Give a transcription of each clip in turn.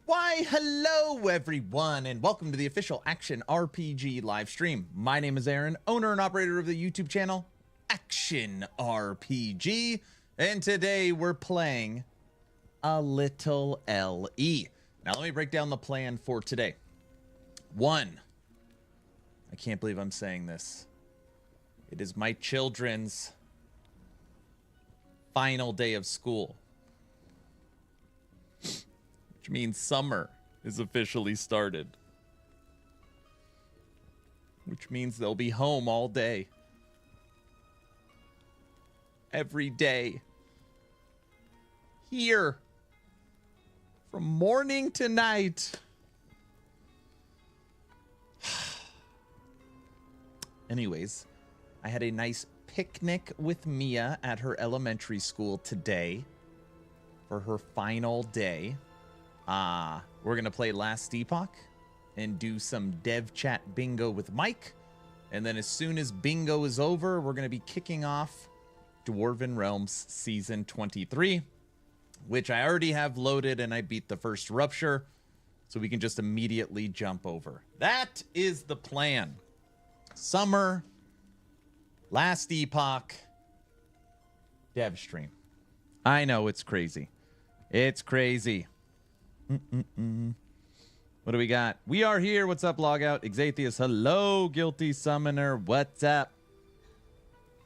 Why, hello everyone, and welcome to the official Action RPG live stream. My name is Aaron, owner and operator of the YouTube channel Action RPG, and today we're playing a little LE. Now let me break down the plan for today. 1, I can't believe I'm saying this. It is my children's final day of school, which means summer is officially started. Which means they'll be home all day. Every day. Here. From morning to night. Anyways, I had a nice picnic with Mia at her elementary school today for her final day. We're gonna play Last Epoch and do some dev chat bingo with Mike, and then as soon as bingo is over, we're gonna be kicking off Dwarven Realms season 23, which I already have loaded, and I beat the first rupture, so we can just immediately jump over. That is the plan. Summer, Last Epoch, dev stream. I know, it's crazy. It's crazy. What do we got? We are here. What's up, Logout? Exathius, hello. Guilty Summoner, what's up?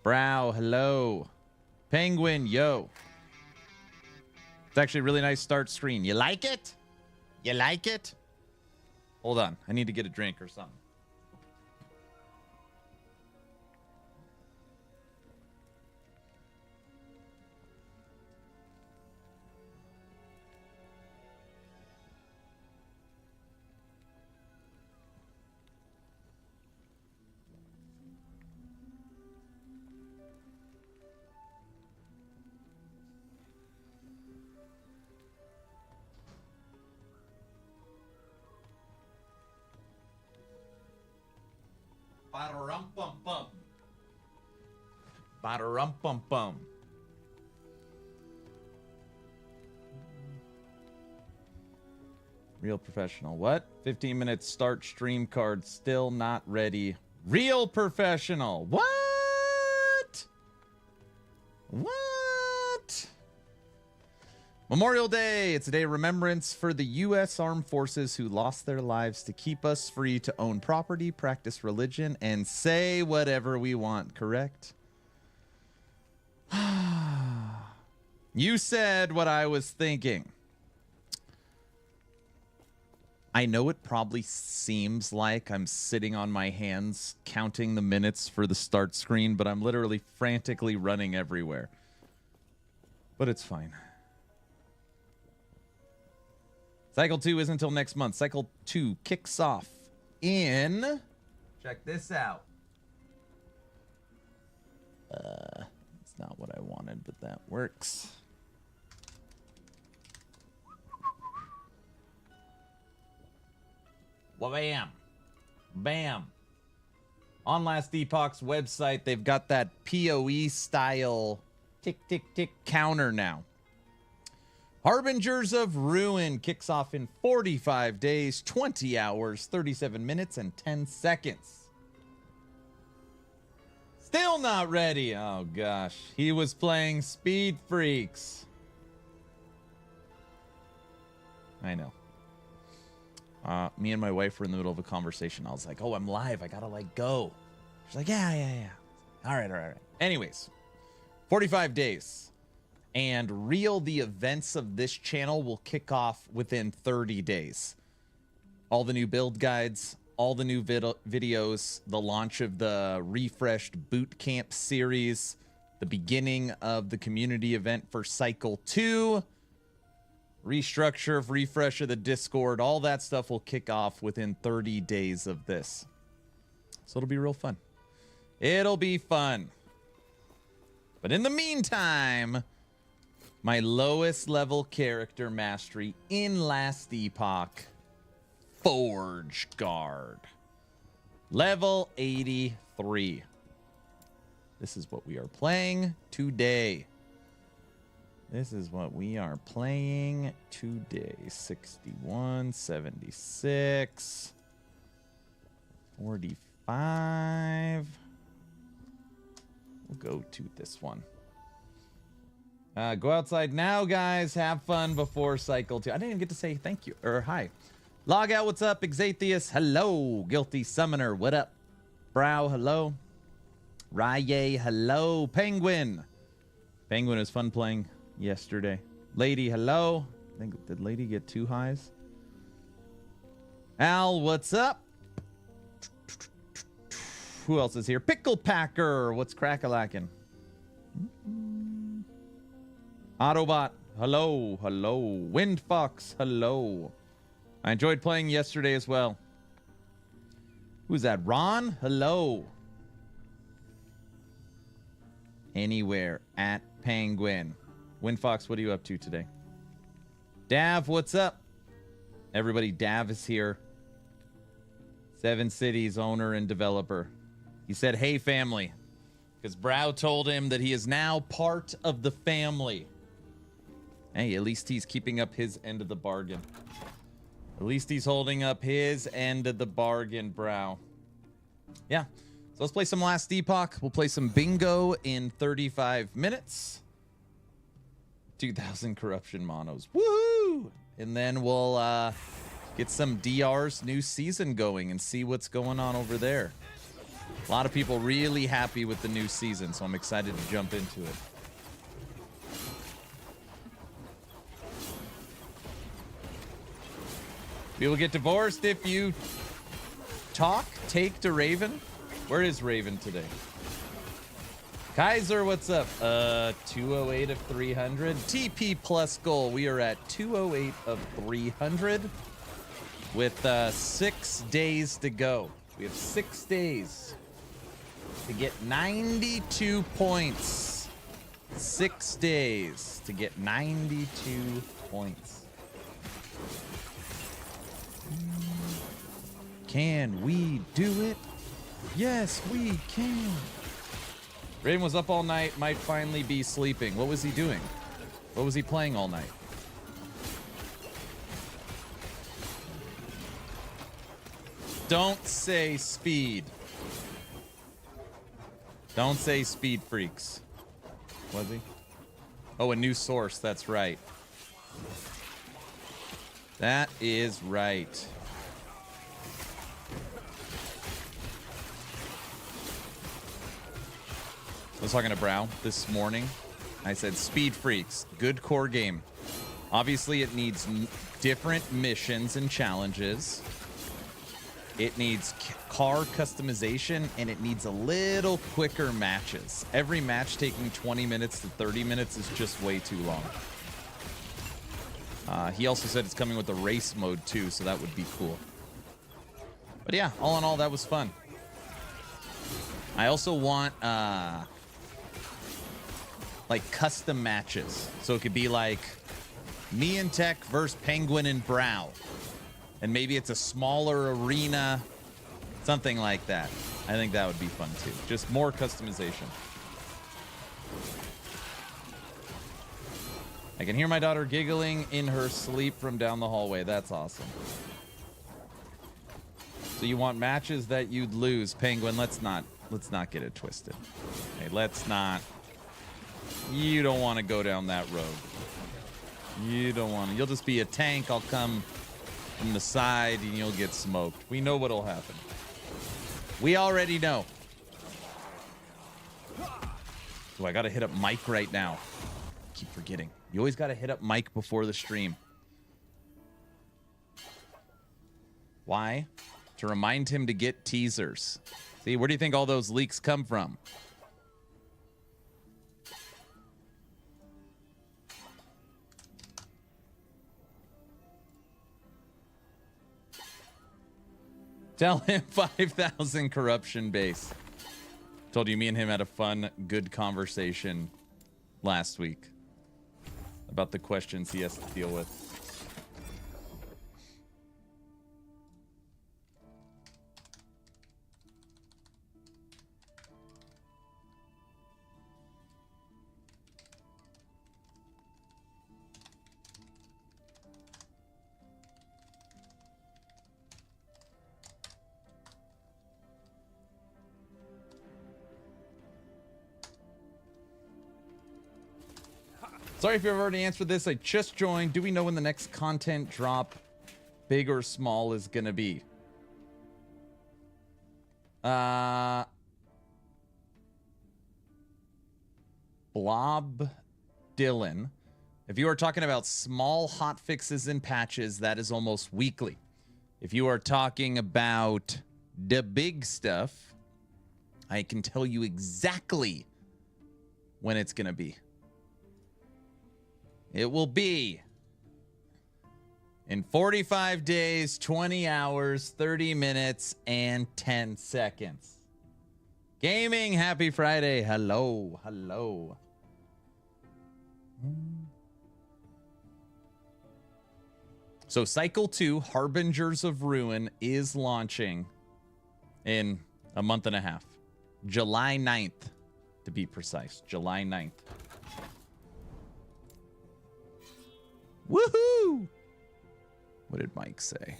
Brow, hello. Penguin, yo. It's actually a really nice start screen. You like it? You like it? Hold on. I need to get a drink or something. Ba-da-rum-bum-bum. Ba-da-rum-bum-bum. Real professional. What? 15 minutes start stream card still not ready. Real professional. What? What? Memorial Day. It's a day of remembrance for the U.S. Armed Forces who lost their lives to keep us free to own property, practice religion, and say whatever we want, correct? You said what I was thinking. I know it probably seems like I'm sitting on my hands counting the minutes for the start screen, but I'm literally frantically running everywhere. But it's fine. Cycle 2 isn't until next month. Cycle 2 kicks off in... Check this out. It's not what I wanted, but that works. Well, bam. Bam. On Last Epoch's website, they've got that PoE style tick, tick, tick counter now. Harbingers of Ruin kicks off in 45 days, 20 hours, 37 minutes, and 10 seconds. Still not ready. Oh, gosh. He was playing Speed Freaks. I know. Me and my wife were in the middle of a conversation. I was like, oh, I'm live. I gotta, like, go. She's like, yeah. All right. Anyways, 45 days. And the events of this channel will kick off within 30 days. All the new build guides, all the new videos, the launch of the refreshed boot camp series, the beginning of the community event for Cycle 2, refresh of the Discord, all that stuff will kick off within 30 days of this. So it'll be real fun. It'll be fun. But in the meantime, my lowest level character mastery in Last Epoch, Forge Guard. Level 83. This is what we are playing today. This is what we are playing today. 61, 76, 45. We'll go to this one. Go outside now, guys. Have fun before cycle 2. I didn't even get to say thank you or hi. Log out, what's up? Exatheus, hello. Guilty Summoner, what up? Brow, hello. Rye, hello. Penguin. Penguin was fun playing yesterday. Lady, hello. I think, did Lady get 2 highs? Al, what's up? Who else is here? Pickle Packer, what's crack-a-lackin'? Autobot, hello, hello. Wind Fox, hello. I enjoyed playing yesterday as well. Who's that? Ron, hello. Anywhere at Penguin. Wind Fox, what are you up to today? Dav, what's up? Everybody, Dav is here. 7 Cities owner and developer. He said, hey, family. Because Brow told him that he is now part of the family. Hey, at least he's keeping up his end of the bargain. At least he's holding up his end of the bargain, Brow. Yeah. So let's play some Last Epoch. We'll play some bingo in 35 minutes. 2,000 corruption monos. Woohoo! And then we'll get some DR's new season going and see what's going on over there. A lot of people really happy with the new season, so I'm excited to jump into it. We will get divorced if you take to Raven. Where is Raven today? Kaiser, what's up? 208 of 300. TP plus goal. We are at 208 of 300 with 6 days to go. We have 6 days to get 92 points. 6 days to get 92 points. Can we do it? Yes, we can. Raven was up all night, might finally be sleeping. What was he doing? What was he playing all night? Don't say speed. Don't say speed freaks. Was he? Oh, a new source, that's right. That is right. I was talking to Brow this morning. I said, Speed Freaks, good core game. Obviously, it needs different missions and challenges. It needs car customization, and it needs a little quicker matches. Every match taking 20 minutes to 30 minutes is just way too long. He also said it's coming with a race mode, too, so that would be cool. But yeah, all in all, that was fun. I also want... like custom matches. So it could be like me and Tech versus Penguin and Brow. And maybe it's a smaller arena, something like that. I think that would be fun too. Just more customization. I can hear my daughter giggling in her sleep from down the hallway. That's awesome. So you want matches that you'd lose, Penguin? Let's not get it twisted. Hey, let's not. You don't want to go down that road. You don't want to. You'll just be a tank. I'll come from the side and you'll get smoked. We know what'll happen. We already know. Oh, I gotta hit up Mike right now. Keep forgetting. You always gotta hit up Mike before the stream. Why? To remind him to get teasers. See, where do you think all those leaks come from? Tell him 5,000 corruption base. Told you me and him had a fun, good conversation last week about the questions he has to deal with. Sorry if you've already answered this. I just joined. Do we know when the next content drop, big or small, is going to be? Blob Dylan. If you are talking about small hot fixes and patches, that is almost weekly. If you are talking about the big stuff, I can tell you exactly when it's going to be. It will be in 45 days, 20 hours, 30 minutes, and 10 seconds. Gaming, happy Friday. Hello, hello. So Cycle 2, Harbingers of Ruin, is launching in a month and a half. July 9th, to be precise. July 9th. Woohoo! What did Mike say?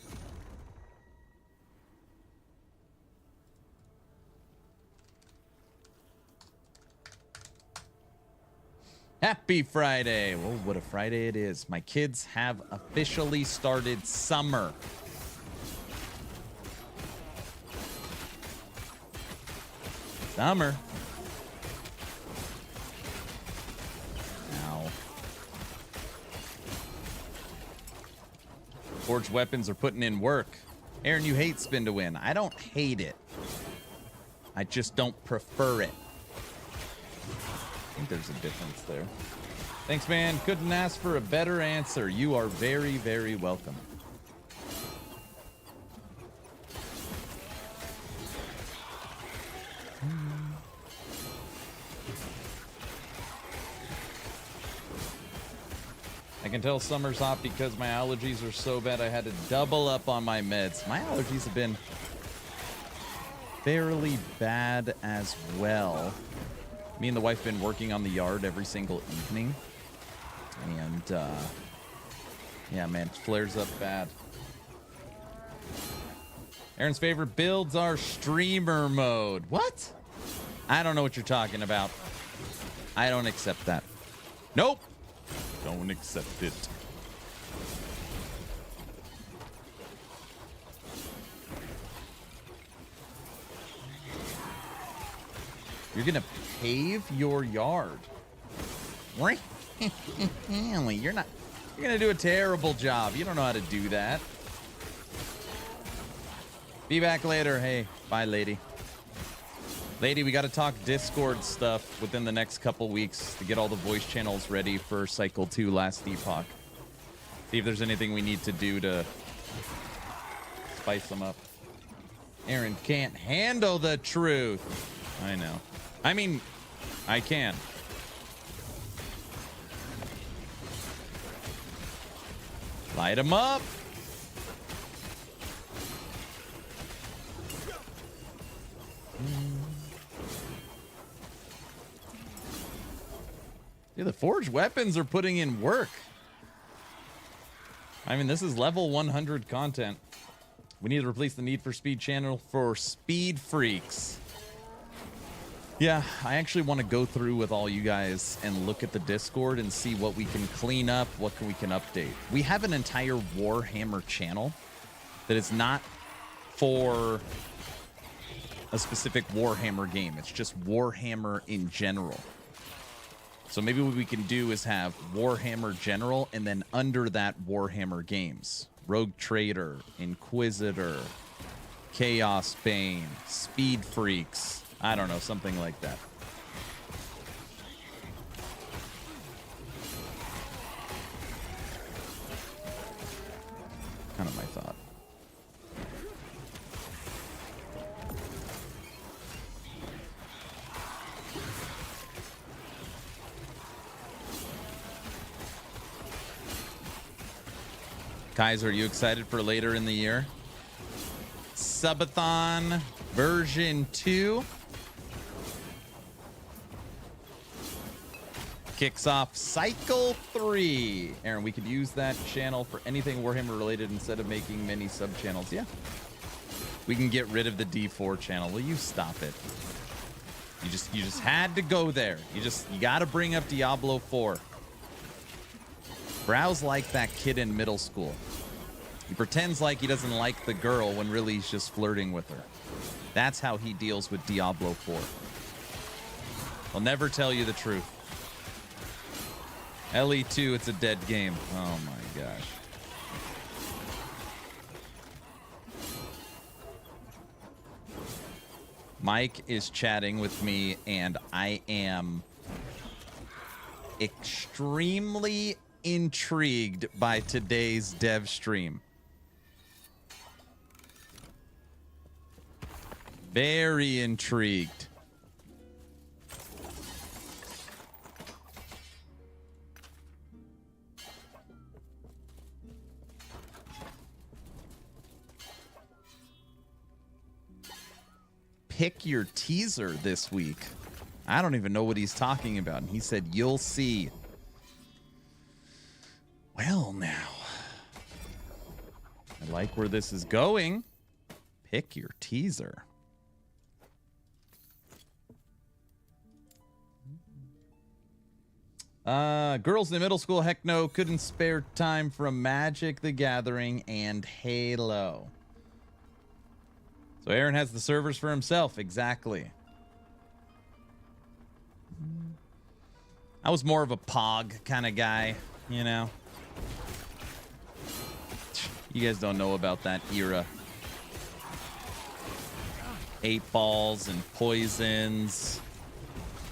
Happy Friday. Well, what a Friday it is. My kids have officially started summer. Summer. Ow. Forged Weapons are putting in work. Aaron, you hate spin to win. I don't hate it. I just don't prefer it. I think there's a difference there. Thanks, man. Couldn't ask for a better answer. You are very, very welcome. I can tell summer's hot because my allergies are so bad I had to double up on my meds. My allergies have been fairly bad as well. Me and the wife have been working on the yard every single evening. And, yeah, man, it flares up bad. Aaron's favorite builds are streamer mode. What? I don't know what you're talking about. I don't accept that. Nope. Don't accept it. You're gonna pave your yard. Really? You're gonna do a terrible job. You don't know how to do that. Be back later. Hey, bye, lady. Lady, we got to talk Discord stuff within the next couple weeks to get all the voice channels ready for Cycle 2 Last Epoch. See if there's anything we need to do to spice them up. Aaron can't handle the truth. I know. I mean, I can. Light him up. Yeah, the forged weapons are putting in work. I mean, this is level 100 content. We need to replace the Need for Speed channel for Speed Freaks. Yeah, I actually want to go through with all you guys and look at the Discord and see what we can clean up, what we can update. We have an entire Warhammer channel that is not for a specific Warhammer game. It's just Warhammer in general. So maybe what we can do is have Warhammer General, and then under that, Warhammer games. Rogue Trader, Inquisitor, Chaos Bane, Speed Freaks. I don't know, something like that. Kind of my thought. Kaiser, are you excited for later in the year? Subathon version 2 kicks off Cycle 3. Aaron, we could use that channel for anything Warhammer related instead of making many sub channels. Yeah. We can get rid of the D4 channel. Will you stop it? You just had to go there. You got to bring up Diablo 4. Brow's like that kid in middle school. He pretends like he doesn't like the girl when really he's just flirting with her. That's how he deals with Diablo 4. I'll never tell you the truth. LE2, it's a dead game. Oh my gosh. Mike is chatting with me, and I am extremely intrigued by today's dev stream. Very intrigued. Pick your teaser this week. I don't even know what he's talking about. And he said, you'll see. Well, now. I like where this is going. Pick your teaser. Girls in middle school, heck no. Couldn't spare time from Magic the Gathering and Halo. So Aaron has the servers for himself. Exactly. I was more of a POG kind of guy, you know. You guys don't know about that era. 8 balls and poisons.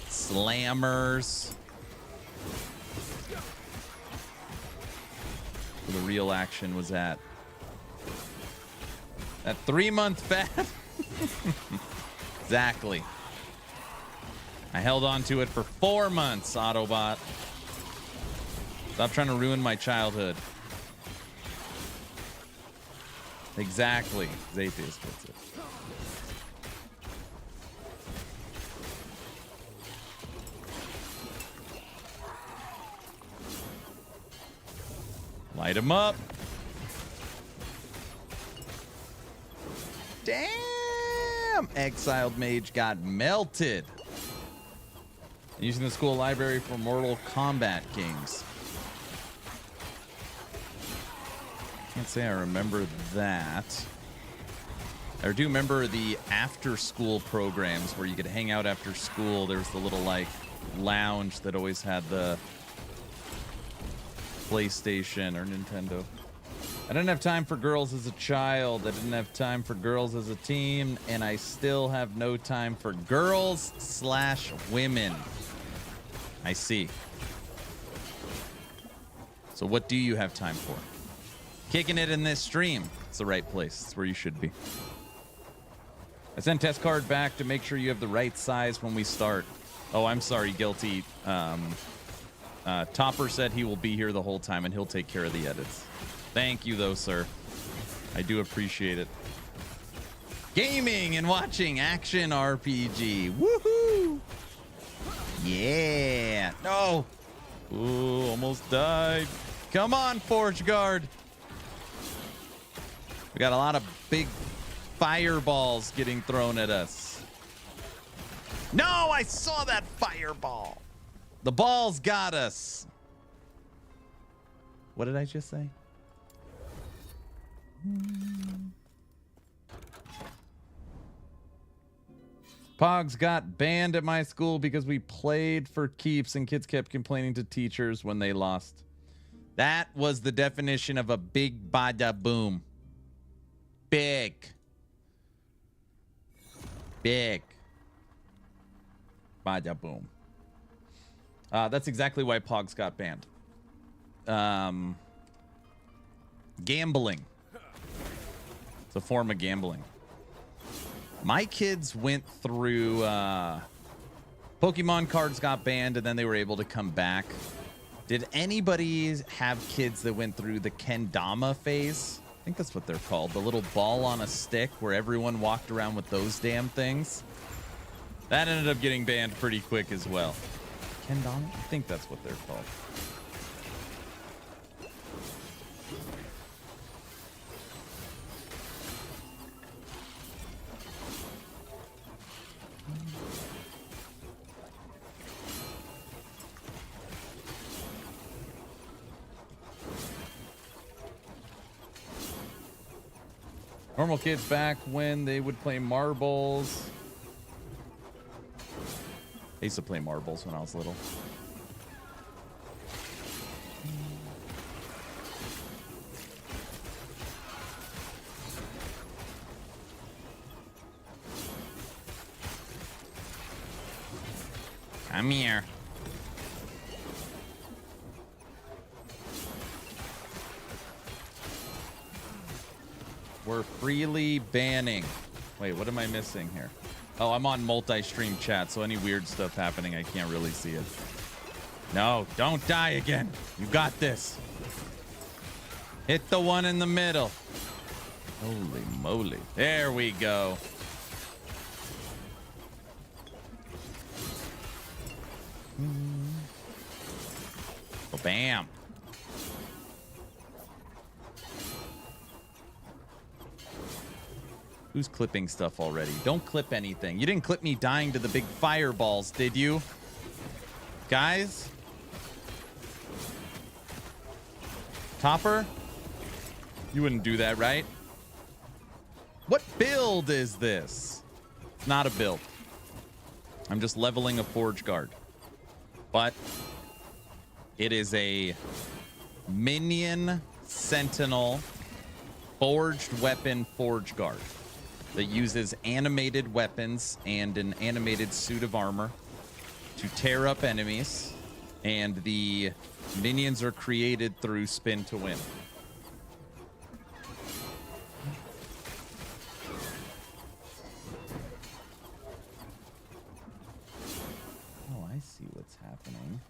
Slammers. Where the real action was at. That 3-month fad. Exactly. I held on to it for 4 months, Autobot. Stop trying to ruin my childhood. Exactly. Zatheus gets it. Light him up. Damn! Exiled Mage got melted. Using the school library for Mortal Kombat games. Can't say I remember that. I do remember the after-school programs where you could hang out after school. There was the little, like, lounge that always had the PlayStation or Nintendo. I didn't have time for girls as a child. I didn't have time for girls as a teen. And I still have no time for girls/women. I see. So what do you have time for? Kicking it in this stream. It's the right place. It's where you should be. I sent test card back to make sure you have the right size when we start. Oh, I'm sorry, Guilty. Topper said he will be here the whole time and he'll take care of the edits. Thank you, though, sir. I do appreciate it. Gaming and watching action RPG. Woohoo! Yeah. No. Ooh, almost died. Come on, Forge Guard. We got a lot of big fireballs getting thrown at us. No, I saw that fireball. The balls got us. What did I just say? Pogs got banned at my school because we played for keeps and kids kept complaining to teachers when they lost. That was the definition of a big bada boom. Big. Big. Bada boom. That's exactly why Pogs got banned. Gambling. It's a form of gambling. My kids went through Pokemon cards got banned and then they were able to come back. Did anybody have kids that went through the kendama phase? I think that's what they're called. The little ball on a stick where everyone walked around with those damn things. That ended up getting banned pretty quick as well. Kendama? I think that's what they're called. Normal kids back when they would play marbles. I used to play marbles when I was little. Come here. We're freely banning. Wait, what am I missing here? Oh, I'm on multi-stream chat, so any weird stuff happening, I can't really see it. No, don't die again. You got this. Hit the one in the middle. Holy moly. There we go. Oh, bam. Who's clipping stuff already? Don't clip anything. You didn't clip me dying to the big fireballs, did you? Guys? Topper? You wouldn't do that, right? What build is this? It's not a build. I'm just leveling a Forge Guard. But it is a minion sentinel forged weapon Forge Guard that uses animated weapons and an animated suit of armor to tear up enemies, and the minions are created through spin to win. Oh, I see what's happening.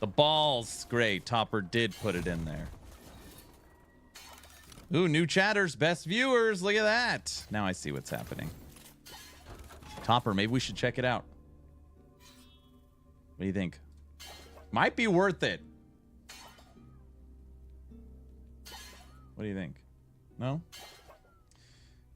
The balls, great. Topper did put it in there. Ooh, new chatters, best viewers. Look at that. Now I see what's happening. Topper, maybe we should check it out. What do you think? Might be worth it. What do you think? No?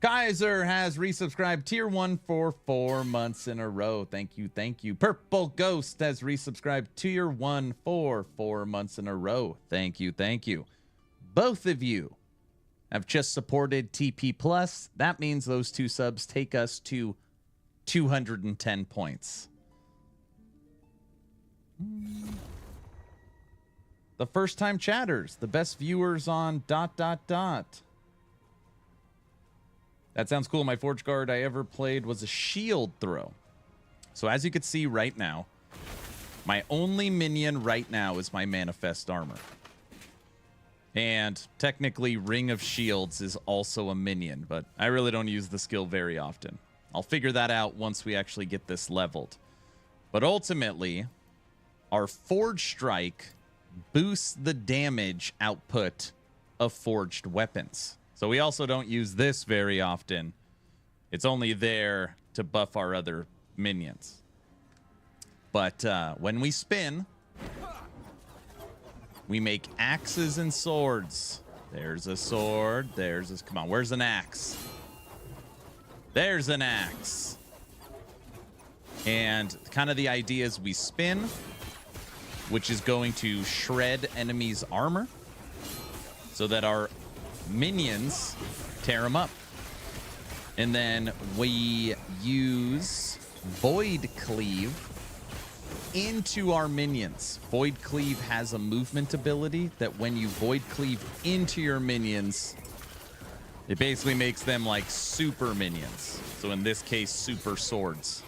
Kaiser has resubscribed tier 1 for 4 months in a row. Thank you, thank you. Purple Ghost has resubscribed tier 1 for 4 months in a row. Thank you, thank you. Both of you have just supported TP Plus. That means those 2 subs take us to 210 points. The first time chatters, the best viewers on ... That sounds cool. My Forge Guard I ever played was a shield throw. So as you can see right now, my only minion right now is my Manifest Armor. And technically, Ring of Shields is also a minion, but I really don't use the skill very often. I'll figure that out once we actually get this leveled. But ultimately, our Forge Strike boosts the damage output of forged weapons. So we also don't use this very often. It's only there to buff our other minions. But when we spin, we make axes and swords. There's a sword. There's this. Come on, where's an axe? There's an axe. And kind of the idea is we spin, which is going to shred enemies' armor so that our minions tear them up. And then we use Void Cleave into our minions. Void Cleave has a movement ability that when you Void Cleave into your minions, it basically makes them like super minions. So in this case, super swords.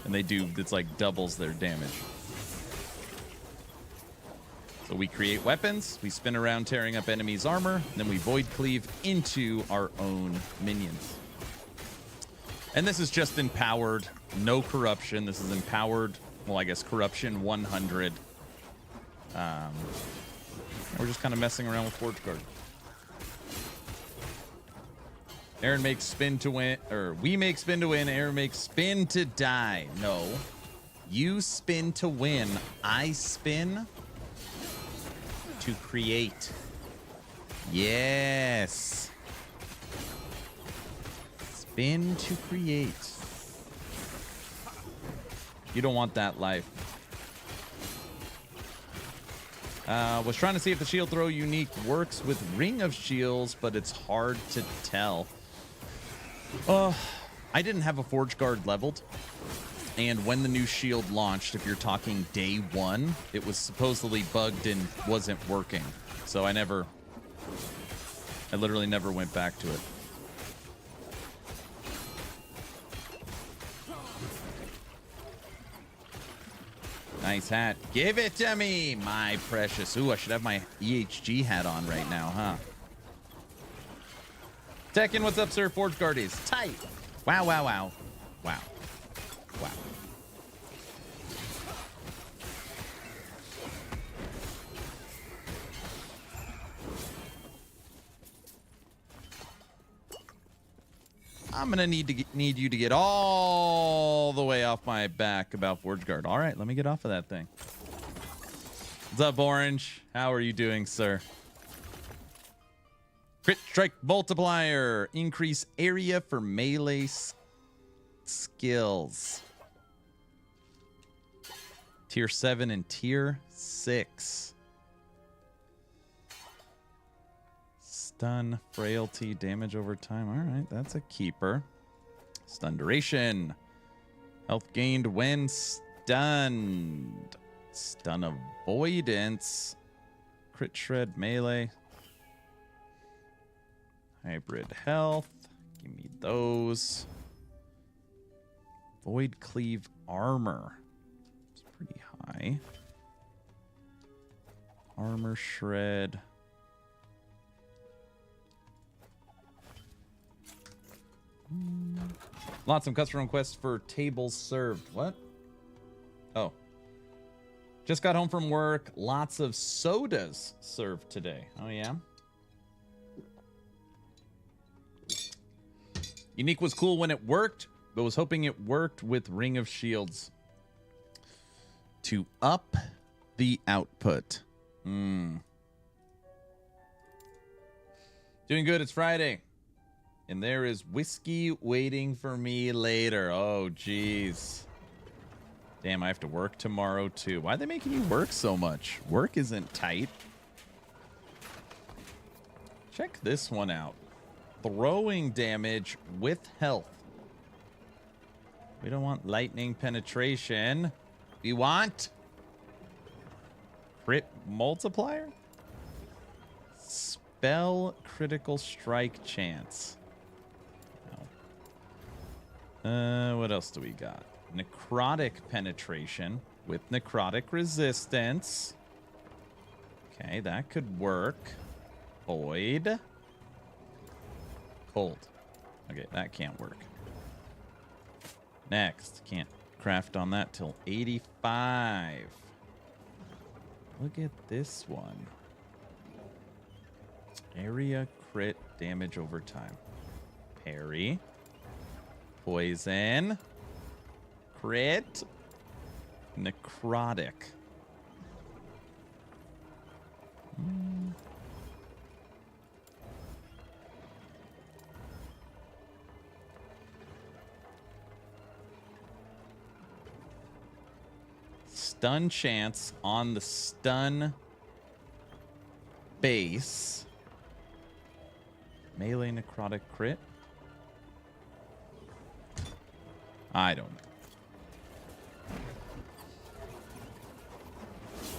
And they do, it's like doubles their damage. So we create weapons, we spin around tearing up enemies' armor, and then we Void Cleave into our own minions. And this is just empowered, no corruption. This is empowered, well, I guess corruption 100. We're just kind of messing around with Forge Guard. Aaron makes spin to win, or we make spin to win, Aaron makes spin to die. No, you spin to win, I spin to create. Yes. Spin to create. You don't want that life. Was trying to see if the shield throw unique works with Ring of Shields, but it's hard to tell. I didn't have a Forge Guard leveled. And when the new shield launched, if you're talking day one, it was supposedly bugged and wasn't working. So I literally never went back to it. Nice hat. Give it to me, my precious. Ooh, I should have my EHG hat on right now, huh? Tekken, what's up, sir? Forge Guard is tight. Wow, wow, wow. Wow. Wow. I'm gonna need you to get all the way off my back about Forge Guard. All right, let me get off of that thing. What's up, Orange? How are you doing, sir? Crit Strike Multiplier. Increase area for melee skills. Tier 7 and Tier 6. Stun, frailty, damage over time. All right, that's a keeper. Stun duration. Health gained when stunned. Stun avoidance. Crit shred melee. Hybrid health. Give me those. Void cleave armor. It's pretty high. Armor shred. Lots of custom requests for tables served. What? Oh. Just got home from work. Lots of sodas served today. Oh, yeah? Unique was cool when it worked, but was hoping it worked with Ring of Shields to up the output. Doing good. It's Friday. And there is whiskey waiting for me later. Oh, jeez. Damn, I have to work tomorrow, too. Why are they making you work so much? Work isn't tight. Check this one out. Throwing damage with health. We don't want lightning penetration. We want crit multiplier? Spell critical strike chance. What else do we got? Necrotic penetration with necrotic resistance. Okay, that could work. Void. Cold. Okay, that can't work. Next, can't craft on that till 85. Look at this one. Area crit damage over time. Parry. Poison. Crit. Necrotic. Stun chance on the stun base. Melee necrotic crit. I don't know.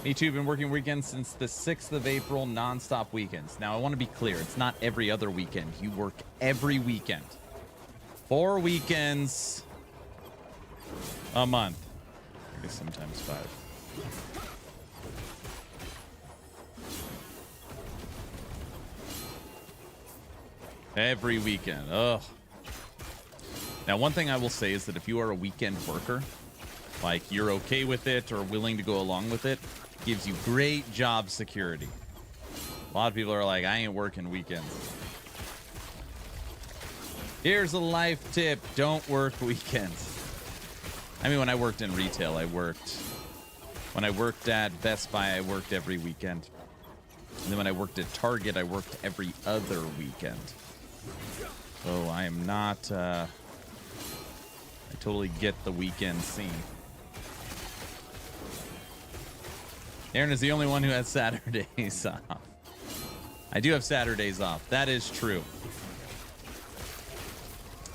Me too, been working weekends since the 6th of April, non-stop weekends. Now, I want to be clear. It's not every other weekend. You work every weekend. 4 weekends a month. I guess sometimes 5. Every weekend. Ugh. Now, one thing I will say is that if you are a weekend worker, like you're okay with it or willing to go along with it, gives you great job security. A lot of people are like, I ain't working weekends. Here's a life tip. Don't work weekends. I mean, when I worked in retail, when I worked at Best Buy, I worked every weekend. And then when I worked at Target, I worked every other weekend. So I am not, I totally get the weekend scene. Aaron is the only one who has Saturdays off. I do have Saturdays off. That is true.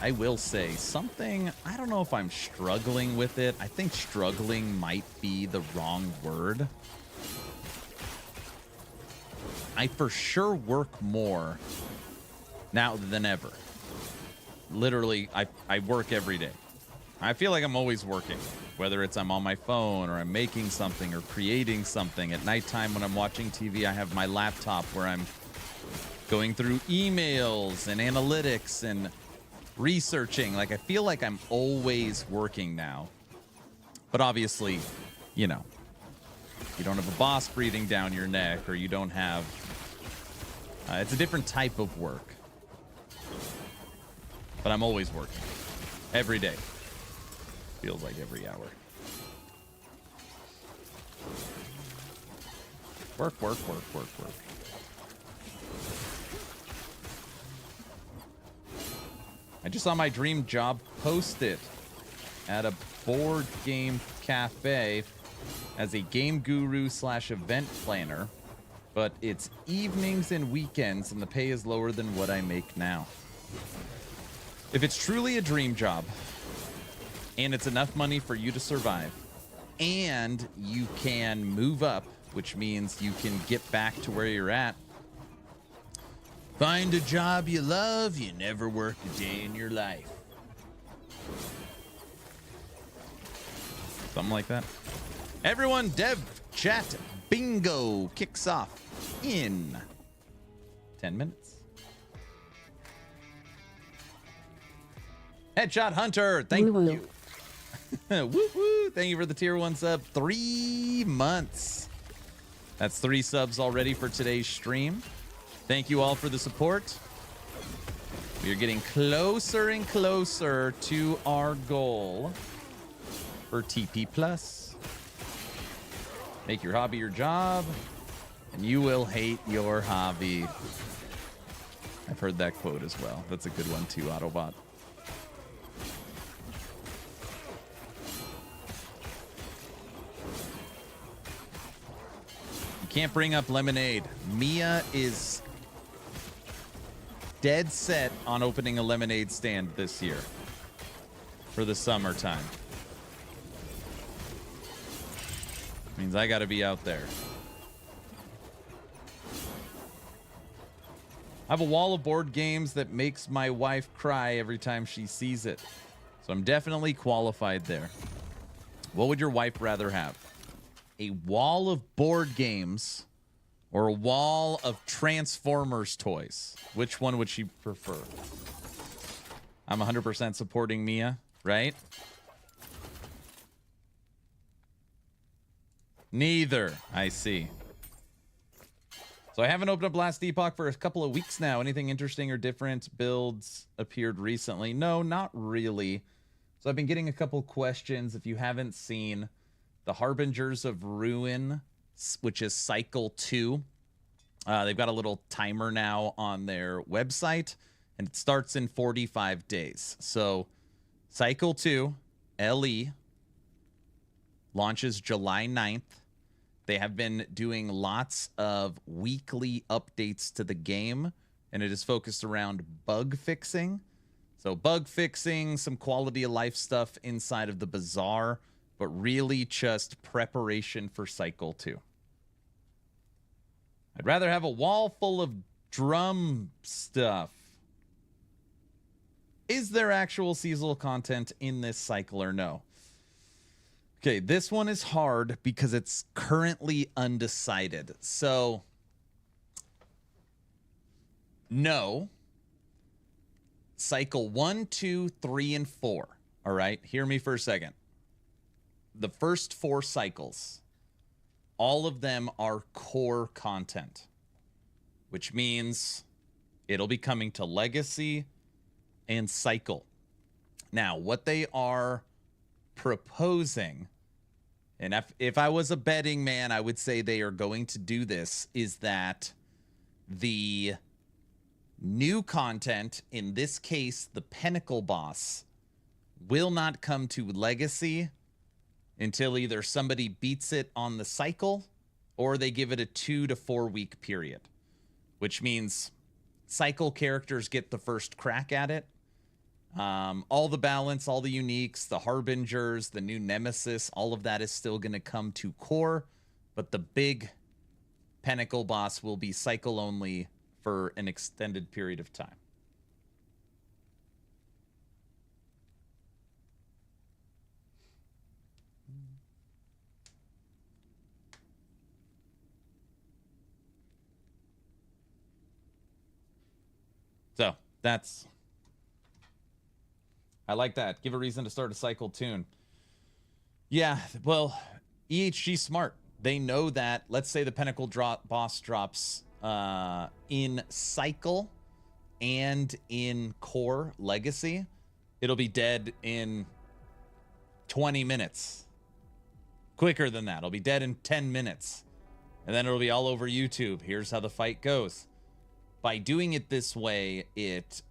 I will say something. I don't know if I'm struggling with it. I think struggling might be the wrong word. I for sure work more now than ever. Literally, I work every day. I feel like I'm always working, whether it's I'm on my phone or I'm making something or creating something. At nighttime when I'm watching TV, I have my laptop where I'm going through emails and analytics and researching. Like, I feel like I'm always working now. But obviously, you know, you don't have a boss breathing down your neck, or you don't have... it's a different type of work. But I'm always working. Every day. Feels like every hour. Work, work, work, work, work. I just saw my dream job posted at a board game cafe as a game guru / event planner, but it's evenings and weekends and the pay is lower than what I make now. If it's truly a dream job and it's enough money for you to survive and you can move up, which means you can get back to where you're at, find a job you love, you never work a day in your life. Something like that. Everyone, dev chat bingo kicks off in 10 minutes. Headshot Hunter, thank you. Woo woo, thank you for the tier 1 sub. 3 months. That's 3 subs already for today's stream. Thank you all for the support. We are getting closer and closer to our goal for TP+. Make your hobby your job, and you will hate your hobby. I've heard that quote as well. That's a good one too, Autobot. You can't bring up lemonade. Mia is dead set on opening a lemonade stand this year for the summertime. Means I gotta be out there. I have a wall of board games that makes my wife cry every time she sees it. So I'm definitely qualified there. What would your wife rather have? A wall of board games or a wall of Transformers toys? Which one would she prefer? I'm 100% supporting Mia, right? Neither. I see. So I haven't opened up Last Epoch for a couple of weeks now. Anything interesting or different builds appeared recently? No, not really. So I've been getting a couple questions. If you haven't seen the Harbingers of Ruin, which is Cycle 2, they've got a little timer now on their website, and it starts in 45 days. So Cycle 2, LE, launches July 9th. They have been doing lots of weekly updates to the game, and it is focused around bug fixing. So bug fixing, some quality of life stuff inside of the bazaar, but really just preparation for Cycle 2. I'd rather have a wall full of drum stuff. Is there actual seasonal content in this cycle or no? Okay, this one is hard because it's currently undecided. So, no. Cycle 1, 2, 3, and 4. All right, hear me for a second. The first 4 cycles, all of them are core content, which means it'll be coming to Legacy and Cycle. Now, what they are proposing, and if I was a betting man, I would say they are going to do this, is that the new content, in this case, the Pinnacle boss, will not come to Legacy until either somebody beats it on the cycle or they give it a 2 to 4 week period, which means cycle characters get the first crack at it. All the balance, all the uniques, the harbingers, the new nemesis, all of that is still going to come to core, but the big pinnacle boss will be cycle only for an extended period of time. So that's, I like that. Give a reason to start a cycle tune. Yeah, well, EHG smart. They know that, let's say the pinnacle boss drops in cycle and in core legacy, it'll be dead in 20 minutes. Quicker than that. It'll be dead in 10 minutes. And then it'll be all over YouTube. Here's how the fight goes. By doing it this way, it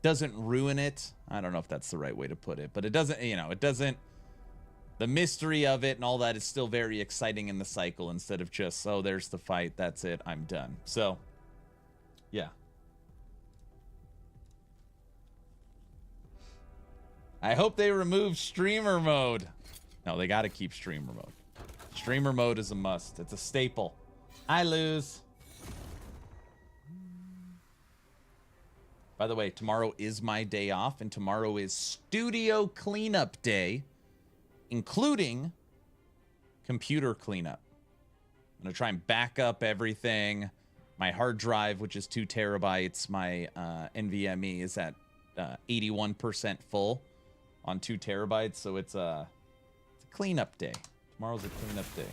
doesn't ruin it. I don't know if that's the right way to put it, but it doesn't, you know, it doesn't, the mystery of it and all that is still very exciting in the cycle instead of just, oh, there's the fight, that's it, I'm done. So, yeah. I hope they remove streamer mode. No, they got to keep streamer mode. Streamer mode is a must. It's a staple. I lose. By the way, tomorrow is my day off, and tomorrow is studio cleanup day, including computer cleanup. I'm going to try and back up everything. My hard drive, which is 2 terabytes, my NVMe is at 81% full on 2 terabytes, so it's a cleanup day. Tomorrow's a cleanup day.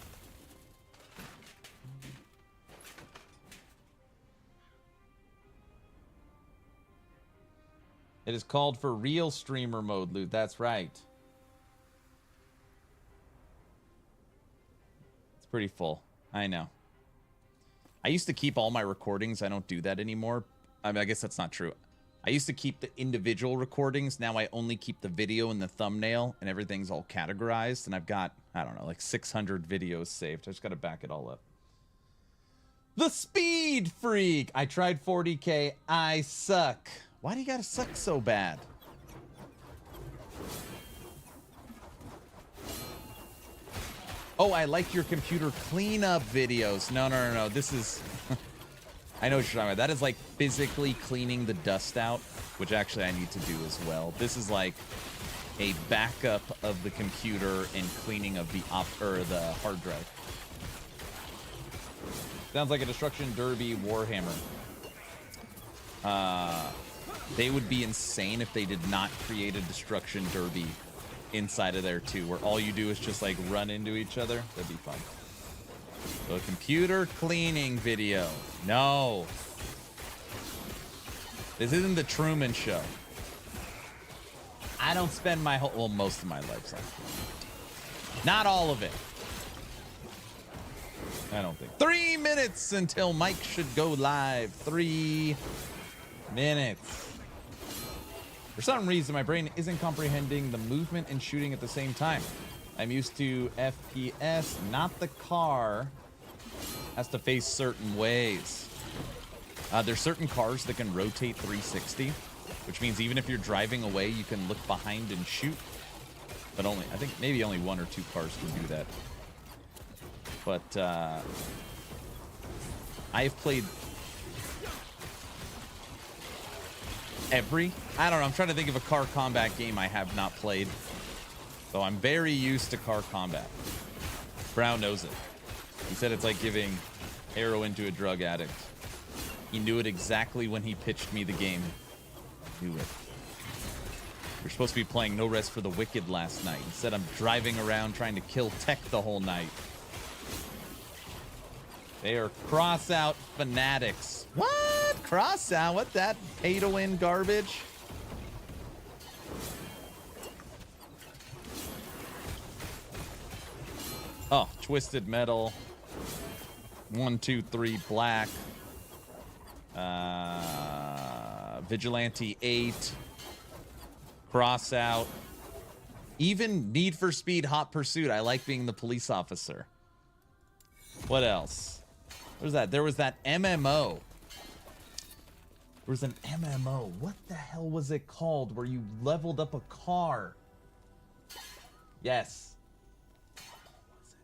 It is called for real streamer mode, Loot. That's right. It's pretty full. I know. I used to keep all my recordings. I don't do that anymore. I mean, I guess that's not true. I used to keep the individual recordings. Now I only keep the video and the thumbnail, and everything's all categorized. And I've got, I don't know, like 600 videos saved. I just got to back it all up. The Speed Freak. I tried 40K. I suck. Why do you gotta suck so bad? Oh, I like your computer cleanup videos. No. This is... I know what you're talking about. That is like physically cleaning the dust out, which actually I need to do as well. This is like a backup of the computer and cleaning of the hard drive. Sounds like a Destruction Derby Warhammer. They would be insane if they did not create a Destruction Derby inside of there too, where all you do is just like run into each other. That'd be fun. So a computer cleaning video. No. This isn't the Truman Show. I don't spend my whole, well, most of my life on it. Not all of it. I don't think. 3 minutes until Mike should go live. 3 minutes. For some reason, my brain isn't comprehending the movement and shooting at the same time. I'm used to FPS, not the car has to face certain ways. There's certain cars that can rotate 360, which means even if you're driving away, you can look behind and shoot. But only, I think maybe only 1 or 2 cars can do that. But I've played I don't know, I'm trying to think of a car combat game I have not played. So I'm very used to car combat. Brown knows it. He said it's like giving heroin to a drug addict. He knew it exactly when he pitched me the game. Knew it. We're supposed to be playing No Rest for the Wicked last night. Instead, I'm driving around trying to kill tech the whole night. They are cross-out fanatics. What? Cross-out? What that pay-to-win garbage? Oh, Twisted Metal. 1, 2, 3, Black. Vigilante 8. Cross-out. Even Need for Speed Hot Pursuit. I like being the police officer. What else? What was that? There was that MMO. There was an MMO. What the hell was it called? Where you leveled up a car. Yes. What was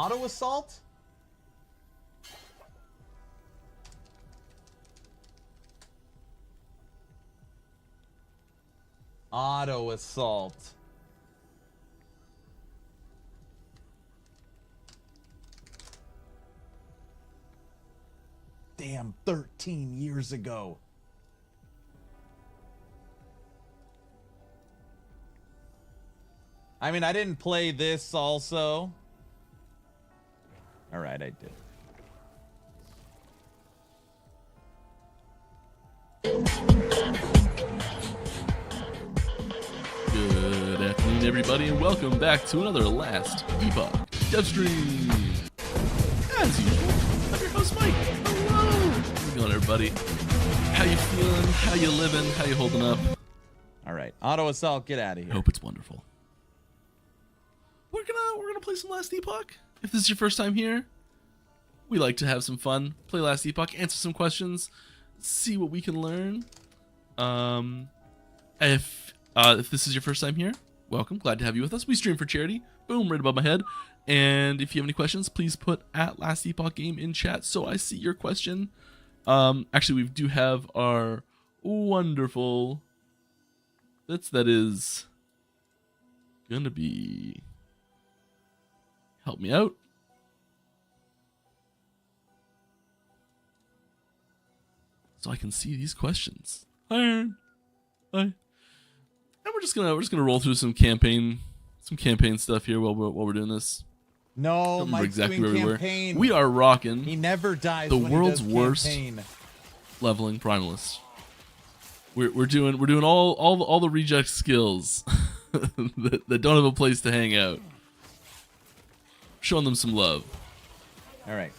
it? Auto Assault? Auto Assault. Damn, 13 years ago. I mean, I didn't play this also. All right, I did. Good afternoon, everybody, and welcome back to another Last Epoch Dev Stream. As usual, I'm your host, Mike. Hello. How's it going, everybody? How you feeling? How you living? How you holding up? All right, Auto Assault, get out of here. Hope it's wonderful. We're gonna play some Last Epoch. If this is your first time here, we like to have some fun, play Last Epoch, answer some questions, see what we can learn. If this is your first time here, welcome. Glad to have you with us. We stream for charity. Boom, right above my head. And if you have any questions, please put at Last Epoch Game in chat so I see your question. Actually, we do have our wonderful that is gonna be help me out. So I can see these questions. Hi, Aaron. Hi. And we're just gonna roll through some campaign stuff here while we're doing this. No, Mike's exactly doing where campaign. we are rocking. He never dies. The when world's he does worst campaign. leveling primalist. We're doing all the reject skills that don't have a place to hang out. Showing them some love. All right.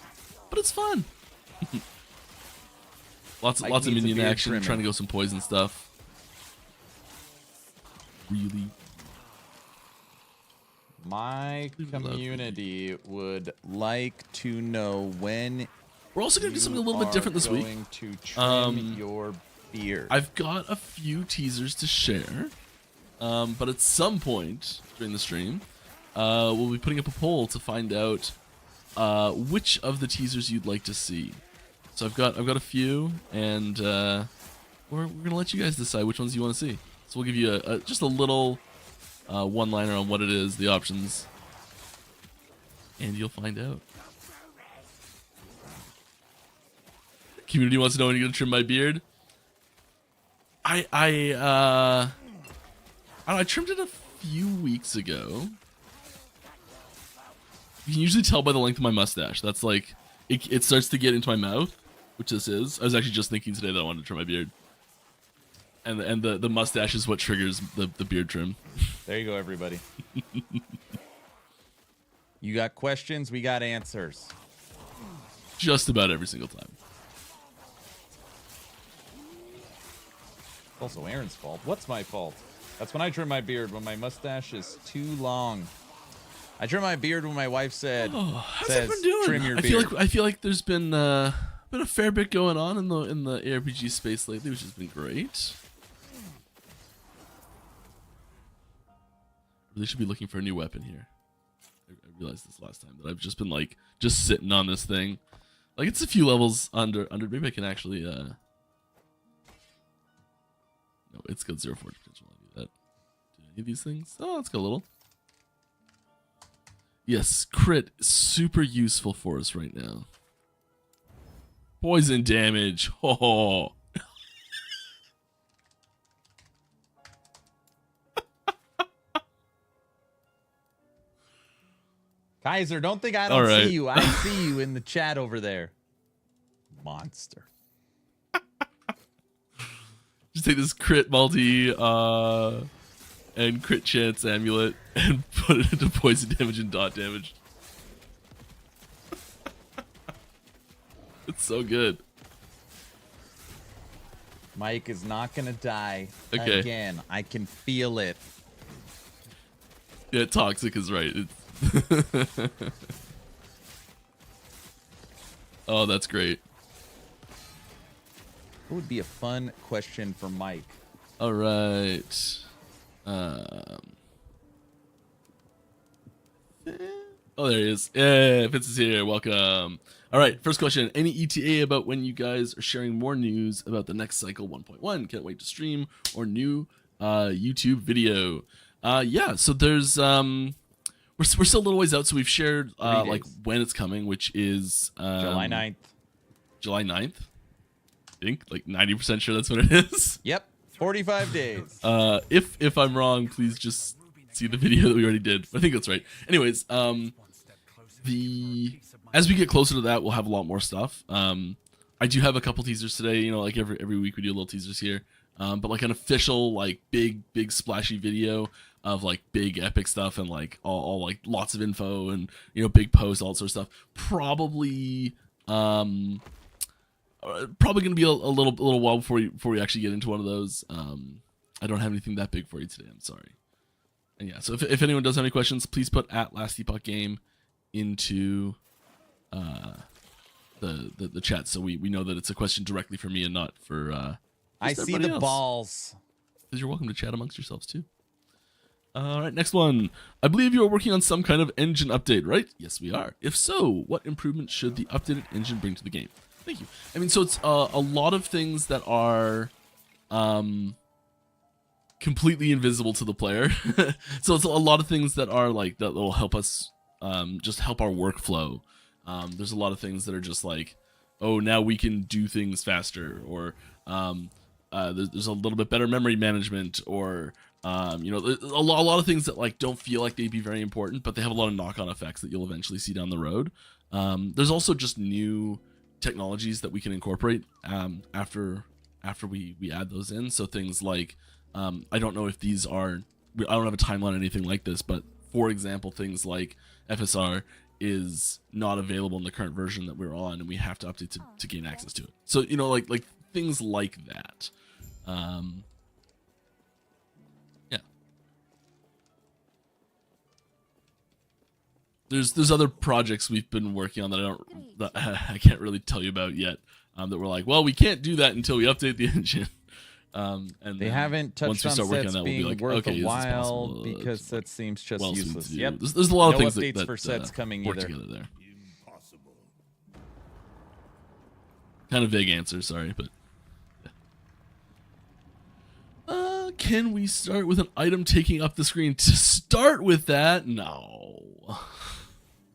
But it's fun. lots Mike of needs a minion beard action, trimming. trying to go some poison stuff. Really. My Leave it alone. community would like to know when We're also gonna do something a little you bit different this are week. going to trim your beard. I've got a few teasers to share, but at some point during the stream, we'll be putting up a poll to find out which of the teasers you'd like to see. So I've got a few, and we're gonna let you guys decide which ones you want to see. So we'll give you just a little one-liner on what it is, the options, and you'll find out. Community wants to know when you're gonna trim my beard. I trimmed it a few weeks ago. You can usually tell by the length of my mustache. That's like it starts to get into my mouth, which this is. I was actually just thinking today that I wanted to trim my beard, and the mustache is what triggers the beard trim. There you go, everybody. You got questions, we got answers. Just about every single time. Also Aaron's fault. What's my fault? That's when I trim my beard, when my mustache is too long. I trim my beard when my wife says, How's everyone doing? trim your beard. I feel like there's been a fair bit going on in the ARPG space lately, which has been great. Really should be looking for a new weapon here. I realized this last time that I've just been just sitting on this thing. Like it's a few levels under. Maybe I can actually no, it's got 0 forge potential. I'll do that. Do any of these things? Oh, it's got a little. Yes, crit super useful for us right now. Poison damage. Oh. Kaiser, don't think I don't see you. I see you in the chat over there. Monster. Just take this crit multi and crit chance amulet and put it into poison damage and dot damage. so good. Mike is not gonna die Okay. again. I can feel it. Yeah, toxic is right. Oh, that's great. What would be a fun question for Mike? All right. Oh, there he is. Yeah, Fitz is here. Welcome. All right, first question. Any ETA about when you guys are sharing more news about the next cycle 1.1? Can't wait to stream or new YouTube video. Yeah, so there's we're still a little ways out, so we've shared like when it's coming, which is July 9th. July 9th. I think like 90% sure that's what it is. Yep. 45 days. If I'm wrong, please just see the video that we already did. I think that's right. Anyways, as we get closer to that, we'll have a lot more stuff. I do have a couple teasers today. You know, like every week we do little teasers here. But like an official, like big splashy video of like big epic stuff and like all like lots of info and, you know, big posts, all that sort of stuff. Probably gonna be a little while before we actually get into one of those. I don't have anything that big for you today. I'm sorry. And yeah, so if anyone does have any questions, please put @LastEpochGame into the chat, so we know that it's a question directly for me and not for I see the balls. Because you're welcome to chat amongst yourselves too. All right, next one. I believe you are working on some kind of engine update, right? Yes, we are. If so, what improvements should the updated engine bring to the game? Thank you. I mean, so it's a lot of things that are completely invisible to the player. So it's a lot of things that are like that will help us just help our workflow. There's a lot of things that are just like, oh, now we can do things faster, or there's a little bit better memory management, or you know, a lot of things that like don't feel like they'd be very important, but they have a lot of knock-on effects that you'll eventually see down the road. There's also just new technologies that we can incorporate after we add those in. So things like I don't know if these are, I don't have a timeline or anything like this, but for example, things like FSR is not available in the current version that we're on, and we have to update to gain access to it. So, you know, like things like that. Yeah. There's other projects we've been working on that I can't really tell you about yet. That we're like, well, we can't do that until we update the engine. And they haven't touched on sets being like, worth okay, a while because that seems just useless. Yep. There's a lot of things updates that for sets coming work either. together there. Kind of vague answer, sorry, but yeah. Can we start with an item taking up the screen? To start with that, no.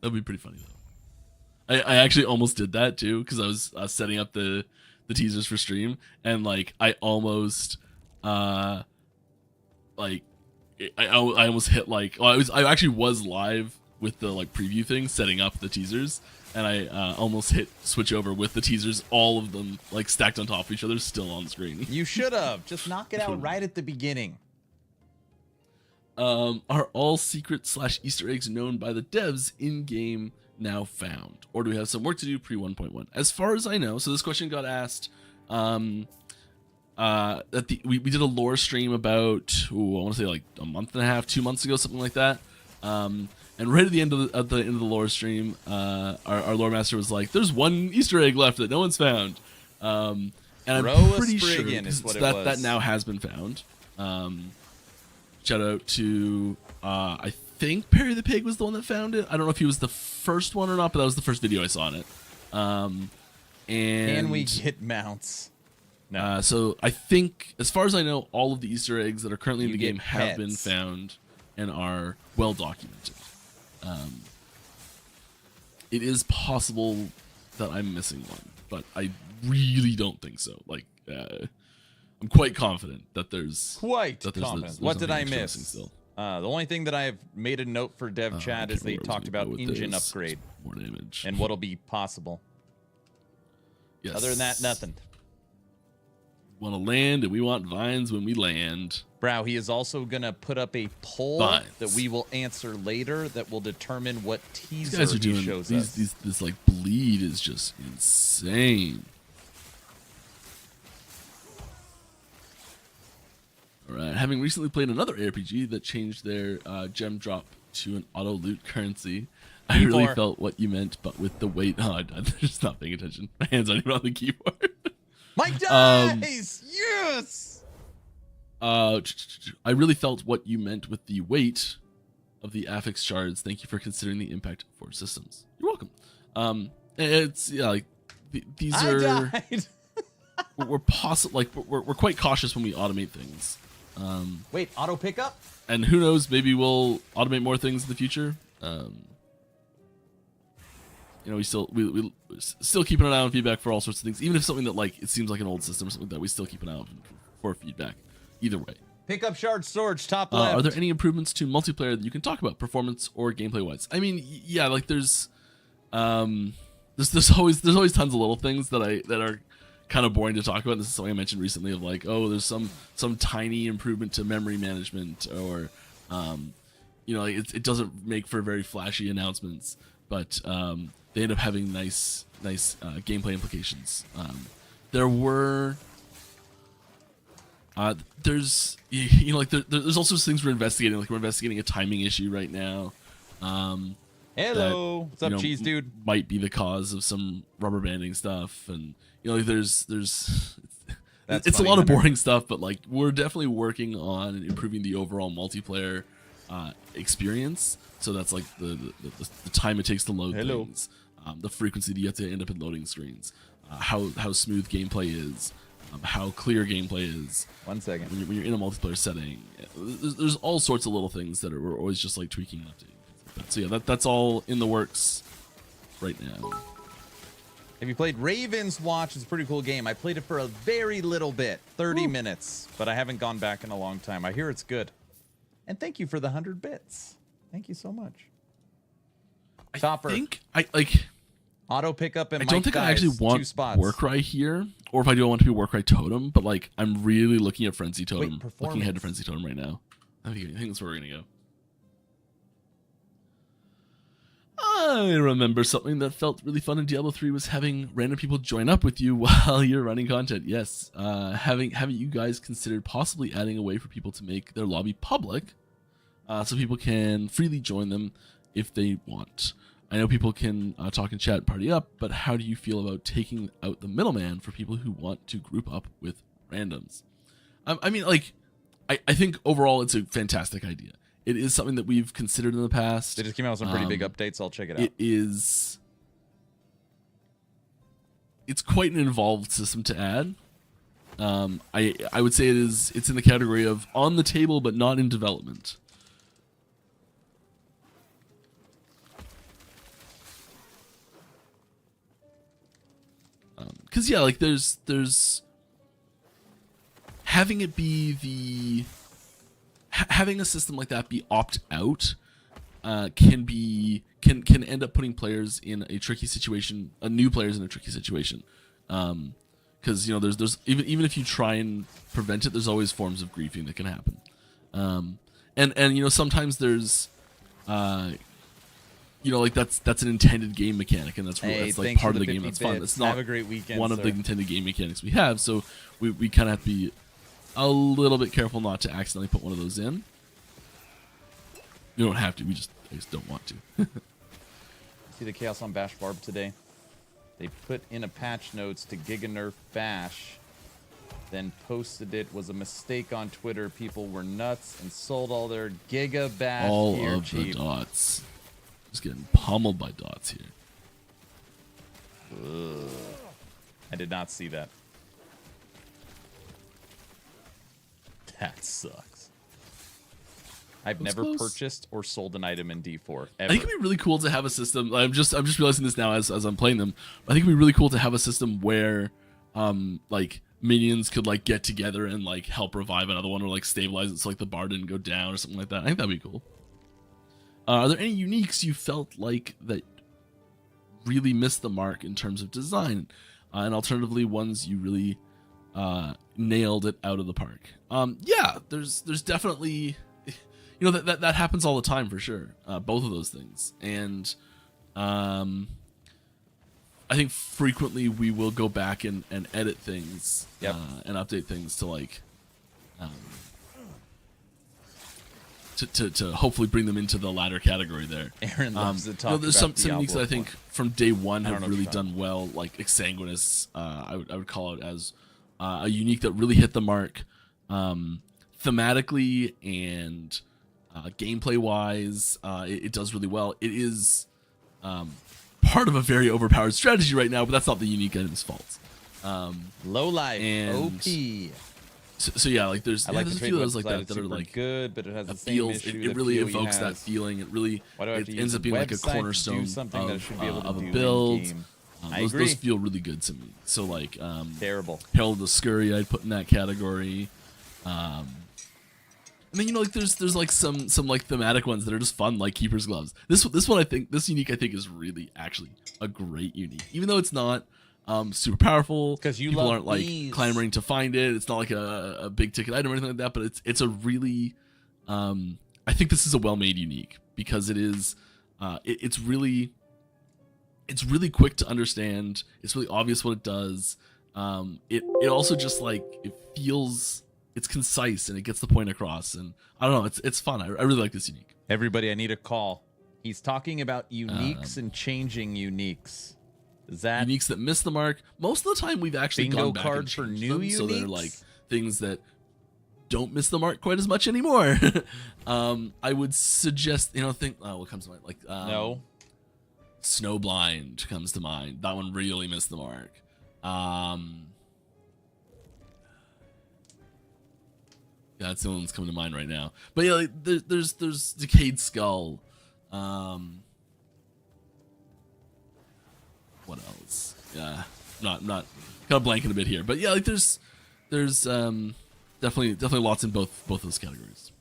That'd be pretty funny though. I actually almost did that too, because I was setting up the teasers for stream, and like I almost like I almost hit like, well, I actually was live with the like preview thing setting up the teasers, and I almost hit switch over with the teasers, all of them like stacked on top of each other, still on the screen. You should have just knock it out right at the beginning. Are all secret / Easter eggs known by the devs in game now found, or do we have some work to do pre 1.1? As far as I know, so this question got asked we did a lore stream about I want to say like a month and a half, 2 months ago, something like that. And right at the end of the lore stream, our lore master was like, "There's one Easter egg left that no one's found," and I'm pretty sure that now has been found. Shout out to I think Perry the Pig was the one that found it. I don't know if he was the first one or not, but that was the first video I saw on it. And can we get mounts? No. So I think, as far as I know, all of the Easter eggs that are currently in the game have been found and are well documented. It is possible that I'm missing one, but I really don't think so. Like, I'm quite confident that there's confident. What did I miss? Still. The only thing that I have made a note for dev chat is they talked about engine upgrade. More damage. And what'll be possible. Yes. Other than that, nothing. Want to land, and we want vines when we land. Brow, he is also going to put up a poll that we will answer later that will determine what teaser These guys are he doing, shows us. This like bleed is just insane. All right, having recently played another ARPG that changed their gem drop to an auto loot currency, I really felt what you meant, but with the weight. Oh, I'm just not paying attention. My hands aren't even on the keyboard. Mike dies! Yes! I really felt what you meant with the weight of the affix shards. Thank you for considering the impact for systems. You're welcome. It's like these are. we're quite cautious when we automate things. Wait, auto pickup? And who knows? Maybe we'll automate more things in the future. We still keeping an eye on feedback for all sorts of things. Even if something that like it seems like an old system or something that we still keep an eye on for feedback. Either way. Pickup shard storage top left. Are there any improvements to multiplayer that you can talk about, performance or gameplay wise? I mean, yeah, like there's always tons of little things that are kind of boring to talk about. This is something I mentioned recently of like, oh, there's some tiny improvement to memory management, or like it doesn't make for very flashy announcements, but they end up having nice gameplay implications. There's there's also things we're investigating. Like we're investigating a timing issue right now. Hello, what's up, cheese dude? Might be the cause of some rubber banding stuff, and there's it's a lot of boring stuff, but like we're definitely working on improving the overall multiplayer experience. So that's like the time it takes to load things, the frequency that you have to end up in loading screens, how smooth gameplay is. How clear gameplay is. 1 second. When you're in a multiplayer setting, there's all sorts of little things that we're always just like tweaking and updating. So yeah, that's all in the works right now. Have you played Raven's Watch? It's a pretty cool game. I played it for a very little bit, 30 minutes, but I haven't gone back in a long time. I hear it's good. And thank you for the 100 bits. Thank you so much. Chopper. I think I like. Auto pickup and I don't think I actually want Warcry here, or if I do, I want to be Warcry Totem. But like, I'm really looking at Frenzy Totem, looking ahead to Frenzy Totem right now. I think that's where we're gonna go. I remember something that felt really fun in Diablo 3 was having random people join up with you while you're running content. Yes, haven't you guys considered possibly adding a way for people to make their lobby public, so people can freely join them if they want? I know people can talk and chat and party up, but how do you feel about taking out the middleman for people who want to group up with randoms? I mean, like, I think overall it's a fantastic idea. It is something that we've considered in the past. They just came out with some pretty big updates. I'll check it out. It's quite an involved system to add. I would say it's in the category of on the table but not in development. Because yeah, like there's having it be having a system like that be opt out can end up putting players in a tricky situation, new players in a tricky situation. Because there's even if you try and prevent it, there's always forms of griefing that can happen. And sometimes there's like that's an intended game mechanic, and that's like part of the game that's fun. It's not have a great weekend, one of the intended game mechanics we have, so we kind of have to be a little bit careful not to accidentally put one of those in. You don't have to, I just don't want to. See the Chaos on Bash Barb today? They put in a patch notes to Giga Nerf Bash, then posted it was a mistake on Twitter. People were nuts and sold all their Giga Bash all gear of cheap. The dots. Just getting pummeled by dots here. Ugh. I did not see that. That sucks. I've never purchased or sold an item in D4 ever. I think it'd be really cool to have a system. I'm just realizing this now as I'm playing them. I think it'd be really cool to have a system where like minions could like get together and like help revive another one or like stabilize it so like the bar didn't go down or something like that. I think that'd be cool. Are there any uniques you felt like that really missed the mark in terms of design, and alternatively ones you really nailed it out of the park. Yeah, there's definitely, that happens all the time for sure. Both of those things, and I think frequently we will go back and edit things, and update things to like, to hopefully bring them into the latter category there. Aaron loves to talk there's about some uniques that I think from day one have really what done well, like Exsanguinous. I would call it as a unique that really hit the mark, thematically and gameplay wise. It does really well. It is part of a very overpowered strategy right now, but that's not the unique item's fault. Low life, and OP. So yeah, like there's I like there's the a few of trade those like that website. are like good, but it has the same feels. issue. It really PoE evokes that has. feeling. It really Why do I have to it use ends a up being like a website to do cornerstone something that I should be able to of do a build. in-game? I Those agree. feel really good to me. So like Terrible. Herald of the Scurry, I'd put in that category. And then like there's like some like thematic ones that are just fun, like Keeper's Gloves. This one this unique I think is really actually a great unique, even though it's not super powerful. Because you people love aren't like these. clamoring to find it. It's not like a big ticket item or anything like that. But it's a really I think this is a well-made unique because it is it's really quick to understand. It's really obvious what it does. It also just like it feels. It's concise and it gets the point across, and I don't know. It's fun. I really like this unique. Everybody, I need a call. He's talking about uniques and changing uniques. Is that Uniques that miss the mark? Most of the time, we've actually bingo gone back card and for changed new them, so they're uniques? like things that don't miss the mark quite as much anymore. I would suggest what comes to mind like no? Snowblind comes to mind. That one really missed the mark. Yeah, that's the one that's coming to mind right now. But yeah, like, there's Decayed Skull. What else? Yeah, not kind of blanking a bit here. But yeah, like there's definitely lots in both those categories.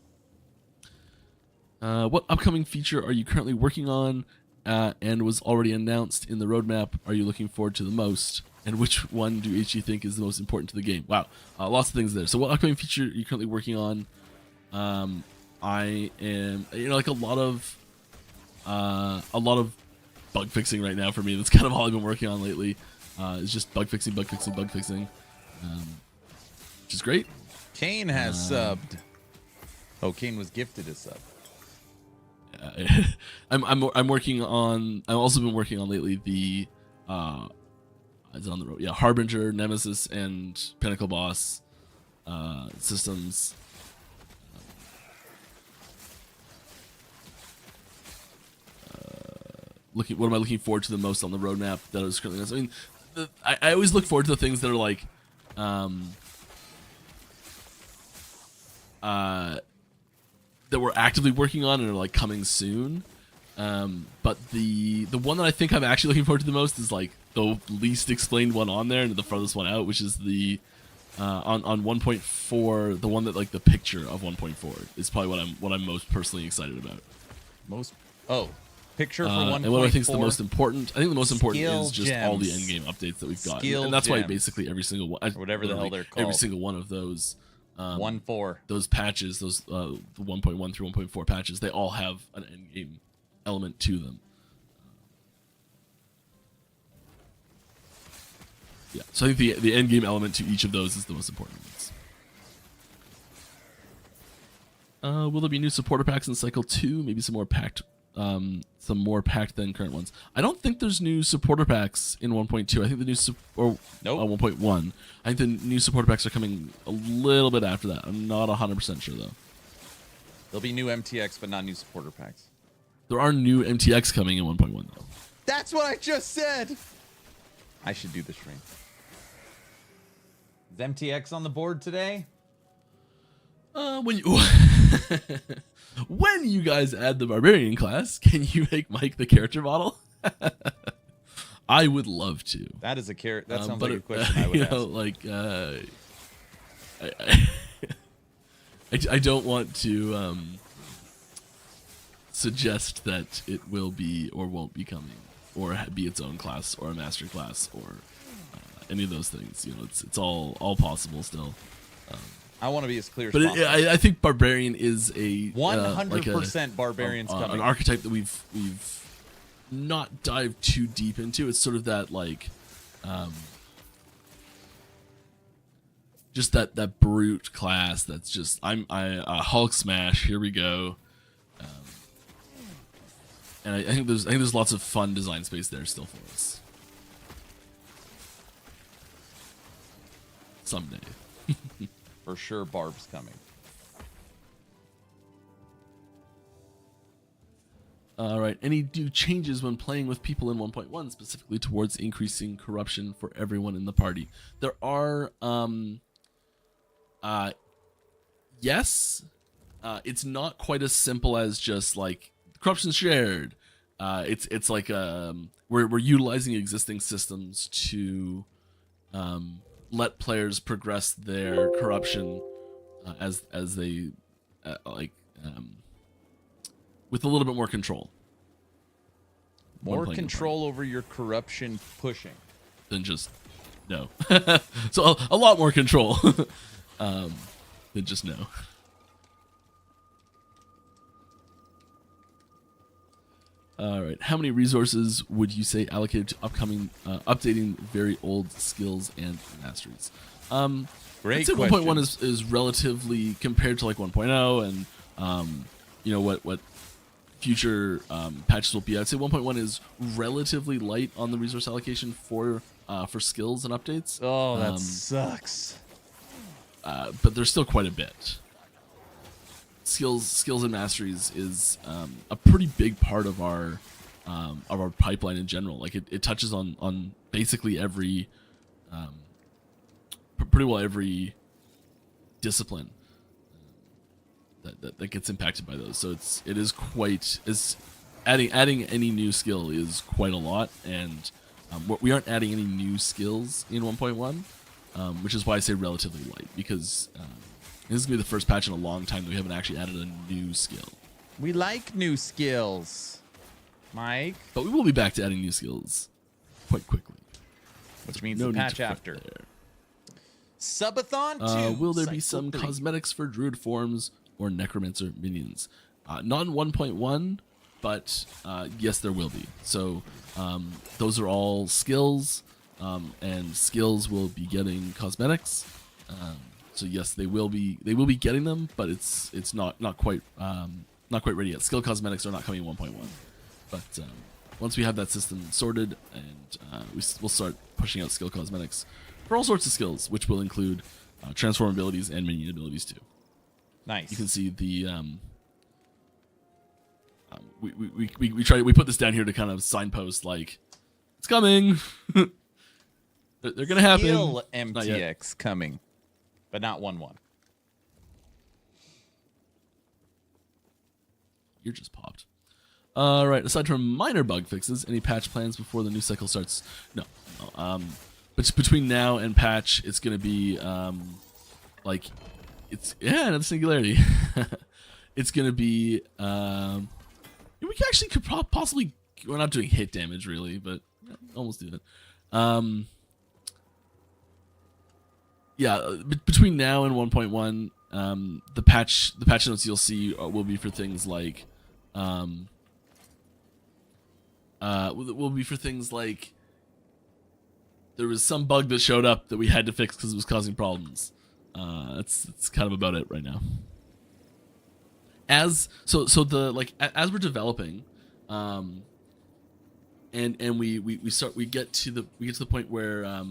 What upcoming feature are you currently working on, and was already announced in the roadmap? Are you looking forward to the most? And which one do each you think is the most important to the game? Wow, lots of things there. So what upcoming feature are you currently working on? I am, like a lot of bug fixing right now for me. That's kind of all I've been working on lately. It's just bug fixing, which is great. Kane has subbed. Oh, Kane was gifted a sub. I'm working on. I've also been working on lately the. Is it on the road? Yeah, Harbinger, Nemesis, and Pinnacle Boss systems. What am I looking forward to the most on the roadmap that I was currently? I mean, I always look forward to the things that are like, that we're actively working on and are like coming soon. But the one that I think I'm actually looking forward to the most is like the least explained one on there and the farthest one out, which is the on 1.4, the one that like the picture of 1.4 is probably what I'm most personally excited about. Picture for 1.4. And what I think is the most important, I think the most important Skill is just all the end game updates that we've got, and that's why basically every single one, or whatever the hell they're called, every single one of those 1.4, those patches, those the 1.1 through 1.4 patches, they all have an end game element to them. Yeah, so I think the end game element to each of those is the most important ones. Will there be new supporter packs in Cycle 2? Maybe some more packed than current ones. I don't think there's new supporter packs in 1.2. I think the new 1.1. I think the new supporter packs are coming a little bit after that. I'm not 100% sure though. There'll be new MTX, but not new supporter packs. There are new MTX coming in 1.1 though. That's what I just said. I should do the stream. Is MTX on the board today? When you guys add the barbarian class, can you make Mike the character model? I would love to. That is a character. That sounds like a question I would ask. I don't want to suggest that it will be or won't be coming, or be its own class, or a master class, or any of those things. You know, it's all possible still. I want to be as clear as But possible. I think barbarian is a 100% barbarians an coming. archetype that we've not dived too deep into. It's sort of that like just that brute class that's just I Hulk smash. Here we go. And I think there's lots of fun design space there still for us. Someday. For sure, Barb's coming. All right. Any new changes when playing with people in 1.1, specifically towards increasing corruption for everyone in the party? There are, yes. It's not quite as simple as just like corruption shared. It's like we're utilizing existing systems to let players progress their corruption as they with a little bit more control. More control over your corruption pushing. Than just no. So a lot more control than just no. All right. How many resources would you say allocated to upcoming updating very old skills and masteries? Great I'd say question. 1.1 is relatively compared to like 1.0 and you know what future patches will be. I'd say 1.1 is relatively light on the resource allocation for skills and updates. Oh, that sucks. But there's still quite a bit. Skills and masteries is a pretty big part of our pipeline in general. Like it touches on basically every pretty well every discipline that gets impacted by those. So it is quite adding any new skill is quite a lot, and we aren't adding any new skills in 1.1, which is why I say relatively light, because this is going to be the first patch in a long time that we haven't actually added a new skill. We like new skills, Mike. But we will be back to adding new skills quite quickly. Which means No the need to patch fret after. there. Subathon 2. Will there be Cycle some 3. cosmetics for druid forms or necromancer minions? Not in 1.1, but yes, there will be. So those are all skills, and skills will be getting cosmetics. So yes, they will be getting them, but it's not quite ready yet. Skill cosmetics are not coming in 1.1, but once we have that system sorted, and we'll start pushing out skill cosmetics for all sorts of skills, which will include transform abilities and minion abilities too. Nice. You can see the we put this down here to kind of signpost like it's coming. They're gonna happen. Skill MTX coming, but not 1.1. You're just popped. All right. Aside from minor bug fixes, any patch plans before the new cycle starts? No. But between now and patch, it's gonna be like it's another singularity. It's gonna be we actually could possibly, we're not doing hit damage really, but almost do it. Between now and 1.1, the patch notes you'll see will be for things like there was some bug that showed up that we had to fix because it was causing problems. That's kind of about it right now. As we're developing, and we get to the point where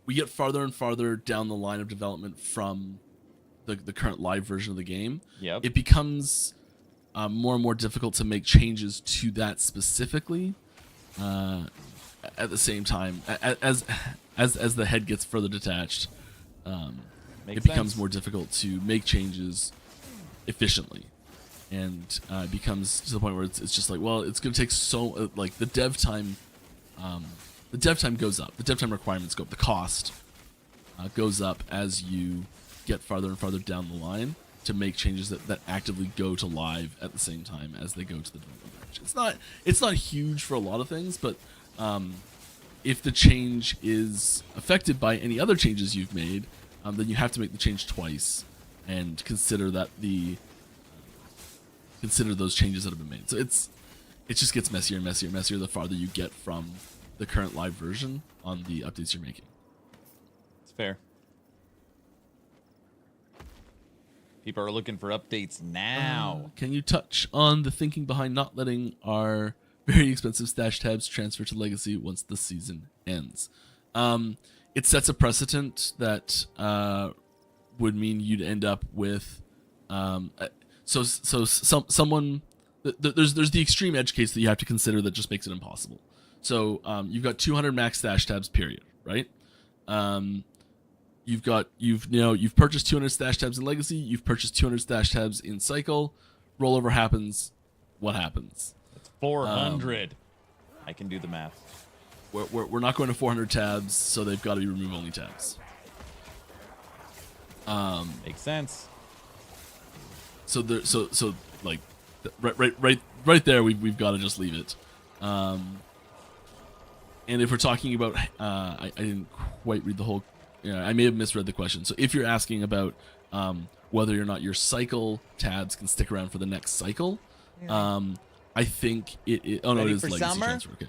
we get farther and farther down the line of development from the current live version of the game. Yep. It becomes more and more difficult to make changes to that specifically. At the same time, as the head gets further detached, it becomes more difficult to make changes efficiently, and it becomes to the point where it's just like, well, it's going to take so like the dev time goes up, the dev time requirements go up, the cost goes up as you get farther and farther down the line, to make changes that actively go to live at the same time as they go to the development branch. It's not huge for a lot of things, but if the change is affected by any other changes you've made, then you have to make the change twice and consider those changes that have been made. So it just gets messier and messier and messier the farther you get from the current live version on the updates you're making. It's fair. People are looking for updates now. Can you touch on the thinking behind not letting our very expensive stash tabs transfer to Legacy once the season ends? It sets a precedent that would mean you'd end up with someone. There's the extreme edge case that you have to consider that just makes it impossible. So you've got 200 max stash tabs, period, right? You've purchased 200 stash tabs in Legacy. You've purchased 200 stash tabs in Cycle. Rollover happens. What happens? It's 400. I can do the math. We're not going to 400 tabs, so they've got to be remove only tabs. Makes sense. So like right there, we've got to just leave it. And if we're talking about, I didn't quite read the whole. I may have misread the question. So if you're asking about whether or not your cycle tabs can stick around for the next cycle, I think it. Oh no, it is Legacy summer? Transfer. Okay,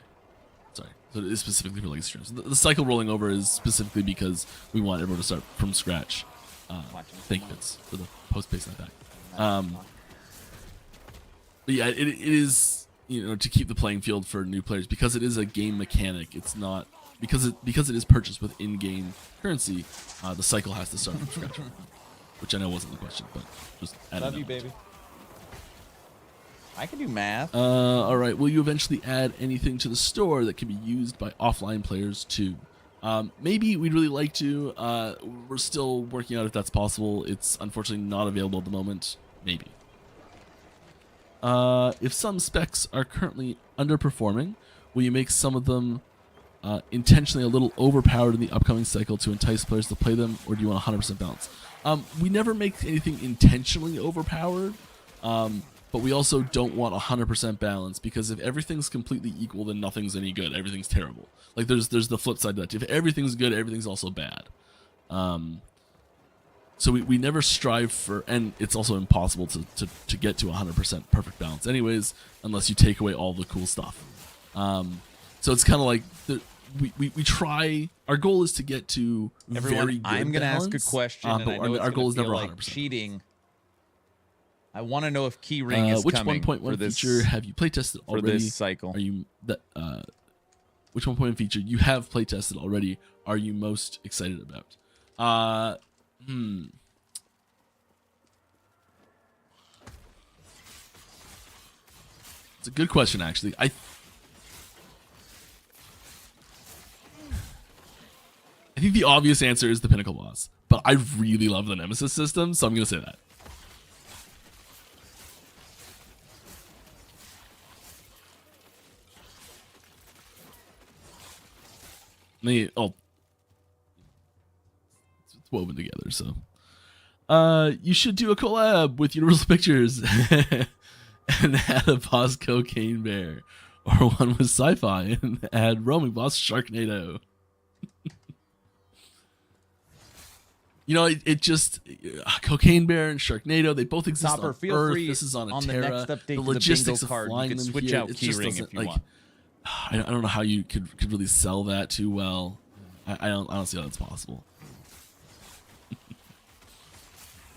sorry. So it is specifically for Legacy Transfer. The cycle rolling over is specifically because we want everyone to start from scratch. Thank you, Vince, for the post-pace attack. But yeah, it is to keep the playing field for new players because it is a game mechanic. It's not because it is purchased with in-game currency. The cycle has to start from scratch, which I know wasn't the question, but just love you, baby. I can do math. All right. Will you eventually add anything to the store that can be used by offline players too? Maybe we'd really like to. We're still working out if that's possible. It's unfortunately not available at the moment. Maybe. If some specs are currently underperforming, will you make some of them intentionally a little overpowered in the upcoming cycle to entice players to play them, or do you want 100% balance? We never make anything intentionally overpowered, but we also don't want 100% balance, because if everything's completely equal, then nothing's any good. Everything's terrible. Like there's the flip side to that. If everything's good, everything's also bad. So we never strive for, and it's also impossible to get to 100% perfect balance anyways, unless you take away all the cool stuff. So it's kind of like we try. Our goal is to get to very good I'm going to ask a balance, question, and but I know our goal is never 100%. like cheating. I want to know if keyring is which coming 1.1 for this feature have you playtested already? For this cycle. Are you that? Which 1.1 feature you have playtested already? Are you most excited about? It's a good question, actually. I think the obvious answer is the Pinnacle boss, but I really love the Nemesis system, so I'm going to say that. It's woven together, so. You should do a collab with Universal Pictures and add a boss Cocaine Bear, or one with sci-fi and add roaming boss Sharknado. It just Cocaine Bear and Sharknado, they both exist Topper, on feel Earth. free This is on on Terra. the next update The to logistics the bingo of card. flying You can them switch here, out it just keyring doesn't, if you like, want. I don't know how you could really sell that too well. I don't see how that's possible.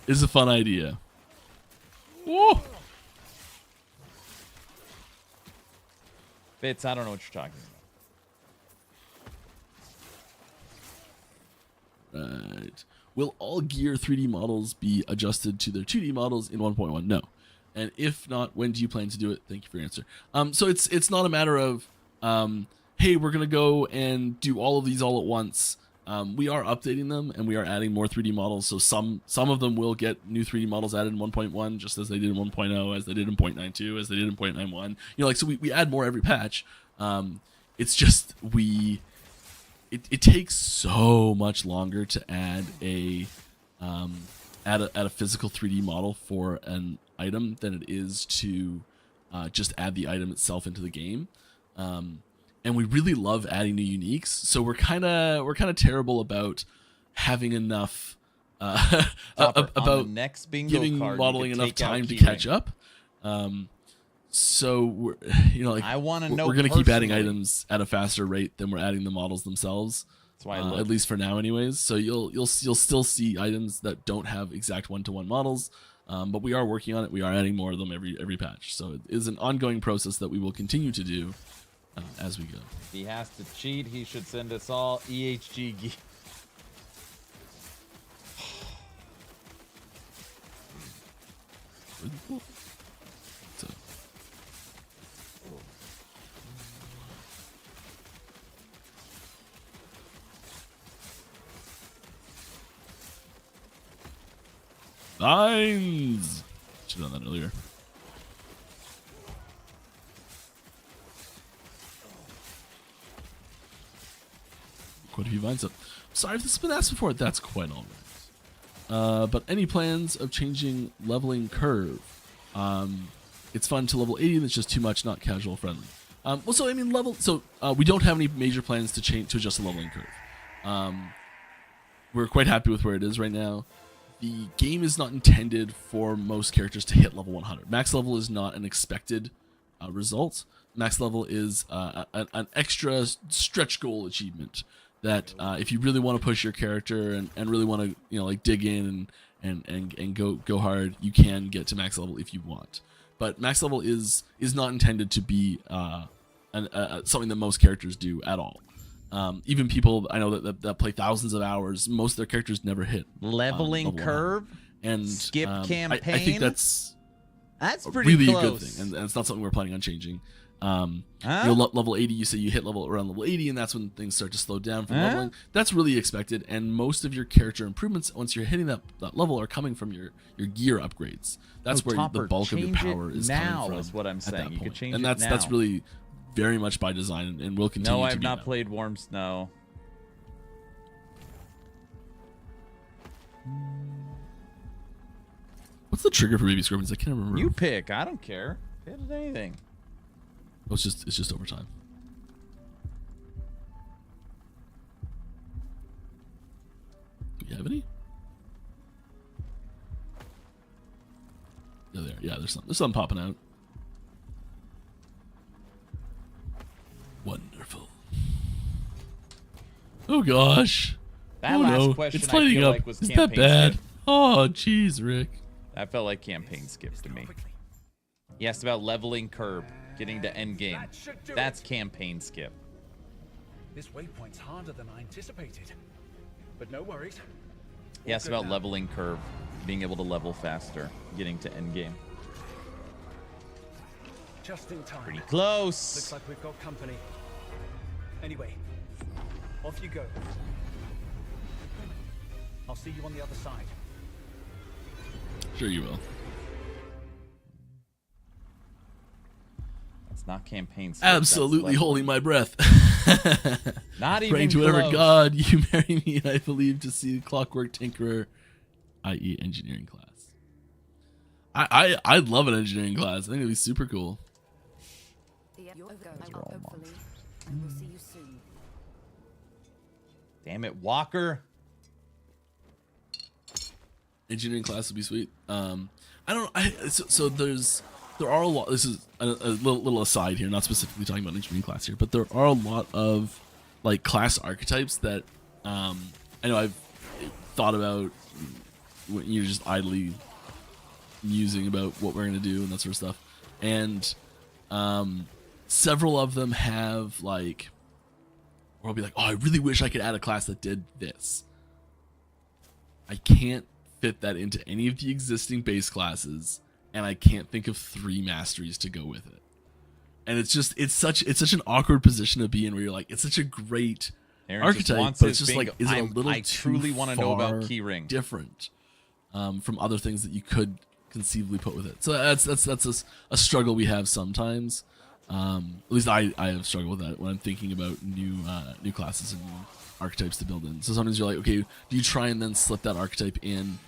It's a fun idea. Whoa! Fitz, I don't know what you're talking about. Right. Will all gear 3D models be adjusted to their 2D models in 1.1? No. And if not, when do you plan to do it? Thank you for your answer. So it's not a matter of, hey, we're gonna go and do all of these all at once. We are updating them and we are adding more 3D models. So some of them will get new 3D models added in 1.1, just as they did in 1.0, as they did in 0.92, as they did in 0.91. So we add more every patch. It's just it takes so much longer to add a add a physical 3D model for an item than it is to just add the item itself into the game. And we really love adding new uniques, so we're kind of terrible about having enough about next bingo giving card, modeling enough take out time to key catch ring. up. So we're, like, I want to know. We're gonna keep adding personally. items at a faster rate than we're adding the models themselves. That's why I look. At least for now, anyways. So you'll still see items that don't have exact 1-to-1 models, but we are working on it. We are adding more of them every patch. So it is an ongoing process that we will continue to do as we go. If he has to cheat, he should send us all EHG gear. So. Vines! Should have done that earlier. Quite a few vines up. Sorry if this has been asked before. That's quite all right. But any plans of changing leveling curve? It's fun to level 80, and it's just too much, not casual friendly. Well, so I mean, we don't have any major plans to adjust the leveling curve. We're quite happy with where it is right now. The game is not intended for most characters to hit level 100. Max level is not an expected result. Max level is an extra stretch goal achievement that if you really want to push your character and really want to like dig in and go hard, you can get to max level if you want. But max level is not intended to be something that most characters do at all. Even people I know that play thousands of hours, most of their characters never hit Leveling level curve 100. And skip campaign. I think that's pretty really close. a good thing, and it's not something we're planning on changing. Level 80, you say you hit around level 80, and that's when things start to slow down from leveling. That's really expected, and most of your character improvements, once you're hitting that level, are coming from your gear upgrades. That's where Topper, the bulk of your power is now coming from. is what I'm saying. You could change and it that's now. really very much by design, and will continue. No, to I've be not now. played Warm Snow. What's the trigger for baby scorpions? I can't remember. You pick. I don't care. Hit it anything. Oh, it's just overtime. Do we have any? Yeah, there. Yeah, there's some popping out. Wonderful. Oh gosh. That oh last no, question it's I lighting feel up. like was Is that campaign bad? skip. Oh, jeez, Rick. That felt like campaign skip to me. He asked about leveling curb, getting to end game. That's campaign skip. This waypoint's harder than I anticipated. But no worries. He asked about leveling curve, being able to level faster, getting to end game. Just in time. Pretty close. Looks like we've got company. Anyway, off you go. I'll see you on the other side. Sure you will. That's not campaign skip. Absolutely that's holding my breath. Not even Praying to whatever close. god you marry me, I believe to see Clockwork Tinkerer, i.e. engineering class. I'd love an engineering class. I think it'd be super cool. Hopefully, and we'll see you soon. Damn it, Walker. Engineering class would be sweet. So there are a lot. This is a little aside here, not specifically talking about engineering class here, but there are a lot of like class archetypes that I know I've thought about when you're just idly musing about what we're gonna do and that sort of stuff, and several of them have like, or I'll be like, oh, I really wish I could add a class that did this. I can't fit that into any of the existing base classes, and I can't think of 3 masteries to go with it. And it's such an awkward position to be in, where you're like, it's such a great Aaron just archetype, wants but his it's just bingo. like, is it a little I too truly want to know about far keyring. different from other things that you could conceivably put with it? So that's a struggle we have sometimes. At least I have struggled with that when I'm thinking about new classes and new archetypes to build in. So sometimes you're like, okay, do you try and then slip that archetype in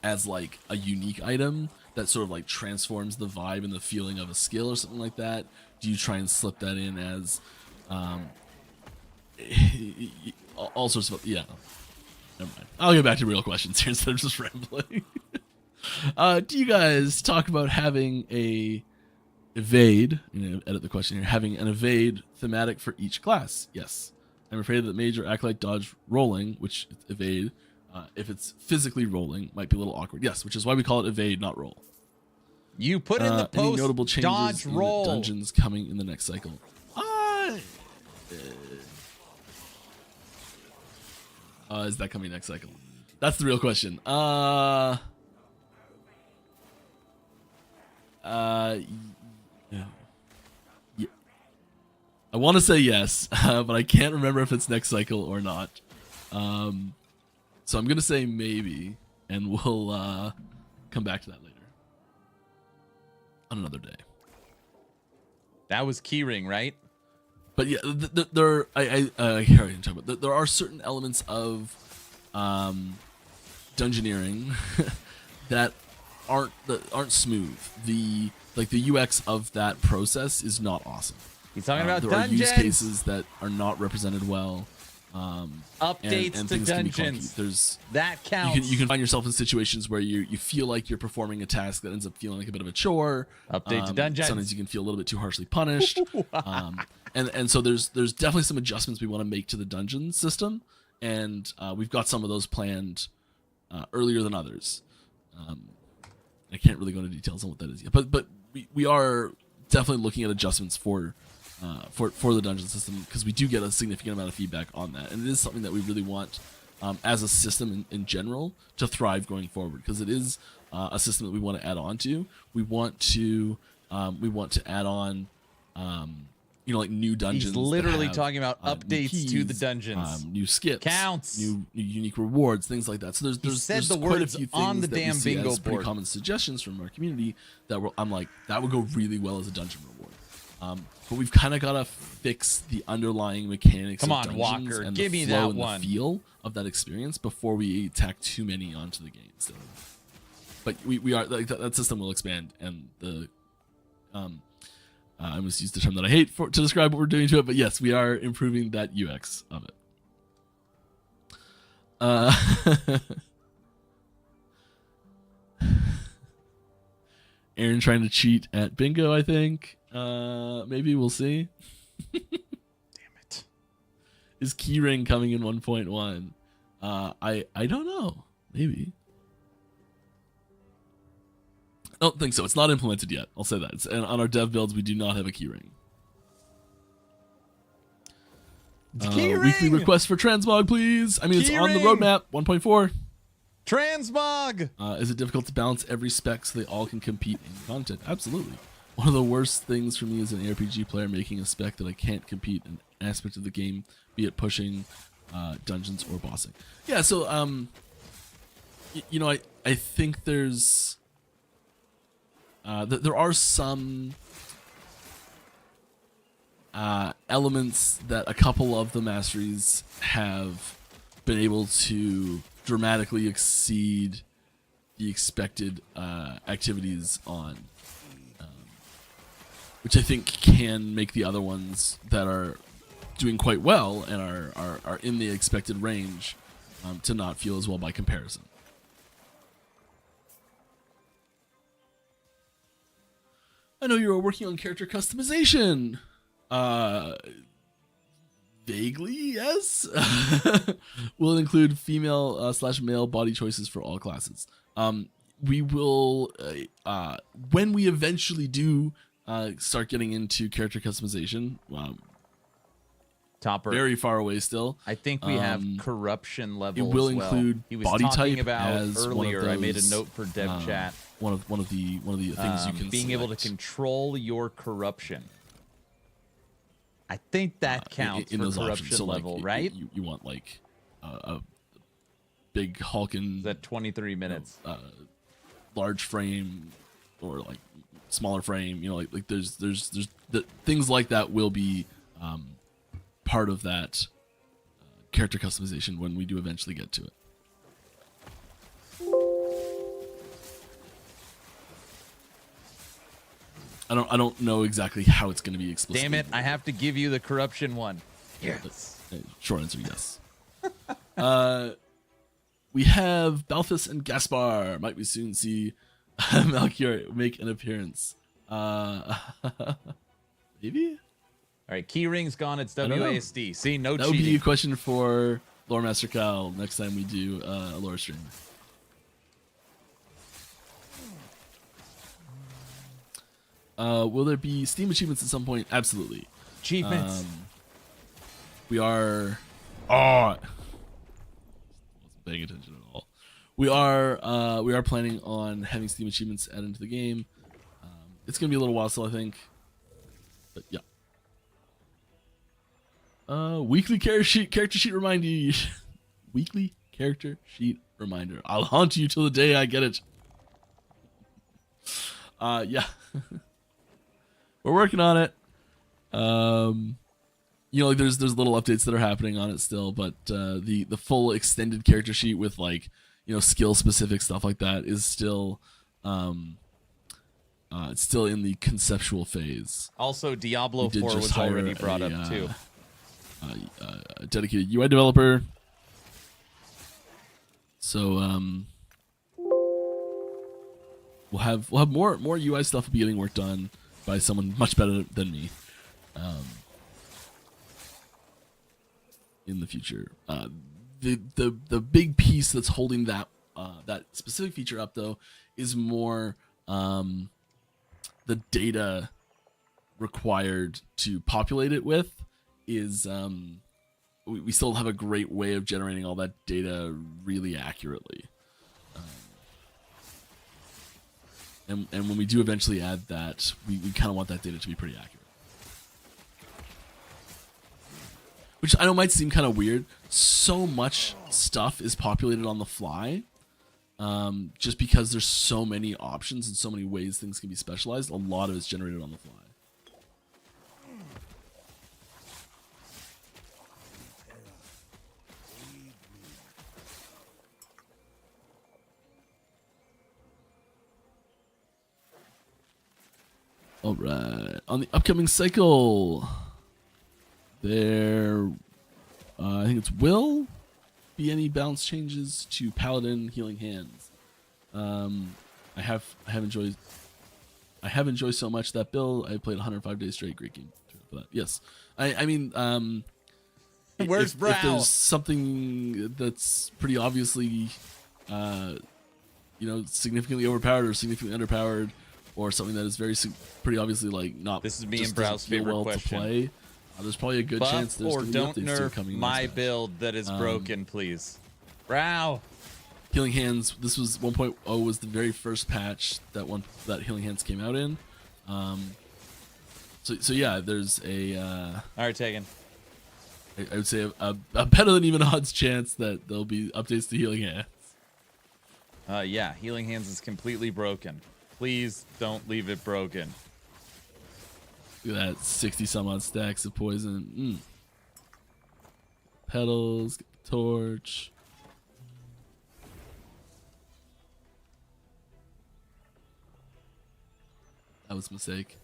as like a unique item that sort of like transforms the vibe and the feeling of a skill or something like that? Do you try and slip that in as all sorts of, yeah. Never mind. I'll get back to real questions here instead of just rambling. Do you guys talk about having a evade, edit the question here, having an evade thematic for each class? Yes. I'm afraid that mage or acolyte dodge rolling, which evade, if it's physically rolling, might be a little awkward. Yes, which is why we call it evade, not roll. You put in the post, any notable changes dodge in roll. the dungeons coming in the next cycle? Is that coming next cycle? That's the real question. Yeah. I want to say yes, but I can't remember if it's next cycle or not. So I'm gonna say maybe, and we'll come back to that later on another day. That was keyring, right? But yeah, there are certain elements of dungeoneering that aren't smooth. The UX of that process is not awesome. He's talking about there dungeons. are use cases that are not represented well. Updates and to things can be dungeons. clunky. There's that counts. You can find yourself in situations where you feel like you're performing a task that ends up feeling like a bit of a chore. Update to dungeons. Sometimes you can feel a little bit too harshly punished. And so there's definitely some adjustments we want to make to the dungeon system, and we've got some of those planned earlier than others. I can't really go into details on what that is yet, but we are definitely looking at adjustments for the dungeon system, because we do get a significant amount of feedback on that, and it is something that we really want as a system in general to thrive going forward, because it is a system that we want to add on to. We want to add on like new dungeons. He's literally that have, talking about updates keys, to the dungeons. new skips, Counts. new unique rewards, things like that. So there's said the quite a words few things on the that we damn see bingo as pretty board. common suggestions from our community that I'm like, that would go really well as a dungeon reward. But we've kind of got to fix the underlying mechanics Come of on, dungeons Walker, and give the me flow that and one. the feel of that experience before we tack too many onto the game. So, but we are like that system will expand, and the I almost used the term that I hate to describe what we're doing to it, but yes, we are improving that UX of it. Aaron trying to cheat at bingo, I think. Maybe we'll see. Damn it. Is keyring coming in 1.1? I don't know. Maybe. I don't think so. It's not implemented yet. I'll say that. And on our dev builds, we do not have a keyring. Weekly request for transmog, please. I mean, it's on the roadmap. 1.4. Transmog. Is it difficult to balance every spec so they all can compete in content? Absolutely. One of the worst things for me as an ARPG player making a spec that I can't compete in an aspect of the game, be it pushing, dungeons, or bossing. Yeah, so I think there's there are some elements that a couple of the masteries have been able to dramatically exceed the expected activities on, which I think can make the other ones that are doing quite well and are in the expected range to not feel as well by comparison. I know you are working on character customization. Vaguely, yes. Will include female / male body choices for all classes. We will, when we eventually do start getting into character customization, Topper. very far away still. I think we have corruption level. It will as well. include He was body talking type about as one of earlier. I made a those, note for dev chat. One of the things you can being able to select. control your corruption. I think that counts in for those corruption options. So, level, like, right? You want like a big hulking That 23 minutes. large frame or like smaller frame, like there's the things like that will be part of that character customization when we do eventually get to it. I don't know exactly how it's going to be explicit. Damn it! I have to give you the corruption one. Yes. Short answer, yes. We have Balthus and Gaspar. Might we soon see Melchior make an appearance? Maybe. All right, key ring's gone. It's don't know. WASD. See, no That would cheating. be a question for Lore Master Kyle next time we do a lore stream. Will there be Steam achievements at some point? Absolutely. Achievements. We are. Oh, wasn't paying attention at all. We are planning on having Steam achievements added into the game. It's gonna be a little while still, I think. But yeah. Weekly character sheet reminder. Weekly character sheet reminder. I'll haunt you till the day I get it. Yeah. We're working on it. You know, like there's little updates that are happening on it still, but the full extended character sheet with like, you know, skill specific stuff like that is still it's still in the conceptual phase. Also, Diablo 4 was already brought up too. A dedicated UI developer. So we'll have more UI stuff being worked on by someone much better than me in the future. The big piece that's holding that that specific feature up though is more the data required to populate it with is we still have a great way of generating all that data really accurately. And when we do eventually add that, we kind of want that data to be pretty accurate. Which I know might seem kind of weird. So much stuff is populated on the fly, just because there's so many options and so many ways things can be specialized. A lot of it's generated on the fly. All right, on the upcoming cycle, there, I think it's will be any balance changes to Paladin Healing Hands. I have enjoyed so much that build. I played 105 days straight. Great game for that. Yes, I mean, Where's Brow? If there's something that's pretty obviously, you know, significantly overpowered or significantly underpowered, or something that is pretty obviously like not. This is me just and Brow's doesn't feel favorite well question. To play. There's probably a good chance there's or going to don't be updates to it nerf coming. my build that is broken, please. Brow. Healing Hands. This was 1.0 was the very first patch that Healing Hands came out in. So yeah, there's a. All right, taken. I would say a better than even odds chance that there'll be updates to Healing Hands. Yeah, Healing Hands is completely broken. Please don't leave it broken. Look at that, 60 some odd stacks of poison. Petals, get the torch. That was a mistake.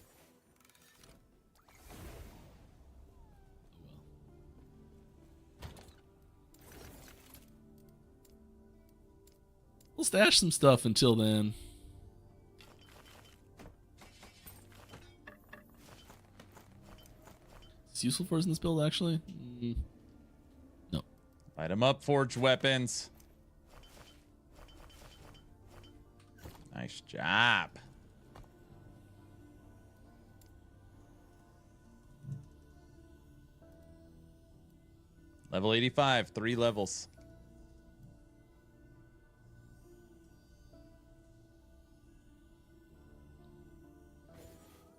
We'll stash some stuff until then. Is it useful for us in this build, actually? No. Light them up, forged weapons. Nice job. Level 85, 3 levels.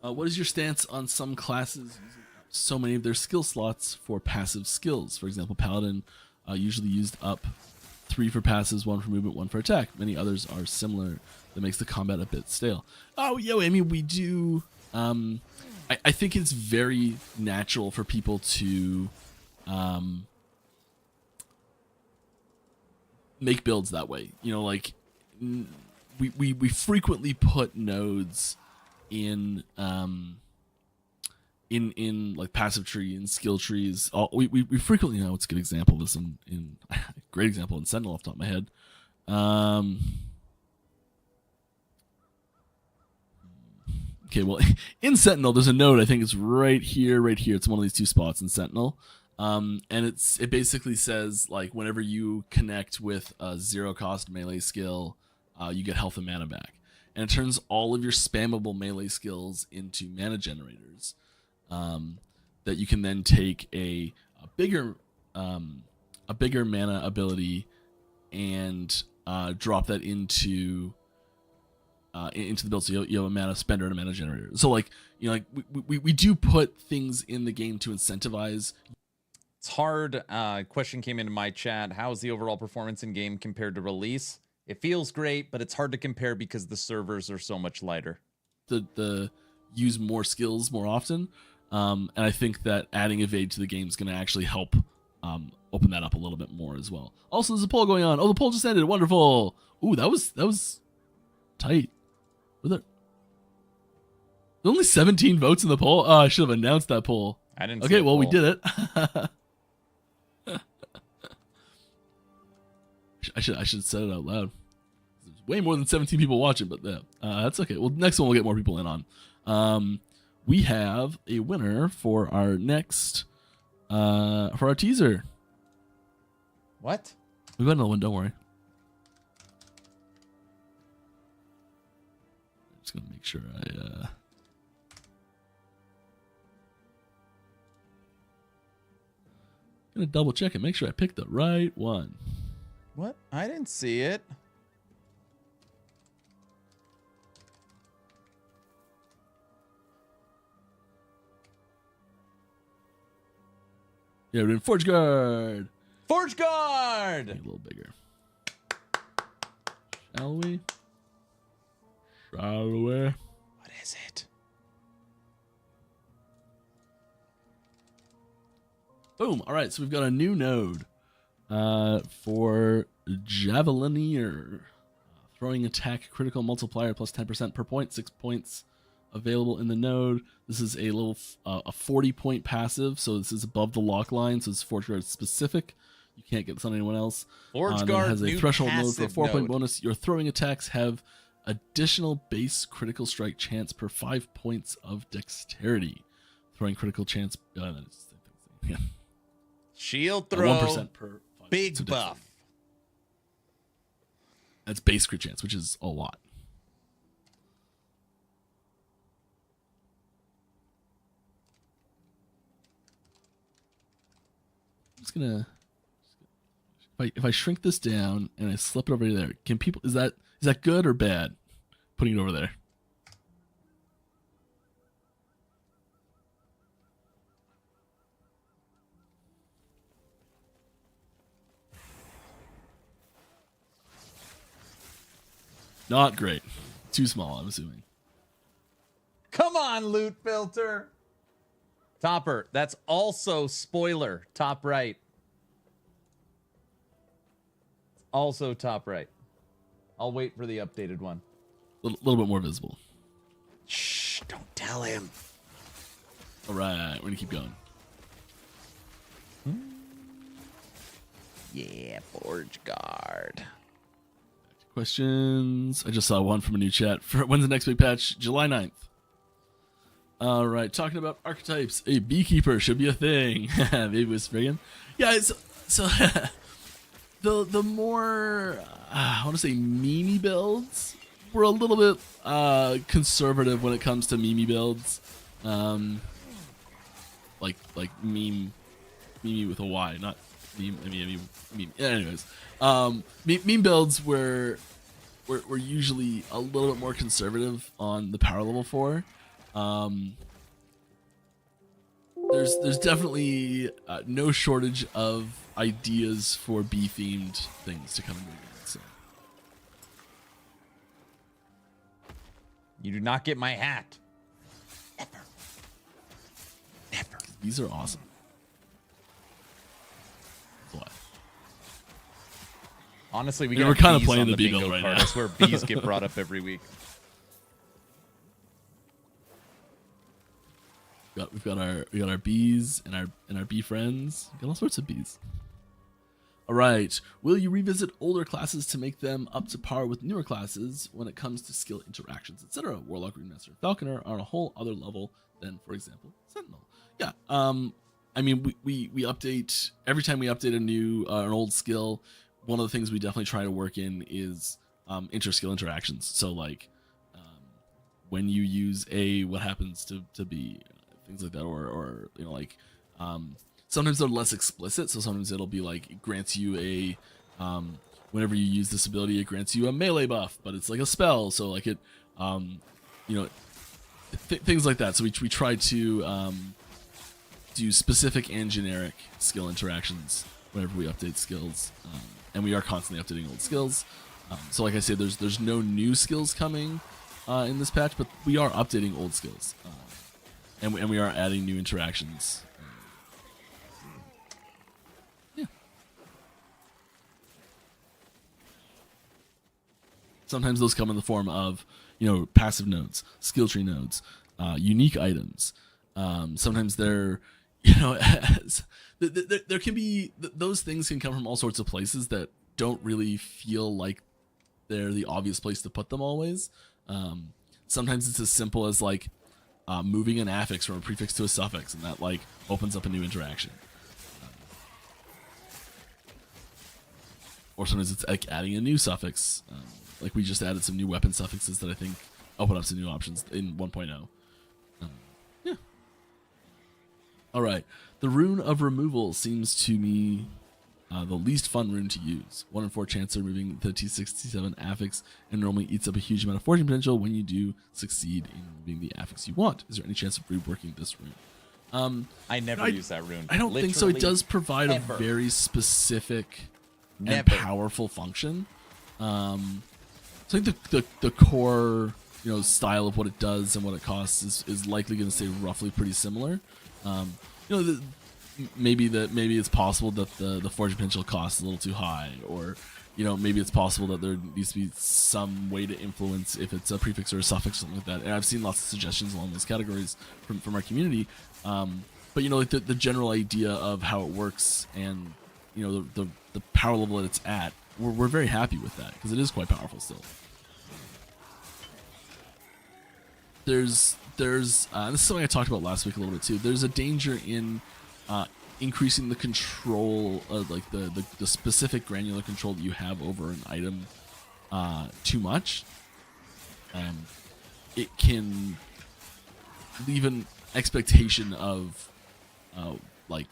What is your stance on some classes using so many of their skill slots for passive skills? For example, Paladin usually used up 3 for passives, 1 for movement, 1 for attack. Many others are similar. That makes the combat a bit stale. Oh, yeah, I mean, we do... I think it's very natural for people to make builds that way. You know, like, we frequently put nodes in like passive tree and skill trees. We frequently know it's a good example of this in great example in Sentinel off the top of my head. Okay, well, in Sentinel, there's a node. I think it's right here, right here. It's one of these two spots in Sentinel. And it basically says, like, whenever you connect with a 0-cost melee skill, you get health and mana back. And it turns all of your spammable melee skills into mana generators that you can then take a bigger mana ability and drop that into the build, so you have a mana spender and a mana generator. So, like, you know, like we do put things in the game to incentivize. It's hard. Question came into my chat. How is the overall performance in game compared to release? It feels great, but it's hard to compare because the servers are so much lighter. The use more skills more often, and I think that adding evade to the game is going to actually help open that up a little bit more as well. Also, there's a poll going on. Oh, the poll just ended. Wonderful. Ooh, that was tight. There's only 17 votes in the poll. Oh, I should have announced that poll. I didn't. Okay, well, we did it. I should say it out loud. There's way more than 17 people watching, but that's okay. Well, next one we'll get more people in on. We have a winner for our next for our teaser. What? We got another one. Don't worry. I'm just gonna make sure I. Gonna double check and make sure I picked the right one. What? I didn't see it. Yeah, we're doing Forge Guard. Forge Guard! A little bigger. Shall we? Shall we? What is it? Boom. All right, so we've got a new node for Javelineer. Throwing attack critical multiplier plus 10% per point, 6 points available in the node. This is a little a 40-point passive, so this is above the lock line, so it's Forge Guard specific. You can't get this on anyone else. Forge Guard has a new threshold node for a 4-point node. bonus. Your throwing attacks have additional base critical strike chance per 5 points of dexterity. Throwing critical chance. Yeah. Shield throw. 1% per 5 Big points of buff. dexterity. That's base crit chance, which is a lot. I'm just gonna. If I shrink this down and I slip it over there, can people? Is that good or bad? Putting it over there. Not great. Too small, I'm assuming. Come on, loot filter. Topper, that's also spoiler. Top right. Also top right. I'll wait for the updated one. A little bit more visible. Shh, don't tell him. All right, we're gonna keep going. Yeah, Forge Guard. Questions? I just saw one from a new chat. When's the next big patch? July 9th. All right, talking about archetypes. A beekeeper should be a thing. Maybe with friggin'. Yeah, so the more I want to say memey builds. We're a little bit conservative when it comes to memey builds. Like meme with a Y, not meme. I mean meme. Anyways, meme builds were usually a little bit more conservative on the power level 4. There's definitely no shortage of ideas for bee themed things to come in. So. You do not get my hat. Never. Never. These are awesome. What? Honestly, we're kind of playing the bee build right now. That's where bees get brought up every week. we got our bees and our bee friends. We got all sorts of bees. All right. Will you revisit older classes to make them up to par with newer classes when it comes to skill interactions, etc.? Warlock, Ringmaster, and Falconer are on a whole other level than, for example, Sentinel. Yeah. I mean, we update every time we update a new an old skill. One of the things we definitely try to work in is inter-skill interactions. So like when you use A, what happens to B, things like that, or you know, like sometimes they're less explicit. So sometimes it'll be like it grants you a whenever you use this ability, it grants you a melee buff, but it's like a spell. So like it, you know, things like that. So we try to do specific and generic skill interactions whenever we update skills, and we are constantly updating old skills. So like I said, there's no new skills coming in this patch, but we are updating old skills, and we are adding new interactions. Yeah. Sometimes those come in the form of, you know, passive nodes, skill tree nodes, unique items. Sometimes they're, you know, there can be, those things can come from all sorts of places that don't really feel like they're the obvious place to put them always. Sometimes it's as simple as like moving an affix from a prefix to a suffix, and that like opens up a new interaction. Or sometimes it's like adding a new suffix. Like we just added some new weapon suffixes that I think open up some new options in 1.0. Yeah. All right. The Rune of Removal seems to me the least fun rune to use. 1 in 4 chance of removing the T67 affix, and normally eats up a huge amount of fortune potential when you do succeed in removing the affix you want. Is there any chance of reworking this rune? I never use that rune. I don't think so. It does provide a very specific and powerful function. So I think the core, you know, style of what it does and what it costs is likely going to stay roughly pretty similar. You know, maybe it's possible that the fortune potential costs a little too high, or you know, maybe it's possible that there needs to be some way to influence if it's a prefix or a suffix, something like that. And I've seen lots of suggestions along those categories from our community. But you know, like the general idea of how it works and you know the power level that it's at, we're very happy with that because it is quite powerful still. There's this is something I talked about last week a little bit too. There's a danger in increasing the control of like the specific granular control that you have over an item too much. It can leave an expectation of like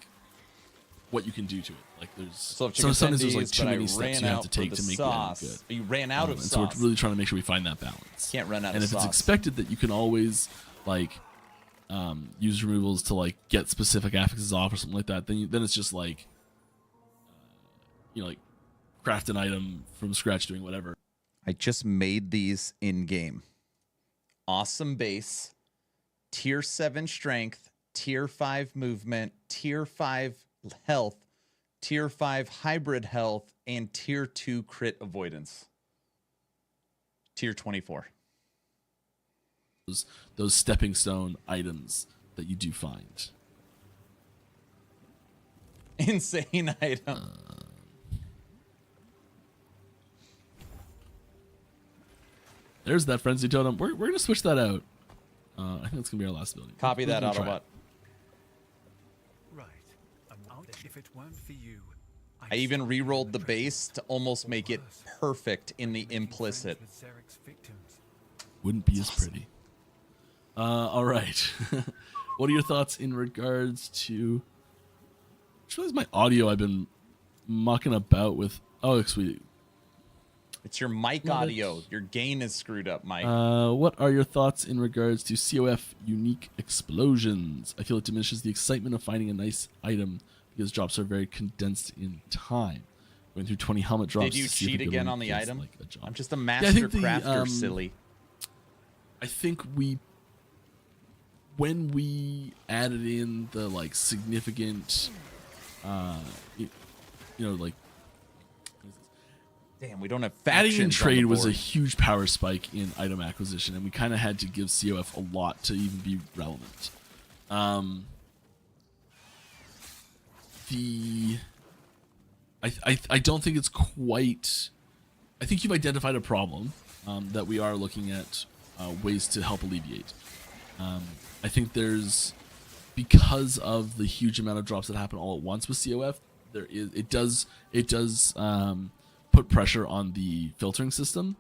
what you can do to it. Like there's sometimes there's like too many steps you have to take to make it good. You ran out of sauce. So we're really trying to make sure we find that balance. Can't run out and of sauce. And if it's expected that you can always like use removals to like get specific affixes off or something like that, then it's just like you know, like craft an item from scratch doing whatever. I just made these in game. Awesome base, tier 7 strength, tier 5 movement, tier 5 health, tier 5 hybrid health, and tier 2 crit avoidance. Tier 24. Those stepping stone items that you do find. Insane item. There's that frenzy totem. We're gonna switch that out. I think that's gonna be our last ability. Copy that, Autobot. Right. If it weren't for you, I even re-rolled the base to almost make it perfect in the implicit. Wouldn't be as pretty. All right. What are your thoughts in regards to? I just realized my audio. I've been mucking about with. Oh, sweet. It's your mic audio. Your gain is screwed up, Mike. What are your thoughts in regards to COF unique explosions? I feel it diminishes the excitement of finding a nice item because drops are very condensed in time. Going through 20 helmet drops. Did you cheat again on the item? Like I'm just a master crafter, silly. I think when we added in the like significant, you know, like. Damn, we don't have factions. Adding in trade was a huge power spike in item acquisition, and we kind of had to give COF a lot to even be relevant. I don't think it's quite. I think you've identified a problem that we are looking at ways to help alleviate. I think there's, because of the huge amount of drops that happen all at once with COF, it does put pressure on the filtering system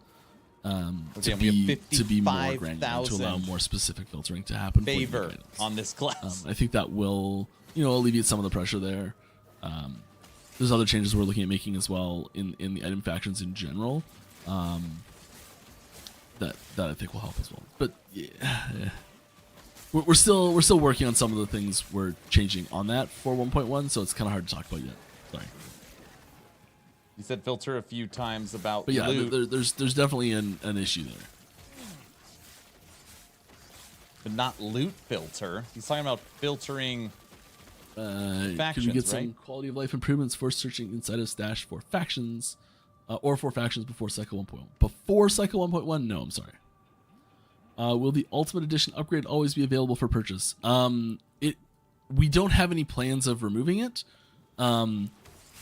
to be more granular, to allow more specific filtering to happen. Favor on this class. I think that will alleviate some of the pressure there. There's other changes we're looking at making as well in the item factions in general that I think will help as well. But yeah. We're still working on some of the things we're changing on that for 1.1, so it's kind of hard to talk about yet. Sorry. You said filter a few times about but yeah, loot. There's definitely an issue there. But not loot filter. He's talking about filtering factions, could we get right? some quality of life improvements for searching inside of stash for factions, or for factions before cycle 1.1? Before cycle 1.1? No, I'm sorry. Will the Ultimate Edition upgrade always be available for purchase? We don't have any plans of removing it.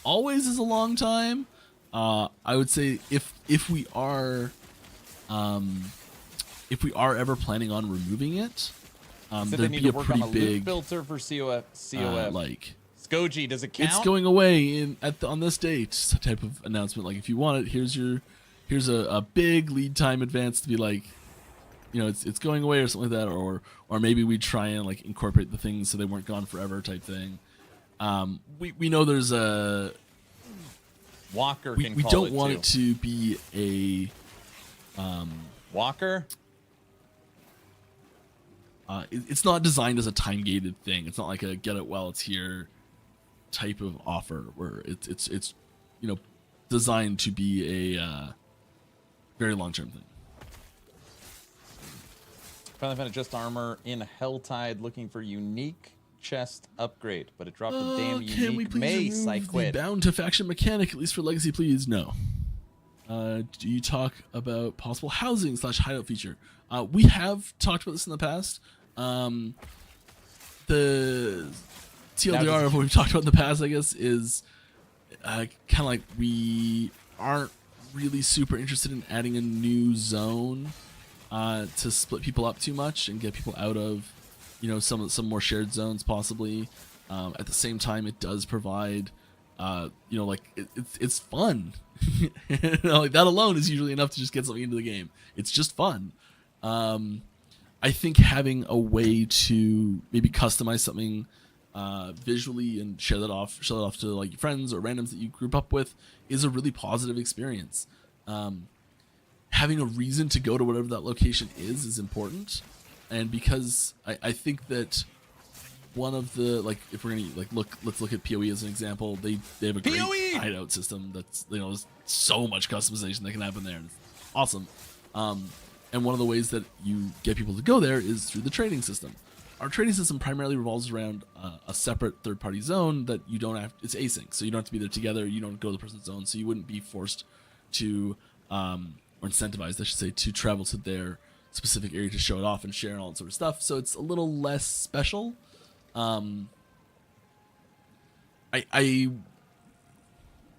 Always is a long time. I would say if we are ever planning on removing it, there'd be a pretty big filter for COF. Like Skoji, does it count? It's going away on this date type of announcement. Like, if you want it, here's a big lead time advance to be like, it's going away or something like that, or maybe we try and like incorporate the things so they weren't gone forever type thing. We know there's a Walker. We don't want it to be a Walker. It's not designed as a time gated thing. It's not like a get it while it's here type of offer where it's designed to be a very long term thing. Finally found a just armor in Helltide looking for unique chest upgrade, but it dropped a damn can we unique please mace. I remove quit. the bound to faction mechanic, at least for Legacy, please? No. Do you talk about possible housing / hideout feature? We have talked about this in the past. The TLDR of what we've talked about in the past, I guess, is kind of like we aren't really super interested in adding a new zone to split people up too much and get people out of, some more shared zones possibly. At the same time, it does provide, it's fun. Like that alone is usually enough to just get something into the game. It's just fun. I think having a way to maybe customize something visually and share that off to like your friends or randoms that you group up with is a really positive experience. Having a reason to go to whatever that location is important, and because I think that one of the, like, if we're gonna let's look at PoE as an example. They have a great hideout system that's there's so much customization that can happen there, and it's awesome. And one of the ways that you get people to go there is through the trading system. Our trading system primarily revolves around a separate third-party zone that you don't have. It's async, so you don't have to be there together. You don't go to the person's zone, so you wouldn't be forced to or incentivized, I should say, to travel to their specific area to show it off and share and all that sort of stuff. So it's a little less special. I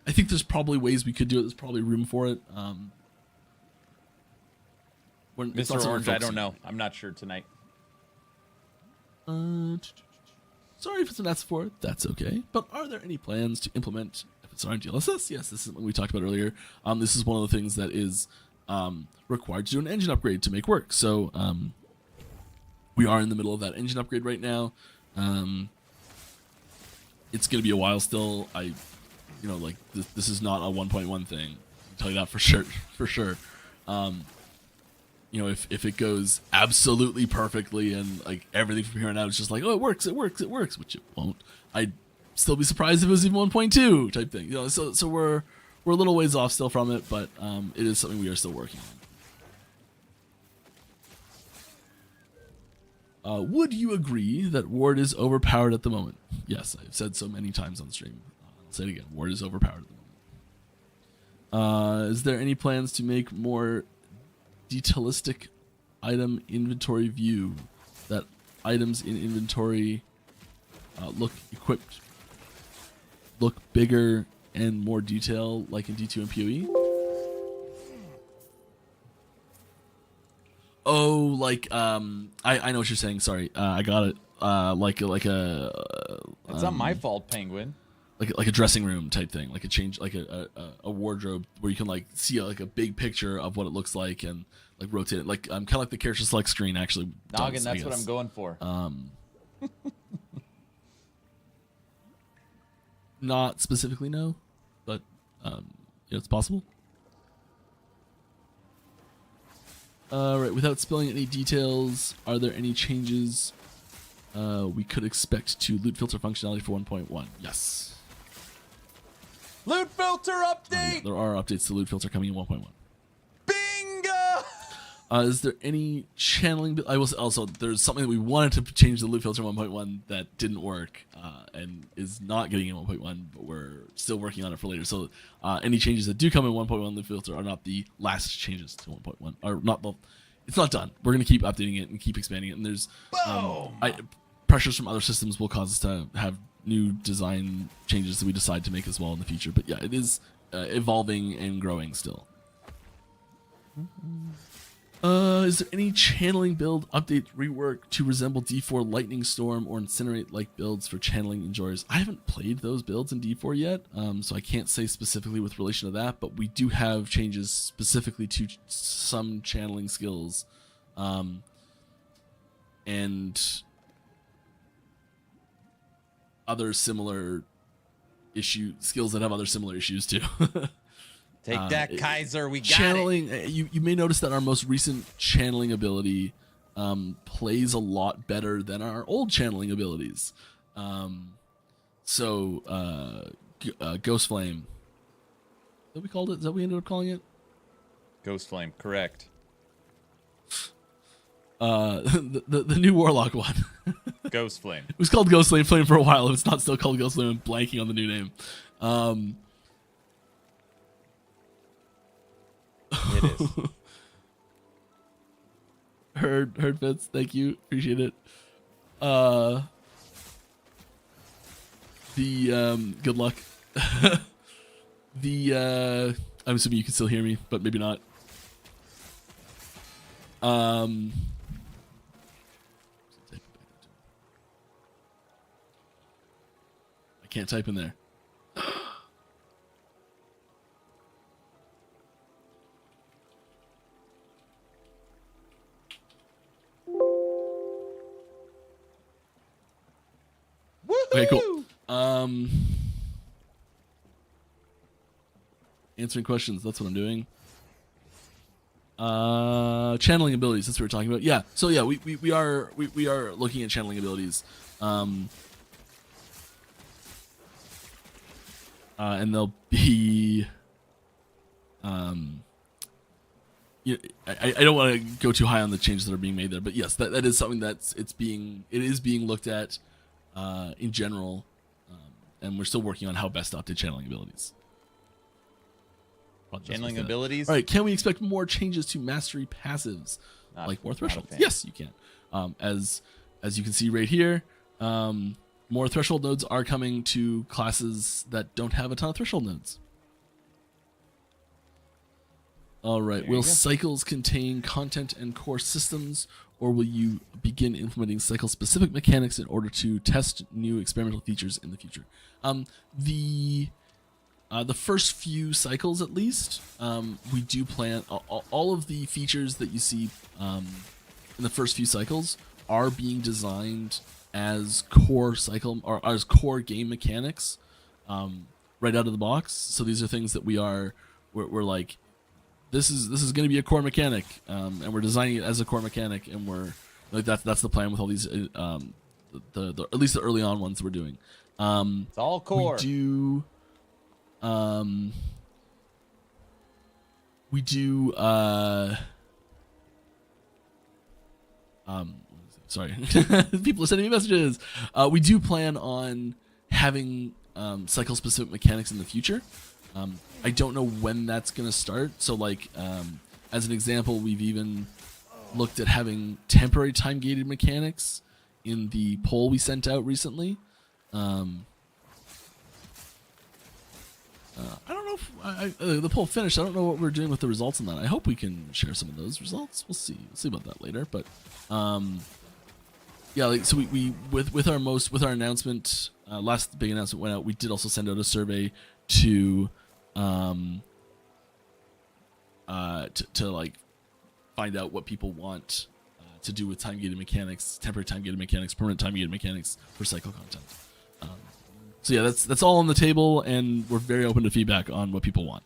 think there's probably ways we could do it. There's probably room for it. Mr. Orange, I don't know. I'm not sure tonight. Sorry if it's an S4. That's okay. But are there any plans to implement FSR and DLSS? Yes, this is what we talked about earlier. This is one of the things that is required to do an engine upgrade to make work. So we are in the middle of that engine upgrade right now. It's going to be a while still. This is not a 1.1 thing. I'll tell you that for sure. If it goes absolutely perfectly and like everything from here on out is just like, oh, it works, which it won't. I'd still be surprised if it was even 1.2 type thing. So we're a little ways off still from it, but it is something we are still working on. Would you agree that Ward is overpowered at the moment? Yes, I've said so many times on stream. I'll say it again. Ward is overpowered at the moment. Is there any plans to make more detailistic item inventory view that items in inventory look equipped, look bigger and more detail like in D2 and PoE. Oh, like I know what you're saying. Sorry, I got it. Like a. It's not my fault, Penguin. Like a dressing room type thing, like a change, like a wardrobe where you can like see like a big picture of what it looks like and like rotate it, like kind of like the character select screen actually. Noggin, that's what I'm going for. Not specifically, no, but it's possible. Right, without spilling any details, are there any changes we could expect to loot filter functionality for 1.1? Yes. Loot filter update! Yeah, there are updates to loot filter coming in 1.1. Bingo! Is there any channeling? I will also, there's something that we wanted to change the loot filter 1.1 that didn't work and is not getting in 1.1, but we're still working on it for later. So any changes that do come in 1.1 loot filter are not the last changes to 1.1. Or not, well, it's not done. We're going to keep updating it and keep expanding it. And there's pressures from other systems will cause us to have new design changes that we decide to make as well in the future. But yeah, it is evolving and growing still. Is there any channeling build update rework to resemble D4 Lightning Storm or Incinerate like builds for channeling enjoyers? I haven't played those builds in D4 yet, so I can't say specifically with relation to that, but we do have changes specifically to some channeling skills, and other similar skills that have other similar issues too. Take that, Kaiser. We got channeling, it. You may notice that our most recent channeling ability plays a lot better than our old channeling abilities. Ghost Flame. Is that what we called it? Is that what we ended up calling it? Ghost Flame, correct. The new Warlock one. Ghost Flame. It was called Ghost Flame for a while. It's not still called Ghost Flame. I'm blanking on the new name. It is. Heard Fitz, thank you, appreciate it. Good luck. I'm assuming you can still hear me, but maybe not. I can't type in there. Okay, cool. Answering questions, that's what I'm doing. Channeling abilities, that's what we're talking about. Yeah. So yeah, we are looking at channeling abilities. And they'll be I don't want to go too high on the changes that are being made there, but yes, that is something it is being looked at in general, and we're still working on how best to update channeling abilities. Channeling abilities? All right, can we expect more changes to mastery passives, like more thresholds? Yes, you can. As you can see right here, more threshold nodes are coming to classes that don't have a ton of threshold nodes. All right, will cycles contain content and core systems, or will you begin implementing cycle-specific mechanics in order to test new experimental features in the future? The first few cycles, at least, we do plan all of the features that you see in the first few cycles are being designed as core cycle or as core game mechanics right out of the box. So these are things that we're like, this is going to be a core mechanic, and we're designing it as a core mechanic, and we're like that's the plan with all these the at least the early on ones we're doing. It's all core. We do sorry, people are sending me messages. We do plan on having cycle specific mechanics in the future. I don't know when that's going to start. So like, as an example, we've even looked at having temporary time gated mechanics in the poll we sent out recently. I don't know if the poll finished. I don't know what we're doing with the results on that. I hope we can share some of those results. We'll see. We'll see about that later. But yeah, like, so we with our announcement, last big announcement went out. We did also send out a survey to like find out what people want to do with time gated mechanics, temporary time gated mechanics, permanent time gated mechanics for cycle content. So yeah, that's all on the table, and we're very open to feedback on what people want.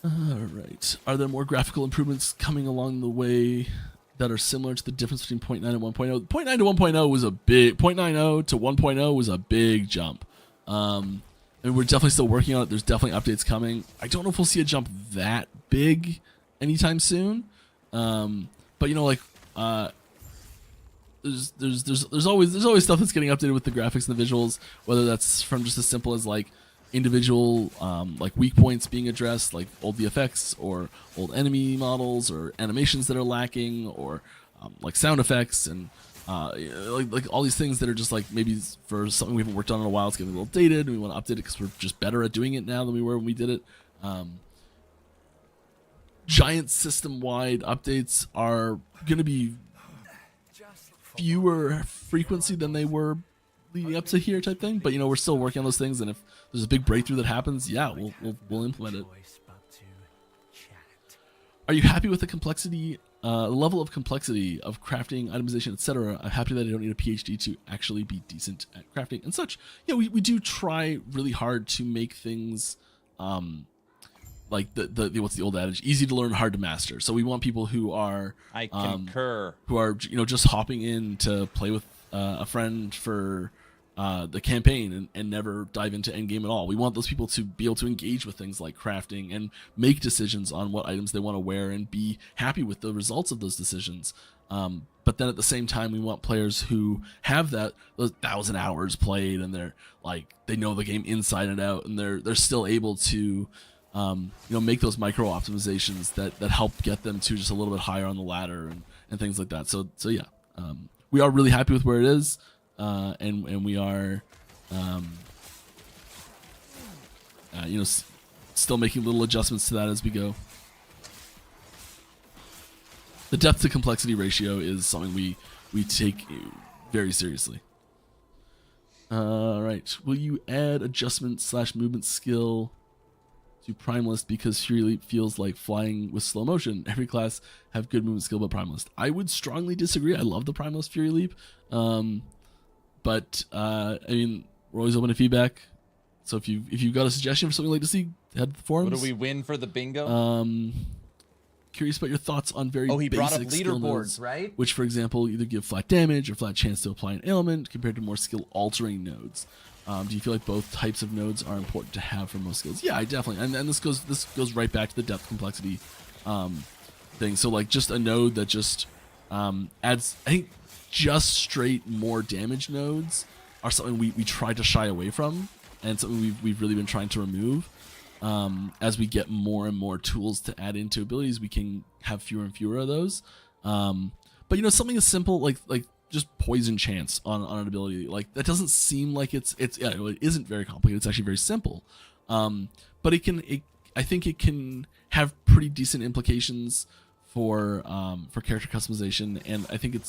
All right. Are there more graphical improvements coming along the way that are similar to the difference between 0.9 and 1.0? 0.9 to 1.0 was a big 0.90 to 1.0 was a big jump. And we're definitely still working on it. There's definitely updates coming. I don't know if we'll see a jump that big anytime soon. But you know, like there's always stuff that's getting updated with the graphics and the visuals, whether that's from just as simple as like individual like weak points being addressed, like old VFX or old enemy models or animations that are lacking, or like sound effects and like all these things that are just like maybe for something we haven't worked on in a while, it's getting a little dated and we want to update it because we're just better at doing it now than we were when we did it. Giant system-wide updates are going to be fewer frequency than they were leading up to here type thing, but you know, we're still working on those things, and if there's a big breakthrough that happens, yeah, we'll implement it. Are you happy with the complexity, level of complexity of crafting, itemization, etc.? I'm happy that I don't need a PhD to actually be decent at crafting and such. Yeah, we do try really hard to make things like the what's the old adage, easy to learn, hard to master. So we want people who are I concur, who are, you know, just hopping in to play with a friend for the campaign and never dive into endgame at all. We want those people to be able to engage with things like crafting and make decisions on what items they want to wear and be happy with the results of those decisions. But then at the same time, we want players who have those 1,000 hours played and they're like, they know the game inside and out, and they're still able to you know, make those micro optimizations that help get them to just a little bit higher on the ladder and things like that. So yeah, we are really happy with where it is, and we are you know, still making little adjustments to that as we go. The depth to complexity ratio is something we take very seriously. All right, will you add adjustment / movement skill to Primalist because Fury Leap feels like flying with slow motion? Every class have good movement skill, but Primalist. I would strongly disagree. I love the Primalist Fury Leap, but I mean, we're always open to feedback. So if you've got a suggestion for something you'd like to see, head to the forums. What do we win for the bingo? Curious about your thoughts on very he brought up basic skill leaderboards, nodes, right? Which, for example, either give flat damage or flat chance to apply an ailment compared to more skill-altering nodes. Do you feel like both types of nodes are important to have for most skills? Yeah, I definitely. And this goes right back to the depth complexity thing. So like just a node that just adds, I think, just straight more damage nodes are something we try to shy away from, and something we've really been trying to remove. As we get more and more tools to add into abilities, we can have fewer and fewer of those. But you know, something as simple like just poison chance on an ability, like that doesn't seem like it isn't very complicated. It's actually very simple. But I think it can have pretty decent implications for character customization, and I think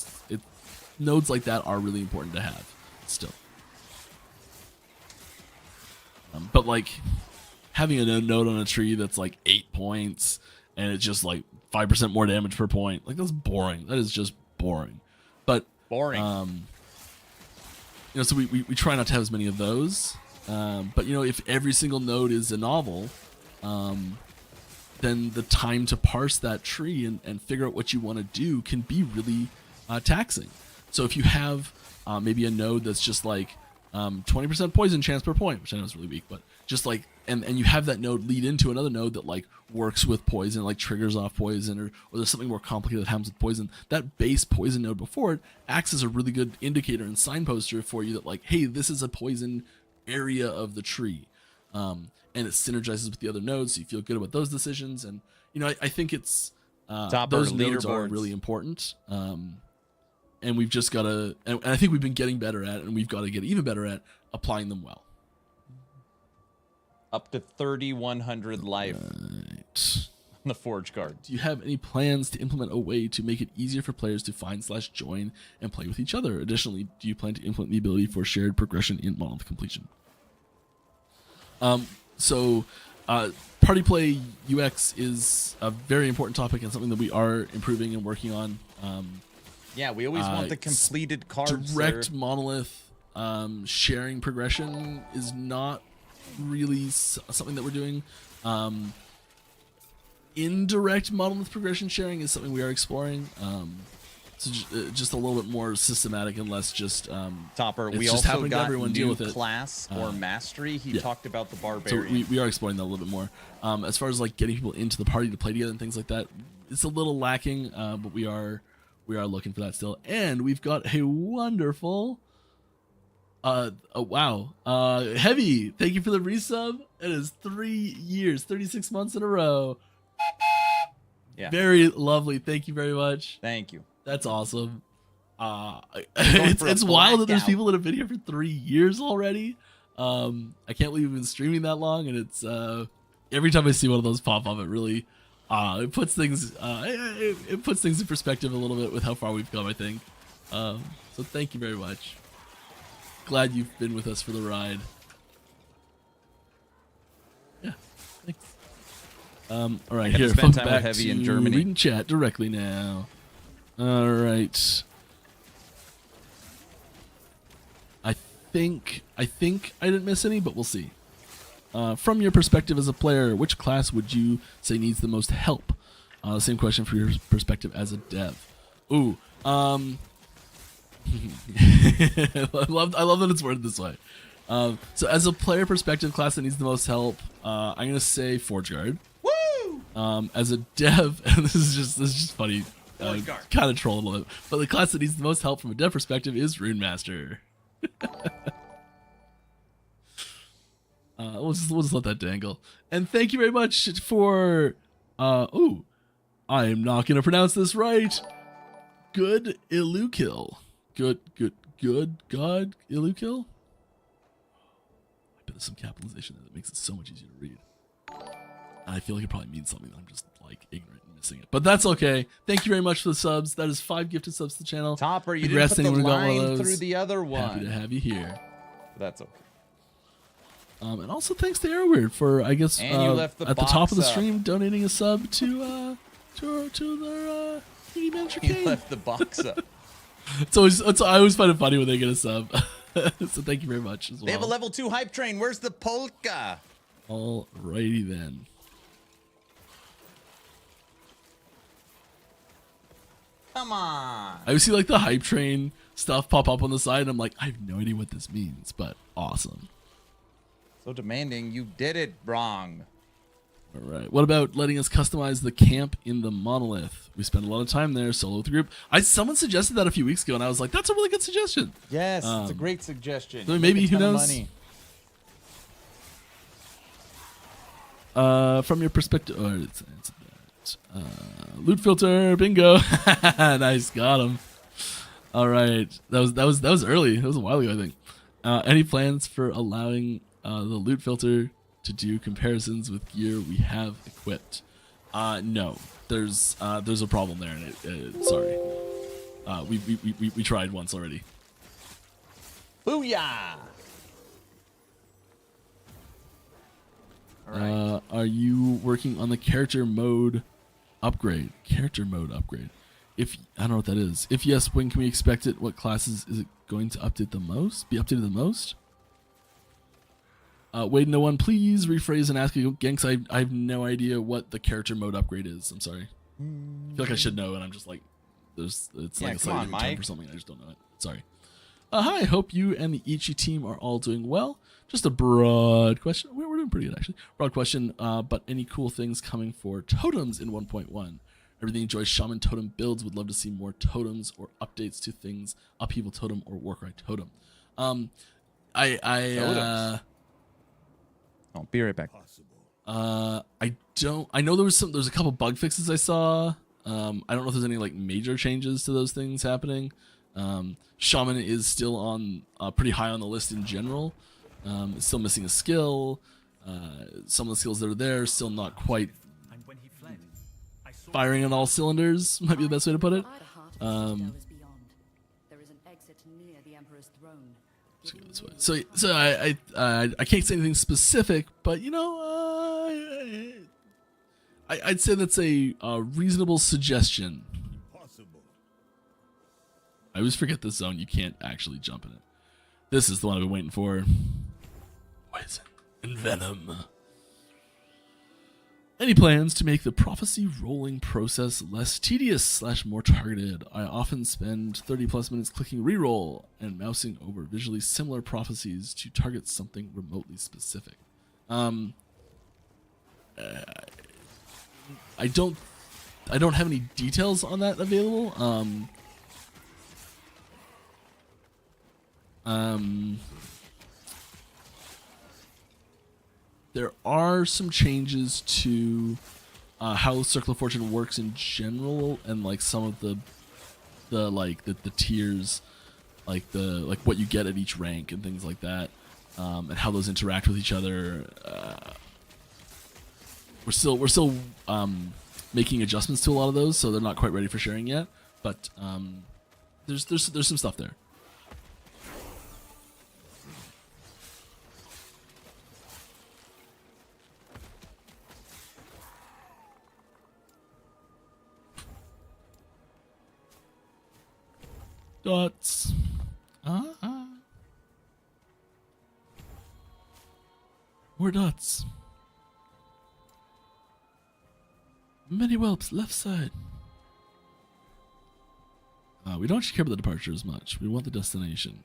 nodes like that are really important to have still. But like having a node on a tree that's like 8 points and it's just like 5% more damage per point, like that's boring. That is just boring. But boring. You know, so we try not to have as many of those. But you know, if every single node is a novel, then the time to parse that tree and figure out what you want to do can be really taxing. So if you have maybe a node that's just like 20% poison chance per point, which I know is really weak, but just like, and you have that node lead into another node that like works with poison, like triggers off poison, or there's something more complicated that happens with poison. That base poison node before it acts as a really good indicator and signposter for you that like, hey, this is a poison area of the tree. And it synergizes with the other nodes, so you feel good about those decisions. And you know, I think it's Topper those nodes are leaderboards. really important. And we've just got to, and I think we've been getting better at, and we've got to get even better at applying them well. Up to 3,100 life Right. on the Forge card. Do you have any plans to implement a way to make it easier for players to find/join and play with each other? Additionally, do you plan to implement the ability for shared progression in monolith completion? Party play UX is a very important topic and something that we are improving and working on. Yeah, we always want the completed cards. Direct monolith sharing progression is not really something that we're doing. Indirect monolith progression sharing is something we are exploring. So just a little bit more systematic and less just Topper. it's We just also happening to got everyone deal new with it. class or mastery. He yeah. talked about the So barbarian. we are exploring that a little bit more. As far as like getting people into the party to play together and things like that, it's a little lacking, but we are looking for that still. And we've got a wonderful wow. Heavy, thank you for the resub. It is 3 years, 36 months in a row. Yeah. Very lovely. Thank you very much. Thank you. That's awesome. It's wild that there's people that have been here for 3 years already. I can't believe we've been streaming that long, and it's every time I see one of those pop up, it really it puts things it puts things in perspective a little bit with how far we've come, I think. So thank you very much. Glad you've been with us for the ride. Yeah, thanks. All right, here, spend fun time with back Heavy to in Germany. reading chat directly now. All right. I think I didn't miss any, but we'll see. From your perspective as a player, which class would you say needs the most help? Same question for your perspective as a dev. Ooh, I love that it's worded this way. So as a player perspective, class that needs the most help, I'm gonna say Forge Guard. Woo! As a dev, and this is just funny, Forge Guard. kind of troll a little bit, but the class that needs the most help from a dev perspective is Rune Master. We'll just let that dangle. And thank you very much for ooh, I am not gonna pronounce this right. Good Illukill. Good God Illukill. I bet there's some capitalization there that makes it so much easier to read. And I feel like it probably means something that I'm just like ignorant and missing it. But that's okay. Thank you very much for the subs. That is 5 gifted subs to the channel. Topper, you Congrats didn't to put the anyone who got one of line those. through the other Happy to one. have you here. That's okay. And also thanks to Airweird for, I guess, And you left the at the top of the box up. stream, donating a sub to their Community Manager He Kane. left the box up. I always find it funny when they get a sub. So thank you very much as well. They have a level 2 hype train. Where's the polka? Alrighty then. Come on. I always see like the hype train stuff pop up on the side, and I'm like, I have no idea what this means, but awesome. So demanding. You did it wrong. All right. What about letting us customize the camp in the monolith? We spend a lot of time there, solo with the group. Someone suggested that a few weeks ago, and I was like, that's a really good suggestion. Yes, it's a great suggestion. so You maybe, make a who ton of knows? money. From your perspective, loot filter, bingo. Nice, got him. All right, that was early. That was a while ago, I think. Any plans for allowing the loot filter to do comparisons with gear we have equipped? No, there's a problem there, and sorry. We tried once already. Booyah! All right. Are you working on the character mode upgrade? Character mode upgrade. If I don't know what that is. If yes, when can we expect it? What classes is it going to update the most? Be updated the most? Wade, no one, please rephrase and ask again, because I have no idea what the character mode upgrade is. I'm sorry. I feel like I should know, and I'm just like, it's like a slightly different term for something. I just don't know it. Sorry. Hi, hope you and the Ichi team are all doing well. Just a broad question. We're doing pretty good, actually. Broad question, but any cool things coming for totems in 1.1? I really enjoy Shaman Totem builds. Would love to see more totems or updates to things. Upheaval Totem or Warcry Totem. Totems. I'll be right back. I know there's a couple bug fixes I saw I don't know if there's any like major changes to those things happening. Shaman is still on pretty high on the list in general. It's still missing a skill. Some of the skills that are there still not quite And when he fled, I saw firing on all cylinders. Might be the best way to put it. The heart of the citadel is beyond. There is an exit near the Emperor's throne. Let's go this way. So I can't say anything specific, but you know, I'd say that's a reasonable suggestion. I always forget this zone. You can't actually jump in it. This is the one I've been waiting for. Poison and venom. Any plans to make the prophecy rolling process less tedious / more targeted? I often spend 30 plus minutes clicking reroll and mousing over visually similar prophecies to target something remotely specific. I don't have any details on that available. There are some changes to how Circle of Fortune works in general, and like some of the tiers, like what you get at each rank and things like that, and how those interact with each other. We're still making adjustments to a lot of those, so they're not quite ready for sharing yet. But there's some stuff there. Dots. More dots. Many whelps, left side. We don't actually care about the departure as much. We want the destination.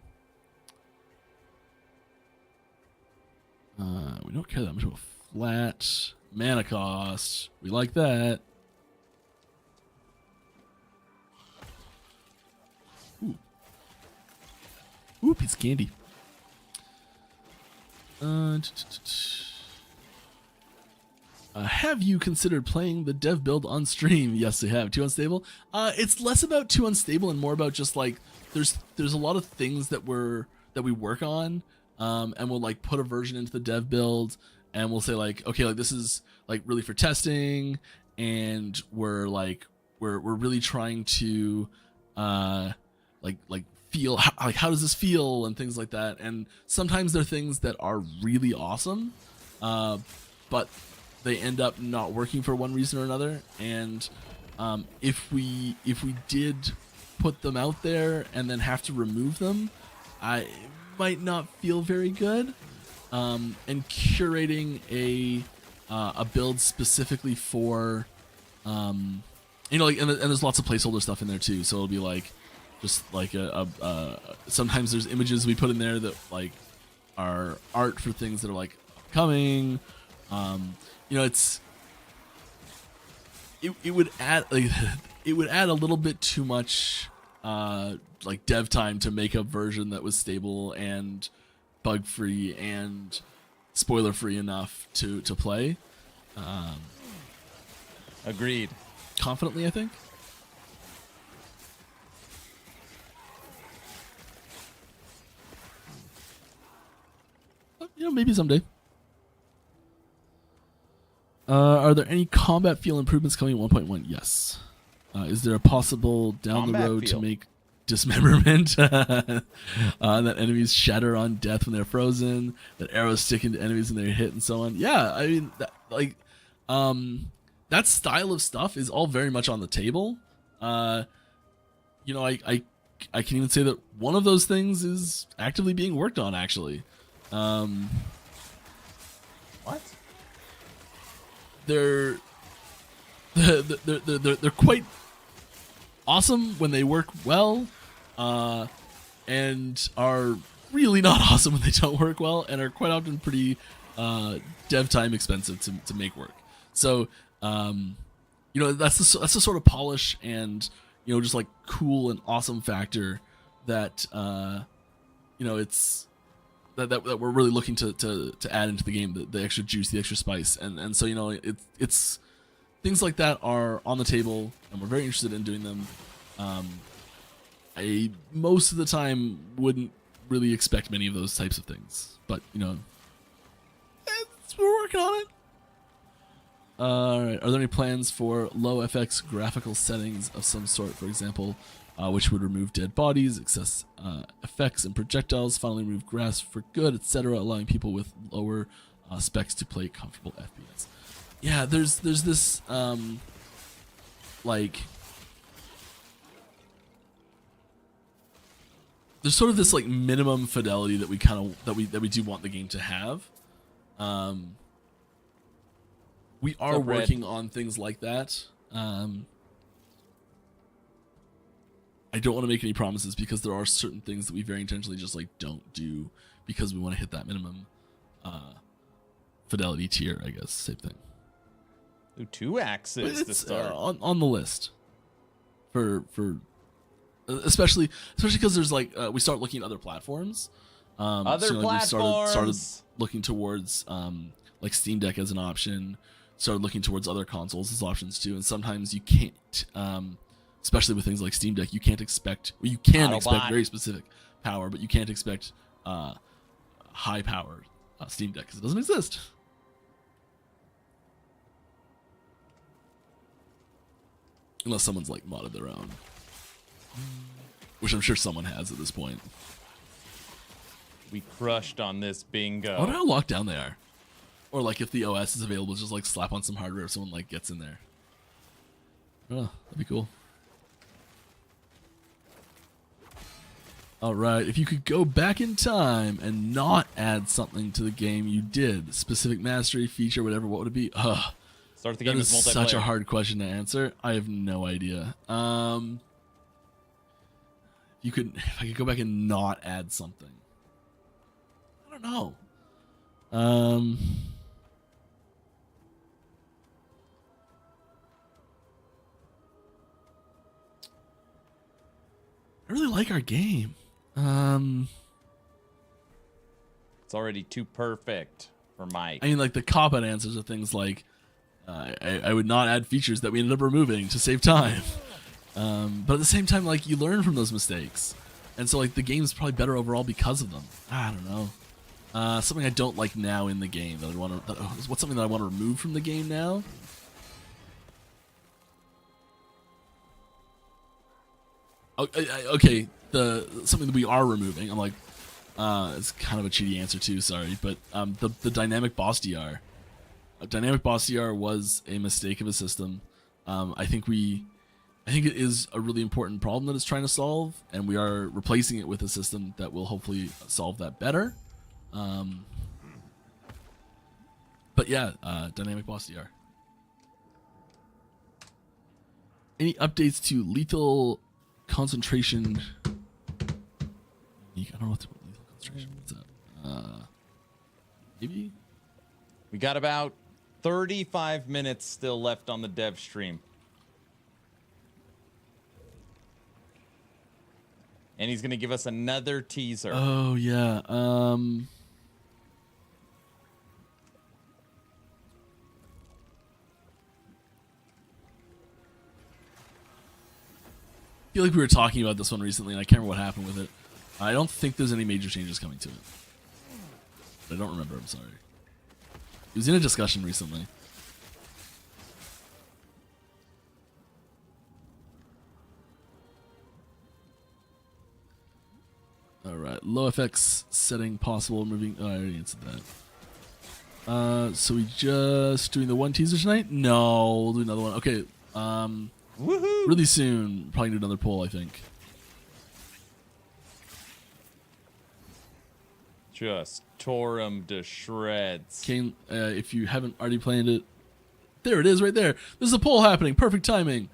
We don't care that much about flat. Mana cost. We like that. Ooh, piece of candy. Have you considered playing the dev build on stream? Yes, I have. Too unstable? It's less about too unstable and more about just like there's a lot of things that we work on, and we'll like put a version into the dev build, and we'll say like, okay, like this is like really for testing, and we're really trying to like feel how does this feel and things like that. And sometimes they're things that are really awesome, but they end up not working for one reason or another. And if we did put them out there and then have to remove them, I might not feel very good. And curating a build specifically for and there's lots of placeholder stuff in there too, so it'll be like just like sometimes there's images we put in there that like are art for things that are like coming. It would add a little bit too much like dev time to make a version that was stable and bug free and spoiler free enough to play. Agreed. Confidently, I think. Maybe someday. Are there any combat feel improvements coming in 1.1? Yes. Is there a possible down Combat the road feel. to make dismemberment? That enemies shatter on death when they're frozen, that arrows stick into enemies when they're hit, and so on. Yeah, I mean, that style of stuff is all very much on the table. I can even say that one of those things is actively being worked on, actually. What? They're quite awesome when they work well, and are really not awesome when they don't work well, and are quite often pretty dev time expensive to make work. So that's the sort of polish and just like cool and awesome factor that it's that we're really looking to add into the game, the extra juice, the extra spice, and so it's things like that are on the table, and we're very interested in doing them. I most of the time wouldn't really expect many of those types of things, but you know, we're working on it. All right. Are there any plans for low FX graphical settings of some sort, for example, which would remove dead bodies, excess effects and projectiles, finally remove grass for good, etc., allowing people with lower specs to play comfortable FPS? Yeah, there's this like there's sort of this like minimum fidelity that we do want the game to have. We are working on things like that. I don't want to make any promises because there are certain things that we very intentionally just like don't do because we want to hit that minimum fidelity tier, I guess. Same thing. Ooh, 2 axes to start. On the list for especially because there's like we start looking at other platforms. We started looking towards like Steam Deck as an option. Started looking towards other consoles as options too, and sometimes you can't, especially with things like Steam Deck, you can expect very specific power, but you can't expect high powered Steam Deck because it doesn't exist. Unless someone's like modded their own, which I'm sure someone has at this point. We crushed on this bingo. I wonder how locked down they are. Or like if the OS is available, just like slap on some hardware if someone like gets in there. Oh, that'd be cool. All right, if you could go back in time and not add something to the game you did, specific mastery, feature, whatever, what would it be? Start the game as multiplayer. That is such a hard question to answer. I have no idea. If I could go back and not add something, I don't know. I really like our game. It's already too perfect for Mike. I mean, like the cop-out answers are things like, I would not add features that we ended up removing to save time. But at the same time, like you learn from those mistakes, and so like the game's probably better overall because of them. I don't know. Something I don't like now in the game that I want to. What's something that I want to remove from the game now? Okay, something that we are removing. I'm like, it's kind of a cheaty answer too. Sorry, but the dynamic boss DR. Dynamic boss DR was a mistake of a system. I think it is a really important problem that it's trying to solve, and we are replacing it with a system that will hopefully solve that better. But yeah, dynamic boss DR. Any updates to lethal concentration? I don't know what lethal concentration. What's that? Maybe. We got about 35 minutes still left on the dev stream. And he's going to give us another teaser. Oh, yeah. I feel like we were talking about this one recently, and I can't remember what happened with it. I don't think there's any major changes coming to it. But I don't remember, I'm sorry. It was in a discussion recently. Alright, low FX setting possible, moving... Oh, I already answered that. So we just doing the one teaser tonight? No, we'll do another one. Okay, Woohoo! really soon, probably do another poll, I think. Just tore him to shreds. Kane, if you haven't already planned it, there it is right there. There's a poll happening. Perfect timing.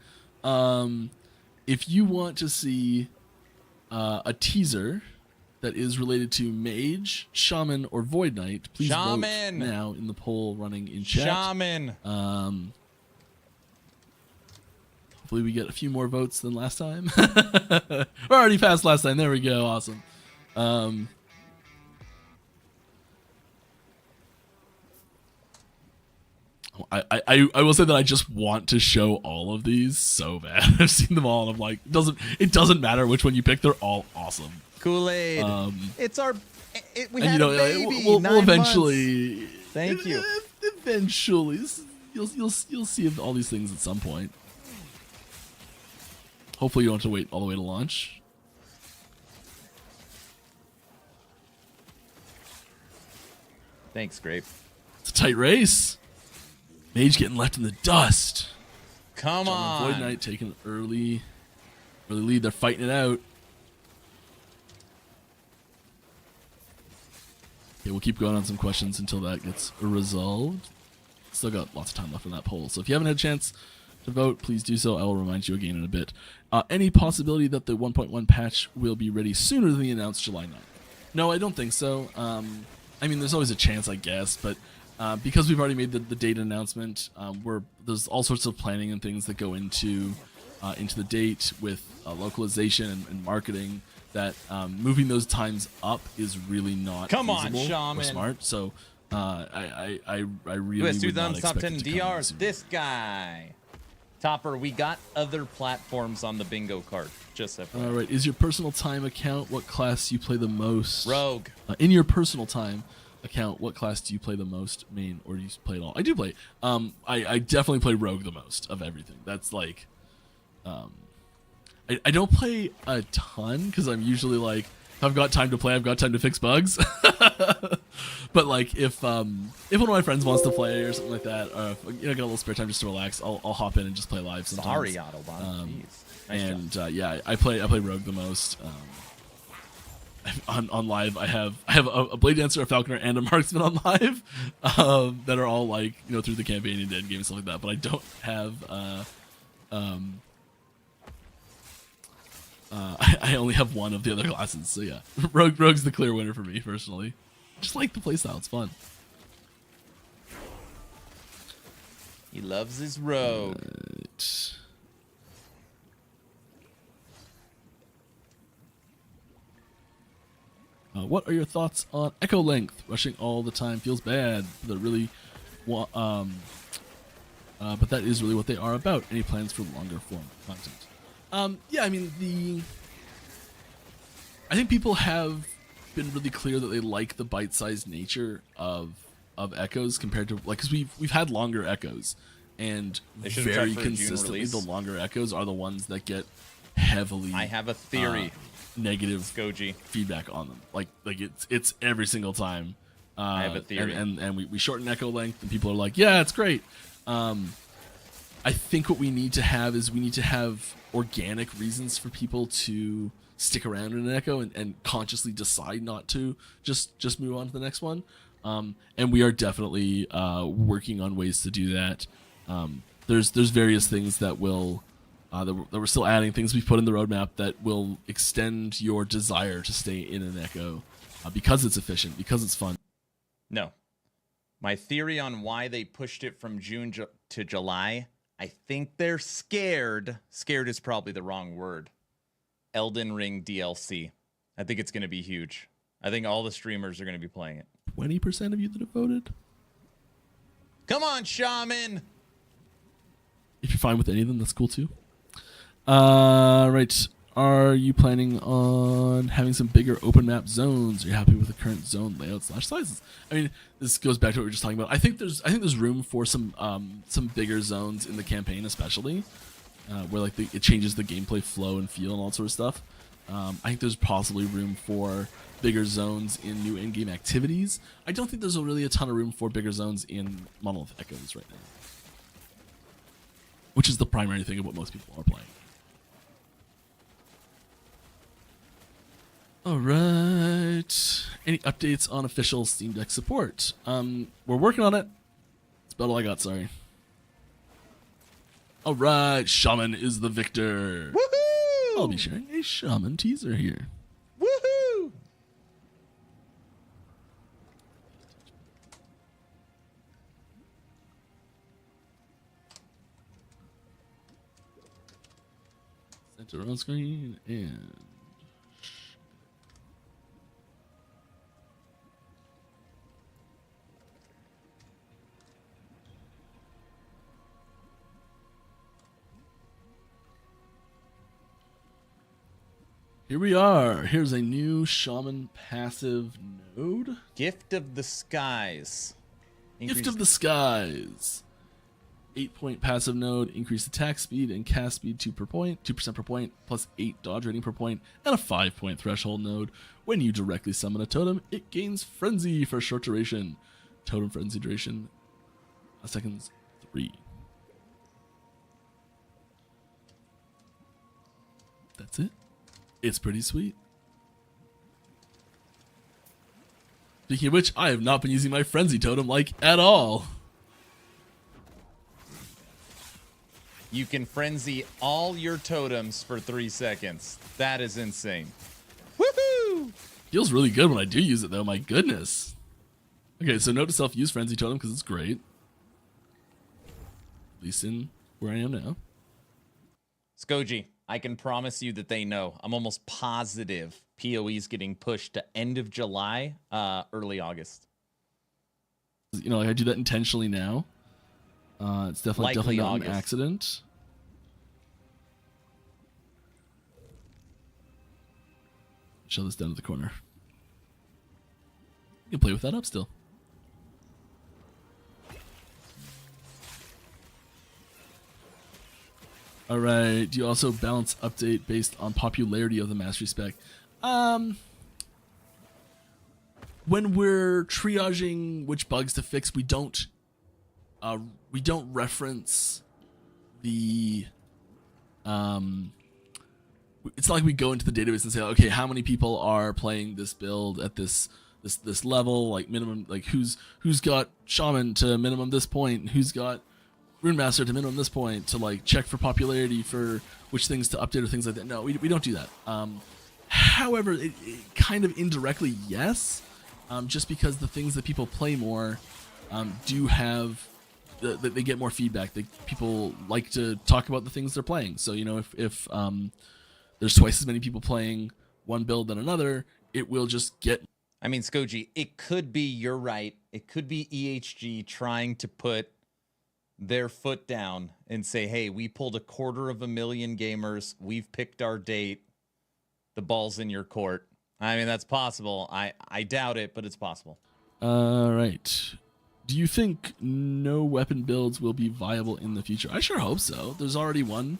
If you want to see a teaser that is related to Mage, Shaman, or Void Knight, please vote now in the poll running in chat. Shaman! Hopefully we get a few more votes than last time. We're already past last time. There we go. Awesome. I will say that I just want to show all of these so bad. I've seen them all, and I'm like, it doesn't matter which one you pick. They're all awesome. Kool-Aid. We And had you know, a baby. we'll 9 eventually. months. Thank you. Eventually, you'll see all these things at some point. Hopefully, you don't have to wait all the way to launch. Thanks, Grape. It's a tight race. Mage getting left in the dust. Come on. Void Knight taking an early lead. They're fighting it out. Okay, we'll keep going on some questions until that gets resolved. Still got lots of time left on that poll. So if you haven't had a chance to vote, please do so. I will remind you again in a bit. Any possibility that the 1.1 patch will be ready sooner than the announced July 9th? No, I don't think so. I mean, there's always a chance, I guess, but because we've already made the date announcement, there's all sorts of planning and things that go into the date with localization and marketing. That moving those times up is really not feasible or smart. So I really US would not 2000 top expect 10 it to come out DRs. sooner. This guy. Topper, we got other platforms on the bingo card. Just FYI. All right, is your personal time account what class you play the most? Rogue. In your personal time account, what class do you play the most, main, or do you play it all? I do play. I definitely play Rogue the most of everything. That's like, I don't play a ton because I'm usually like, if I've got time to play, I've got time to fix bugs. But like, if one of my friends wants to play or something like that, or if, I got a little spare time just to relax, I'll hop in and just play live sometimes. Sorry, Autobahn. Jeez. Nice job. I play Rogue the most. On live, I have a Blade Dancer, a Falconer, and a Marksman on live that are all like through the campaign and end game and stuff like that. But I don't have. I only have one of the other classes, so yeah, Rogue's the clear winner for me personally. Just like the playstyle, it's fun. He loves his Rogue. Right. What are your thoughts on echo length? Rushing all the time feels bad, but but that is really what they are about. Any plans for longer form content? Yeah, I mean I think people have been really clear that they like the bite-sized nature of echoes compared to because we've had longer echoes, and very consistently the longer echoes are the ones that get heavily. I have a theory. Negative Skoji feedback on them. Like it's every single time. I have a theory. And we shorten echo length, and people are like, yeah, it's great. I think what we need to have is organic reasons for people to stick around in an echo and consciously decide not to just move on to the next one. And we are definitely working on ways to do that. There's various things that will that we're still adding, things we've put in the roadmap that will extend your desire to stay in an echo because it's efficient, because it's fun. No. My theory on why they pushed it from June to July, I think they're scared. Scared is probably the wrong word. Elden Ring DLC. I think it's going to be huge. I think all the streamers are going to be playing it. 20% of you that have voted? Come on, Shaman! If you're fine with any of them, that's cool too. Right. Are you planning on having some bigger open map zones? Are you happy with the current zone layout / sizes? I mean, this goes back to what we were just talking about. I think there's room for some bigger zones in the campaign, especially where like it changes the gameplay flow and feel and all that sort of stuff. I think there's possibly room for bigger zones in new in-game activities. I don't think there's really a ton of room for bigger zones in Monolith Echoes right now, which is the primary thing of what most people are playing. All right. Any updates on official Steam Deck support? We're working on it. That's about all I got, sorry. All right, Shaman is the victor. Woohoo! I'll be sharing a Shaman teaser here. Woohoo! Center on screen and Here we are. Here's a new shaman passive node. Gift of the Skies. Gift of the Skies. 8-point passive node, increased attack speed and cast speed 2% per point, plus 8 dodge rating per point, and a 5-point threshold node. When you directly summon a totem, it gains Frenzy for a short duration. Totem Frenzy duration, seconds 3. That's it. It's pretty sweet. Speaking of which, I have not been using my Frenzy totem like at all. You can frenzy all your totems for 3 seconds. That is insane. Woohoo! Feels really good when I do use it though, my goodness. Okay, so note to self, use Frenzy Totem because it's great. At least in where I am now. Skoji, I can promise you that they know. I'm almost positive PoE's getting pushed to end of July, early August. You know, like I do that intentionally now. It's definitely not August. an accident. Shove this down to the corner. You can play with that up still. Alright, do you also balance update based on popularity of the mastery spec? When we're triaging which bugs to fix, we don't reference the it's not like we go into the database and say, okay, how many people are playing this build at this level, like minimum, like who's got shaman to minimum this point, and who's got rune master to minimum this point, to like check for popularity for which things to update or things like that. No, we don't do that. However, it kind of indirectly, yes, just because the things that people play more do have they get more feedback. People like to talk about the things they're playing. So, you know, if there's twice as many people playing one build than another, it will just get... I mean, Skoji, it could be, you're right, it could be EHG trying to put their foot down and say, hey, we pulled 250,000 gamers, we've picked our date, the ball's in your court. I mean, that's possible. I doubt it, but it's possible. All right. Do you think no weapon builds will be viable in the future? I sure hope so. There's already one.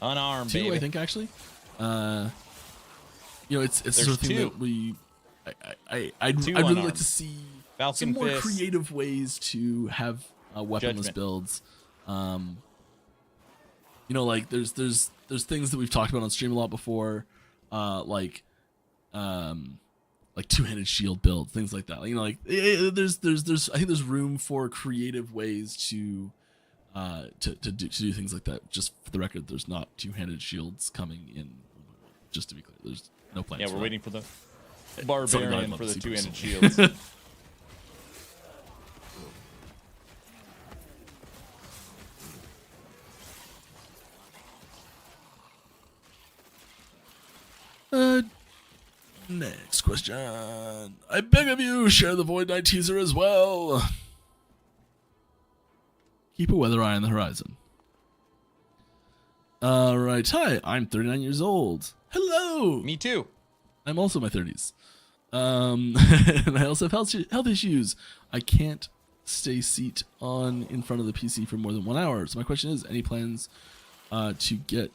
Unarmed, 2, baby. I think, actually. You know, it's the sort of thing 2. that we... I'd really unarmed. like to see Falcon some more Fist. creative ways to have weaponless Judgment. builds. You know, like there's things that we've talked about on stream a lot before, like two-handed shield builds, things like that. You know, like there's I think there's room for creative ways to do things like that. Just for the record, there's not two-handed shields coming in. Just to be clear, there's no plans. Yeah, for we're that. waiting for the Something I'd barbarian love for to the see two-handed personally. shields. Next question. I beg of you, share the Void Knight teaser as well. Keep a weather eye on the horizon. Alright, hi, I'm 39 years old. Hello! Me too. I'm also in my 30s. And I also have health issues. I can't stay seat on in front of the PC for more than 1 hour. So my question is, any plans to get...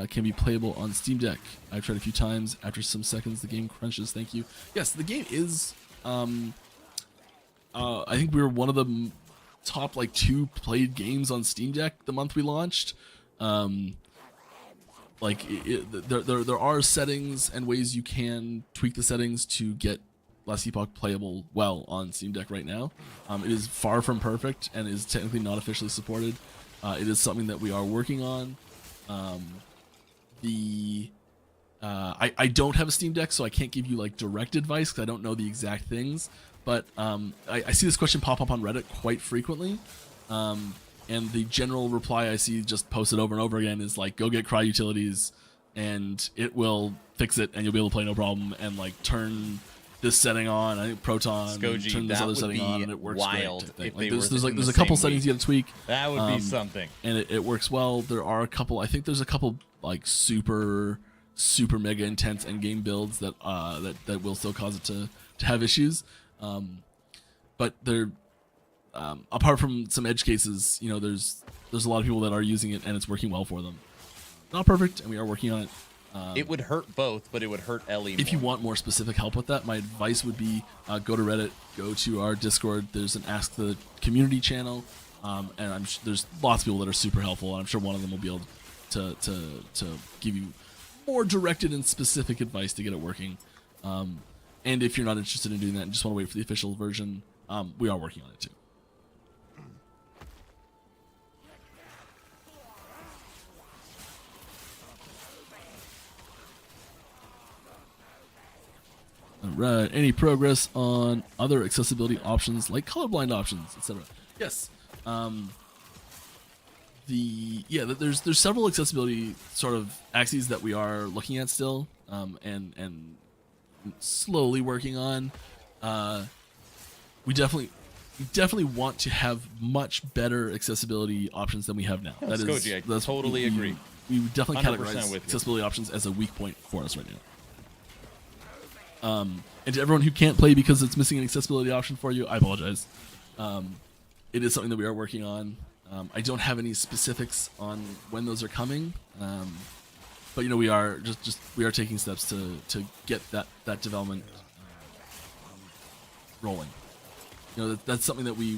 can be playable on Steam Deck? I've tried a few times. After some seconds, the game crunches. Thank you. Yes, the game is... I think we were one of the top 2 played games on Steam Deck the month we launched. There are settings and ways you can tweak the settings to get Last Epoch playable well on Steam Deck right now. It is far from perfect and is technically not officially supported. It is something that we are working on. I don't have a Steam Deck, so I can't give you direct advice because I don't know the exact things. But I see this question pop up on Reddit quite frequently. And the general reply I see just posted over and over again is go get Cry Utilities and it will fix it and you'll be able to play no problem, and turn this setting on, I think Proton, Skoji, turn this that other would setting be on, and it works wild great. if they There's were in a the couple same settings week. you gotta tweak. That would be something. And it works well. There are a couple, I think there's a couple super super mega intense endgame builds that that will still cause it to have issues. But they're apart from some edge cases, you know, there's a lot of people that are using it and it's working well for them. Not perfect, and we are working on it. It would hurt both, but it would hurt Ellie If you more. want more specific help with that, my advice would be go to Reddit, go to our Discord. There's an Ask the Community channel, and there's lots of people that are super helpful, and I'm sure one of them will be able to give you more directed and specific advice to get it working. And if you're not interested in doing that and just want to wait for the official version, we are working on it too. Alright, any progress on other accessibility options like colorblind options, etc.? Yes. There's several accessibility sort of axes that we are looking at still, and slowly working on. We definitely want to have much better accessibility options than we have now. That's Koji, I totally agree. We would definitely 100% categorize with you. accessibility options as a weak point for us right now. And to everyone who can't play because it's missing an accessibility option for you, I apologize. It is something that we are working on. I don't have any specifics on when those are coming, but you know, we are we are taking steps to get that development rolling. You know, that's something that we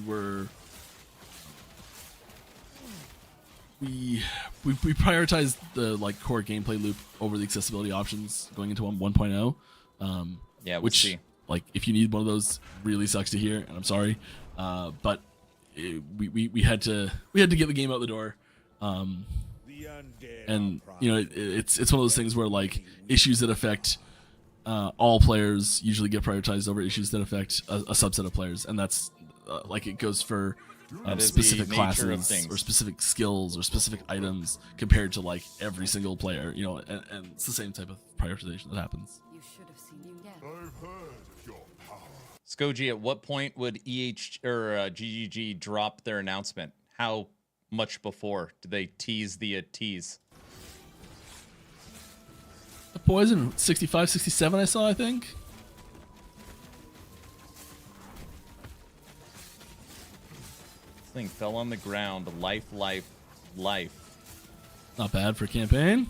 prioritized the like core gameplay loop over the accessibility options going into 1.0. Yeah, we'll which see. like if you need one of those, really sucks to hear, and I'm sorry, but we had to get the game out the door, and you know, it's one of those things where like issues that affect all players usually get prioritized over issues that affect a subset of players, and that's like it goes for That is specific the nature of classes things. or specific skills or specific items compared to like every single player, you know, and it's the same type of prioritization that happens. You should have seen you. Yeah. Skoji, at what point would GGG drop their announcement? How much before do they tease the tease? The Poison 65, 67 I saw, I think. This thing fell on the ground. Life. Not bad for campaign.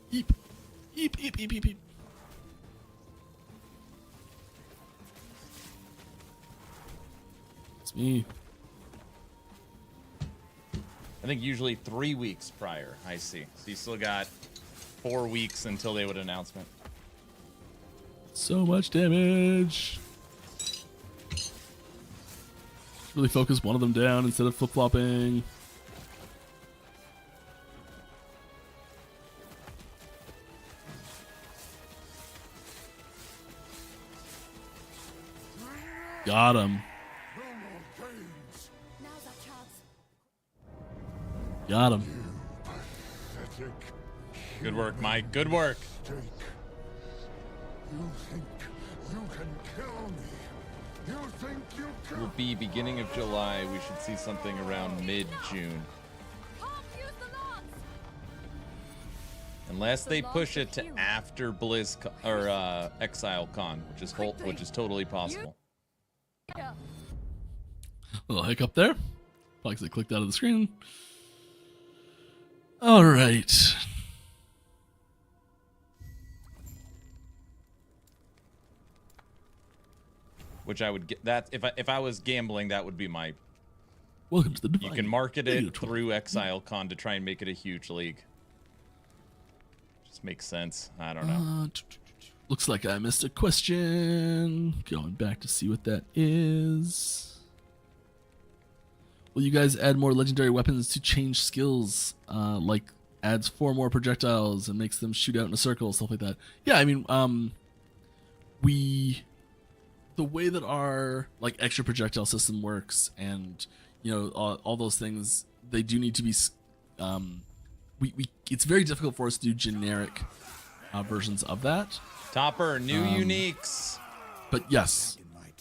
Eep. Eep, eep, eep, eep, eep. It's me. I think usually 3 weeks prior. I see. So you still got 4 weeks until they would announcement. So much damage. Really focus one of them down instead of flip-flopping. Got him. Now's our chance. Got him. Good work, Mike. Good work. You think you can kill me? You think you can? Will be beginning of July. We should see something around mid-June. Unless they push it to after BlizzCon or ExileCon, which is totally possible. A little hiccup there. Probably because I clicked out of the screen. All right. Which I would get that if I was gambling, that would be my. Welcome to the You can market it through ExileCon to try and make it a huge league. Just makes sense. I don't know. Looks like I missed a question. Going back to see what that is. Will you guys add more legendary weapons to change skills? Like adds 4 more projectiles and makes them shoot out in a circle, stuff like that. Yeah, I mean, the way that our like extra projectile system works, and you know all those things, they do need to be. It's very difficult for us to do generic versions of that. Topper, new uniques. But yes,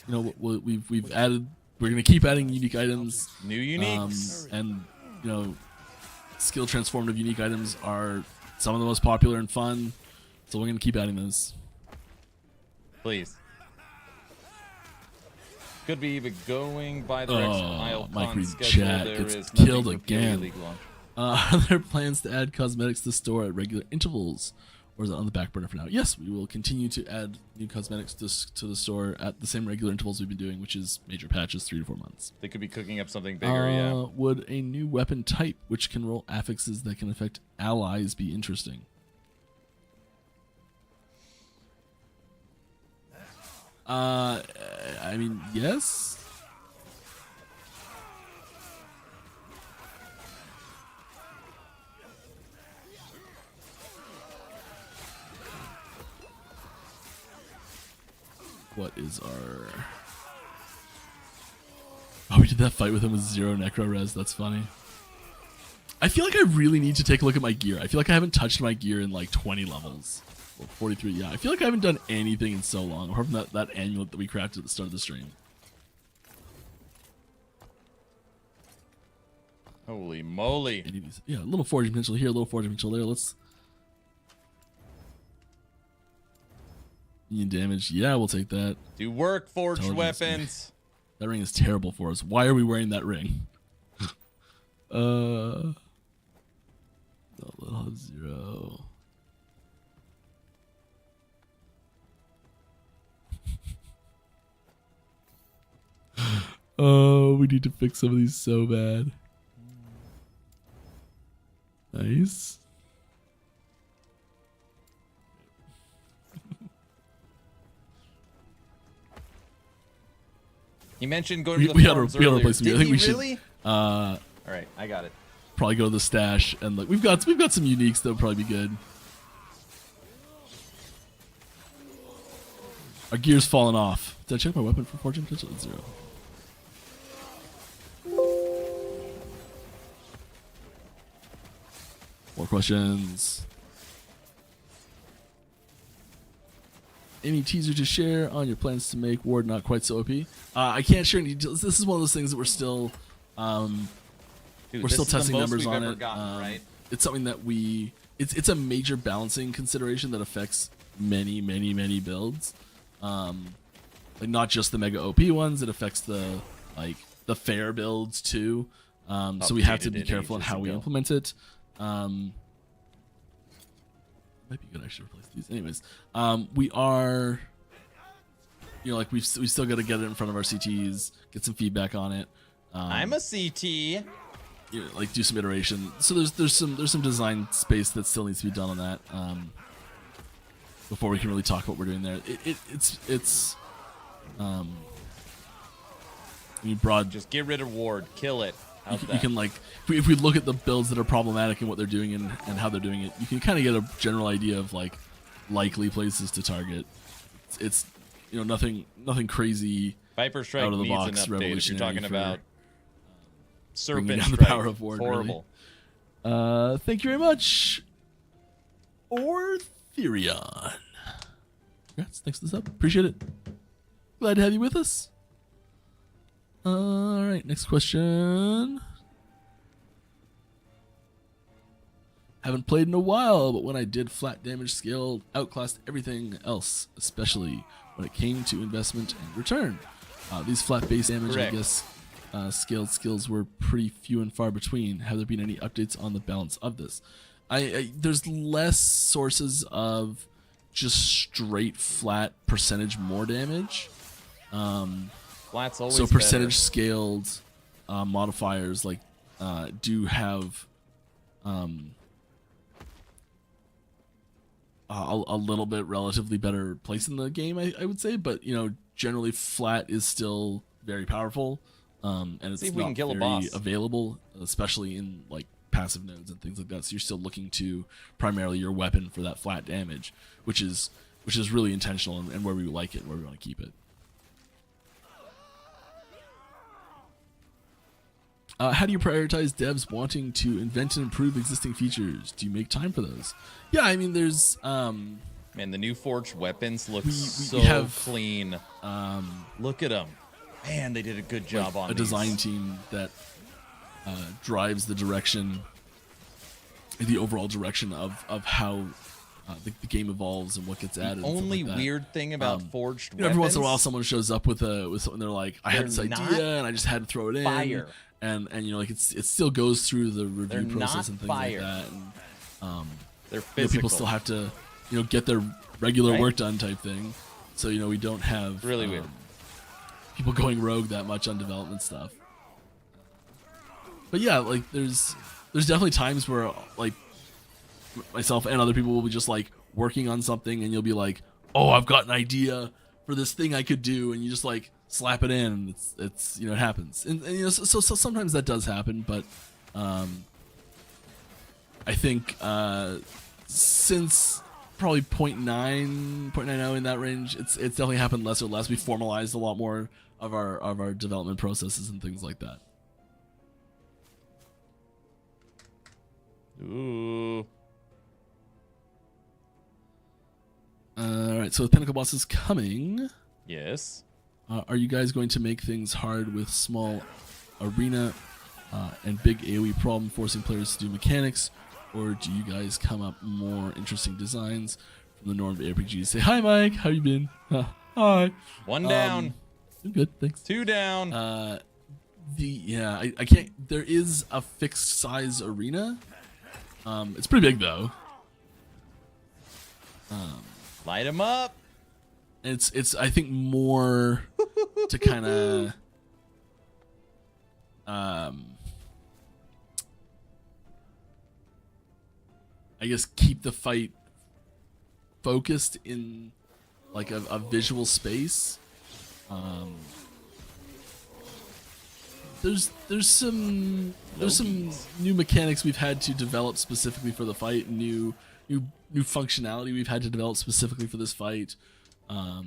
you know, we've added. We're gonna keep adding unique items. New uniques. And you know, skill transformative unique items are some of the most popular and fun. So we're gonna keep adding those. Please. Could be even going by the Mike Reed schedule. chat There gets is killed nothing again. legal launch. Are there plans to add cosmetics to the store at regular intervals, or is it on the back burner for now? Yes, we will continue to add new cosmetics to the store at the same regular intervals we've been doing, which is major patches, 3 to 4 months. They could be cooking up something bigger, yeah. Would a new weapon type, which can roll affixes that can affect allies, be interesting? I mean, yes. What is our... Oh, we did that fight with him with 0 necro res. That's funny. I feel like I really need to take a look at my gear. I feel like I haven't touched my gear in like 20 levels. Well, 43, yeah. I feel like I haven't done anything in so long, apart from that amulet that we crafted at the start of the stream. Holy moly. Yeah, a little forging potential here, a little forging potential there. Let's... Union damage. Yeah, we'll take that. Do work, forged weapons. That ring is terrible for us. Why are we wearing that ring? No, little 0. Oh, we need to fix some of these so bad. Nice. He mentioned going to the forums earlier. We gotta replace him. I think we really? should. All right, I got it. Probably go to the stash and like we've got some uniques that would probably be good. Our gear's falling off. Did I check my weapon for fortune potential? It's 0. More questions. Any teaser to share on your plans to make Ward not quite so OP? I can't share any details. This is one of those things that we're still Dude, we're still testing numbers on it. Right? It's something that it's a major balancing consideration that affects many builds. Like not just the mega OP ones, it affects the fair builds too. So we have to be careful on how we implement it. Might be good actually to replace these. Anyways, we are, you know, like we've still got to get it in front of our CTs, get some feedback on it. I'm a CT. You know, like do some iteration. So there's some design space that still needs to be done on that before we can really talk what we're doing there. It's broad. Just get rid of Ward, kill it. You can like if we look at the builds that are problematic and what they're doing and how they're doing it, you can kind of get a general idea of like likely places to target. It's you know nothing crazy. Viper Strike out of the needs box, an update. If you're talking about Serpent down the Strike, power of Ward, horrible. Really. Thank you very much. Ortherion. Congrats, thanks for this up. Appreciate it. Glad to have you with us. All right, next question. Haven't played in a while, but when I did, flat damage scale outclassed everything else, especially when it came to investment and return. These flat base damage, Correct. I guess, scaled skills were pretty few and far between. Have there been any updates on the balance of this? There's less sources of just straight flat percentage more damage. Flat's always So percentage better. scaled modifiers like do have a little bit relatively better place in the game, I would say, but you know generally flat is still very powerful and it's See if we not can kill a very boss. available, especially in like passive nodes and things like that. So you're still looking to primarily your weapon for that flat damage, which is really intentional and where we like it and where we want to keep it. How do you prioritize devs wanting to invent and improve existing features? Do you make time for those? Yeah, I mean, there's Man, the new forged weapons look We so have, clean. Look at them. Man, they did a good job on a these. design team that drives the direction, the overall direction of how the game evolves and what gets added. The and stuff only like that. weird thing about forged weapons, Every once in a while, someone shows up with something. They're like, "I had this They're not idea, and I just had to throw it in." fire. And like it still goes through the review They're process not and things fire. like that. And They're you know, physical. people still have to get their regular Right. work done type thing. So we don't have Really weird. people going rogue that much on development stuff. But yeah, like there's definitely times where like myself and other people will be just like working on something, and you'll be like, "Oh, I've got an idea for this thing I could do," and you just like slap it in, and it's it happens. And so sometimes that does happen, but I think since probably 0.90 in that range, it's definitely happened less or less. We formalized a lot more of our development processes and things like that. Ooh. All right, so with Pinnacle bosses coming, Yes. are you guys going to make things hard with small arena and big AoE problem, forcing players to do mechanics, or do you guys come up more interesting designs from the norm of ARPGs? Say hi, Mike. How you been? Hi. One down. I'm good, thanks. 2 down. I can't. There is a fixed size arena. It's pretty big though. Light them up. It's I think more to kind of I guess keep the fight focused in like a visual space. There's some new mechanics we've had to develop specifically for the fight, new functionality we've had to develop specifically for this fight. I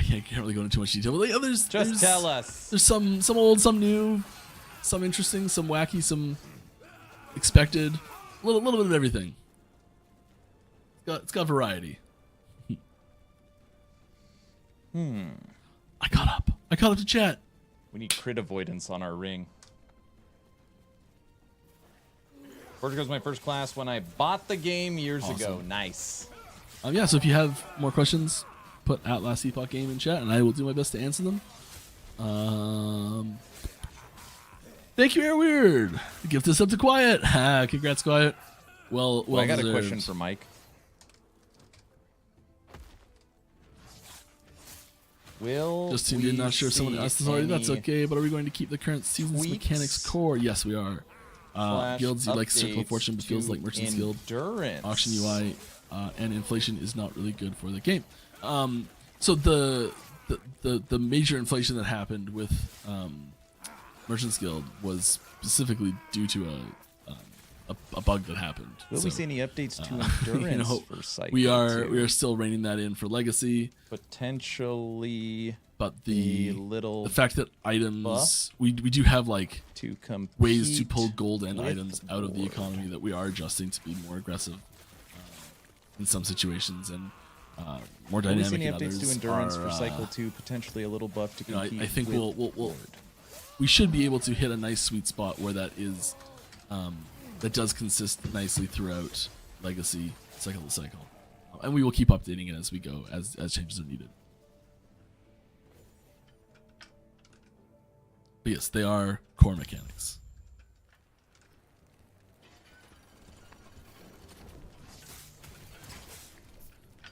can't really go into too much detail, but like, there's Tell us. there's some old, some new, some interesting, some wacky, some expected, a little bit of everything. It's got variety. I caught up to chat. We need crit avoidance on our ring. Portugal was my first class when I bought the game years ago. Nice. Yeah, so if you have more questions, put at Last Epoch Game in chat, and I will do my best to answer them. Thank you, Air Weird. Gift this up to Quiet. Congrats, Quiet. Well I got deserved. a question for Mike. Will Just tuned in, not sure if someone asked this already. That's okay, but are we going to keep the current season's tweaks mechanics core? Yes, we are. Guilds, you like Circle of Fortune, but feels like Merchant's Guild. Endurance. Auction UI and inflation is not really good for the game. So the major inflation that happened with Merchant's Guild was specifically due to a bug that happened. Will we see any updates to endurance for Cycle we 2? are still reining that in for Legacy, Potentially but the little fact that items buff we do have like to compete ways to pull gold and with items out of the board. economy that we are adjusting to be more aggressive in some situations and more Will we dynamic see any in updates others. to endurance are, for Cycle 2? Potentially a little buff to you know, compete I think with we'll board. we should be able to hit a nice sweet spot where that is that does consist nicely throughout Legacy cycle to cycle, and we will keep updating it as we go as changes are needed. But yes, they are core mechanics.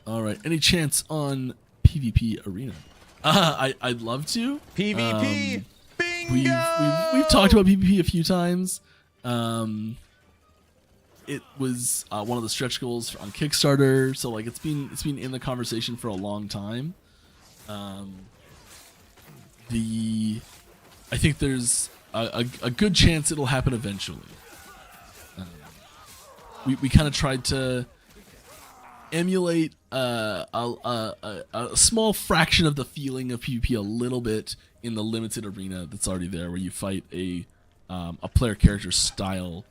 All right, any chance on PvP Arena? I'd love to. PvP. Bingo. We've talked about PvP a few times. It was one of the stretch goals on Kickstarter, so like it's been in the conversation for a long time. I think there's a good chance it'll happen eventually. We kind of tried to emulate a small fraction of the feeling of PvP a little bit in the limited arena that's already there, where you fight a player character style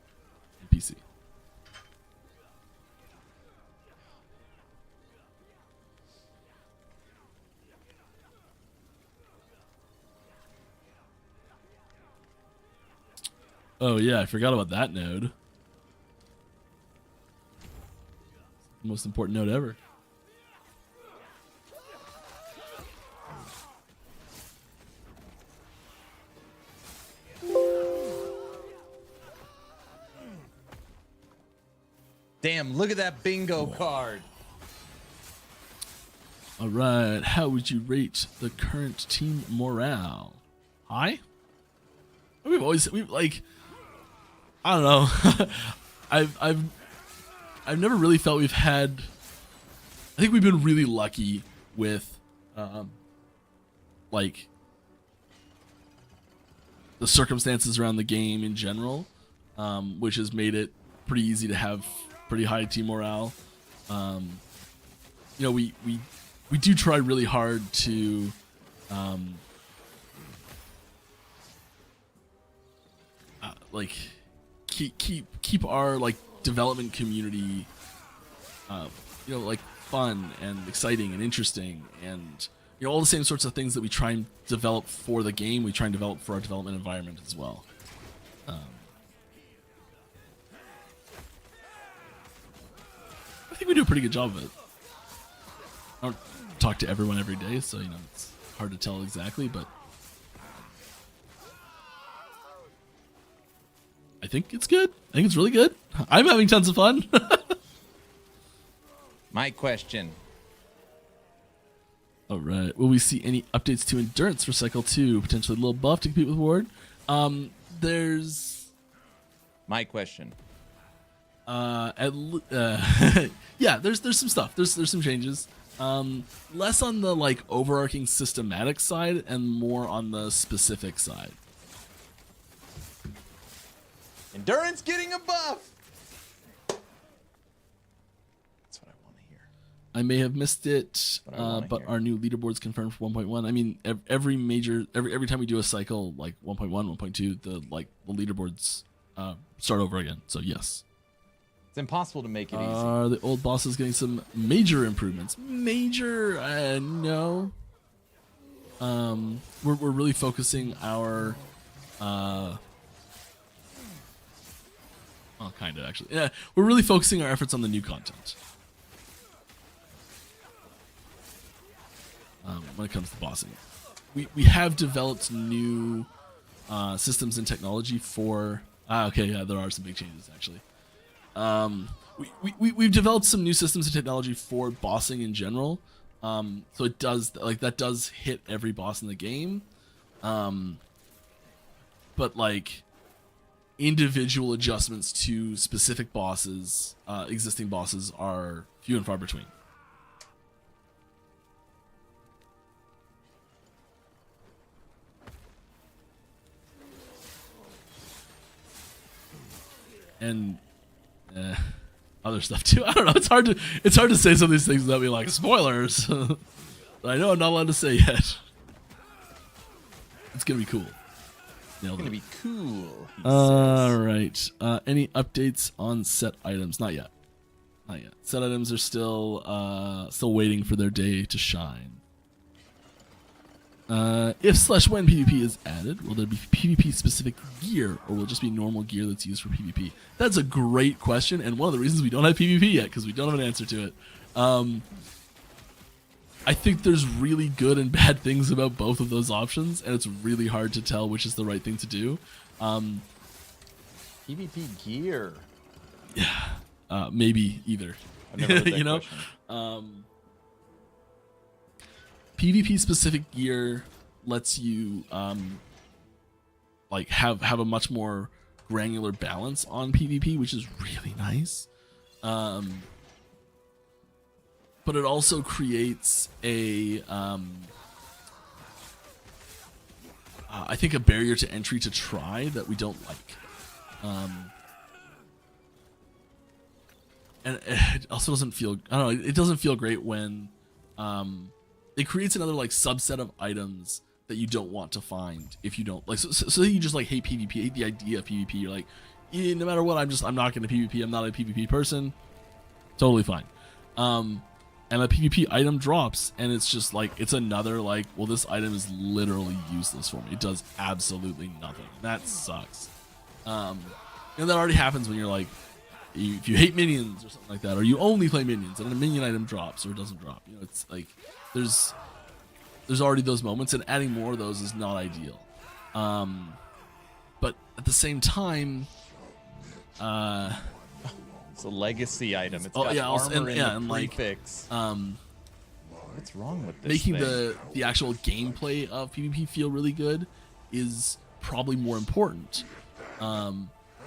NPC. Oh yeah, I forgot about that node. Most important node ever. Damn, look at that bingo card. All right, how would you rate the current team morale? High? We've like, I don't know. I've never really felt we've had. I think we've been really lucky with, like, the circumstances around the game in general, which has made it pretty easy to have pretty high team morale. You know, we do try really hard to, like, keep our like development community, you know, like fun and exciting and interesting, and you know, all the same sorts of things that we try and develop for the game, we try and develop for our development environment as well. I think we do a pretty good job of it. I don't talk to everyone every day, so you know, it's hard to tell exactly, but I think it's good. I think it's really good. I'm having tons of fun. My question. All right. Will we see any updates to endurance for Cycle 2? Potentially a little buff to compete with Ward. There's... My question. Yeah, there's some stuff. There's some changes. Less on the like overarching systematic side and more on the specific side. Endurance getting a buff. That's what I want to hear. I may have missed it, But but our new leaderboard's confirmed for 1.1. I mean, every time we do a cycle like 1.1, 1.2, the leaderboards start over again. So yes. It's impossible to make it easy. Are the old bosses getting some major improvements? Major, no. We're really focusing our, well, kind of actually. Yeah, we're really focusing our efforts on the new content. When it comes to bossing, we have developed new systems and technology for. Okay, yeah, there are some big changes actually. We've developed some new systems and technology for bossing in general. So it does that does hit every boss in the game. But like individual adjustments to specific bosses, existing bosses are few and far between. And other stuff too. I don't know. It's hard to say some of these things without being like spoilers. But I know I'm not allowed to say yet. It's gonna be cool. It's gonna be cool. All right. Any updates on set items? Not yet. Not yet. Set items are still waiting for their day to shine. If/when PvP is added, will there be PvP specific gear, or will it just be normal gear that's used for PvP? That's a great question, and one of the reasons we don't have PvP yet, because we don't have an answer to it. I think there's really good and bad things about both of those options, and it's really hard to tell which is the right thing to do. PvP gear. Yeah, maybe either. I've never heard that you know, question. PvP specific gear lets you like have a much more granular balance on PvP, which is really nice. But it also creates a I think a barrier to entry to try that we don't like. And it also doesn't feel, I don't know, it doesn't feel great when it creates another like subset of items that you don't want to find if you don't like. So you just like hate PvP, hate the idea of PvP. You're like, yeah, no matter what, I'm not going to PvP. I'm not a PvP person. Totally fine. And a PvP item drops, and it's just like it's another like, well, this item is literally useless for me. It does absolutely nothing. That sucks. That already happens when you're like, if you hate minions or something like that, or you only play minions and a minion item drops or doesn't drop. It's like there's already those moments, and adding more of those is not ideal. But at the same time, it's a legacy item. It's got armor and prefix. What's wrong with this making thing? the actual gameplay of PvP feel really good is probably more important.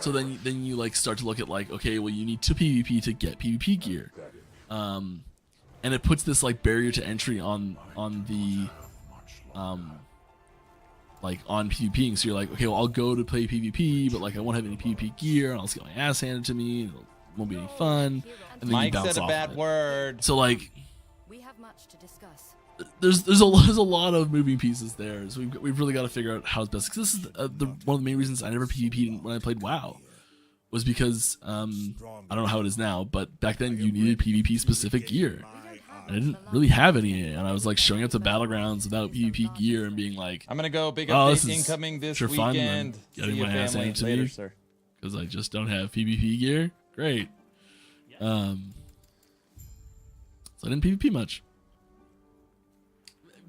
So then you like start to look at like, okay, well, you need to PvP to get PvP gear, and it puts this like barrier to entry on the like on PvPing. So you're like, okay, well, I'll go to play PvP, but like I won't have any PvP gear, and I'll just get my ass handed to me. It won't be any fun. And then Mike you bounce said a off bad of it. word. So like, We have much to discuss. there's a lot of moving pieces there. So we've really got to figure out how it's best. Because this is one of the main reasons I never PvP'd when I played WoW, was because I don't know how it is now, but back then you needed PvP specific gear. And I didn't really have any, and I was like showing up to battlegrounds without PvP gear and being like, I'm gonna go big oh, update this is incoming this sure fun, weekend. and getting See you, my ass family. handed to Later, me. sir. because I just don't have PvP gear. Great. So I didn't PvP much.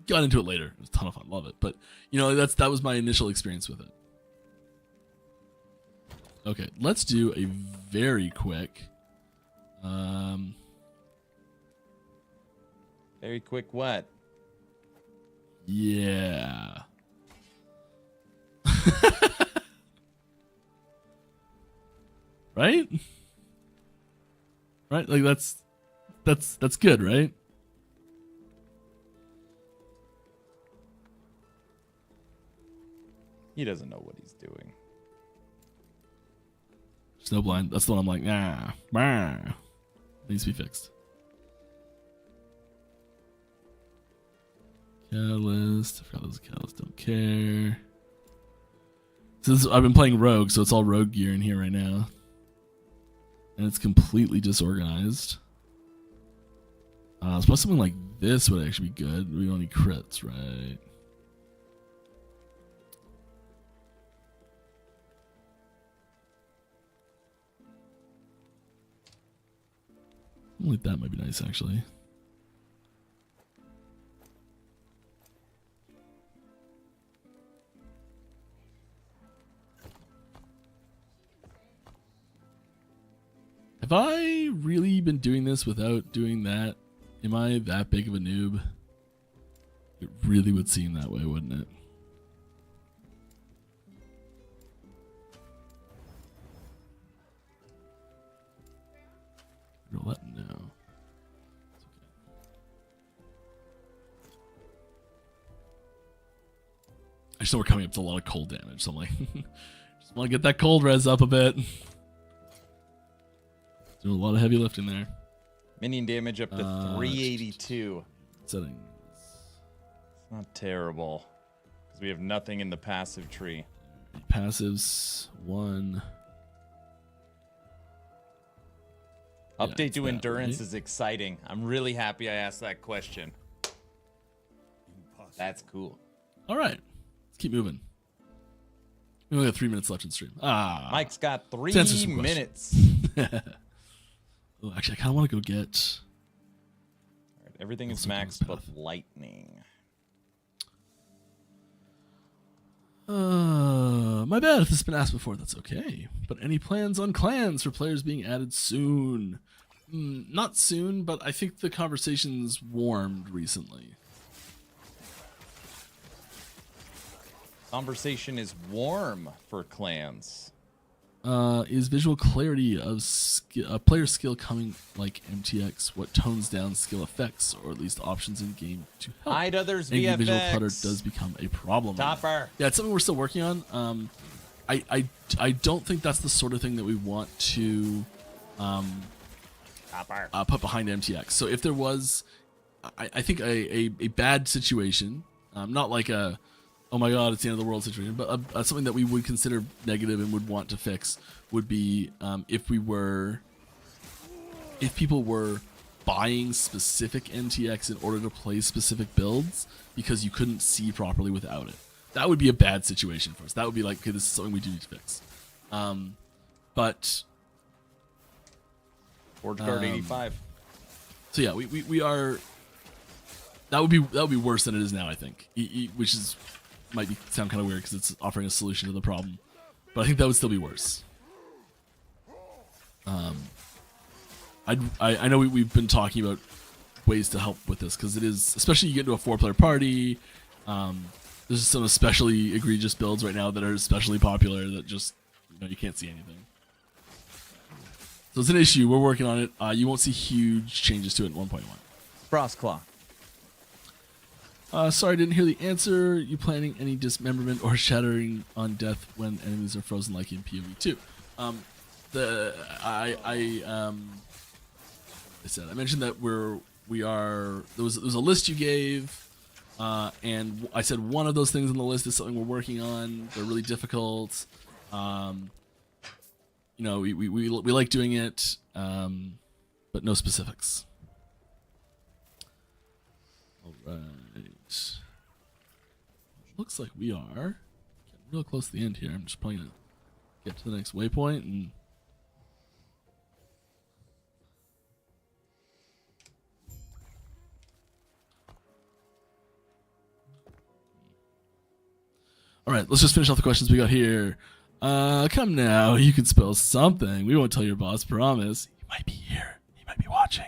Got into it later. It was a ton of fun. Love it. But that was my initial experience with it. Okay, let's do a very quick. Very quick. What? Yeah. Right? Right? Like that's good, right? He doesn't know what he's doing. Snowblind. That's the one I'm like, nah. Needs to be fixed. Catalyst. I forgot those catalysts. Don't care. I've been playing Rogue, so it's all Rogue gear in here right now. And it's completely disorganized. I suppose something like this would actually be good. We don't need crits, right? Like that might be nice, actually. Have I really been doing this without doing that? Am I that big of a noob? It really would seem that way, wouldn't it? Roll that? No. It's okay. I just know we're coming up to a lot of cold damage, so I'm like, just want to get that cold res up a bit. Doing a lot of heavy lifting there. Minion damage up to 382. Settings. It's not terrible. Because we have nothing in the passive tree. Passives, 1. Update to that, endurance right? is exciting. I'm really happy I asked that question. That's cool. All right. Let's keep moving. We only have 3 minutes left in stream. Mike's got 3 Let's answer some minutes. Oh, actually, I kind of want to go get... All right, everything is Also maxed but path. lightning. My bad if this has been asked before, that's okay. But any plans on clans for players being added soon? Not soon, but I think the conversation's warmed recently. Conversation is warm for clans. Is visual clarity of player skill coming like MTX? What tones down skill effects, or at least options in game to help? Hide others Visual VFX. clutter does become a problem. Topper. Yeah, it's something we're still working on. I don't think that's the sort of thing that we want to Topper. put behind MTX. So if there was, I think a bad situation, not like a oh my god it's the end of the world situation, but something that we would consider negative and would want to fix would be if people were buying specific MTX in order to play specific builds because you couldn't see properly without it. That would be a bad situation for us. That would be like, okay, this is something we do need to fix. But Forge Guard 85. so yeah, we are. That would be worse than it is now, I think. Which is sound kind of weird because it's offering a solution to the problem, but I think that would still be worse. I know we've been talking about ways to help with this because it is, especially you get into a 4-player party. There's some especially egregious builds right now that are especially popular that just you can't see anything. So it's an issue. We're working on it. You won't see huge changes to it in 1.1. Frostclaw. Sorry, I didn't hear the answer. You planning any dismemberment or shattering on death when enemies are frozen like in PoE2? I mentioned that there was a list you gave, and I said one of those things on the list is something we're working on. They're really difficult. We like doing it, but no specifics. All right. Looks like we are getting real close to the end here. I'm just probably gonna get to the next waypoint and. All right, let's just finish off the questions we got here. Come now, you can spell something. We won't tell your boss, promise. He might be here. He might be watching.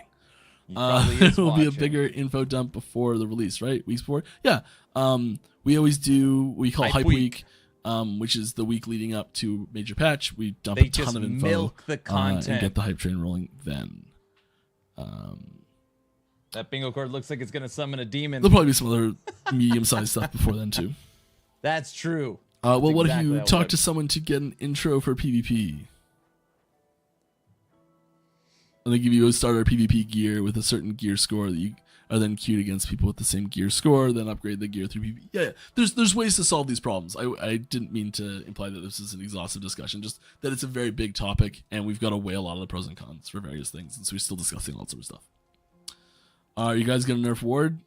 It will be a bigger info dump before the release, right? Weeks before? Yeah. We always do what we call Hype Week, which is the week leading up to major patch. We dump a ton of info. Milk the content. And get the hype train rolling then. That bingo card looks like it's going to summon a demon. There'll probably be some other medium-sized stuff before then, too. That's true. What if you talk to someone to get an intro for PvP? And they give you a starter PvP gear with a certain gear score that you are then queued against people with the same gear score, then upgrade the gear through PvP. Yeah. There's ways to solve these problems. I didn't mean to imply that this is an exhaustive discussion, just that it's a very big topic, and we've got to weigh a lot of the pros and cons for various things, and so we're still discussing all sorts of stuff. Are you guys gonna nerf Ward?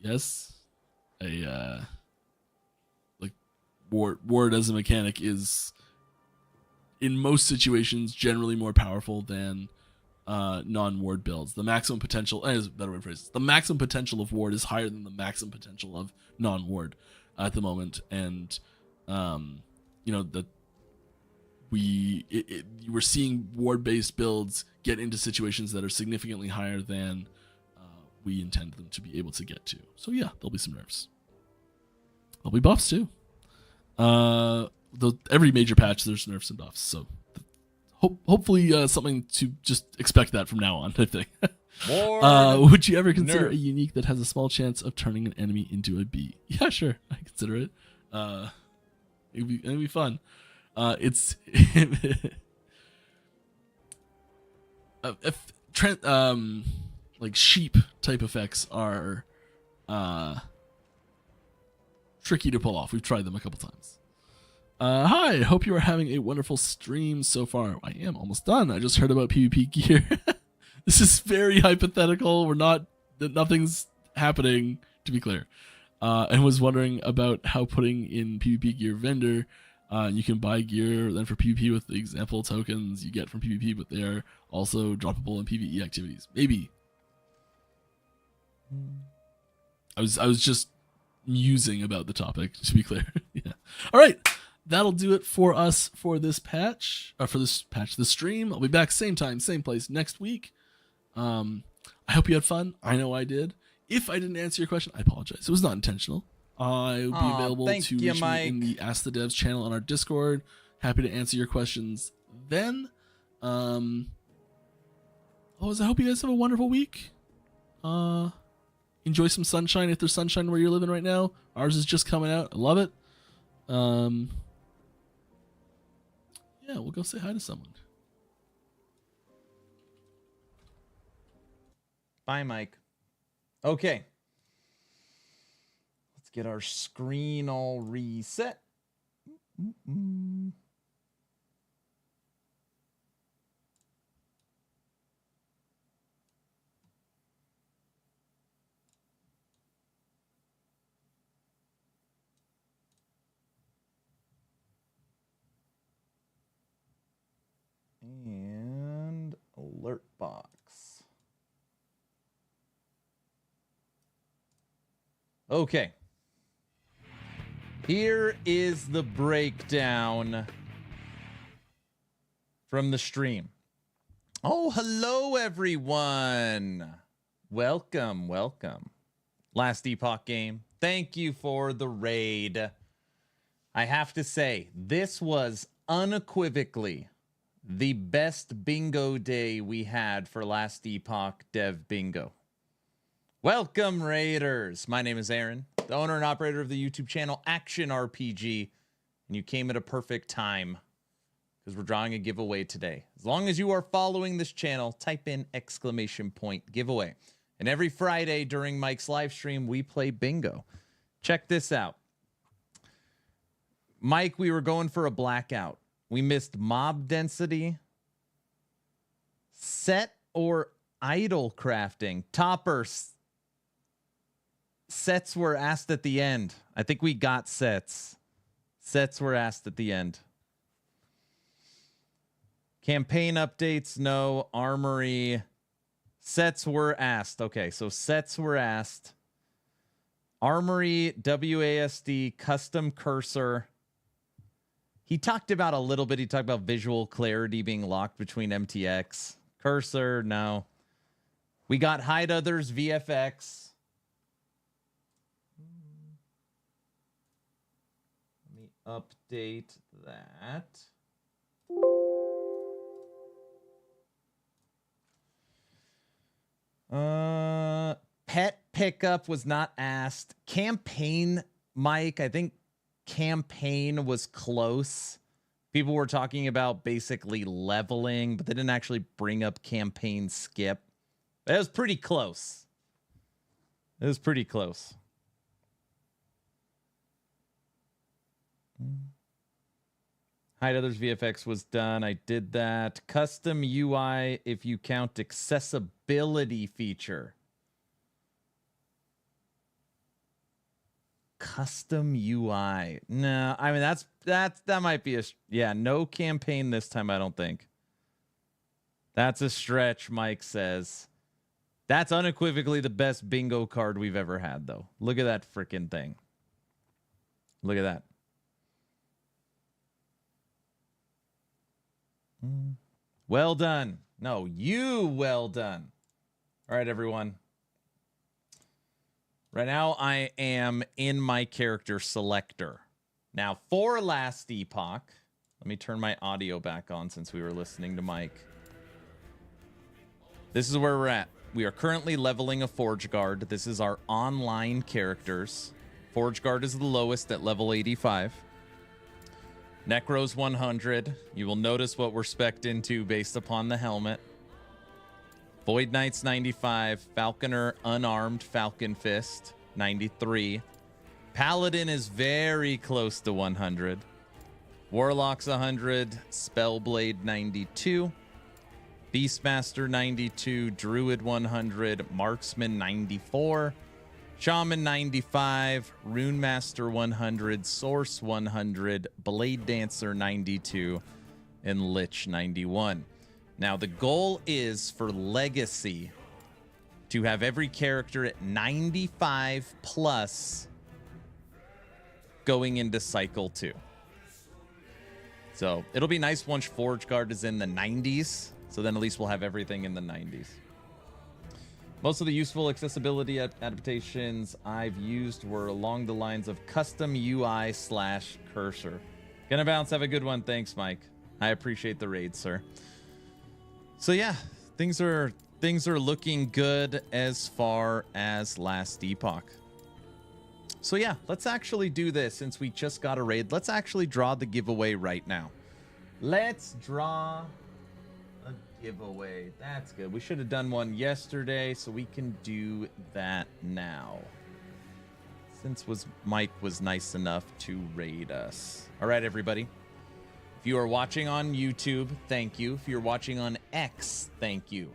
Yes. Ward as a mechanic is, in most situations, generally more powerful than non-Ward builds. The maximum potential, is a better way to phrase it. The maximum potential of Ward is higher than the maximum potential of non-Ward at the moment, and that we're seeing Ward-based builds get into situations that are significantly higher than we intend them to be able to get to. So yeah, there'll be some nerfs. There'll be buffs too. Every major patch there's nerfs and buffs, so hopefully something to just expect that from now on, I think. Would you ever consider a unique that has a small chance of turning an enemy into a bee? Yeah, sure, I consider it. It'd be fun. It's like sheep type effects are tricky to pull off. We've tried them a couple times. Hi, hope you are having a wonderful stream so far. I am almost done. I just heard about PvP gear. This is very hypothetical. Nothing's happening, to be clear. And was wondering about how putting in PvP gear vendor, you can buy gear then for PvP with the example tokens you get from PvP, but they are also droppable in PvE activities. Maybe. I was just musing about the topic, to be clear. Yeah. All right. That'll do it for us for this this stream. I'll be back same time, same place next week. I hope you had fun. I know I did. If I didn't answer your question, I apologize. It was not intentional. I will be available to reach me in the Ask the Devs channel on our Discord. Happy to answer your questions then. I hope you guys have a wonderful week. Enjoy some sunshine if there's sunshine where you're living right now. Ours is just coming out. I love it. Yeah, we'll go say hi to someone. Bye, Mike. Okay. Let's get our screen all reset. Okay. Here is the breakdown from the stream. Oh, hello, everyone. Welcome, welcome. Last Epoch game. Thank you for the raid. I have to say, this was unequivocally the best bingo day we had for Last Epoch Dev Bingo. Welcome, Raiders. My name is Aaron, the owner and operator of the YouTube channel Action RPG, and you came at a perfect time because we're drawing a giveaway today. As long as you are following this channel, type in ! giveaway. And every Friday during Mike's live stream, we play bingo. Check this out. Mike, we were going for a blackout. We missed mob density, set or idle crafting. Toppers. Sets were asked at the end. I think we got sets. Sets were asked at the end. Campaign updates, no. Armory. Sets were asked. Okay, so sets were asked. Armory, WASD, custom cursor. He talked about a little bit. He talked about visual clarity being locked between MTX. Cursor, no. We got hide others, VFX. Let me update that. Pet pickup was not asked. Campaign, Mike, I think campaign was close. People were talking about basically leveling, but they didn't actually bring up campaign skip. It was pretty close. It was pretty close. Hide others VFX was done. I did that. Custom UI if you count accessibility feature. Custom UI. No, I mean that might be no campaign this time, I don't think. That's a stretch, Mike says. That's unequivocally the best bingo card we've ever had, though. Look at that freaking thing. Look at that. Well done. No, you well done. All right, everyone. Right now, I am in my character selector. Now, for Last Epoch, let me turn my audio back on since we were listening to Mike. This is where we're at. We are currently leveling a Forge Guard. This is our online characters. Forge Guard is the lowest at level 85. Necro's 100. You will notice what we're spec'd into based upon the helmet. Void Knight's 95. Falconer unarmed Falcon Fist 93. Paladin is very close to 100. Warlock's 100. Spellblade 92. Beastmaster 92. Druid 100. Marksman 94. Shaman 95, Rune Master 100, Source 100, Blade Dancer 92, and Lich 91. Now, the goal is for Legacy to have every character at 95 plus going into Cycle 2. So, it'll be nice once Forge Guard is in the 90s, so then at least we'll have everything in the 90s. Most of the useful accessibility adaptations I've used were along the lines of custom UI/cursor. Gonna bounce. Have a good one. Thanks, Mike. I appreciate the raid, sir. So yeah, things are looking good as far as Last Epoch. So yeah, let's actually do this since we just got a raid. Let's actually draw the giveaway right now. Let's draw a giveaway. That's good. We should have done one yesterday, so we can do that now. Since Mike was nice enough to raid us. All right, everybody. If you are watching on YouTube, thank you. If you're watching on X, thank you.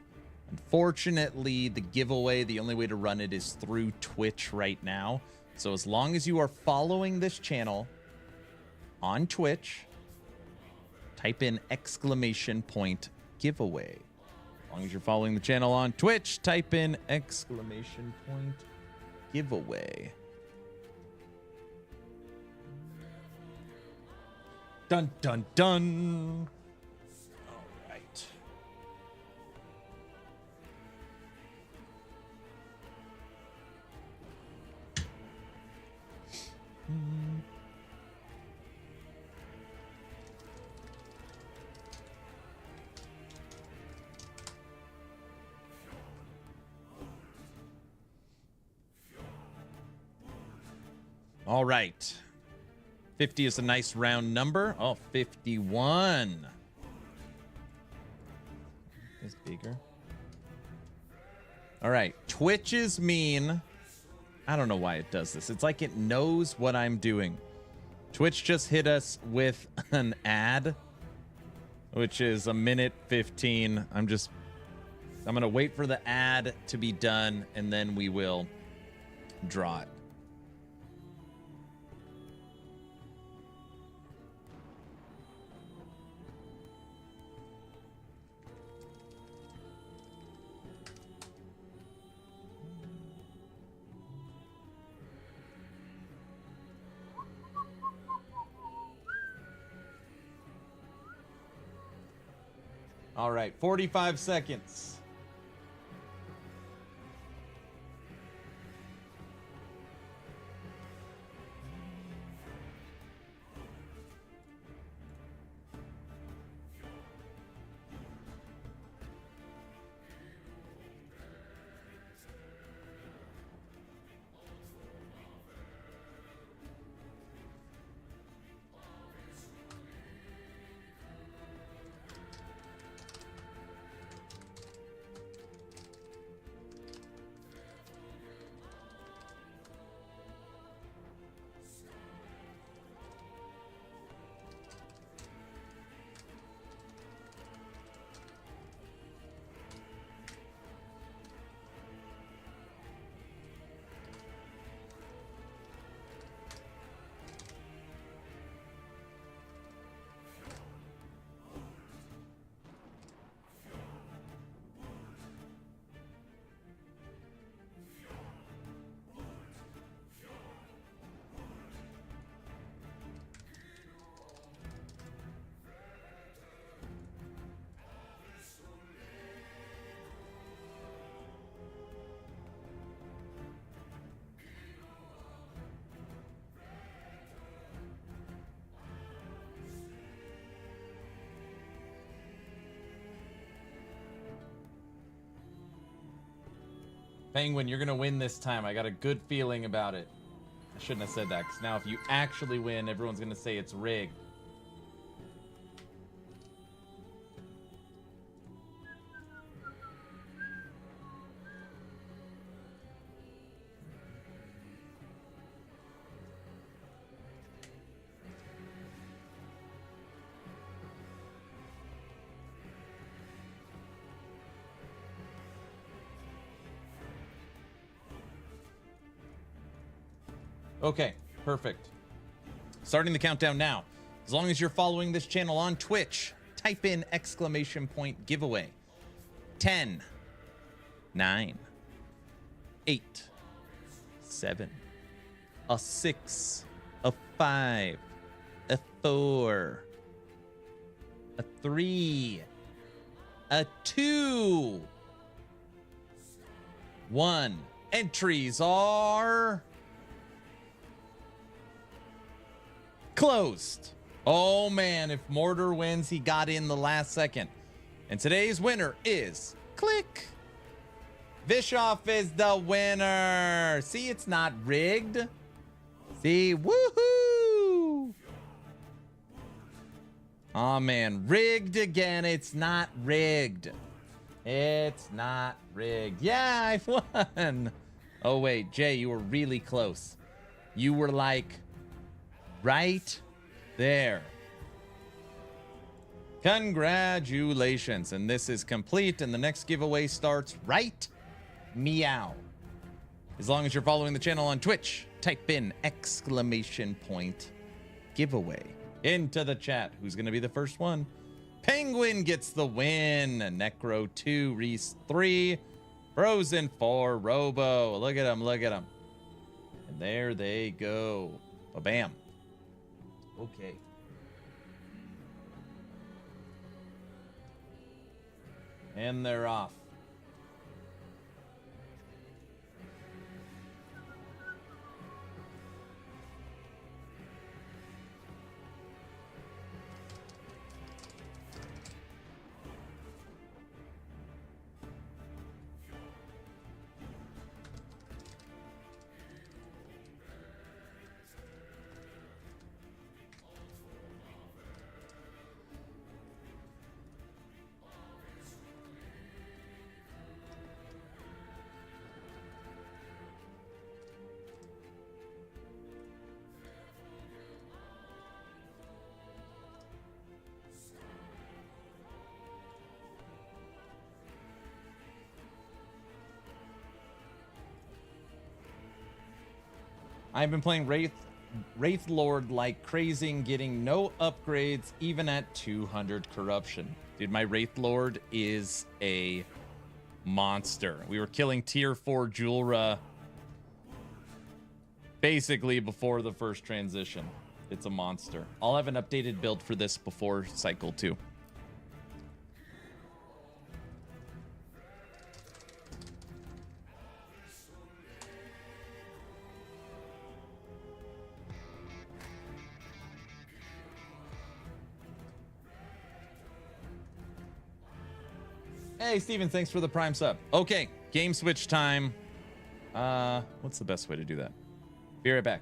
Unfortunately, the giveaway, the only way to run it is through Twitch right now. So as long as you are following this channel on Twitch, type in !giveaway. As long as you're following the channel on Twitch, type in !giveaway. Dun, dun, dun. All right. All right. 50 is a nice round number. Oh, 51. Is bigger. All right. Twitch is mean. I don't know why it does this. It's like it knows what I'm doing. Twitch just hit us with an ad, which is 1:15. I'm going to wait for the ad to be done, and then we will draw it. All right, 45 seconds. Penguin, you're going to win this time. I got a good feeling about it. I shouldn't have said that, because now if you actually win, everyone's going to say it's rigged. Okay, perfect. Starting the countdown now. As long as you're following this channel on Twitch, type in !giveaway. 10, 9, 8, 7, a 6, a 5, a 4, a 3, a 2, 1. Entries are closed. Oh man, if Mortar wins, he got in the last second. And today's winner is click. Bischoff is the winner. See, it's not rigged. See, woohoo. Oh man, rigged again. It's not rigged. It's not rigged. Yeah, I won. Oh wait, Jay, you were really close. You were like right there. Congratulations. And this is complete, and the next giveaway starts right meow. As long as you're following the channel on Twitch, type in !giveaway into the chat. Who's going to be the first one? Penguin gets the win. Necro 2, Reese 3, Frozen 4, Robo. Look at him, look at him. And there they go. Ba-bam. Okay. And they're off. I've been playing Wraith Lord like crazy and getting no upgrades even at 200 corruption. Dude, my Wraith Lord is a monster. We were killing tier 4 Julra basically before the first transition. It's a monster. I'll have an updated build for this before cycle 2. Hey, Steven, thanks for the Prime sub. Okay, game switch time. What's the best way to do that? Be right back.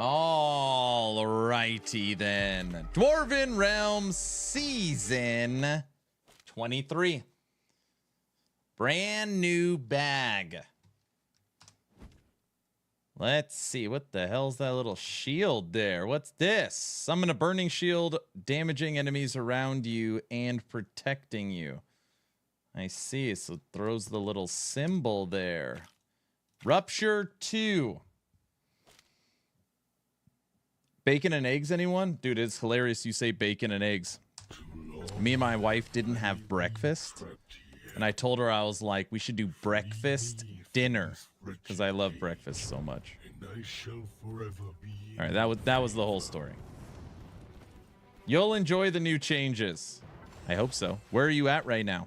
All righty then. Dwarven Realms Season 23. Brand new bag. Let's see. What the hell's that little shield there? What's this? Summon a burning shield, damaging enemies around you and protecting you. I see. So it throws the little symbol there. Rupture 2. Bacon and eggs, anyone? Dude, it's hilarious you say bacon and eggs. Me and my wife didn't have breakfast. And I told her, I was like, we should do breakfast dinner. Because I love breakfast so much. Alright, that was the whole story. You'll enjoy the new changes. I hope so. Where are you at right now?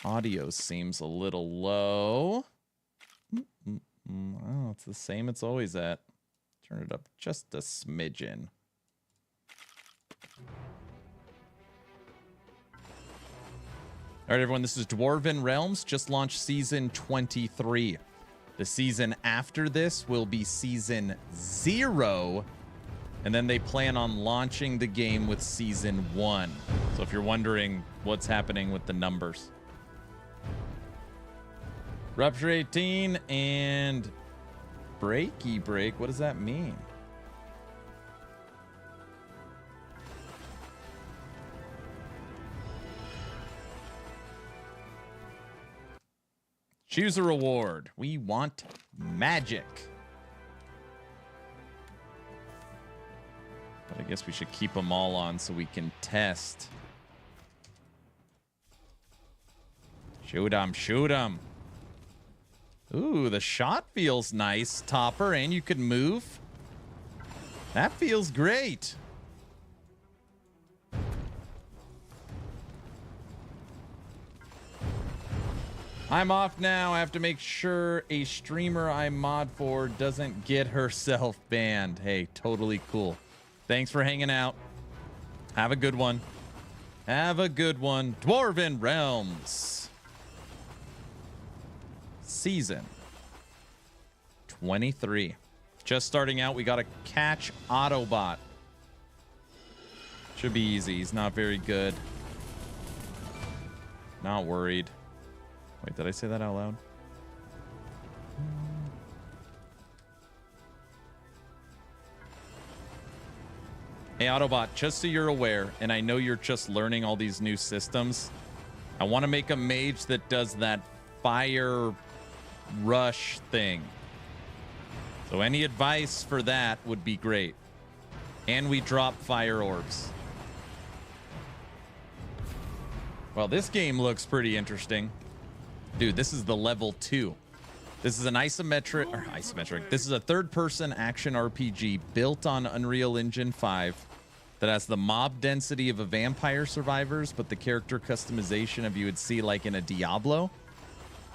Audio seems a little low. Oh, it's the same it's always at. Turn it up just a smidgen. All right, everyone, this is Dwarven Realms. Just launched Season 23. The season after this will be Season 0. And then they plan on launching the game with Season 1. So if you're wondering what's happening with the numbers. Rupture 18 and breaky break. What does that mean? Choose a reward. We want magic. But I guess we should keep them all on so we can test. Shoot them, shoot them. Ooh, the shot feels nice, Topper, and you can move. That feels great. I'm off now. I have to make sure a streamer I mod for doesn't get herself banned. Hey, totally cool. Thanks for hanging out. Have a good one. Have a good one. Dwarven Realms. season 23. Just starting out, we got to catch Autobot. Should be easy. He's not very good. Not worried. Wait, did I say that out loud? Hey, Autobot, just so you're aware, and I know you're just learning all these new systems, I want to make a mage that does that fire rush thing. So any advice for that would be great. And we drop fire orbs. Well, this game looks pretty interesting. Dude, this is the level 2. This is an isometric. This is a third-person action RPG built on Unreal Engine 5 that has the mob density of a Vampire Survivors, but the character customization of you would see like in a Diablo.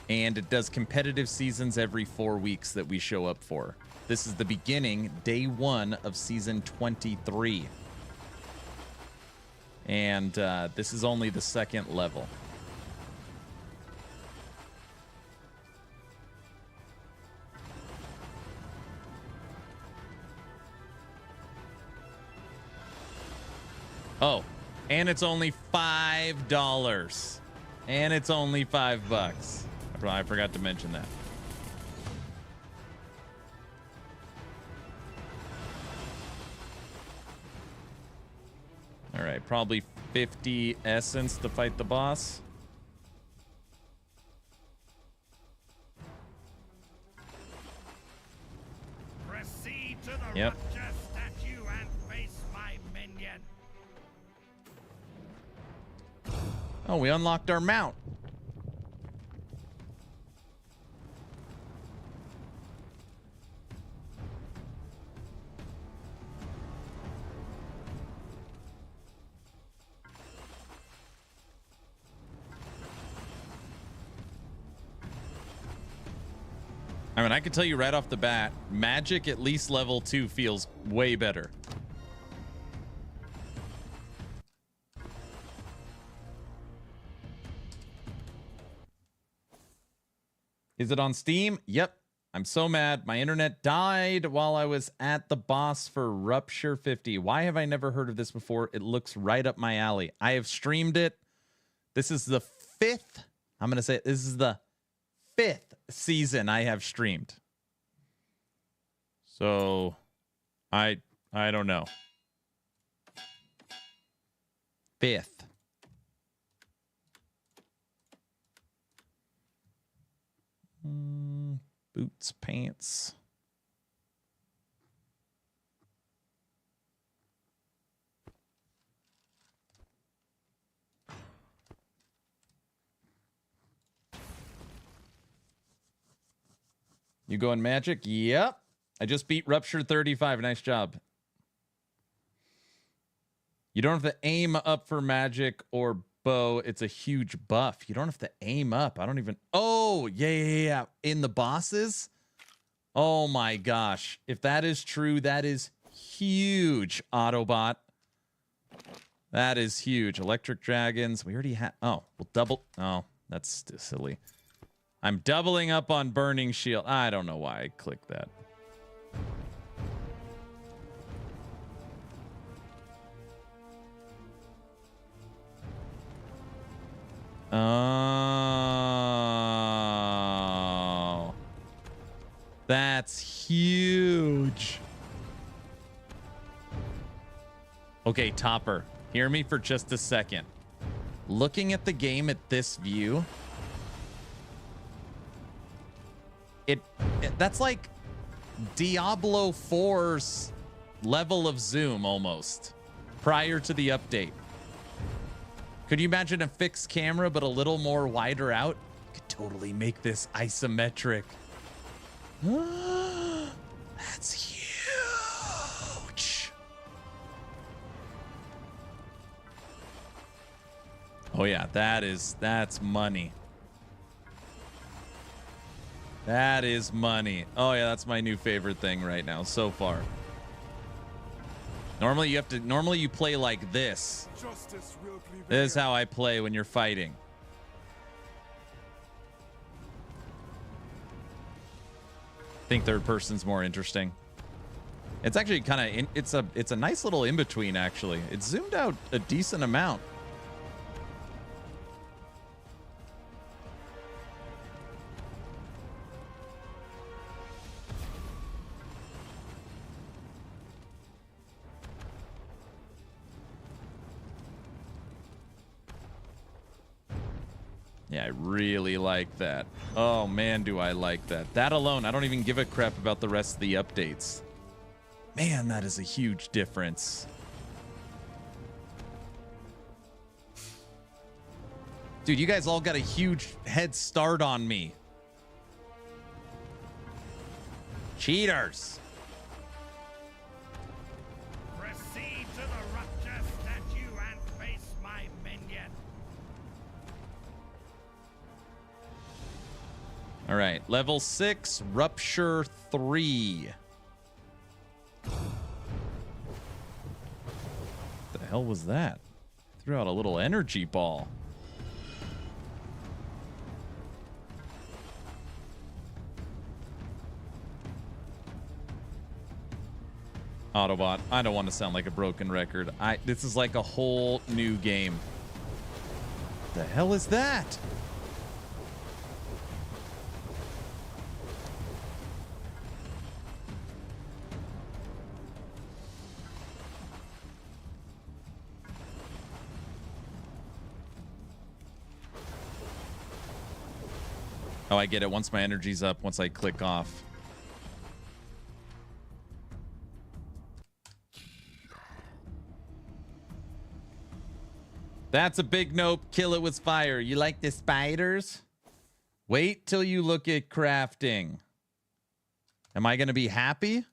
And it does competitive seasons every 4 weeks that we show up for. This is the beginning, day 1 of season 23. And this is only the 2nd level. Oh, and it's only $5. And it's only $5. I forgot to mention that. All right, probably 50 essence to fight the boss. Proceed to the Yep. Rupture statue and face my minion. Oh, we unlocked our mount. I mean, I can tell you right off the bat, magic at least level 2 feels way better. Is it on Steam? Yep. I'm so mad. My internet died while I was at the boss for Rupture 50. Why have I never heard of this before? It looks right up my alley. I have streamed it. This is the 5th. I'm going to say this is the 5th season I have streamed. So I don't know. 5th. Boots, pants. You going magic? Yep. I just beat Rupture 35. Nice job. You don't have to aim up for magic or bow. It's a huge buff. You don't have to aim up. I don't even... Oh, yeah. In the bosses? Oh my gosh. If that is true, that is huge, Autobot. That is huge. Electric dragons. We already have... Oh, we'll double... Oh, that's silly. I'm doubling up on burning shield. I don't know why I clicked that. Oh, that's huge. Okay, Topper, hear me for just a second. Looking at the game at this view, that's like Diablo 4's level of zoom almost prior to the update. Could you imagine a fixed camera but a little more wider out? Could totally make this isometric. That's huge. Oh yeah, that's money. That is money. Oh yeah, that's my new favorite thing right now so far. Normally you play like this. Justice will prevail. This is how I play when you're fighting. think third person's more interesting. It's actually kind of it's a nice little in between actually. It's zoomed out a decent amount. Yeah, I really like that. Oh man, do I like that. That alone, I don't even give a crap about the rest of the updates. Man, that is a huge difference. Dude, you guys all got a huge head start on me. Cheaters. Proceed to the rupture statue and face my minion. All right, level 6, Rupture 3. What the hell was that? Threw out a little energy ball. Autobot, I don't want to sound like a broken record. This is like a whole new game. The hell is that? Oh, I get it. Once my energy's up, once I click off. That's a big nope. Kill it with fire. You like the spiders? Wait till you look at crafting. Am I going to be happy?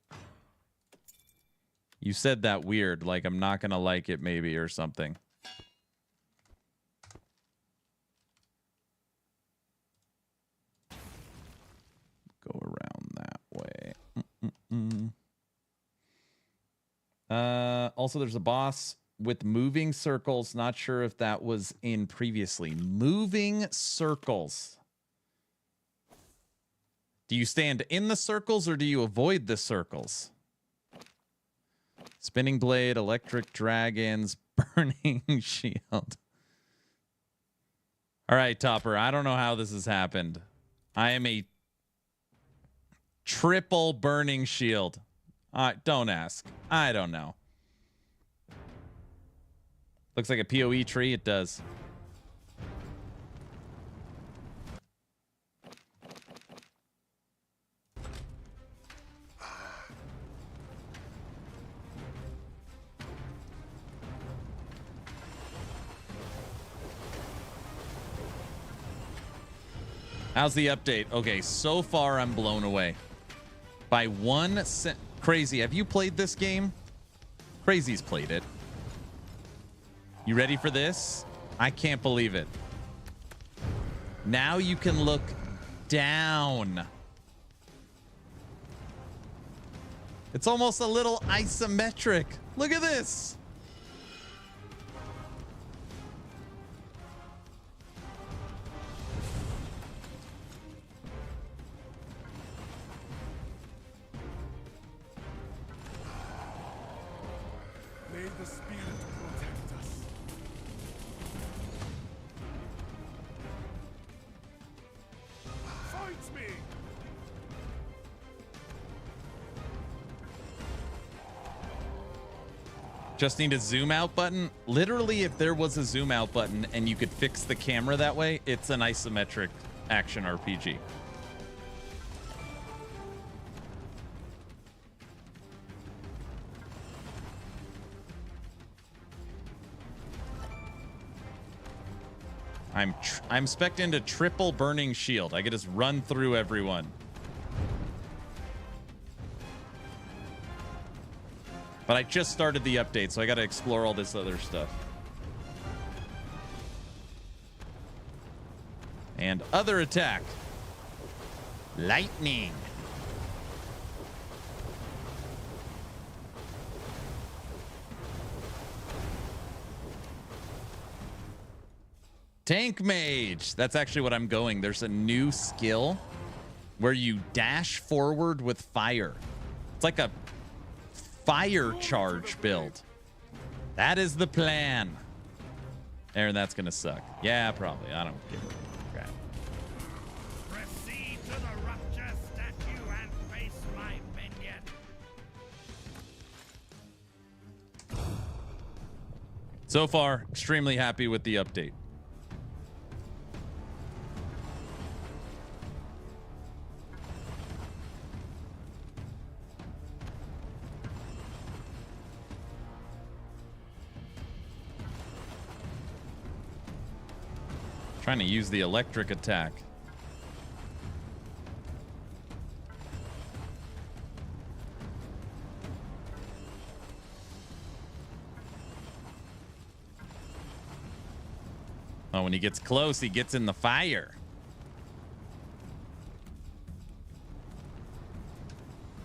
You said that weird, like I'm not going to like it maybe or something. Go around that way. Also, there's a boss with moving circles. Not sure if that was in previously. Moving circles. Do you stand in the circles or do you avoid the circles? Spinning blade, electric dragons, burning shield. All right, Topper. I don't know how this has happened. I am a triple burning shield. Don't ask. I don't know. Looks like a PoE tree. It does. How's the update? Okay, so far I'm blown away. By Crazy, have you played this game? Crazy's played it. You ready for this? I can't believe it. Now you can look down. It's almost a little isometric. Look at this. May the spirit protect us. Fight me! Just need a zoom out button. Literally, if there was a zoom out button and you could fix the camera that way, it's an isometric action RPG. I'm spec'd into triple burning shield. I could just run through everyone. But I just started the update, so I gotta explore all this other stuff. And other attack. Lightning. Tank Mage. That's actually what I'm going. There's a new skill where you dash forward with fire. It's like a fire charge build. That is the plan. Aaron, that's gonna suck. Yeah, probably. I don't give a crap. Proceed to the rupture statue and face my minion. So far, extremely happy with the update. Trying to use the electric attack. Oh, when he gets close, he gets in the fire.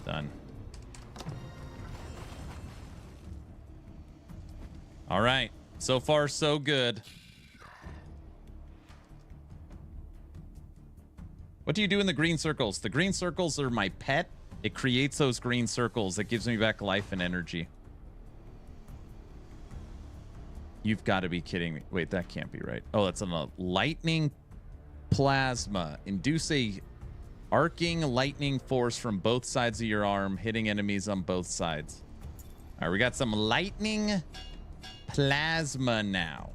Done. All right. So far, so good. What do you do in the green circles? The green circles are my pet. It creates those green circles. It gives me back life and energy. You've got to be kidding me. Wait, that can't be right. Oh, that's a lightning plasma. Induce a arcing lightning force from both sides of your arm, hitting enemies on both sides. All right, we got some lightning plasma now.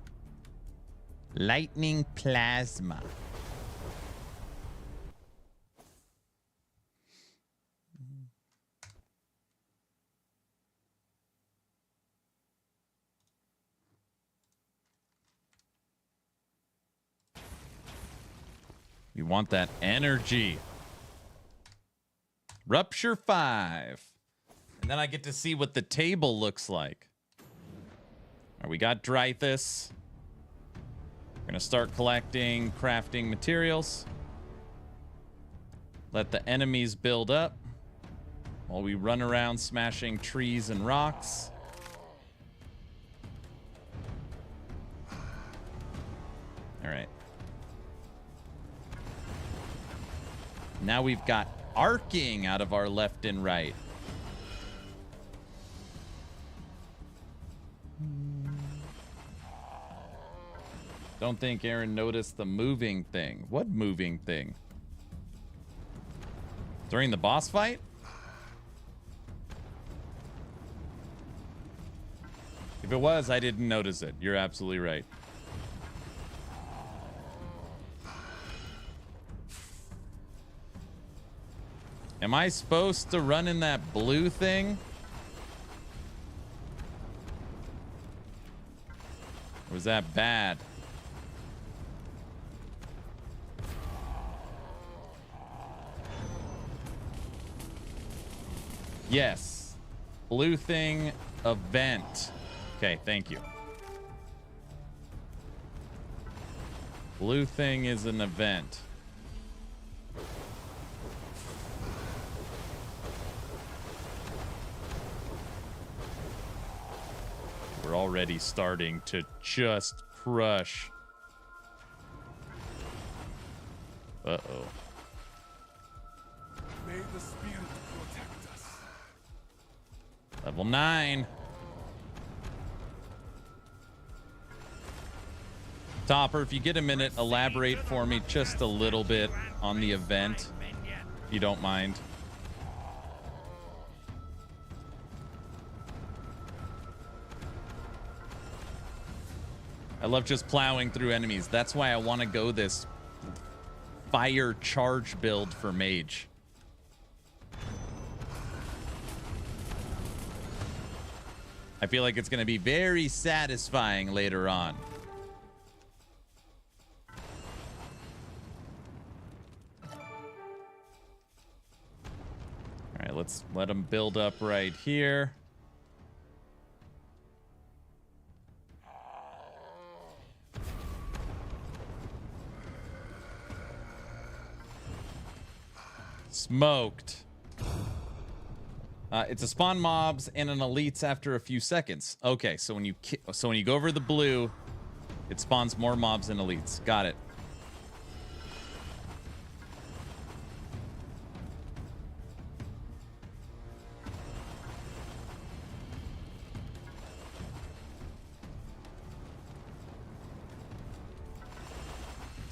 Lightning plasma. You want that energy. Rupture 5. And then I get to see what the table looks like. All right, we got Dreythus. We're going to start collecting, crafting materials. Let the enemies build up while we run around smashing trees and rocks. All right. Now we've got arcing out of our left and right. Don't think Aaron noticed the moving thing. What moving thing? During the boss fight? If it was, I didn't notice it. You're absolutely right. Am I supposed to run in that blue thing? Or was that bad? Yes. Blue thing event. Okay, thank you. Blue thing is an event. We're already starting to just crush. Uh-oh. May the spirit protect us. Level 9. Topper, if you get a minute, elaborate for me just a little bit on the event, if you don't mind. I love just plowing through enemies. That's why I want to go this fire charge build for mage. I feel like it's going to be very satisfying later on. All right, let's let them build up right here. Smoked. It's a spawn mobs and an elites after a few seconds. Okay, so when you go over the blue, it spawns more mobs and elites. Got it.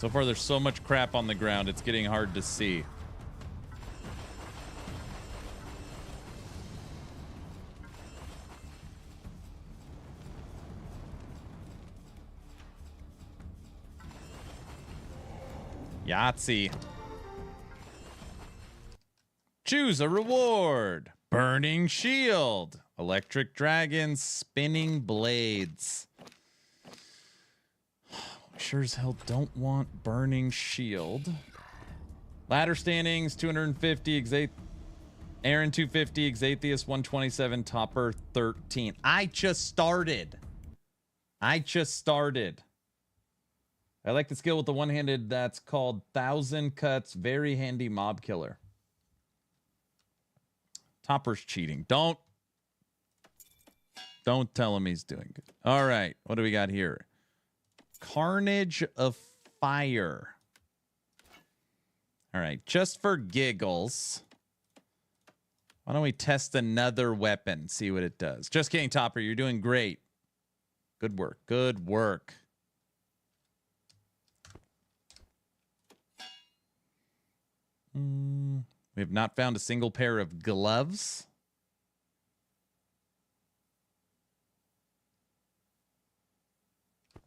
So far, there's so much crap on the ground, it's getting hard to see. Yahtzee. Choose a reward. Burning shield. Electric dragons. Spinning blades. Sure as hell don't want burning shield. Ladder standings 250. Aaron 250. Exathius 127. Topper 13. I just started. I like the skill with the one-handed that's called 1,000 Cuts. Very handy mob killer. Topper's cheating. Don't tell him he's doing good. All right. What do we got here? Carnage of Fire. All right. Just for giggles, why don't we test another weapon, see what it does. Just kidding, Topper. You're doing great. Good work. Good work. We have not found a single pair of gloves.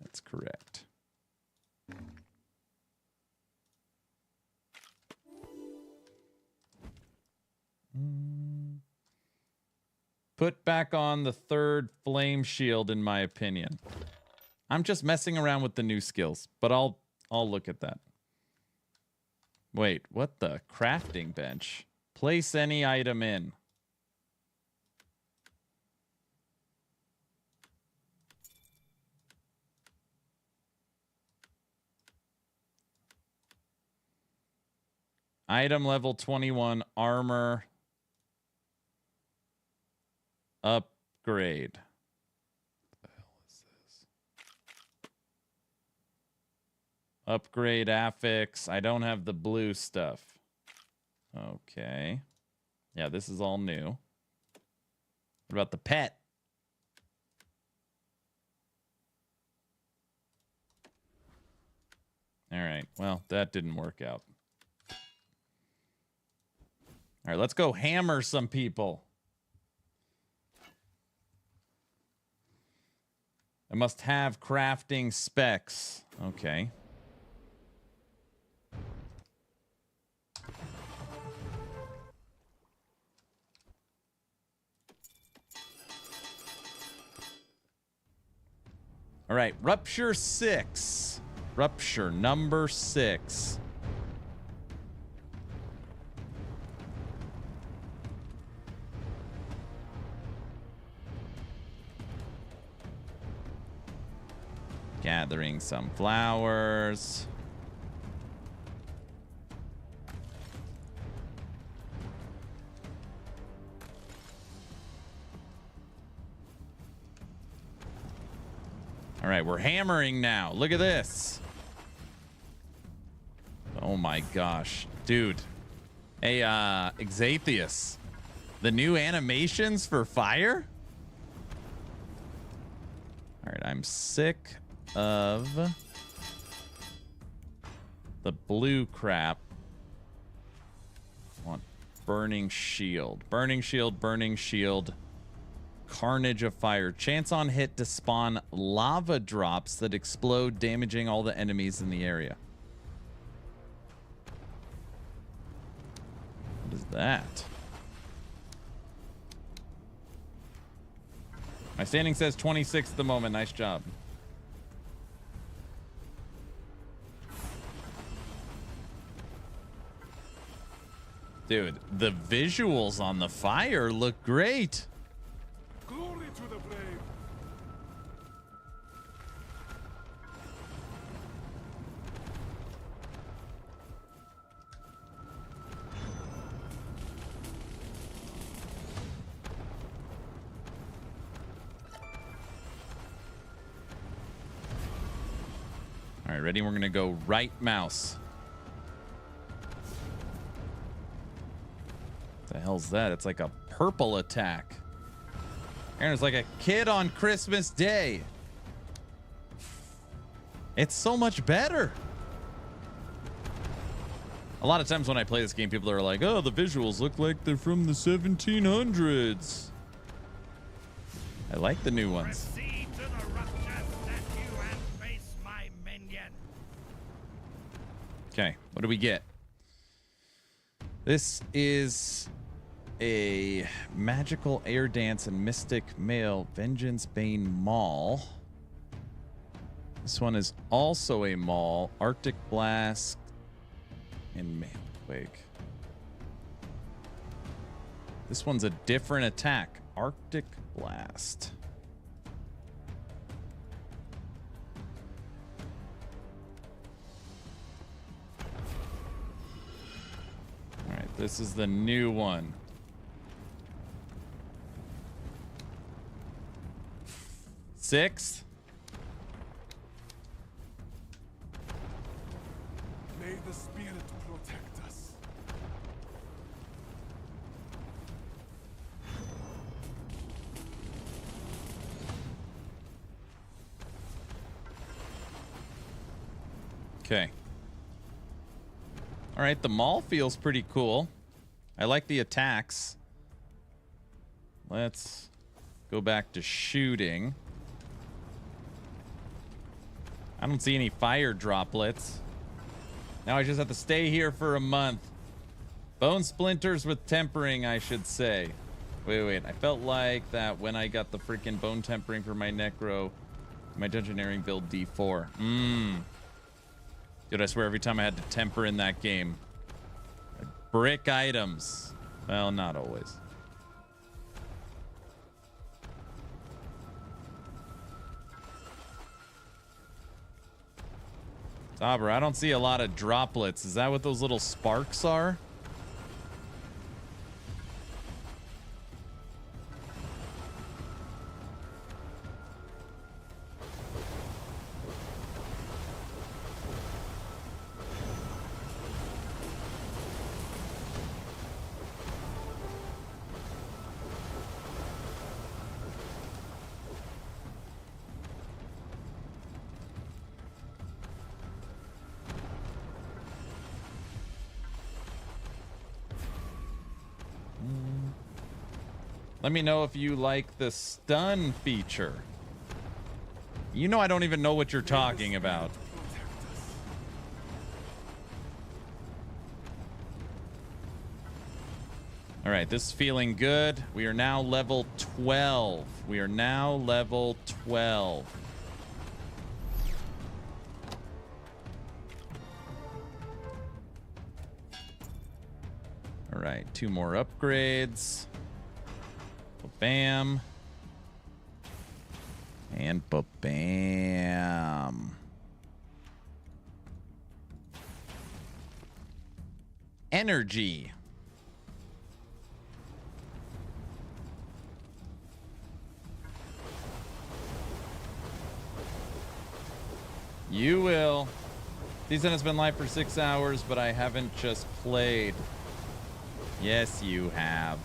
That's correct. Put back on the third flame shield, in my opinion. I'm just messing around with the new skills, but I'll look at that. Wait, what the? Crafting bench. Place any item in. Item level 21, armor. Upgrade. What the hell is this? Upgrade affix. I don't have the blue stuff. Okay. Yeah, this is all new. What about the pet? All right. Well, that didn't work out. All right, let's go hammer some people. I must have crafting specs. Okay. All right, Rupture 6. Rupture number 6. Gathering some flowers. All right, we're hammering now. Look at this. Oh my gosh, dude. Hey, Exathius, the new animations for fire? All right, I'm sick of the blue crap. I want burning shield. Burning shield, burning shield. Carnage of Fire. Chance on hit to spawn lava drops that explode, damaging all the enemies in the area. What is that? My standing says 26 at the moment. Nice job. Dude, the visuals on the fire look great. Glory to the flame. All right, ready? We're going to go right mouse. What the hell's that? It's like a purple attack. Aaron's like a kid on Christmas Day. It's so much better. A lot of times when I play this game, people are like, oh, the visuals look like they're from the 1700s. I like the new ones. Proceed to the rupture statue and face my minion. Okay, what do we get? This is a magical air dance and mystic male Vengeance Bane Maul. This one is also a Maul, Arctic Blast, and Twig. This one's a different attack, Arctic Blast. All right, this is the new one. Sixth. May the spirit protect us. Okay. All right, the Maul feels pretty cool. I like the attacks. Let's go back to shooting. I don't see any fire droplets. Now I just have to stay here for a month. Bone splinters with tempering, I should say. Wait. I felt like that when I got the freaking bone tempering for my Necro, my Dungeoneering build D4. Dude, I swear every time I had to temper in that game. Brick items. Well, not always. Dauber, I don't see a lot of droplets. Is that what those little sparks are? Let me know if you like the stun feature. You know I don't even know what you're talking about. All right, this is feeling good. We are now level 12. We are now level 12. All right, 2 more upgrades. Bam. And bam. Energy. You will. Season has been live for 6 hours, but I haven't just played. Yes, you have.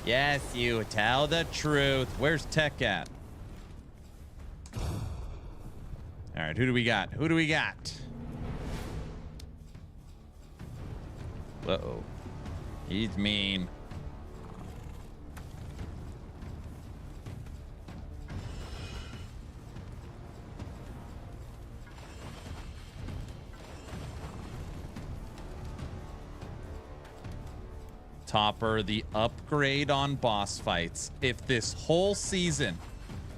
Yes, you tell the truth. Where's Tech at? All right, who do we got? Who do we got? Uh-oh. He's mean. Topper, the upgrade on boss fights. If this whole season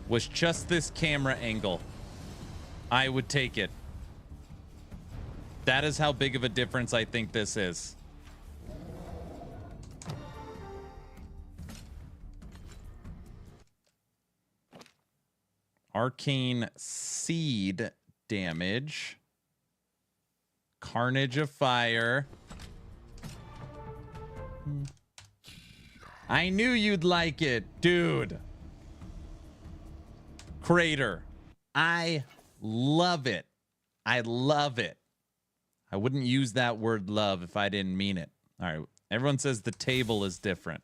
was just this camera angle, I would take it. That is how big of a difference I think this is. Arcane Seed damage. Carnage of Fire. I knew you'd like it, dude. Crater. I love it. I love it. I wouldn't use that word love if I didn't mean it. All right. Everyone says the table is different.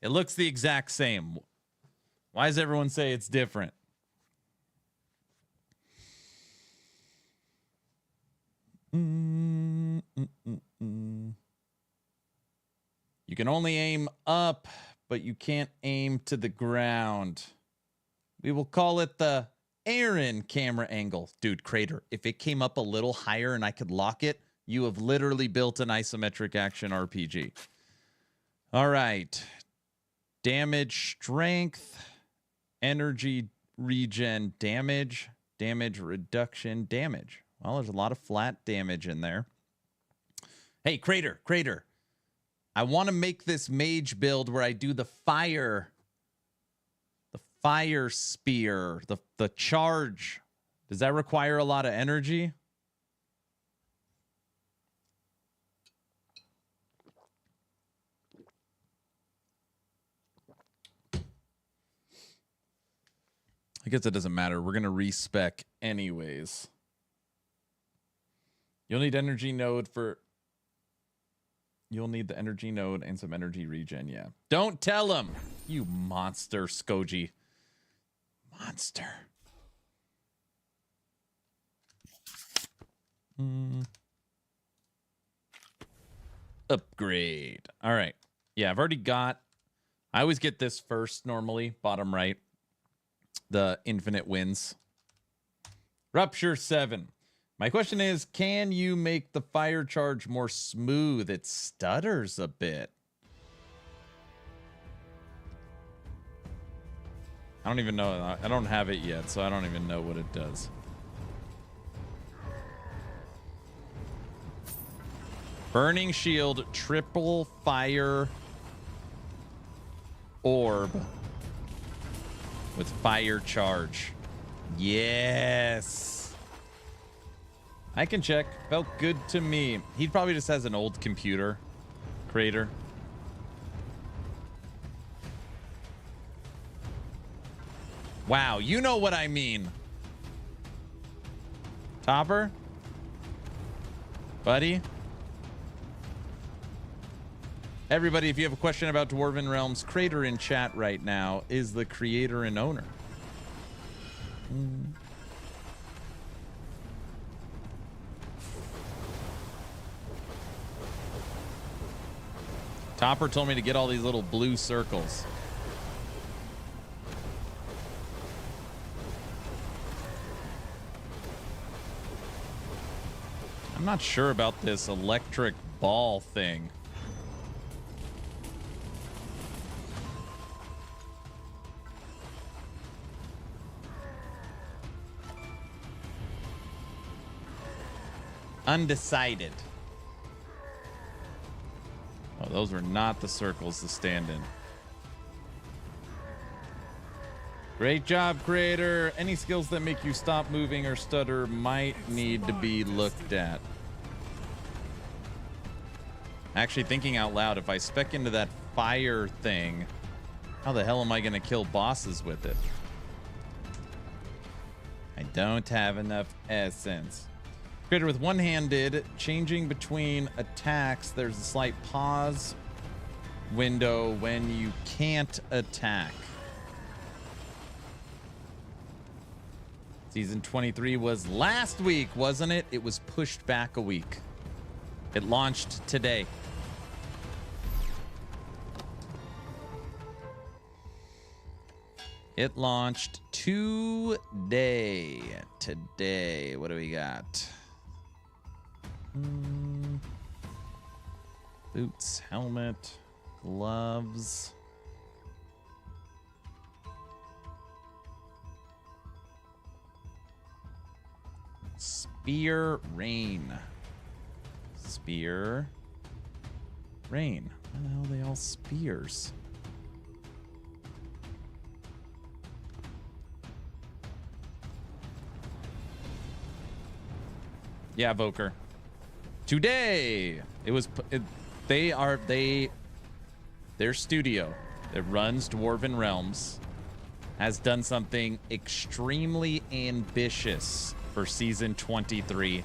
It looks the exact same. Why does everyone say it's different? can only aim up, but you can't aim to the ground. We will call it the Aaron camera angle. Dude, Crater, if it came up a little higher and I could lock it, you have literally built an isometric action RPG. All right. Damage, strength, energy, regen, damage, damage reduction, damage. Well, there's a lot of flat damage in there. Hey, Crater, I want to make this mage build where I do the fire spear, the charge. Does that require a lot of energy? I guess it doesn't matter. We're going to respec anyways. You'll need energy node for... You'll need the energy node and some energy regen, yeah. Don't tell him, you monster, Skoji. Monster. Upgrade. All right. Yeah, I've already got... I always get this first normally, bottom right. The infinite wins. Rupture 7. My question is, can you make the fire charge more smooth? It stutters a bit. I don't even know. I don't have it yet, so I don't even know what it does. Burning shield, triple fire orb with fire charge. Yes. I can check. Felt good to me. He probably just has an old computer. Crater. Wow, you know what I mean. Topper? Buddy? Everybody, if you have a question about Dwarven Realms, Crater in chat right now is the creator and owner. Topper told me to get all these little blue circles. I'm not sure about this electric ball thing. Undecided. Oh, those were not the circles to stand in. Great job, creator. Any skills that make you stop moving or stutter might need to be looked at. Actually, thinking out loud, if I spec into that fire thing, how the hell am I going to kill bosses with it? I don't have enough essence. Creator with one-handed, changing between attacks. There's a slight pause window when you can't attack. Season 23 was last week, wasn't it? It was pushed back a week. It launched today. It launched today. Today. What do we got? Boots, helmet, gloves. Spear, rain. Spear, rain. Why the hell are they all spears? Yeah, Voker. Today it was their studio that runs Dwarven Realms has done something extremely ambitious for season 23,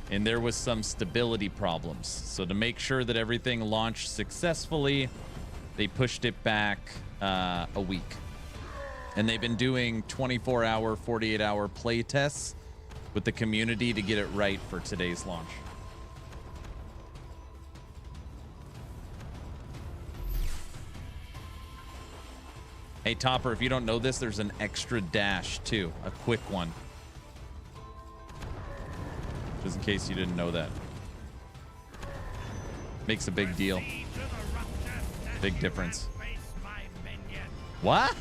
and there was some stability problems. So to make sure that everything launched successfully, they pushed it back a week, and they've been doing 24-hour, 48-hour play tests with the community to get it right for today's launch. Hey, Topper, if you don't know this, there's an extra dash, too. A quick one. Just in case you didn't know that. Makes a big deal. Big difference. What?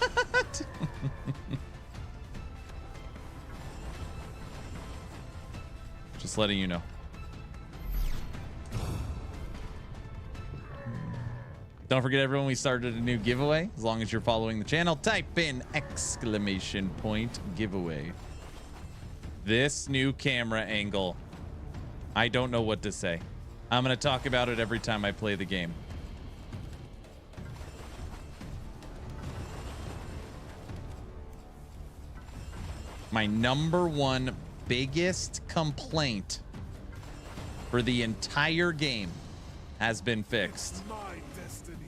Just letting you know. Don't forget, everyone, we started a new giveaway. As long as you're following the channel, type in !giveaway. This new camera angle, I don't know what to say. I'm going to talk about it every time I play the game. My number one biggest complaint for the entire game has been fixed. My destiny.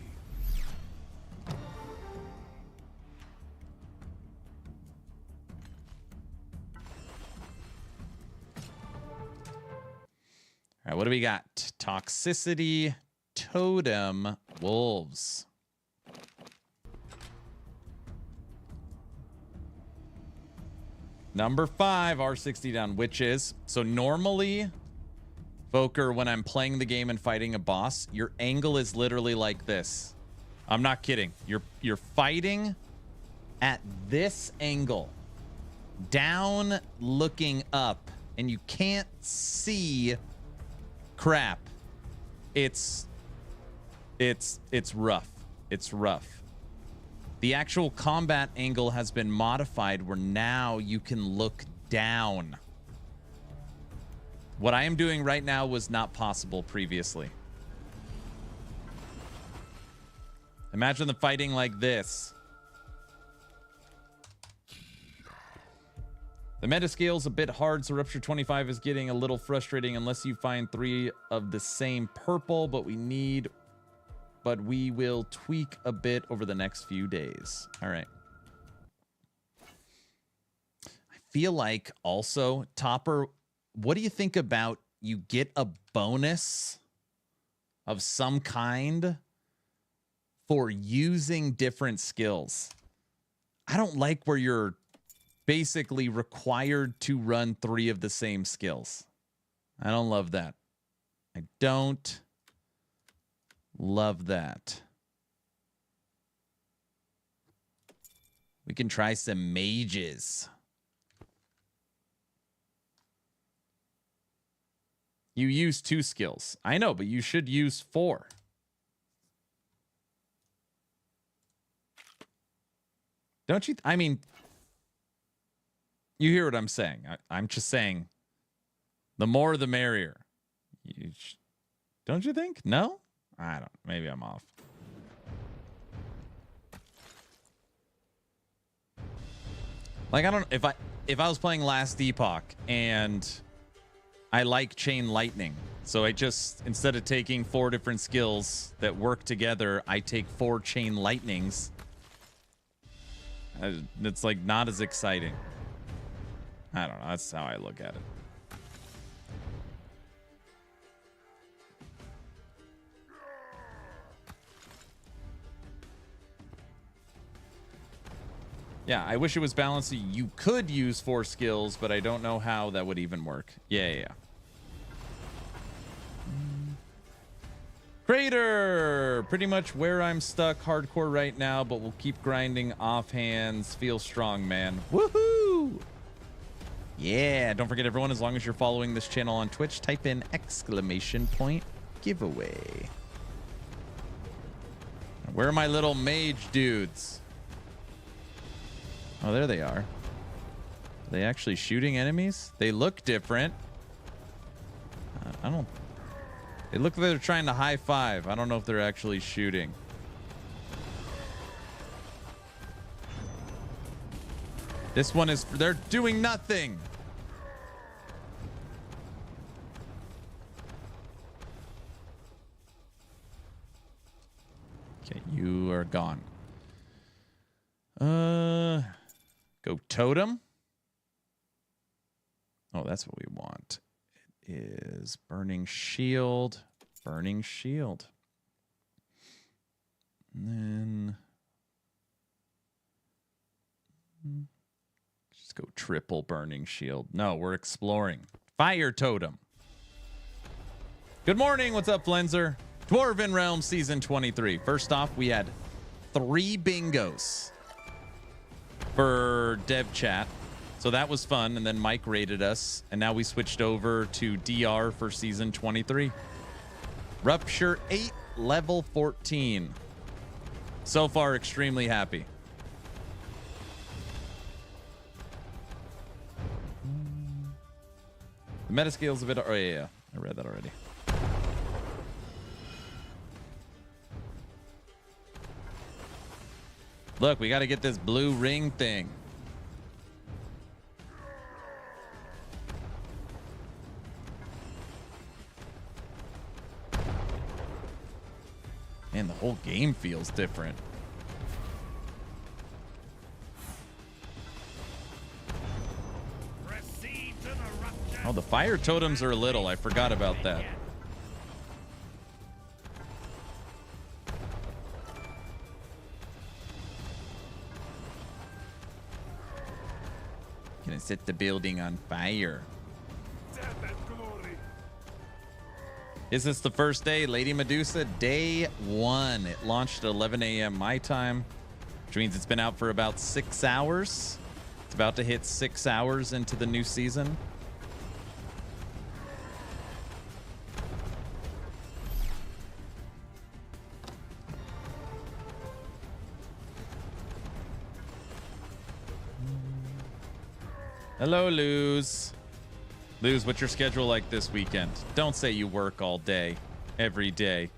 All right, what do we got? Toxicity, totem, wolves. Number 5, R60 down, witches. So normally, Voker, when I'm playing the game and fighting a boss, your angle is literally like this. I'm not kidding. You're fighting at this angle, down looking up, and you can't see crap. It's rough. It's rough. The actual combat angle has been modified where now you can look down. What I am doing right now was not possible previously. Imagine the fighting like this. The meta scale's a bit hard, so Rupture 25 is getting a little frustrating unless you find 3 of the same purple, but we will tweak a bit over the next few days. All right. I feel like also, Topper, what do you think about you get a bonus of some kind for using different skills? I don't like where you're basically required to run 3 of the same skills. I don't love that. I don't love that. We can try some mages. You use 2 skills. I know, but you should use 4. Don't you? I mean, you hear what I'm saying. I'm just saying the more the merrier. Don't you think? No? I don't. Maybe I'm off. Like, I don't. If I was playing Last Epoch and I like Chain Lightning, so I just, instead of taking 4 different skills that work together, I take 4 Chain Lightnings. It's like not as exciting. I don't know. That's how I look at it. Yeah, I wish it was balanced so you could use 4 skills, but I don't know how that would even work. Yeah. Crater! Pretty much where I'm stuck hardcore right now, but we'll keep grinding off hands. Feel strong, man. Woohoo! Yeah, don't forget, everyone, as long as you're following this channel on Twitch, type in !giveaway. Where are my little mage dudes? Oh, there they are. Are they actually shooting enemies? They look different. I don't... They look like they're trying to high five. I don't know if they're actually shooting. This one is... They're doing nothing! Okay, you are gone. Go totem. Oh, that's what we want. It is burning shield. Burning shield. And then Just go triple burning shield. No, we're exploring. Fire totem. Good morning. What's up, Flenser? Dwarven Realms Season 23. First off, we had 3 bingos for dev chat. So that was fun. And then Mike rated us. And now we switched over to DR for Season 23. Rupture 8, level 14. So far, extremely happy. The meta scale's a bit... Oh, yeah. I read that already. Look, we got to get this blue ring thing. Man, the whole game feels different. Proceed to the rupture. Oh, the fire totems are little. I forgot about that. Gonna set the building on fire. Death and glory. Is this the first day? Lady Medusa, day 1. It launched at 11 a.m. my time, which means it's been out for about 6 hours. It's about to hit 6 hours into the new season. Hello, Luz. Luz, what's your schedule like this weekend? Don't say you work all day, every day.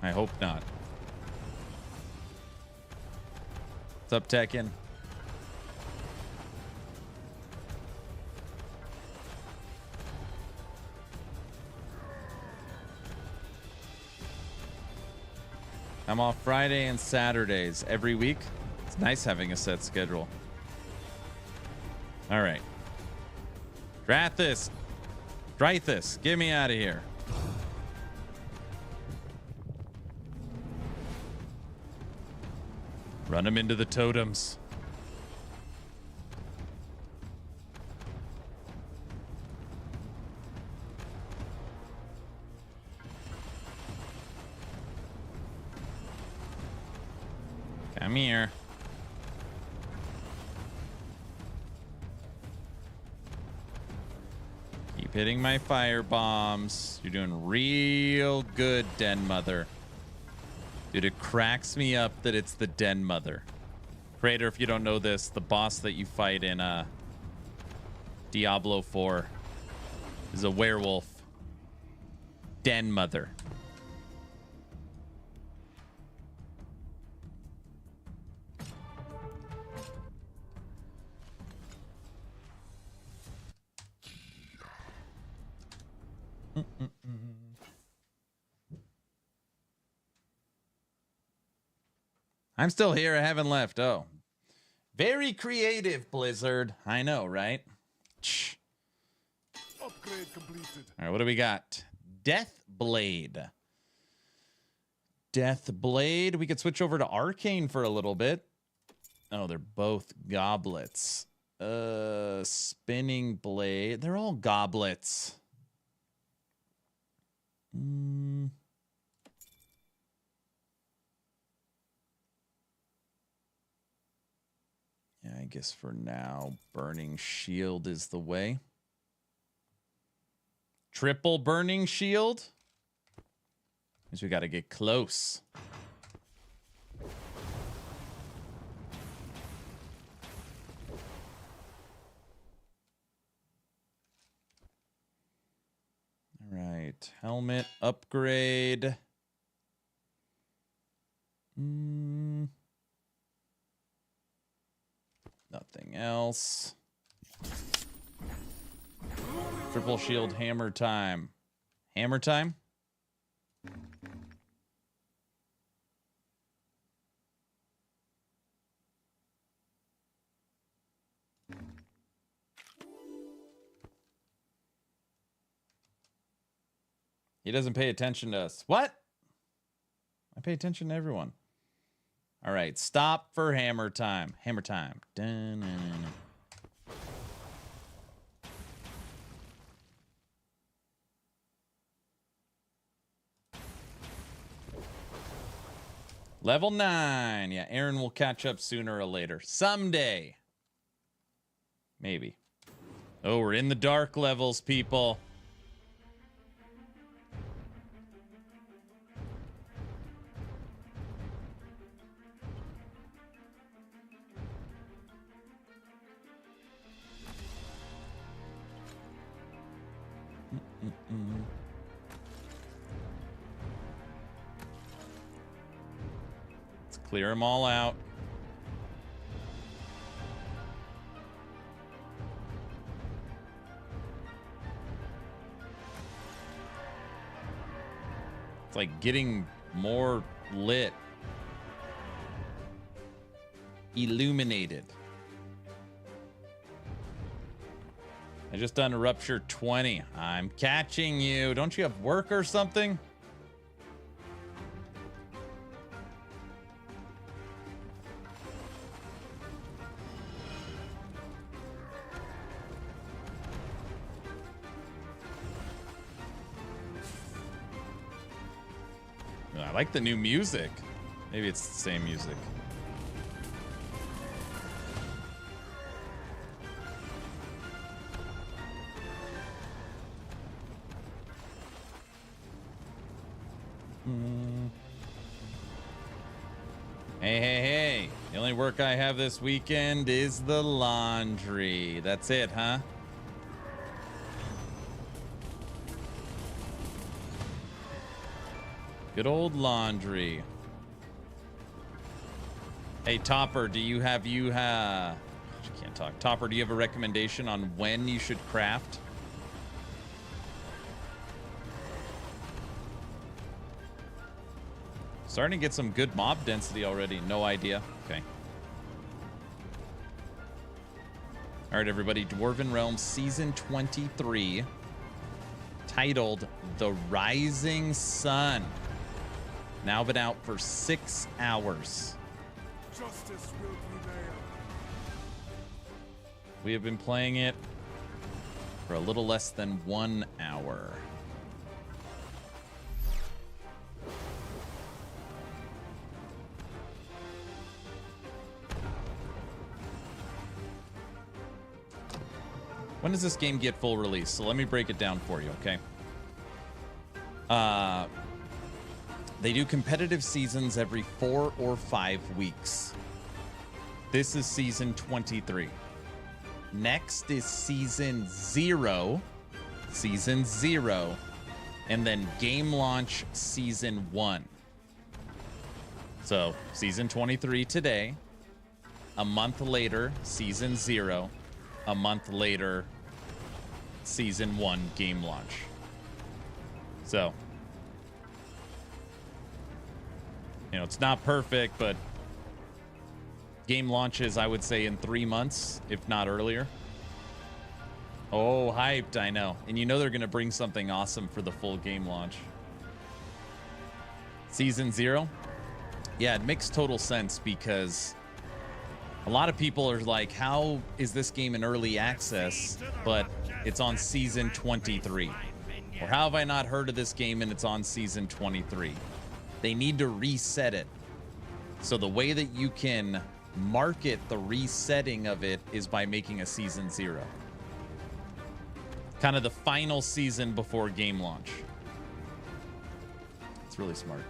I hope not. What's up, Tekken? I'm off Friday and Saturdays every week. It's nice having a set schedule. All right. Drathis. Get me out of here. Run him into the totems. Come here. Keep hitting my fire bombs. You're doing real good, Den Mother. Dude, it cracks me up that it's the Den Mother. Creator, if you don't know this, the boss that you fight in Diablo 4 is a werewolf. Den Mother. I'm still here. I haven't left. Oh. Very creative, Blizzard. I know, right? Shh. Upgrade completed. All right, what do we got? Death Blade. Death Blade. We could switch over to Arcane for a little bit. Oh, they're both goblets. Spinning Blade. They're all goblets. Yeah, I guess for now, Burning Shield is the way. Triple Burning Shield? Means we got to get close. All right, helmet upgrade. Nothing else. Triple shield hammer time. Hammer time? He doesn't pay attention to us. What? I pay attention to everyone. All right, stop for hammer time. Hammer time. Dun-dun-dun-dun. Level 9. Yeah, Aaron will catch up sooner or later. Someday. Maybe. Oh, we're in the dark levels, people. Let's clear them all out. It's like getting more lit. Illuminated. I just done a rupture 20. I'm catching you. Don't you have work or something? I like the new music. Maybe it's the same music. Hey, hey, hey. The only work I have this weekend is the laundry. That's it, huh? Good old laundry. Hey, Topper, do you have I can't talk. Topper, do you have a recommendation on when you should craft? Starting to get some good mob density already. No idea. Okay. All right, everybody. Dwarven Realms Season 23. Titled The Rising Sun. Now been out for 6 hours. Justice will prevail. We have been playing it for a little less than 1 hour. When does this game get full release? So let me break it down for you, okay? They do competitive seasons every 4 or 5 weeks. This is season 23. Next is season 0. Season 0. And then game launch season 1. So season 23 today. A month later, season 0. A month later, season 1 game launch. So, you know, it's not perfect, but game launches, I would say, in 3 months, if not earlier. Oh, hyped, I know. And you know they're going to bring something awesome for the full game launch. Season 0? Yeah, it makes total sense because a lot of people are like, how is this game in early access, but it's on season 23? Or how have I not heard of this game and it's on season 23? They need to reset it. So the way that you can market the resetting of it is by making a season 0. Kind of the final season before game launch. It's really smart.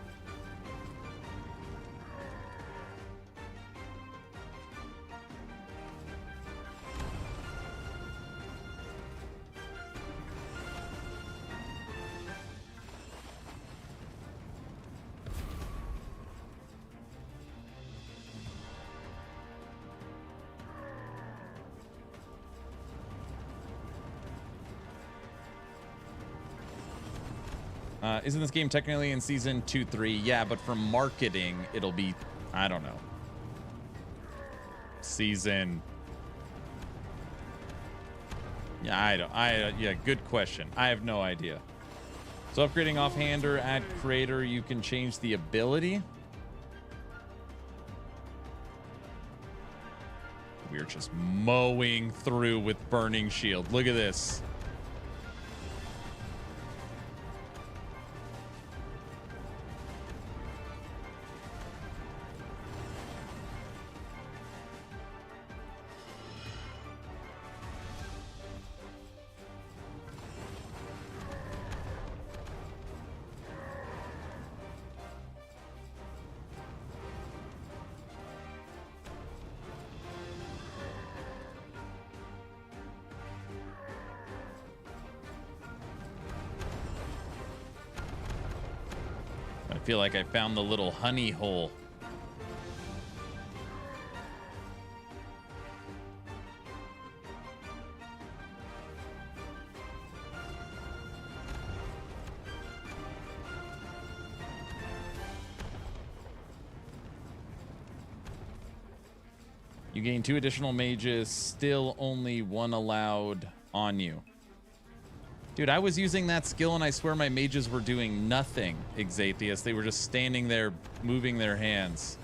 Isn't this game technically in season 2-3? Yeah, but for marketing, it'll be, I don't know, season. Yeah, yeah, good question. I have no idea. So upgrading offhander at creator, you can change the ability. We're just mowing through with burning shield. Look at this. I feel like I found the little honey hole. You gain 2 additional mages, still only 1 allowed on you. Dude, I was using that skill and I swear my mages were doing nothing, Exathius. They were just standing there, moving their hands.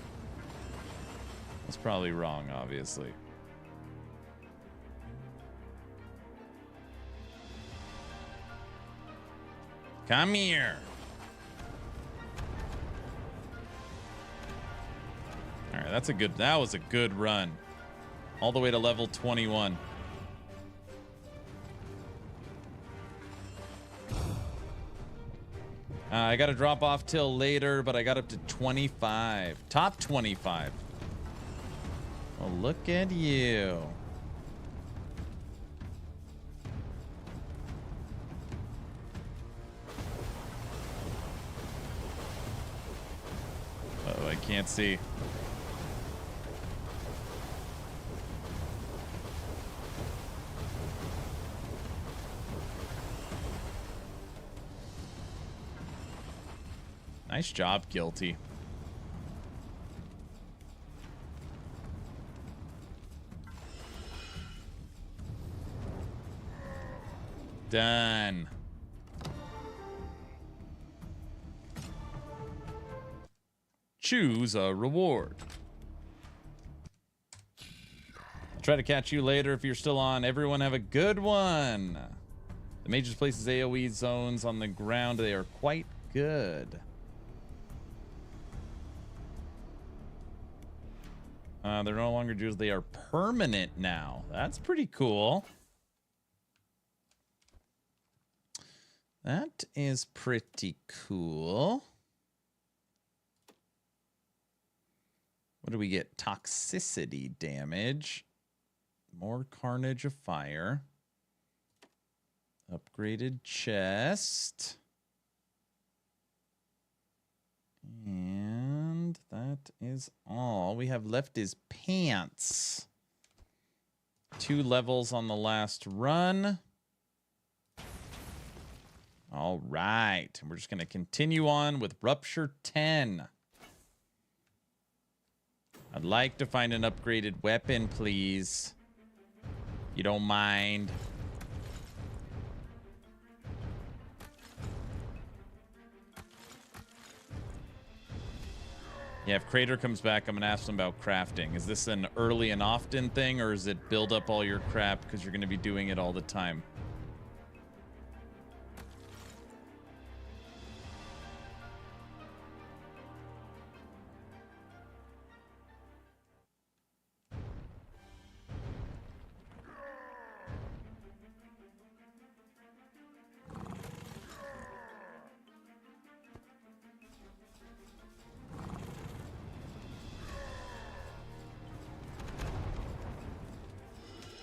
That's probably wrong, obviously. Come here. All right, that was a good run. All the way to level 21. I got to drop off till later, but I got up to 25. Top 25. Well, look at you. Oh, I can't see. Nice job, Guilty. Done. Choose a reward. I'll try to catch you later if you're still on. Everyone have a good one. The mages places AoE zones on the ground. They are quite good. They're no longer Jews. They are permanent now. That's pretty cool. That is pretty cool. What do we get? Toxicity damage. More carnage of fire. Upgraded chest. And that is all we have left is pants. 2 levels on the last run. All right. We're just going to continue on with Rupture 10. I'd like to find an upgraded weapon, please. You don't mind. Yeah, if Crater comes back, I'm going to ask him about crafting. Is this an early and often thing, or is it build up all your crap because you're going to be doing it all the time?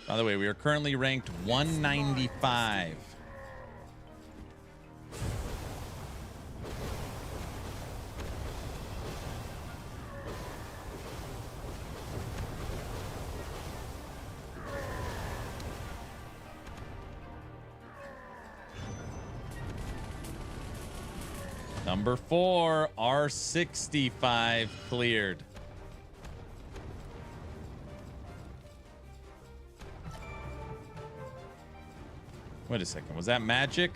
By the way, we are currently ranked 195. Number 4, R65 cleared. Wait a second, was that magic?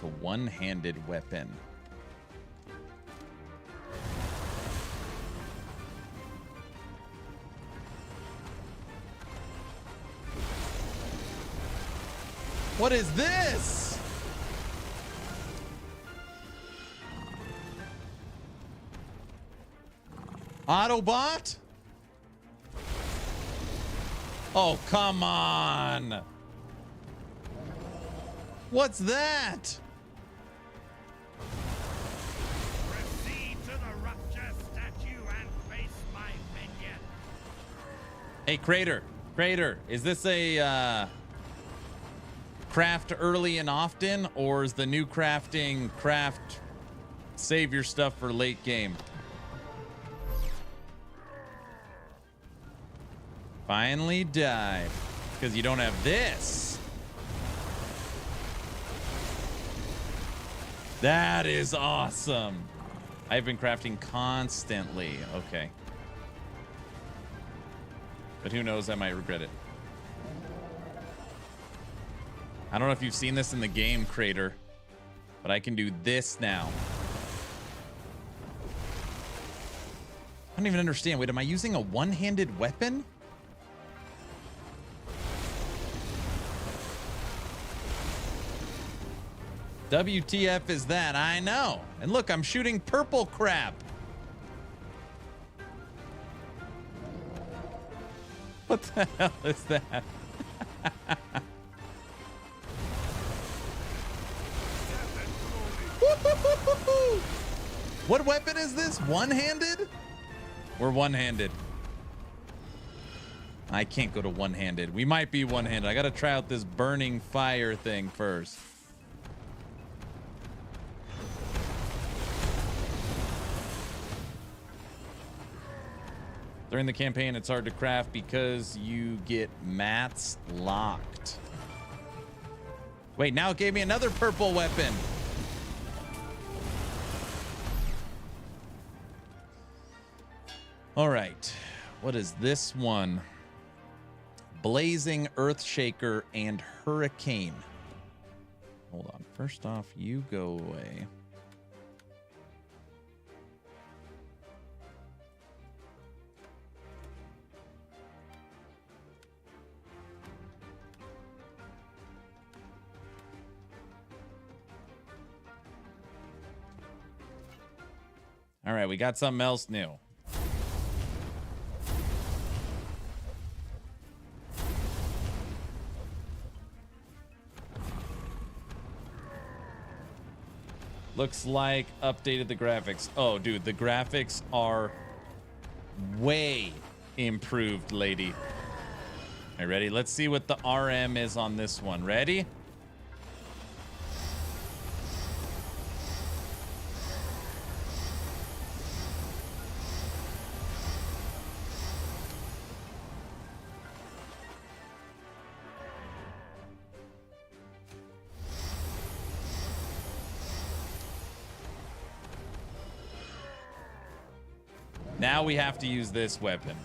a one-handed weapon. What is this? Autobot? Oh, come on. What's that? Proceed to the rupture statue and face my minion. Hey, Crater. Crater, is this a craft early and often, or is the new crafting craft save your stuff for late game? Finally died because you don't have this. That is awesome. I've been crafting constantly. Okay. But who knows, I might regret it. I don't know if you've seen this in the game, Crater, but I can do this now. I don't even understand. Wait, am I using a one-handed weapon? WTF is that? I know. And look, I'm shooting purple crap. What the hell is that? What weapon is this? One-handed? We're one-handed. I can't go to one-handed. We might be one-handed. I gotta try out this burning fire thing first. During the campaign, it's hard to craft because you get mats locked. Wait, now it gave me another purple weapon. All right, what is this one? Blazing Earthshaker and Hurricane. Hold on, first off, you go away. All right, we got something else new. Looks like updated the graphics. Oh, dude, the graphics are way improved, lady. All right, ready? Let's see what the RM is on this one. Ready? Now we have to use this weapon.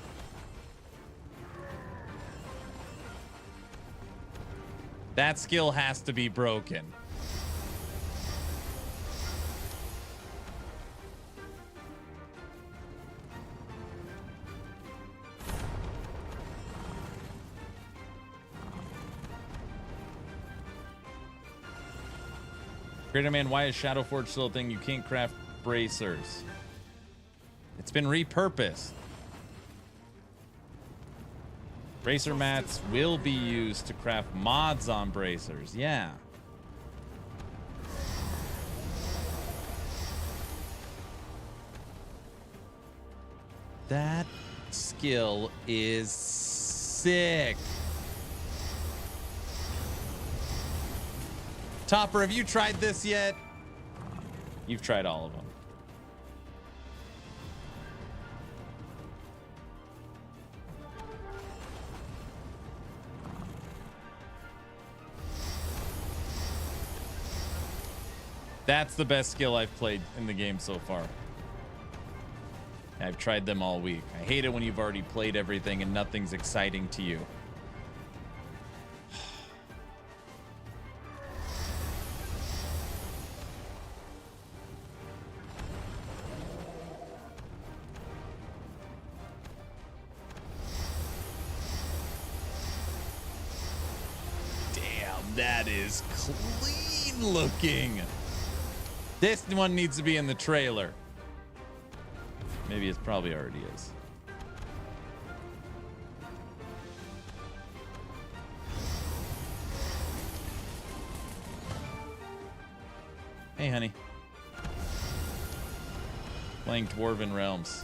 That skill has to be broken. Greater Man, why is Shadowforge still a thing? You can't craft bracers. It's been repurposed. Bracer mats will be used to craft mods on bracers. Yeah. That skill is sick. Topper, have you tried this yet? You've tried all of them. That's the best skill I've played in the game so far. I've tried them all week. I hate it when you've already played everything and nothing's exciting to you. that is clean looking. This one needs to be in the trailer. Maybe it probably already is. Hey, honey. Playing Dwarven Realms.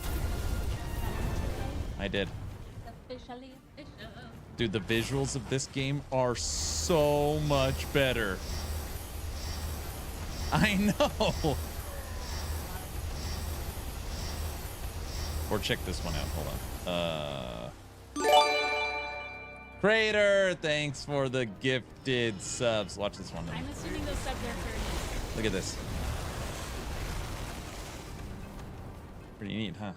I did. Officially official. Dude, the visuals of this game are so much better. I know. Or check this one out. Hold on. Crater, thanks for the gifted subs. Watch this one. I'm assuming those subs are for you. Look at this. Pretty neat, huh?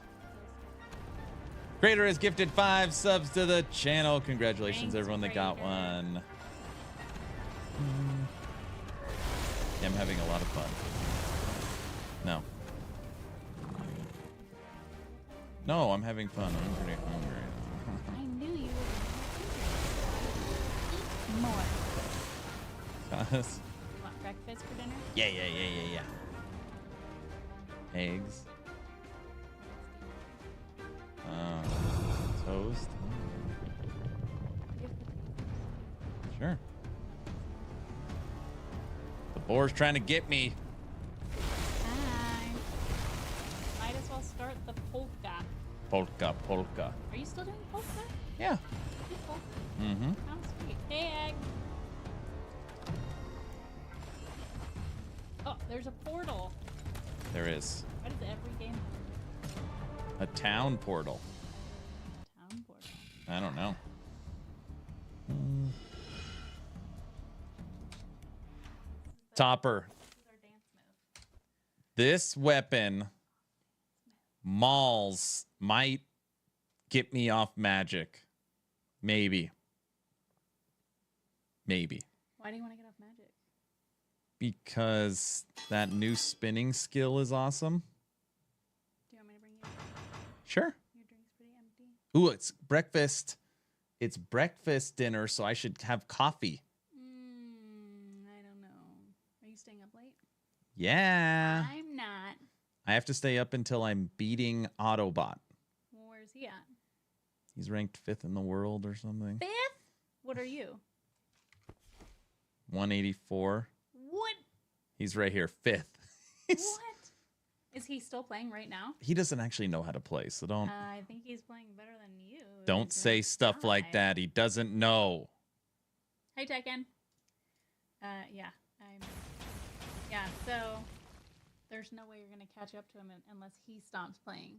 Crater has gifted 5 subs to the channel. Congratulations, Thanks, everyone that got Crater. one. Yeah, I'm having a lot of fun. No. No, I'm having fun. I'm pretty hungry. I knew you would eat more. Cause You want breakfast for dinner? yeah. Eggs. Toast. Sure. The boar's trying to get me. Hi. Might as well start the polka. Polka. Are you still doing polka? Yeah. Do polka. Mm-hmm. How sweet. Hey, Egg. Oh, there's a portal. There is Why does every game a town portal. have a town portal? I don't know. Topper. This is our dance move. This weapon mauls might get me off magic. Maybe. Why do you want to get off magic? Because that new spinning skill is awesome. Do you want me to bring you? Sure. Your drink's pretty empty. Ooh, it's breakfast. It's breakfast dinner, so I should have coffee. I don't know. Are you staying up late? Yeah. I'm not. I have to stay up until I'm beating Autobot. Well, where's he at? He's ranked 5th in the world or something. 5th? What are you? 184. What? He's right here, 5th. What? Is he still playing right now? He doesn't actually know how to play, so I think he's playing better than you. don't He's say ranked stuff like 5. that. He doesn't know. Hey, Tekken. Yeah, so there's no way you're going to catch up to him unless he stops playing.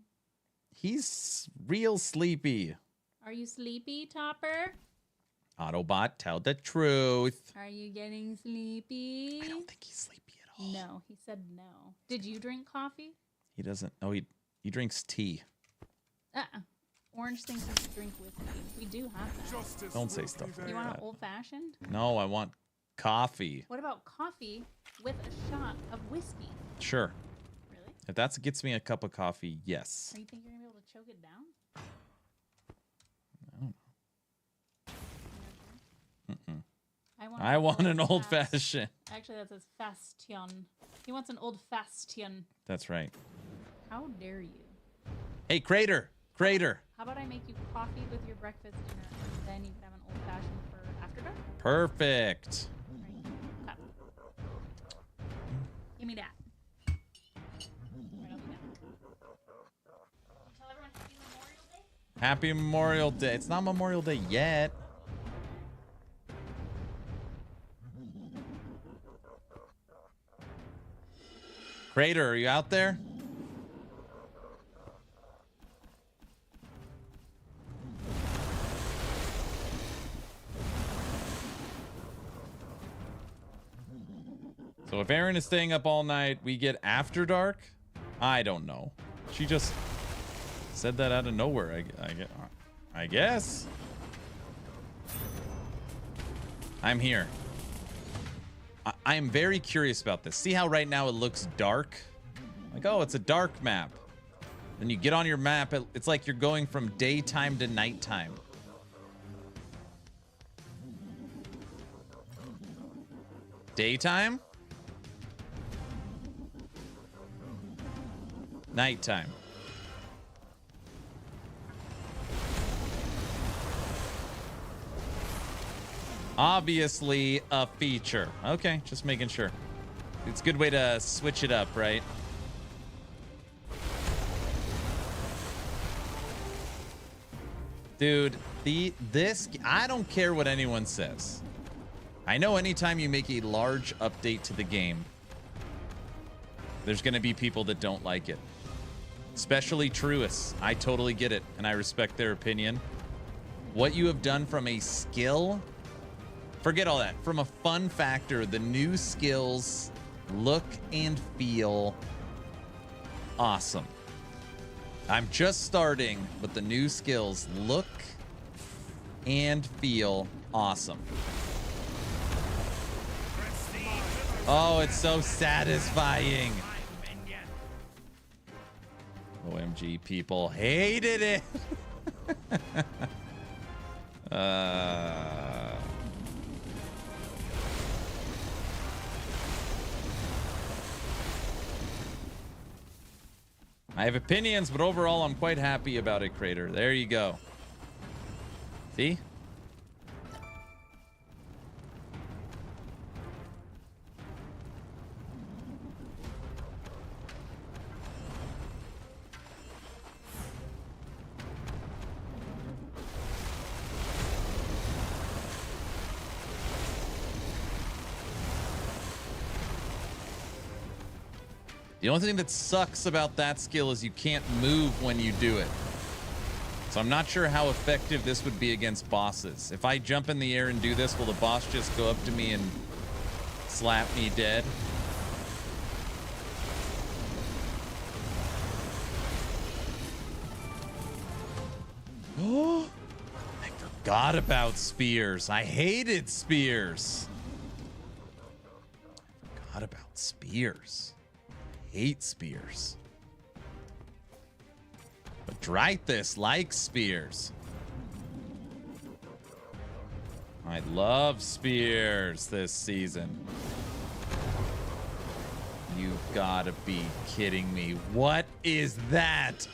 He's real sleepy. Are you sleepy, Topper? Autobot, tell the truth. Are you getting sleepy? I don't think he's sleepy at all. No, he said no. Did you drink coffee? He doesn't. Oh, he drinks tea. Orange thinks you should drink whiskey. We do have that. Justice Don't say will stuff prevail. like You want an that. old-fashioned? No, I want coffee. What about coffee with a shot of whiskey? Sure. Really? If that gets me a cup of coffee, yes. Or you think you're going to be able to choke it down? I don't know. Mm-mm. I I want an old old fast- fashioned. Actually, that says fastion. He wants an old fastion. That's right. How dare you? Hey, Crater. How about I make you coffee with your breakfast dinner, and then you can have an old fashioned for after dark? Perfect. Right. Cup. Give me that. Right, I'll do that. Tell everyone Happy Memorial Day. Happy Memorial Day. It's not Memorial Day yet. Crater, are you out there? So if Erin is staying up all night, we get after dark? I don't know. She just said that out of nowhere, I guess. I'm here. I am very curious about this. See how right now it looks dark? Like, oh, it's a dark map. Then you get on your map, it's like you're going from daytime to nighttime. Daytime? Nighttime. Obviously a feature. Okay, just making sure. It's a good way to switch it up, right? Dude, this I don't care what anyone says. I know anytime you make a large update to the game, there's going to be people that don't like it. Especially truists. I totally get it, and I respect their opinion. What you have done from a skill, forget all that. From a fun factor, the new skills look and feel awesome. I'm just starting, but the new skills look and feel awesome. Oh, it's so satisfying. OMG, people hated it. I have opinions, but overall, I'm quite happy about it, Crater. There you go. See? The only thing that sucks about that skill is you can't move when you do it. So I'm not sure how effective this would be against bosses. If I jump in the air and do this, will the boss just go up to me and slap me dead? Oh, I forgot about spears. I hated spears. I forgot about spears. Hate spears. But Drythus likes spears. I love spears this season. You've gotta be kidding me. What is that?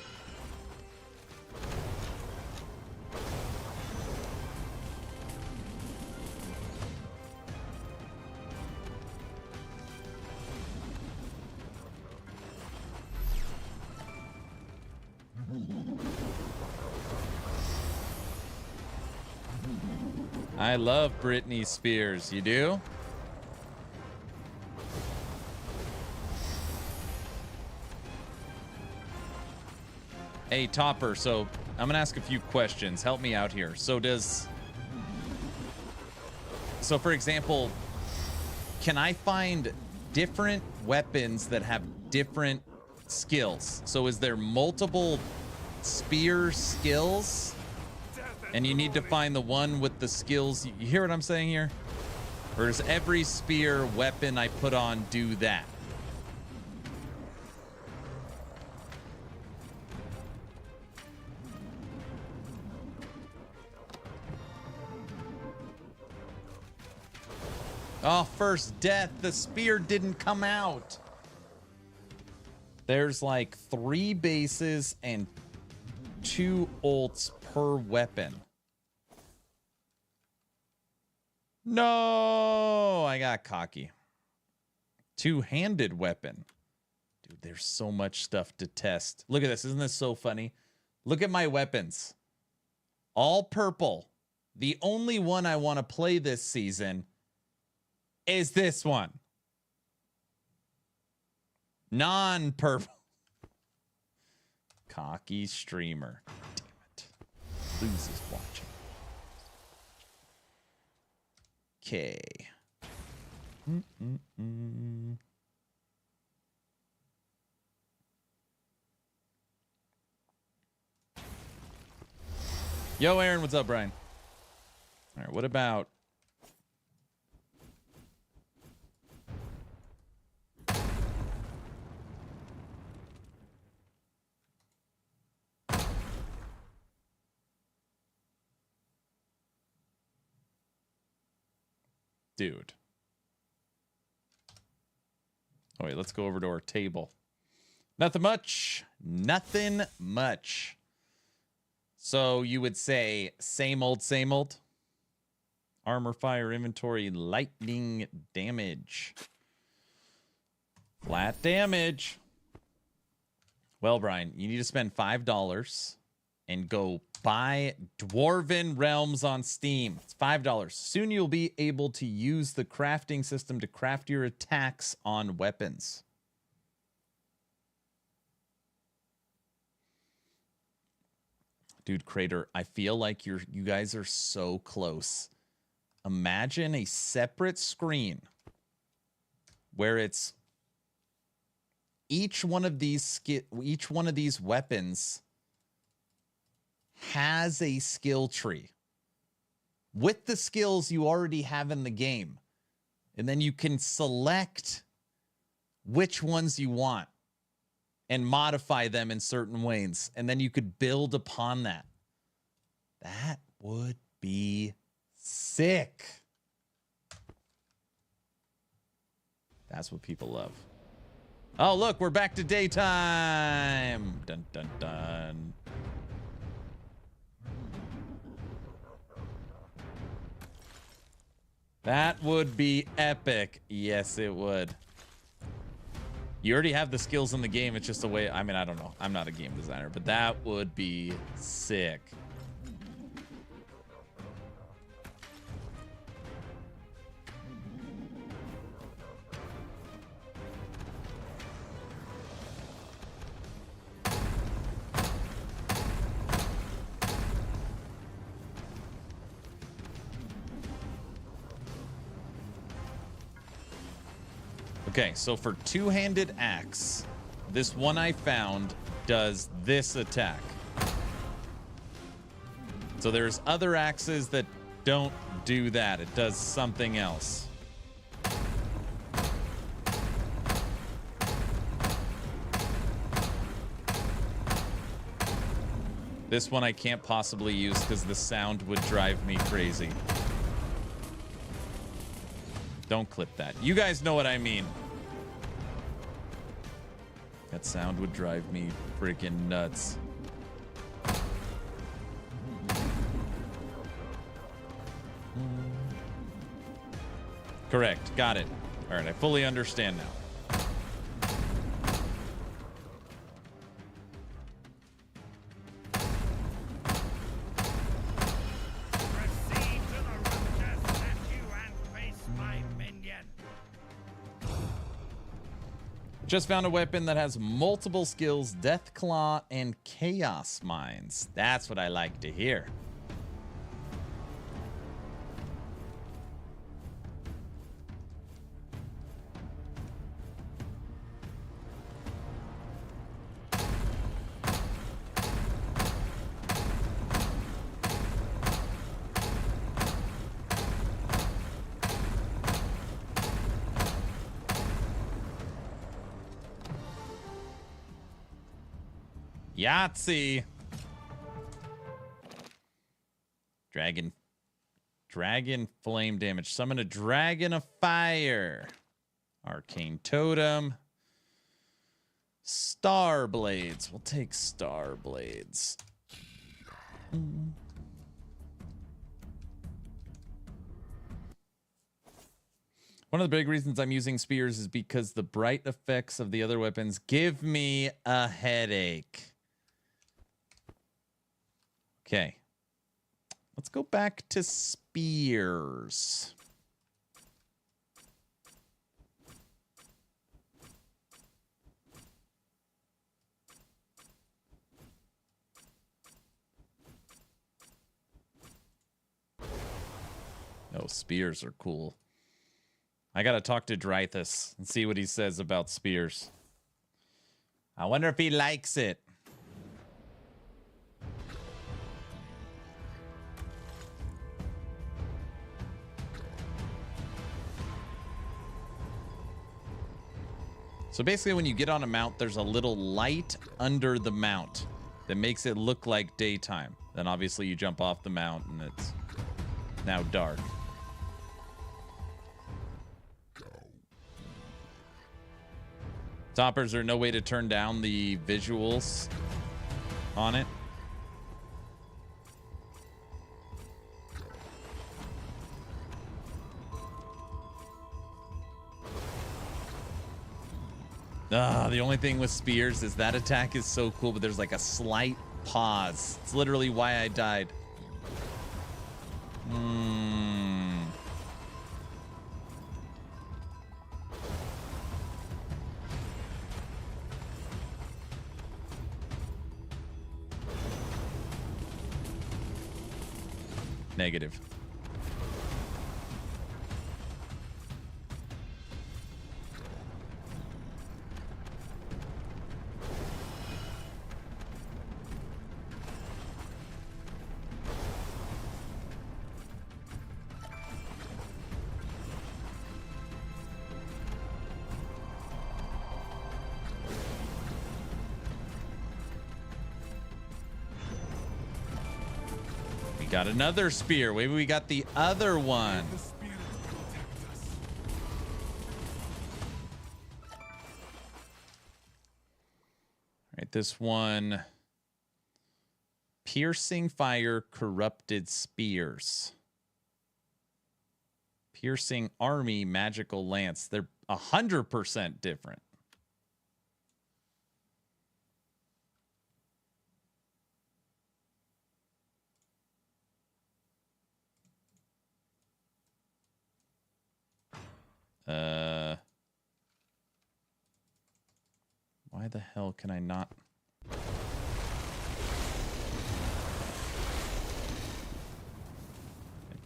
I love Britney Spears. You do? Hey, Topper, so I'm gonna ask a few questions. Help me out here. So for example, can I find different weapons that have different skills? So is there multiple spear skills? And you need to find the one with the skills. You hear what I'm saying here? Or does every spear weapon I put on do that? Oh, first death. The spear didn't come out. There's like 3 bases and 2 ults per weapon. No, I got cocky. 2-handed weapon. Dude, there's so much stuff to test. Look at this. Isn't this so funny? Look at my weapons. All purple. The only one I want to play this season is this one. Non-purple. Cocky streamer. Damn it. Loses watching. Okay. Yo, Aaron, what's up, Brian? All right, what about... Dude. Oh, wait, let's go over to our table. Nothing much. Nothing much. So you would say same old, same old. Armor, fire, inventory, lightning, damage. Flat damage. Well, Brian, you need to spend $5 and go buy Dwarven Realms on Steam. It's $5. Soon you'll be able to use the crafting system to craft your attacks on weapons. Dude, Crater, I feel like you guys are so close. Imagine a separate screen where it's each one of these weapons has a skill tree with the skills you already have in the game. And then you can select which ones you want and modify them in certain ways. And then you could build upon that. That would be sick. That's what people love. Oh, look, we're back to daytime. Dun, dun, dun. That would be epic. Yes, it would. You already have the skills in the game. It's just a way. I mean, I don't know. I'm not a game designer, but that would be sick. Okay, so for two-handed axe, this one I found does this attack. So there's other axes that don't do that. It does something else. This one I can't possibly use because the sound would drive me crazy. Don't clip that. You guys know what I mean. That sound would drive me freaking nuts. Correct. Got it. All right, I fully understand now. Proceed to the rapture statue and face my minion. Just found a weapon that has multiple skills, Death Claw and Chaos Mines. That's what I like to hear. Yahtzee. Dragon flame damage. Summon a dragon of fire. Arcane totem. Star blades. We'll take star blades. One of the big reasons I'm using spears is because the bright effects of the other weapons give me a headache. Okay. Let's go back to spears. Oh, spears are cool. I gotta talk to Dreythus and see what he says about spears. I wonder if he likes it. So basically when you get on a mount, there's a little light under the mount that makes it look like daytime. Then obviously you jump off the mount and it's now dark. Toppers are no way to turn down the visuals on it. The only thing with spears is that attack is so cool, but there's like a slight pause. It's literally why I died. Negative. Got another spear. Maybe we got the other one. The spirit protect us. All right, this one. Piercing fire, corrupted spears. Piercing army, magical lance. They're 100% different. Why the hell can I not?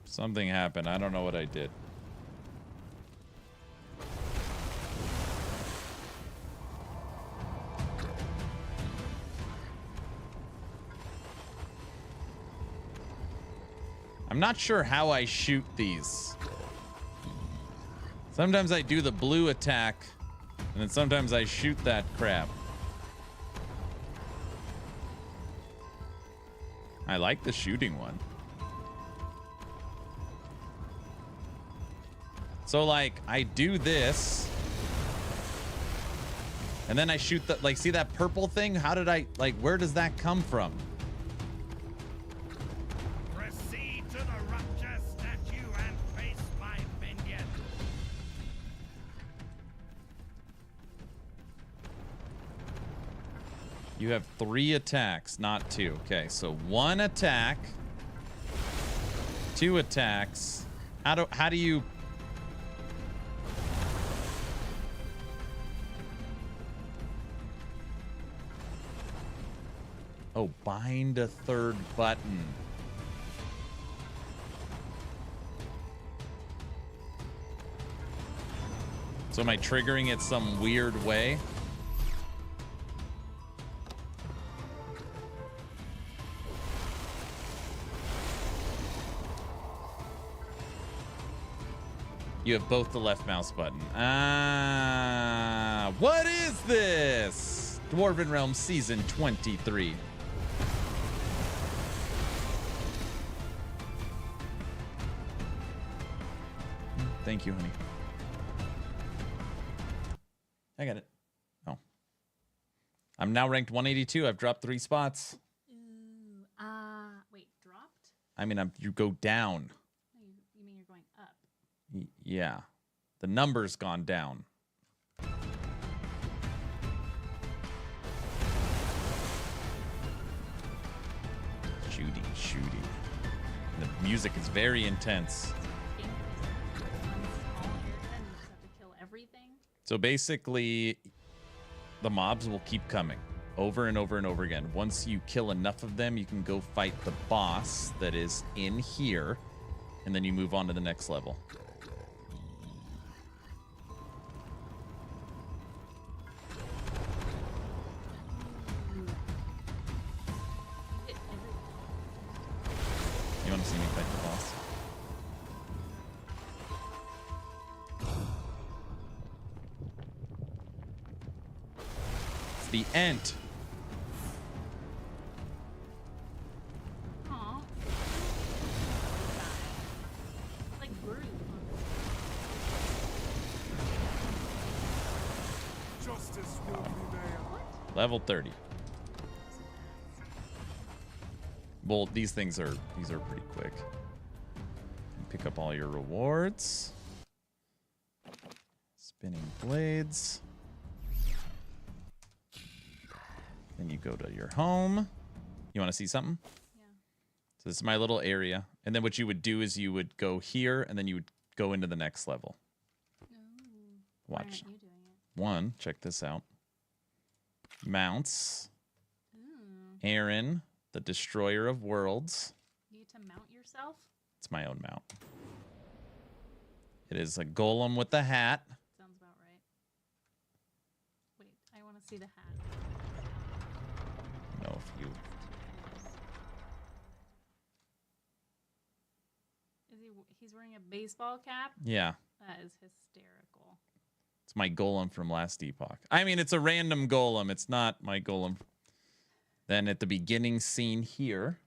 Something happened. I don't know what I did. I'm not sure how I shoot these. Sometimes I do the blue attack, and then sometimes I shoot that crap. I like the shooting one. So, like, I do this, and then I shoot the, like, see that purple thing? How did I, like, where does that come from? Proceed to the Rapture statue and face my vengeance. You have 3 attacks, not 2. Okay, so 1 attack, 2 attacks. How do you... Oh, bind a 3rd button. So am I triggering it some weird way? You have both the left mouse button. Ah, what is this? Dwarven Realms Season 23. Thank you, honey. I got it. Oh. I'm now ranked 182. I've dropped 3 spots. Ooh, wait, dropped? I mean, you go down. No, you mean you're going up? Yeah. The number's gone down. Shooting. The music is very intense. So basically, the mobs will keep coming over and over and over again. Once you kill enough of them, you can go fight the boss that is in here, and then you move on to the next level. You want to see me fight the boss? It's the Ent. Aw. Like Groot. Just Justice will prevail. Level 30. Well, these things are pretty quick. Pick up all your rewards. Spinning blades. Then you go to your home. You want to see something? Yeah. So this is my little area. And then what you would do is you would go here and then you would go into the next level. Ooh. Why Watch. aren't you doing it? One, check this out. Mounts. Ooh. Aaron, the destroyer of worlds. You get to mount yourself? It's my own mount. It is a golem with a hat. Sounds about right. Wait, I want to see the hat. No, if you... He's wearing a baseball cap? Yeah. That is hysterical. It's my golem from last epoch. I mean, it's a random golem. It's not my golem. Then at the beginning scene here,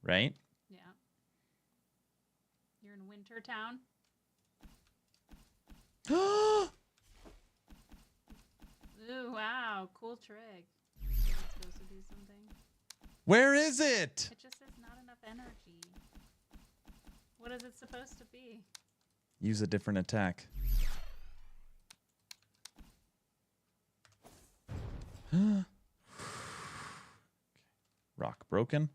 right? Yeah. You're in Wintertown? Ooh, wow. Cool trick. Is it supposed to do something? Where is it? It just says not enough energy. What is it supposed to be? Use a different attack. Rock broken.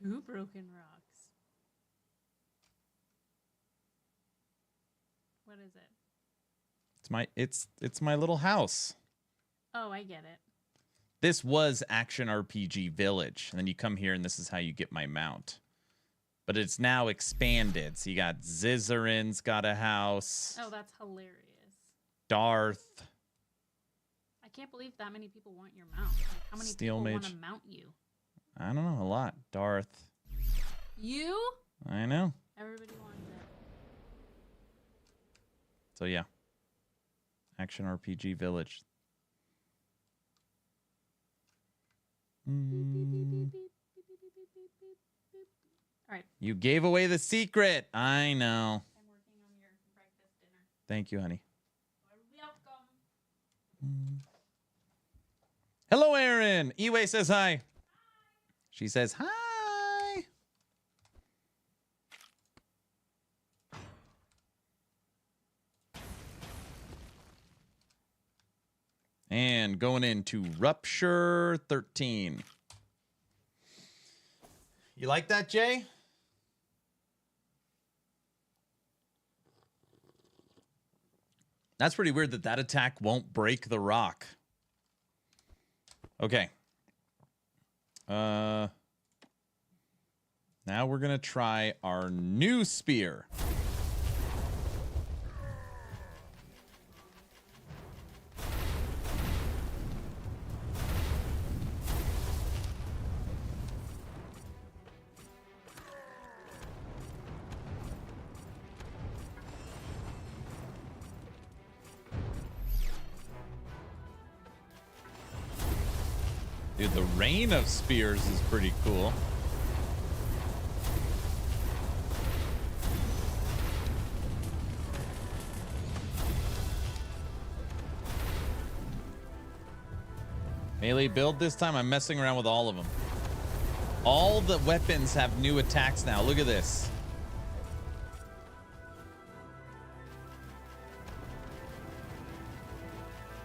2 broken rocks. What is it? It's my little house. Oh, I get it. This was Action RPG Village. And then you come here and this is how you get my mount. But it's now expanded. So you got Zizarin's got a house. Oh, that's hilarious. Darth. I can't believe that many people want your mount. Like, how many Steel people Mage. want to mount you? I don't know, a lot. Darth. You? I know. Everybody wants it. So yeah. Action RPG Village. All right. You gave away the secret. I know. I'm working on your breakfast dinner. Thank you, honey. You're welcome. Hello, Aaron. Iwe says hi. She says hi. And going into Rupture 13. You like that, Jay? That's pretty weird that that attack won't break the rock. Okay. Now we're going to try our new spear. Dude, the rain of spears is pretty cool. Melee build this time, I'm messing around with all of them. All the weapons have new attacks now. Look at this.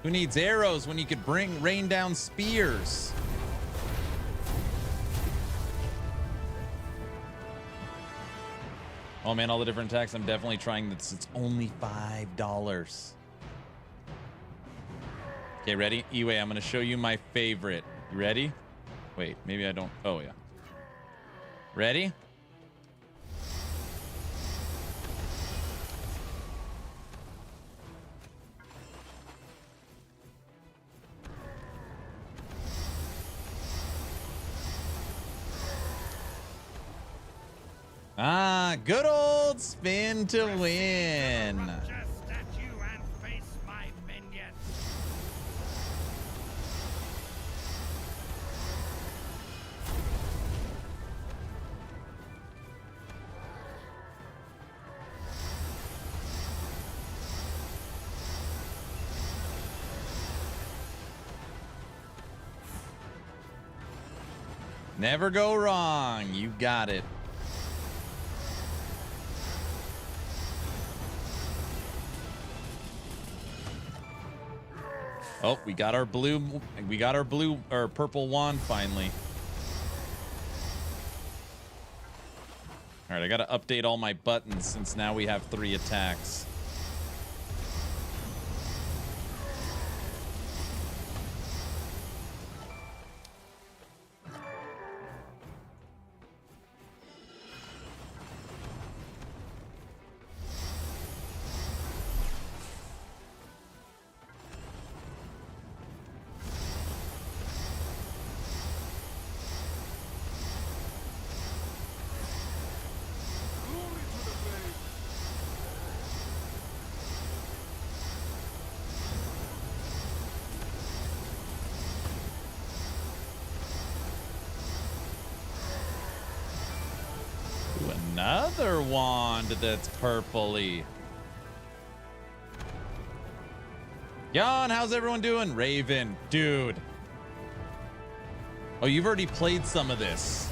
Who needs arrows when you could rain down spears? Oh man, all the different attacks. I'm definitely trying this. It's only $5. Okay, ready? Iwe, I'm going to show you my favorite. You ready? Wait, maybe I don't. Oh, yeah. Ready? Ah, good old spin to win. Rapture statue and face my vengeance. Never go wrong. You got it. Oh, we got our blue or purple wand finally. All right, I got to update all my buttons since now we have 3 attacks. Another wand that's purpley. Jan, how's everyone doing? Raven, dude. Oh, you've already played some of this.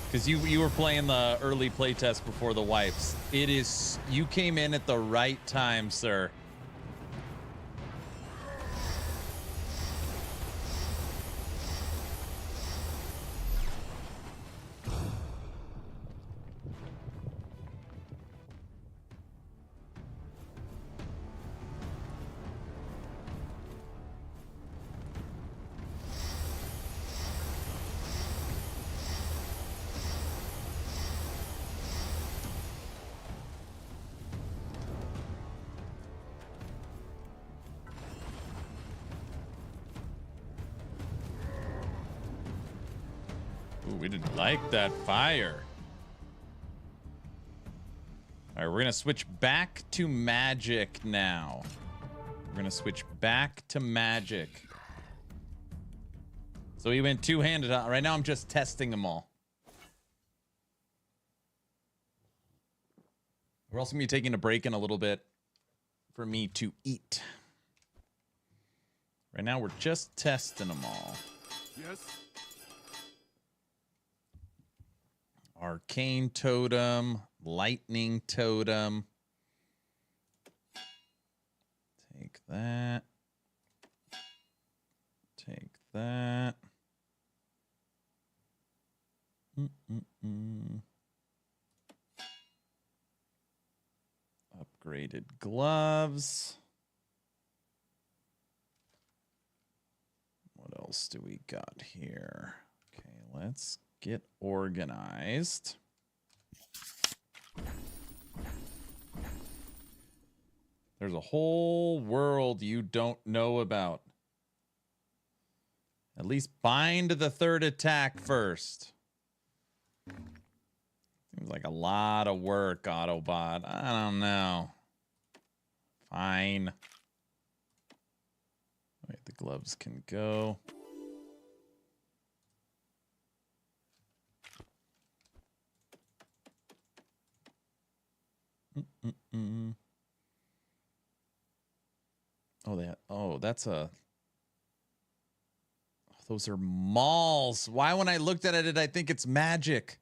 Because you were playing the early playtest before the wipes. You came in at the right time, sir. We didn't like that fire. All right, we're gonna switch back to magic now. We're gonna switch back to magic. So we went two-handed. Right now I'm just testing them all. We're also gonna be taking a break in a little bit for me to eat. Right now we're just testing them all. Yes? Arcane totem, lightning totem. Take that. Take that. Upgraded gloves. What else do we got here? Okay, let's get organized. There's a whole world you don't know about. At least bind the third attack first. Seems like a lot of work, Autobot. I don't know. Fine. Wait, the gloves can go. Oh, that's a... Those are malls. Why, when I looked at it, did I think it's magic?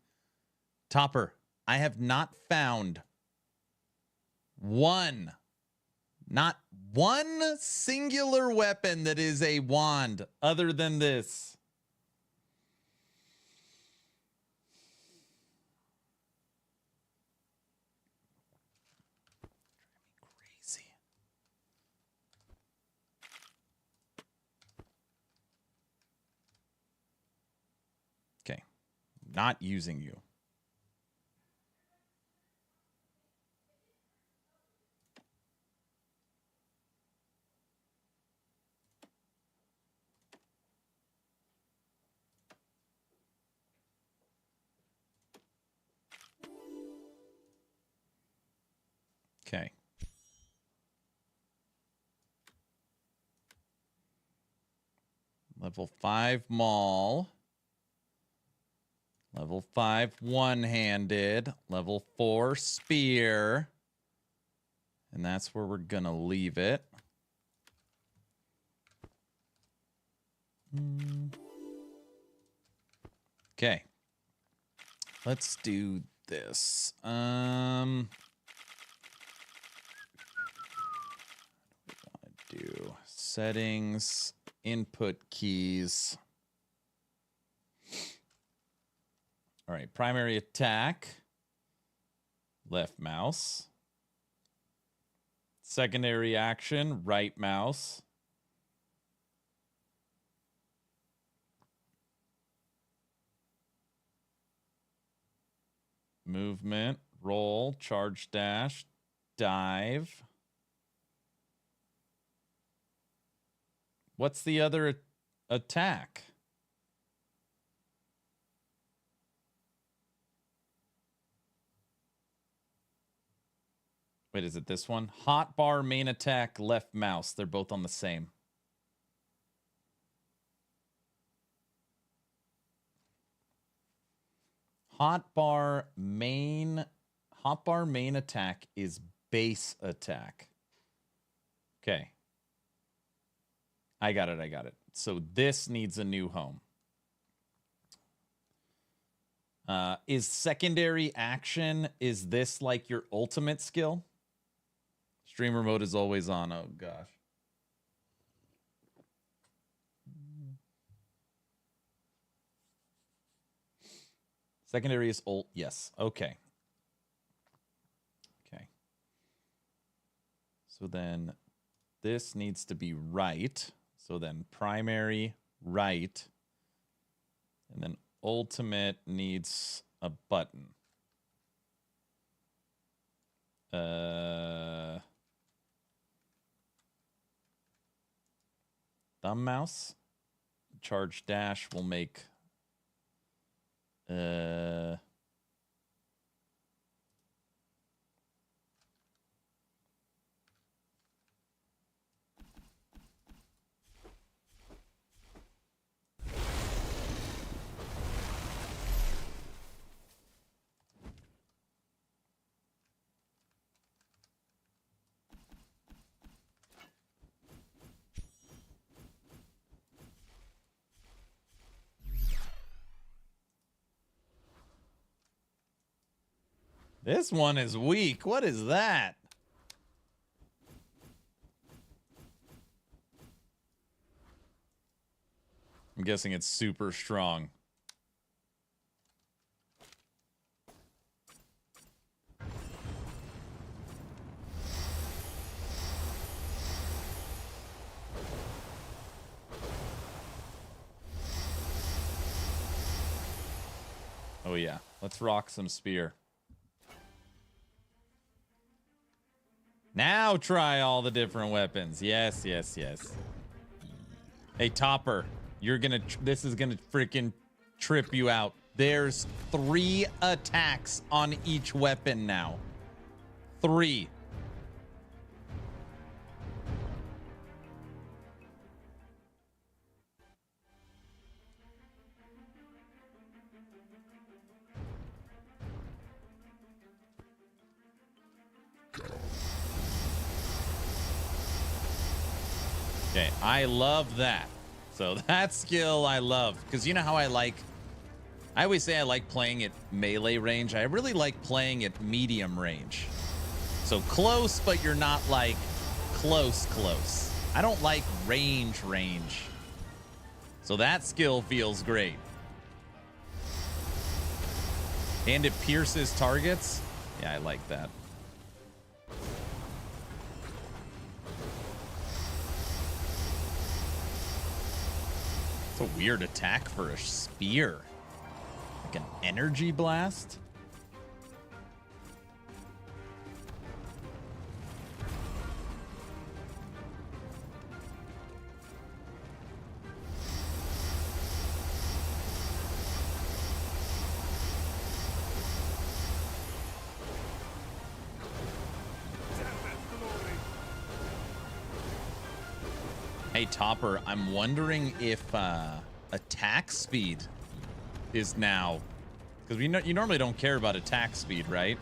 Topper, I have not found not one singular weapon that is a wand other than this. Crazy. Okay, not using you. Okay. Level 5 maul. Level 5 one-handed. Level 4 spear. And that's where we're gonna leave it. Okay. Let's do this. Do settings, input keys. All right, primary attack, left mouse. Secondary action, right mouse. Movement, roll, charge dash, dive. What's the other attack? Wait, is it this one? Hotbar, main attack, left mouse. They're both on the same. Hotbar main attack is base attack. Okay. I got it. So this needs a new home. Is secondary action, is this like your ultimate skill? Streamer mode is always on. Oh, gosh. Secondary is ult. Yes. Okay. Okay. So then this needs to be right. So then primary, right. And then ultimate needs a button. Thumb mouse. Charge dash will make this one is weak. What is that? I'm guessing it's super strong. Oh yeah, let's rock some spear. Now try all the different weapons. Yes, yes, yes. Hey, Topper, you're gonna. This is gonna freaking trip you out. There's 3 attacks on each weapon now. 3. Okay, I love that. So that skill I love. Because you know how I always say I like playing at melee range. I really like playing at medium range. So close, but you're not like close. I don't like range. So that skill feels great. And it pierces targets. Yeah, I like that. It's a weird attack for a spear. Like an energy blast? Hey, Topper, I'm wondering if attack speed is now... Because you normally don't care about attack speed, right?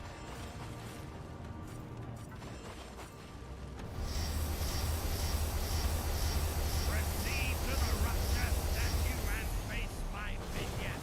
Proceed to the Raptor statue and face my minion.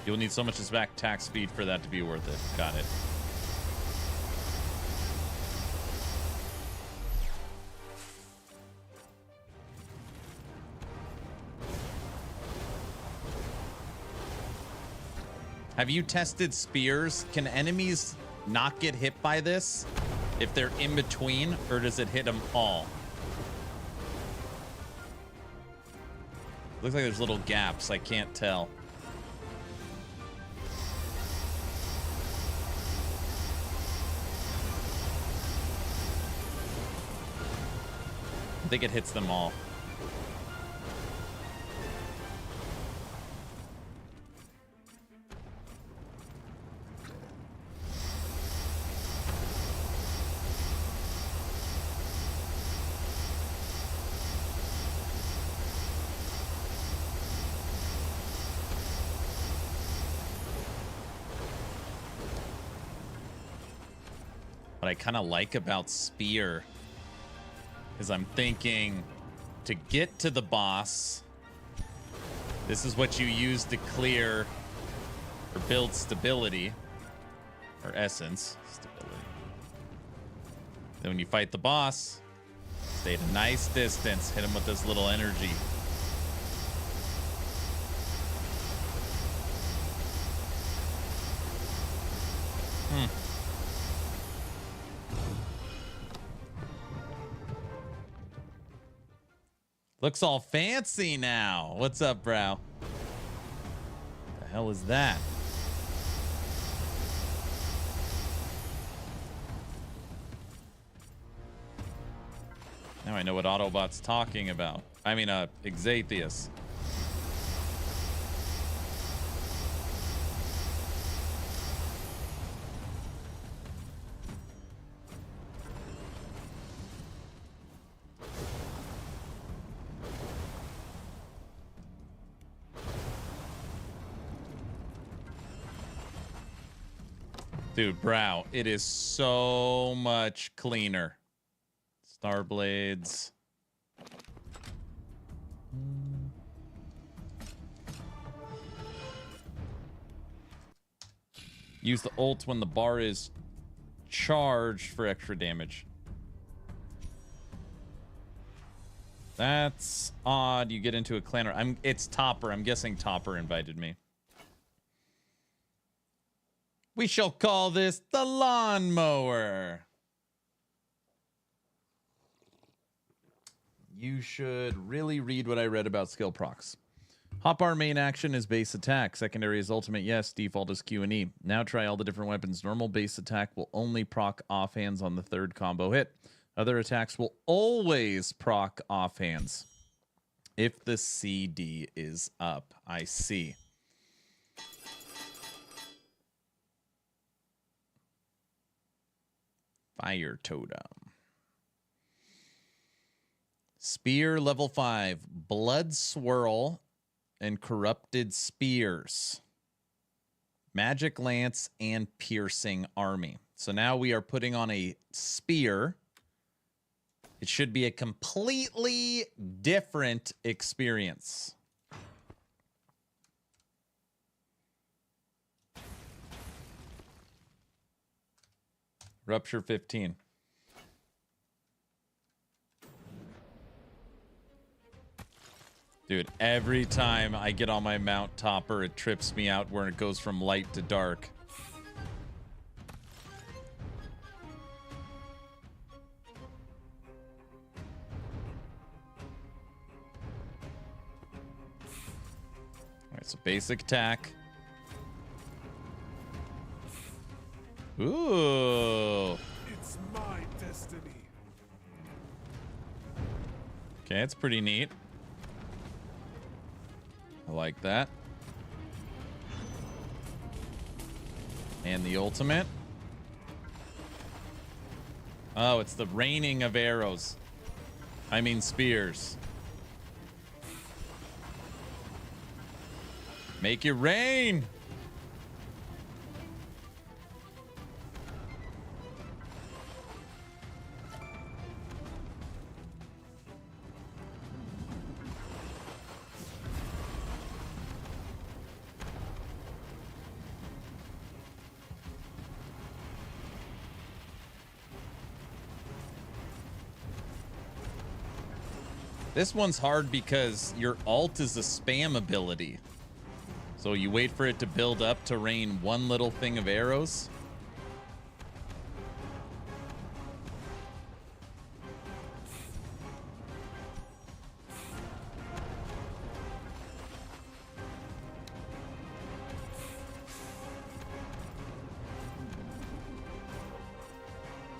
You'll need so much attack speed for that to be worth it. Got it. Have you tested spears? Can enemies not get hit by this if they're in between, or does it hit them all? Looks like there's little gaps. I can't tell. I think it hits them all. What I kind of like about spear is I'm thinking to get to the boss, this is what you use to clear or build stability or essence stability. Then when you fight the boss, stay at a nice distance, hit him with this little energy. Looks all fancy now. What's up, bro? The hell is that? Now I know what Autobot's talking about. I mean, Exatheus. Dude, brow, it is so much cleaner. Star blades. Use the ult when the bar is charged for extra damage. That's odd. You get into a clan. It's Topper. I'm guessing Topper invited me. We shall call this the lawnmower. You should really read what I read about skill procs. Hotbar main action is base attack. Secondary is ultimate, yes. Default is Q and E. Now try all the different weapons. Normal base attack will only proc offhands on the third combo hit. Other attacks will always proc offhands if the CD is up. I see. Fire totem. Spear level 5. Blood swirl and corrupted spears. Magic lance and piercing army. So now we are putting on a spear. It should be a completely different experience. Rupture 15. Dude, every time I get on my mount Topper, it trips me out where it goes from light to dark. Alright, so basic attack. Ooh. It's my destiny. Okay, it's pretty neat. I like that. And the ultimate. Oh, it's the raining of arrows. I mean spears. Make it rain. This one's hard because your alt is a spam ability. So you wait for it to build up to rain one little thing of arrows.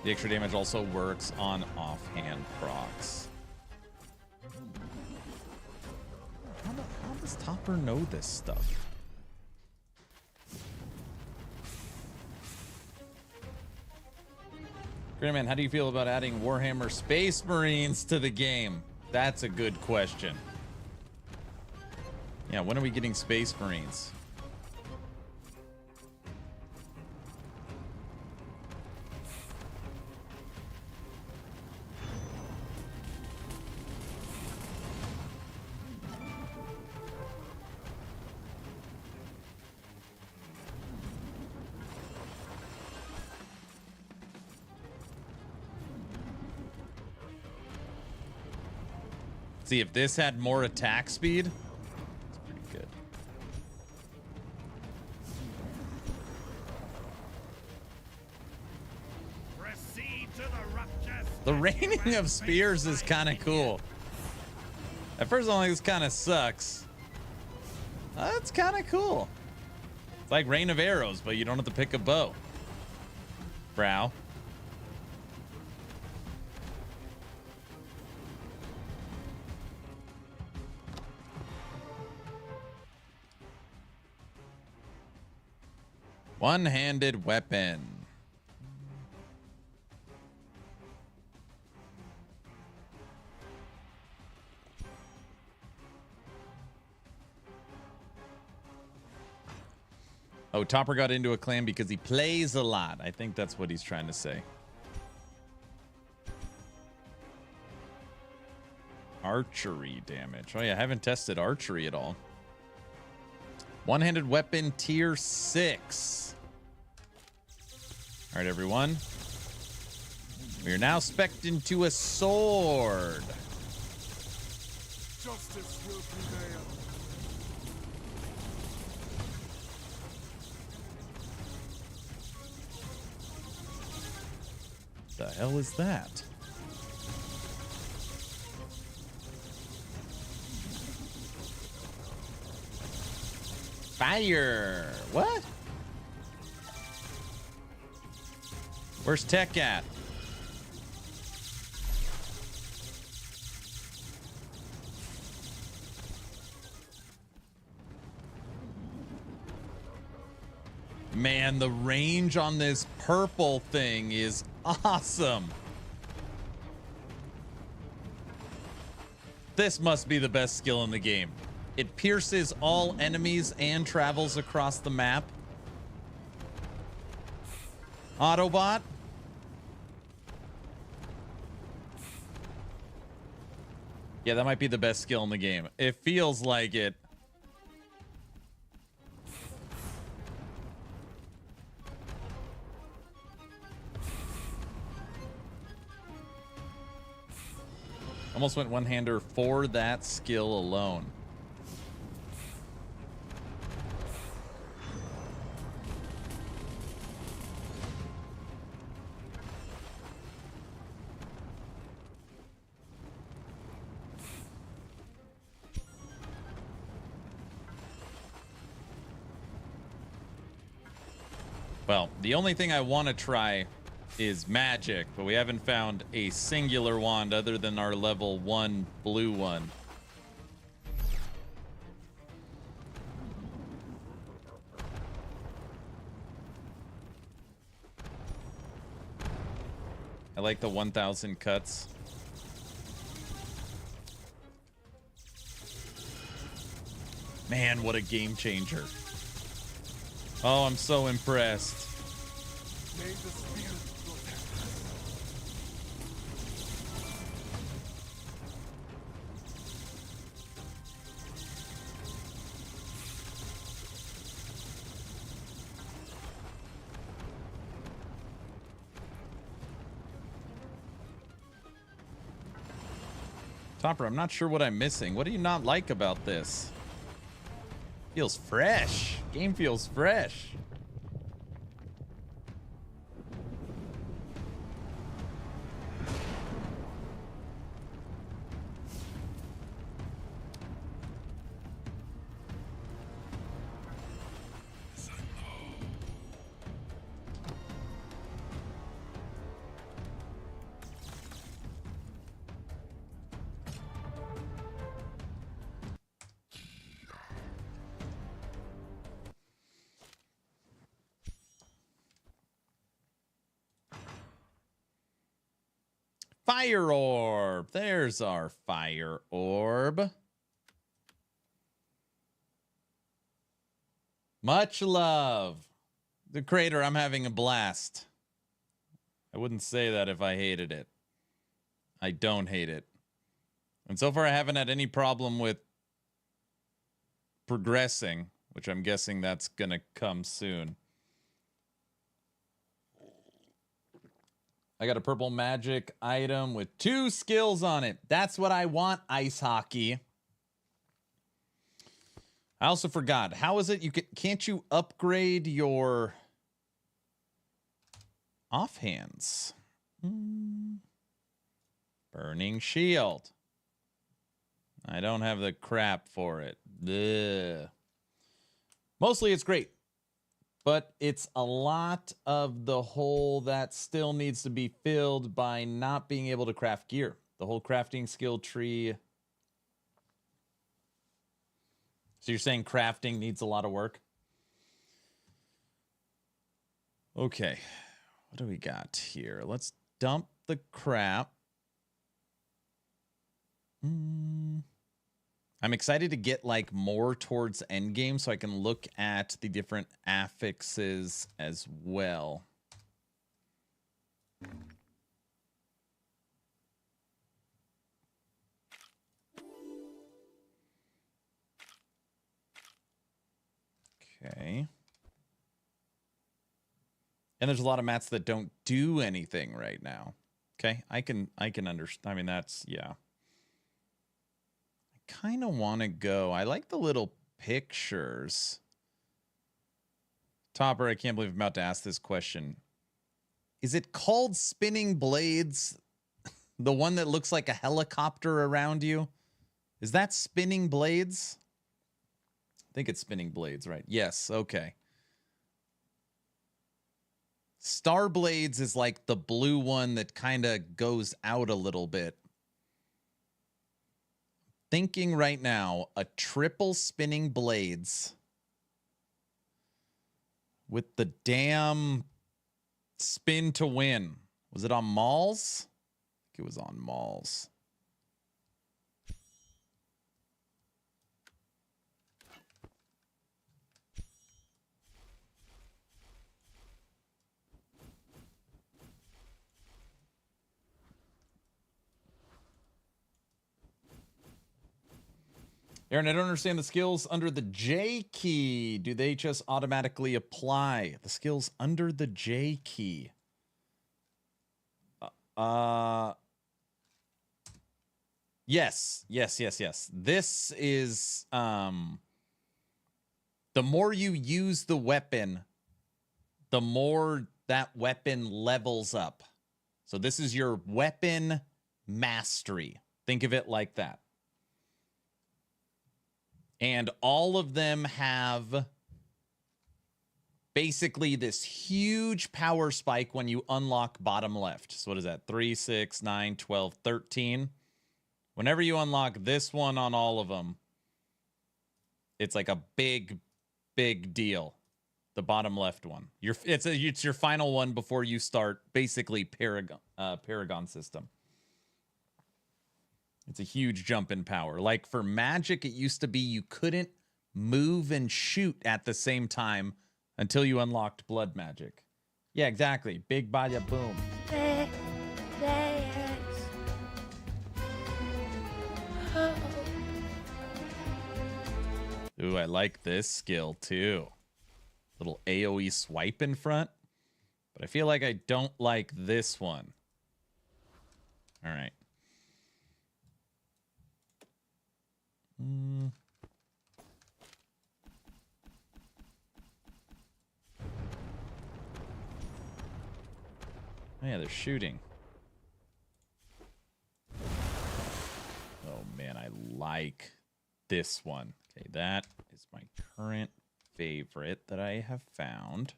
The extra damage also works on offhand procs. How does Topper know this stuff? Greyman, how do you feel about adding Warhammer Space Marines to the game? That's a good question. Yeah, when are we getting Space Marines? See, if this had more attack speed, it's pretty good. Proceed to the rupture. The raining of spears is kind of cool. At first, I'm like, this kind of sucks. That's kind of cool. It's like rain of arrows, but you don't have to pick a bow. Brow. One-handed weapon. Oh, Topper got into a clan because he plays a lot. I think that's what he's trying to say. Archery damage. Oh yeah, I haven't tested archery at all. One-handed weapon tier 6. All right, everyone. We are now spec'd into a sword. Justice will prevail. The hell is that? Fire! What? Where's Tech at? Man, the range on this purple thing is awesome. This must be the best skill in the game. It pierces all enemies and travels across the map. Autobot. Yeah, that might be the best skill in the game. It feels like it. Almost went one-hander for that skill alone. Well, the only thing I want to try is magic, but we haven't found a singular wand other than our level 1 blue one. I like the 1,000 cuts. Man, what a game changer. Oh, I'm so impressed. May the spirit protect us. Topper, I'm not sure what I'm missing. What do you not like about this? Feels fresh. Game feels fresh. Fire orb. There's our fire orb. Much love. The crater, I'm having a blast. I wouldn't say that if I hated it. I don't hate it. And so far I haven't had any problem with progressing, which I'm guessing that's gonna come soon. I got a purple magic item with 2 skills on it. That's what I want, ice hockey. I also forgot. How is it can't you upgrade your offhands? Burning shield. I don't have the crap for it. Ugh. Mostly it's great. But it's a lot of the hole that still needs to be filled by not being able to craft gear. The whole crafting skill tree. So you're saying crafting needs a lot of work? Okay. What do we got here? Let's dump the crap. I'm excited to get like more towards endgame so I can look at the different affixes as well. Okay. And there's a lot of mats that don't do anything right now. Okay, I can understand. I mean, that's, yeah. Kind of want to go. I like the little pictures. Topper, I can't believe I'm about to ask this question. Is it called spinning blades? The one that looks like a helicopter around you? Is that spinning blades? I think it's spinning blades, right? Yes, okay. Star blades is like the blue one that kind of goes out a little bit. Thinking right now, a triple spinning blades with the damn spin to win. Was it on Malls? I think it was on Malls. Aaron, I don't understand the skills under the J key. Do they just automatically apply? The skills under the J key. Yes. This is the more you use the weapon, the more that weapon levels up. So this is your weapon mastery. Think of it like that. And all of them have basically this huge power spike when you unlock bottom left. So what is that? 3, 6, 9, 12, 13. Whenever you unlock this one on all of them, it's like a big deal. The bottom left one. It's your final one before you start basically Paragon system. It's a huge jump in power. Like for magic, it used to be you couldn't move and shoot at the same time until you unlocked blood magic. Yeah, exactly. Big bada boom. Ooh, I like this skill too. Little AoE swipe in front. But I feel like I don't like this one. All right. Oh, yeah, they're shooting. Oh, man, I like this one. Okay, that is my current favorite that I have found.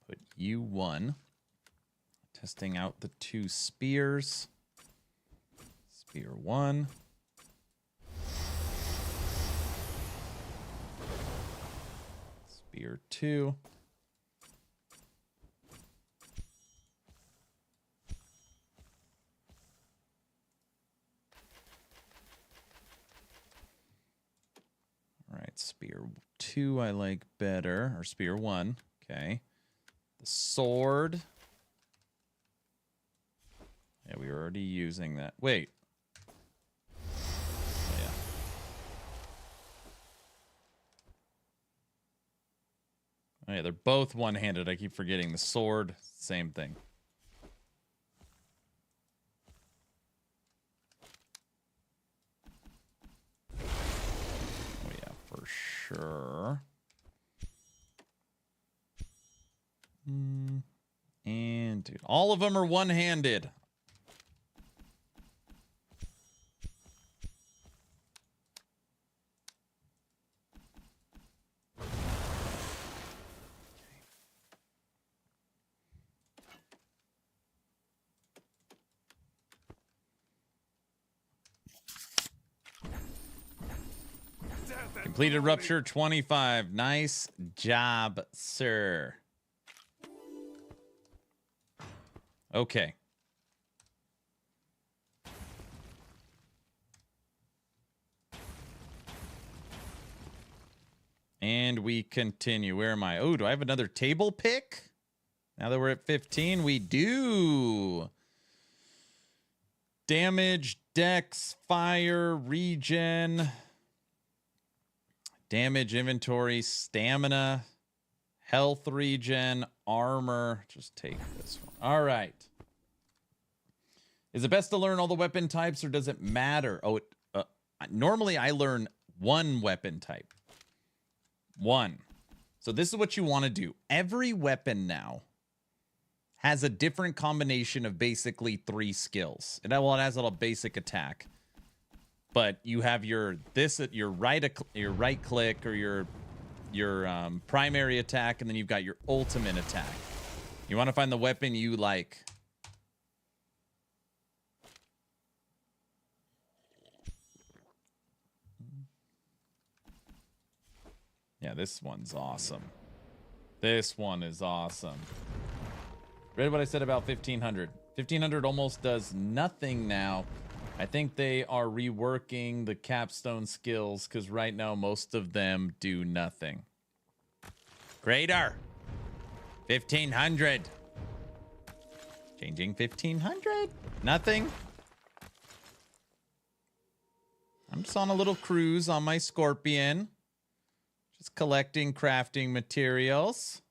Put you 1. Testing out the 2 spears. Spear 1. Spear 2. All right, spear 2 I like better, or spear 1. Okay. The sword. Yeah, we were already using that. Wait. Oh, yeah. Oh, yeah, they're both one-handed. I keep forgetting the sword. Same thing. Oh, yeah, for sure. And, dude, all of them are one-handed. Completed rupture 25. Nice job, sir. Okay. And we continue. Where am I? Oh, do I have another table pick? Now that we're at 15, we do. Damage, dex, fire, regen. Damage, inventory, stamina, health regen, armor. Just take this one. All right. Is it best to learn all the weapon types or does it matter? Oh, normally I learn 1 weapon type. 1. So this is what you want to do. Every weapon now has a different combination of basically 3 skills. It has a little basic attack. But you have your right click or your primary attack, and then you've got your ultimate attack. You want to find the weapon you like. Yeah, this one's awesome. This one is awesome. Read what I said about 1500. 1500 almost does nothing now. I think they are reworking the capstone skills because right now most of them do nothing. Greater. 1500. Changing 1500. Nothing. I'm just on a little cruise on my Scorpion. Just collecting crafting materials.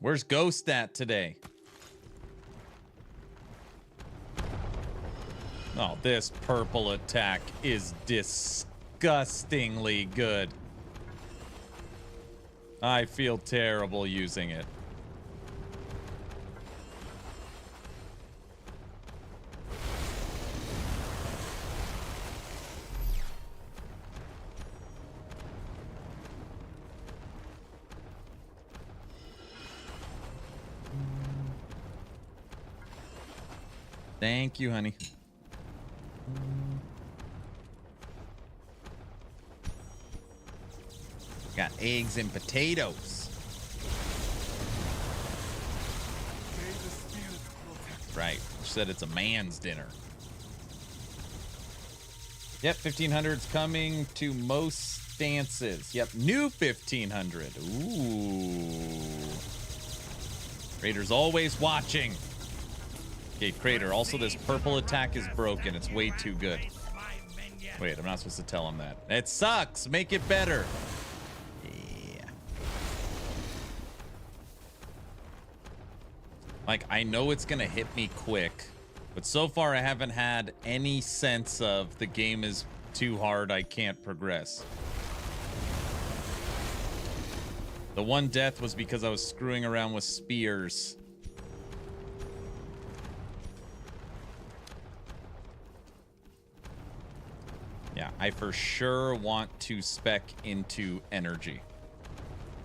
Where's Ghost at today? Oh, this purple attack is disgustingly good. I feel terrible using it. Thank you, honey. Got eggs and potatoes. Right. She said it's a man's dinner. Yep, 1500's coming to most stances. Yep, new 1500. Ooh. Raider's always watching. Okay, Crater, also this purple attack is broken. It's way too good. Wait, I'm not supposed to tell him that. It sucks. Make it better. Yeah. Like, I know it's going to hit me quick, But so far, I haven't had any sense of the game is too hard, I can't progress. The one death was because I was screwing around with spears. Yeah, I for sure want to spec into energy.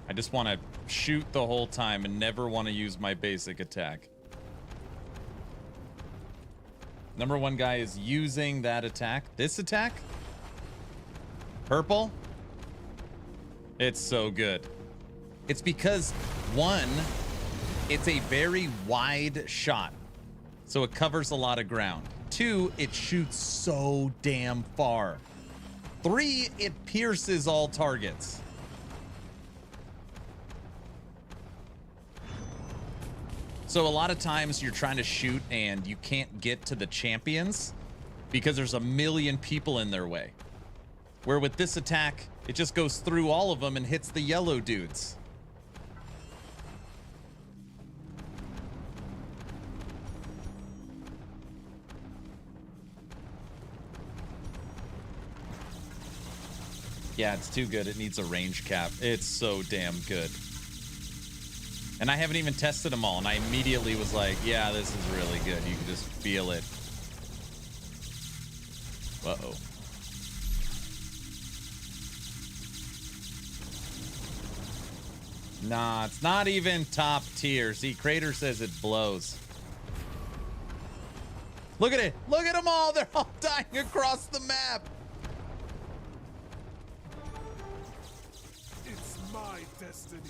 I just want to shoot the whole time and never want to use my basic attack. Number one guy is using that attack. This attack? Purple? It's so good. It's because, one, it's a very wide shot, so it covers a lot of ground. Two, it shoots so damn far. Three, it pierces all targets. So a lot of times you're trying to shoot and you can't get to the champions because there's a million people in their way. Where with this attack, it just goes through all of them and hits the yellow dudes. Yeah, it's too good. It needs a range cap. It's so damn good. And I haven't even tested them all, and I immediately was like, yeah, this is really good. You can just feel it. Uh-oh. Nah, it's not even top tier. See, Crater says it blows. Look at it. Look at them all. They're all dying across the map. It's my destiny.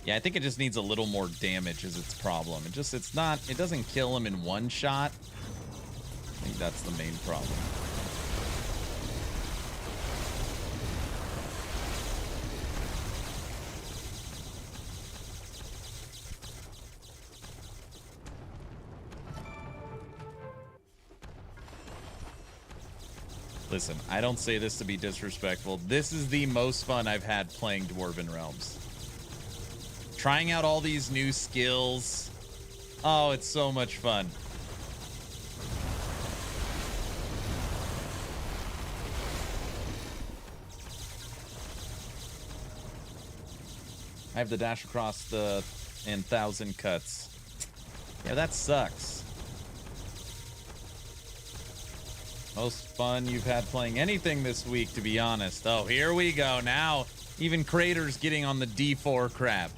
Yeah, I think it just needs a little more damage is its problem. It doesn't kill him in one shot. I think that's the main problem. Listen, I don't say this to be disrespectful. This is the most fun I've had playing Dwarven Realms. Trying out all these new skills. Oh, it's so much fun. I have the dash across the and 1,000 cuts. Yeah, that sucks. Most fun you've had playing anything this week, to be honest. Oh, here we go. Now, even Crater's getting on the D4 crap.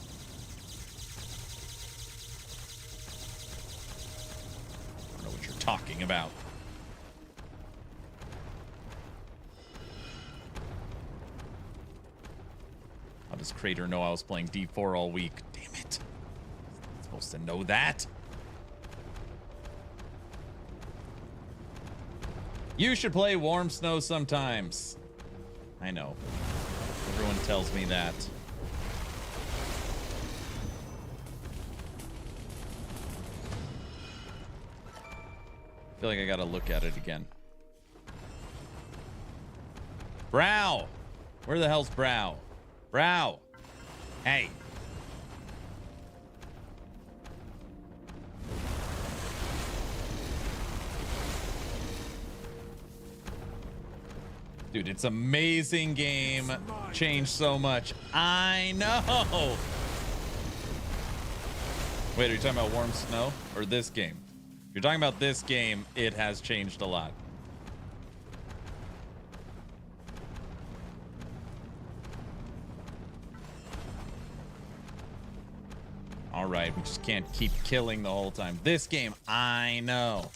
I don't know what you're talking about. How does Crater know I was playing D4 all week? Damn it. I'm supposed to know that. You should play Warm Snow sometimes. I know. Everyone tells me that. I feel like I gotta look at it again. Brow! Where the hell's Brow? Brow! Hey! Dude, it's amazing game. Changed so much. I know. Wait, are you talking about Warm Snow or this game? If you're talking about this game, it has changed a lot. All right, we just can't keep killing the whole time. This game, I know.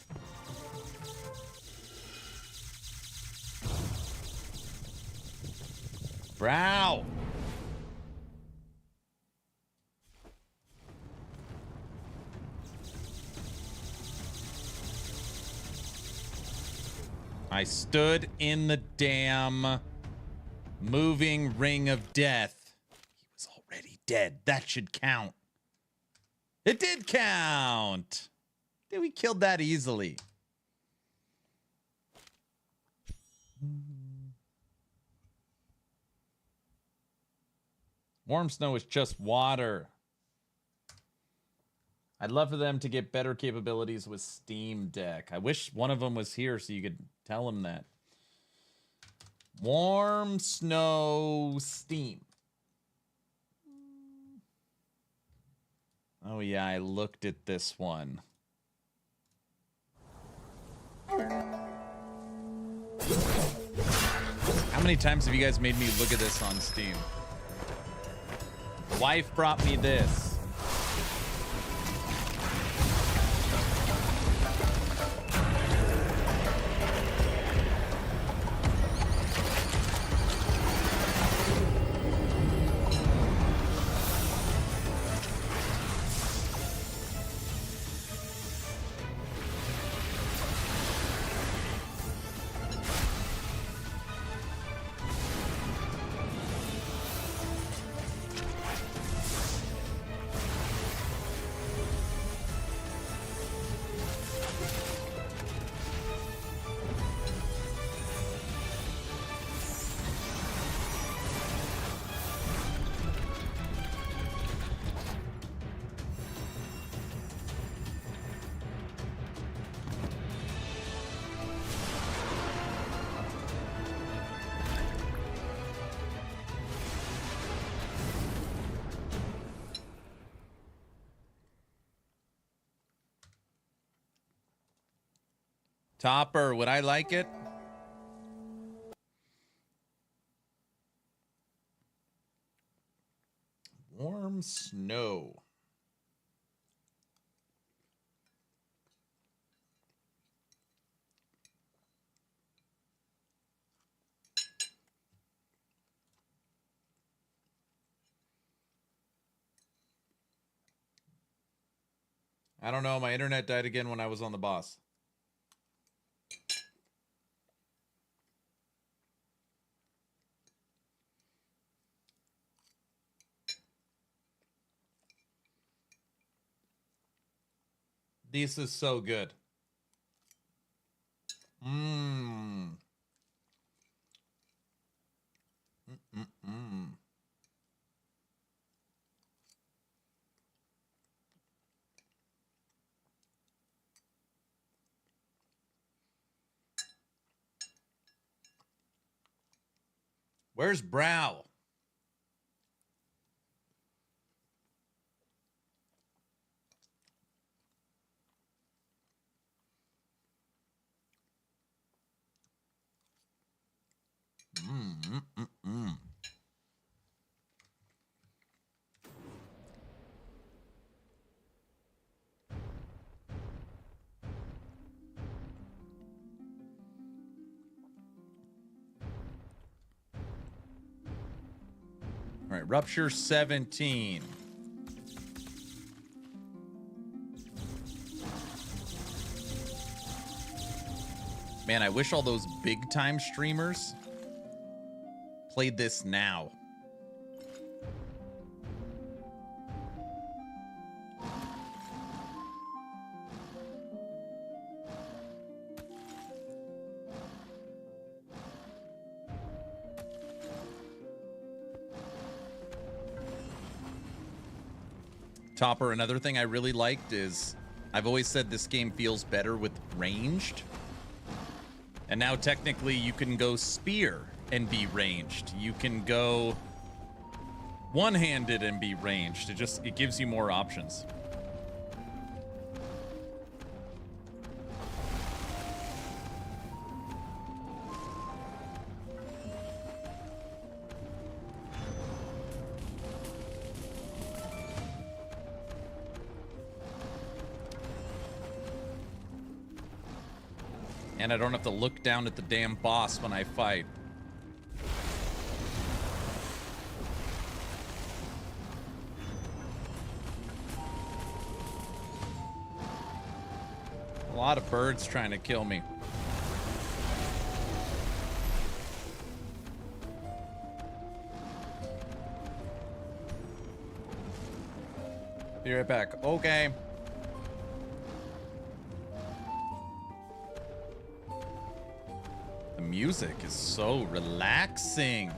Brow! I stood in the damn moving ring of death. He was already dead. That should count. It did count. Dude, we killed that easily. Warm snow is just water. I'd love for them to get better capabilities with Steam Deck. I wish one of them was here so you could tell them that. Warm snow Steam. Oh yeah, I looked at this one. How many times have you guys made me look at this on Steam? Wife brought me this. Topper, would I like it? Warm snow. I don't know. My internet died again when I was on the boss. This is so good. Mmm. Mm-mm-mm. Where's Brow? Mm-mm-mm-mm. All right, Rupture 17. Man, I wish all those big time streamers played this now. Topper, another thing I really liked is I've always said this game feels better with ranged. And now technically you can go spear and be ranged. You can go one-handed and be ranged. It gives you more options. And I don't have to look down at the damn boss when I fight. A lot of birds trying to kill me. Be right back. Okay. The music is so relaxing.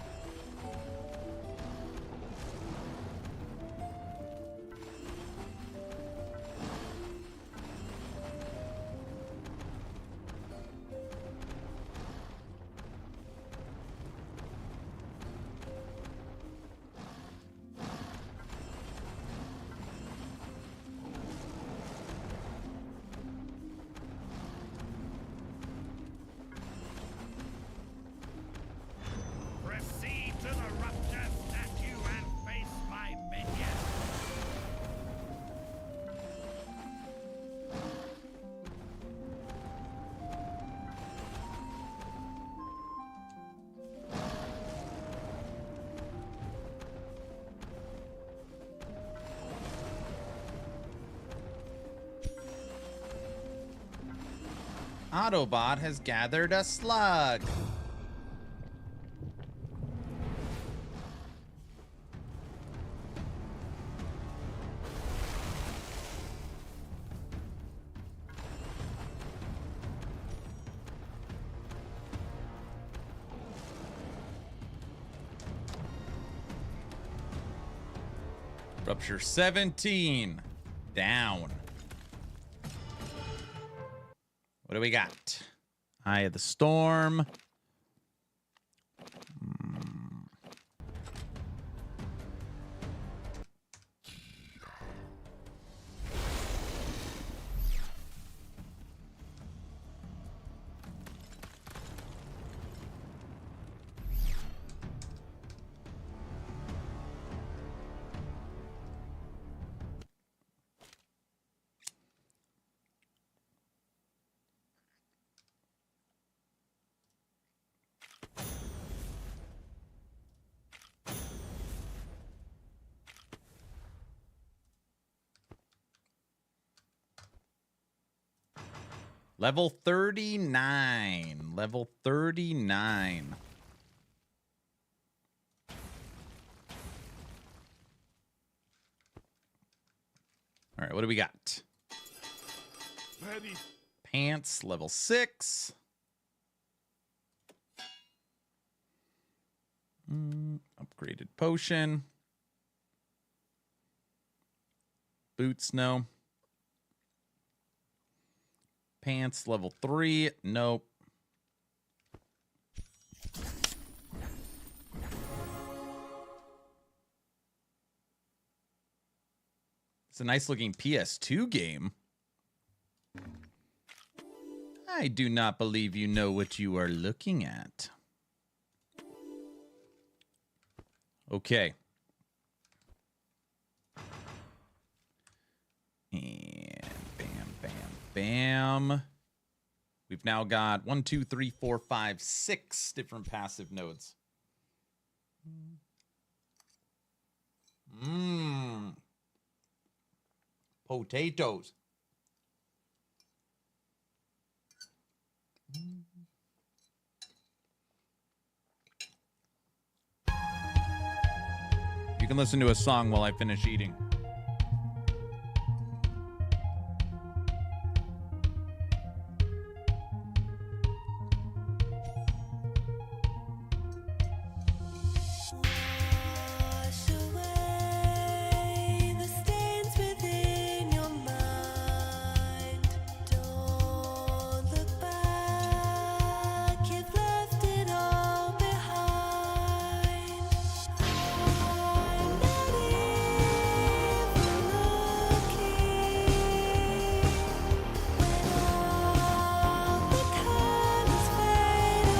Autobot has gathered a slug. Rupture 17. Down. What do we got? Eye of the Storm. Level 39. Level 39. All right, what do we got? Ready. Pants, level 6. Upgraded potion. Boots, no. Pants, level 3. Nope. It's a nice looking PS2 game. I do not believe you know what you are looking at. Okay. And bam, bam, bam. We've now got 1, 2, 3, 4, 5, 6 different passive nodes. Mmm. Potatoes. You can listen to a song while I finish eating. Wash away the stains within your mind. Don't look back, you've left it all behind. I'm not even looking when all the colors fade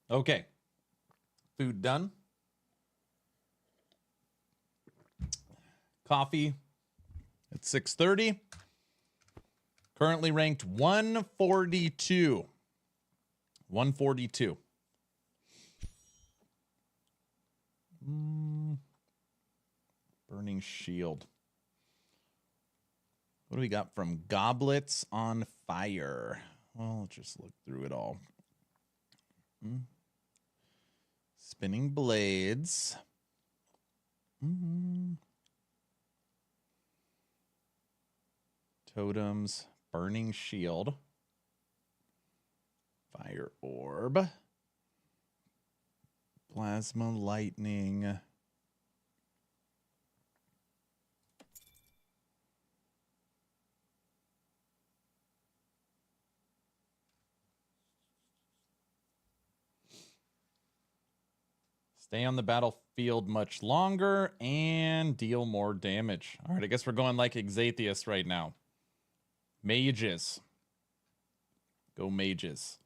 Okay. Food done. Coffee at 6:30. Currently ranked 142. 142. Burning Shield. What do we got from Goblets on Fire? Well, let's just look through it all. Spinning Blades. Totems. Burning Shield. Fire Orb. Plasma Lightning. Stay on the battlefield much longer and deal more damage. All right, I guess we're going like Exathius right now. Mages. Go mages.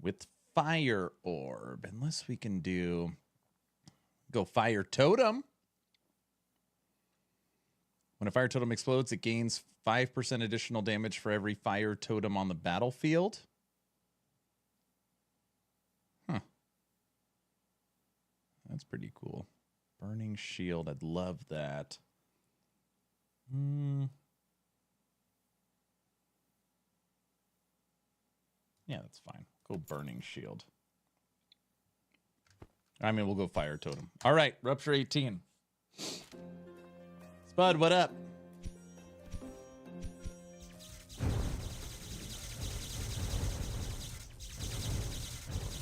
With fire orb. Unless we can do... Go fire totem. When a fire totem explodes, it gains 5% additional damage for every fire totem on the battlefield. Huh. That's pretty cool. Burning shield. I'd love that. Yeah, that's fine. Go burning shield. I mean, we'll go fire totem. All right, Rupture 18. Spud, what up?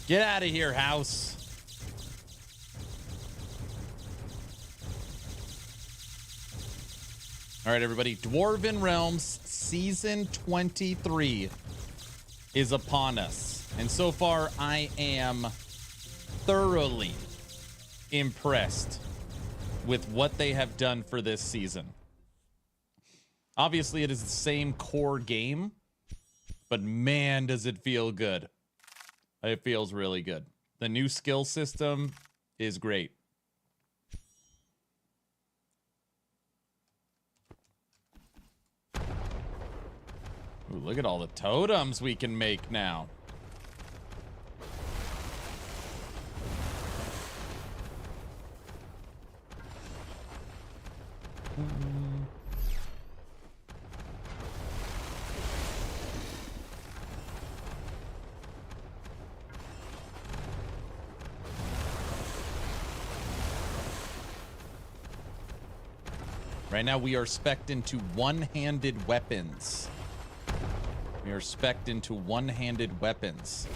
Get out of here, house. All right, everybody. Dwarven Realms Season 23 is upon us. And so far, I am thoroughly impressed with what they have done for this season. Obviously, it is the same core game, but man, does it feel good. It feels really good. The new skill system is great. Ooh, look at all the totems we can make now. Right now, we are spec'd into one-handed weapons. We are spec'd into one-handed weapons.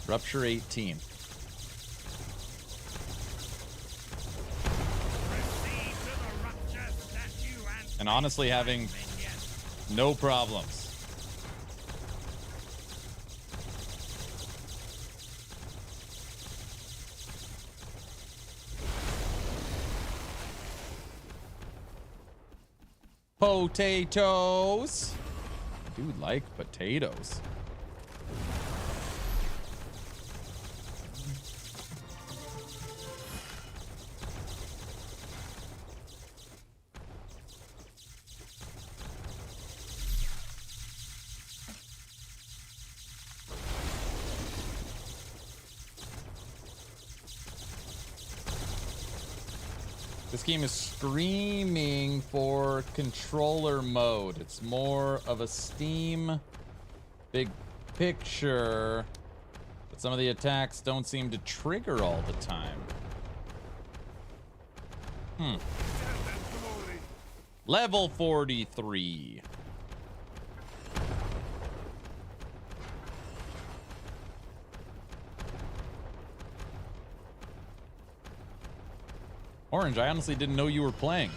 Rupture 18. And honestly, having no problems. Potatoes. I do like potatoes. This game is screaming for controller mode. It's more of a Steam big picture, but some of the attacks don't seem to trigger all the time. Level 43. Orange, I honestly didn't know you were playing.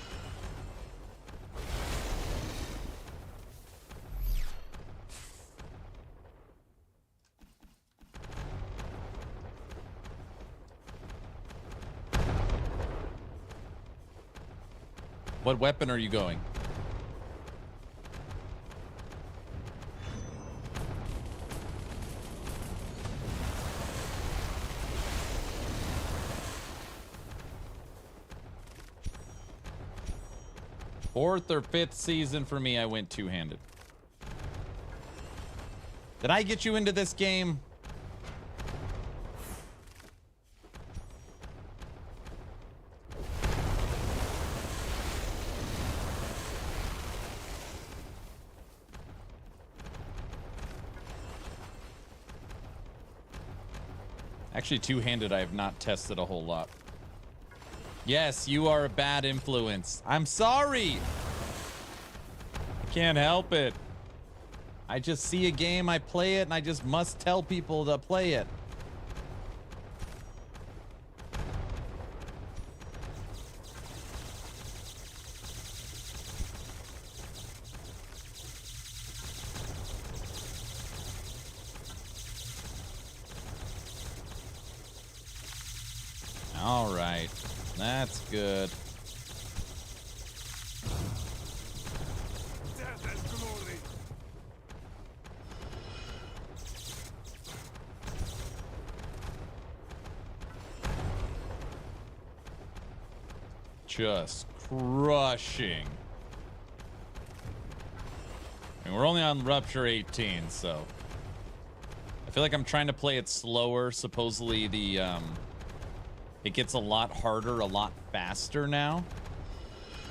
What weapon are you going? Fourth or fifth season for me, I went two-handed. Did I get you into this game? Actually, two-handed I have not tested a whole lot. Yes, you are a bad influence. I'm sorry. I can't help it. I just see a game, I play it, and I just must tell people to play it. right. That's good. Death and glory. Just crushing. And we're only on Rupture 18, so I feel like I'm trying to play it slower. Supposedly the it gets a lot harder, a lot faster now.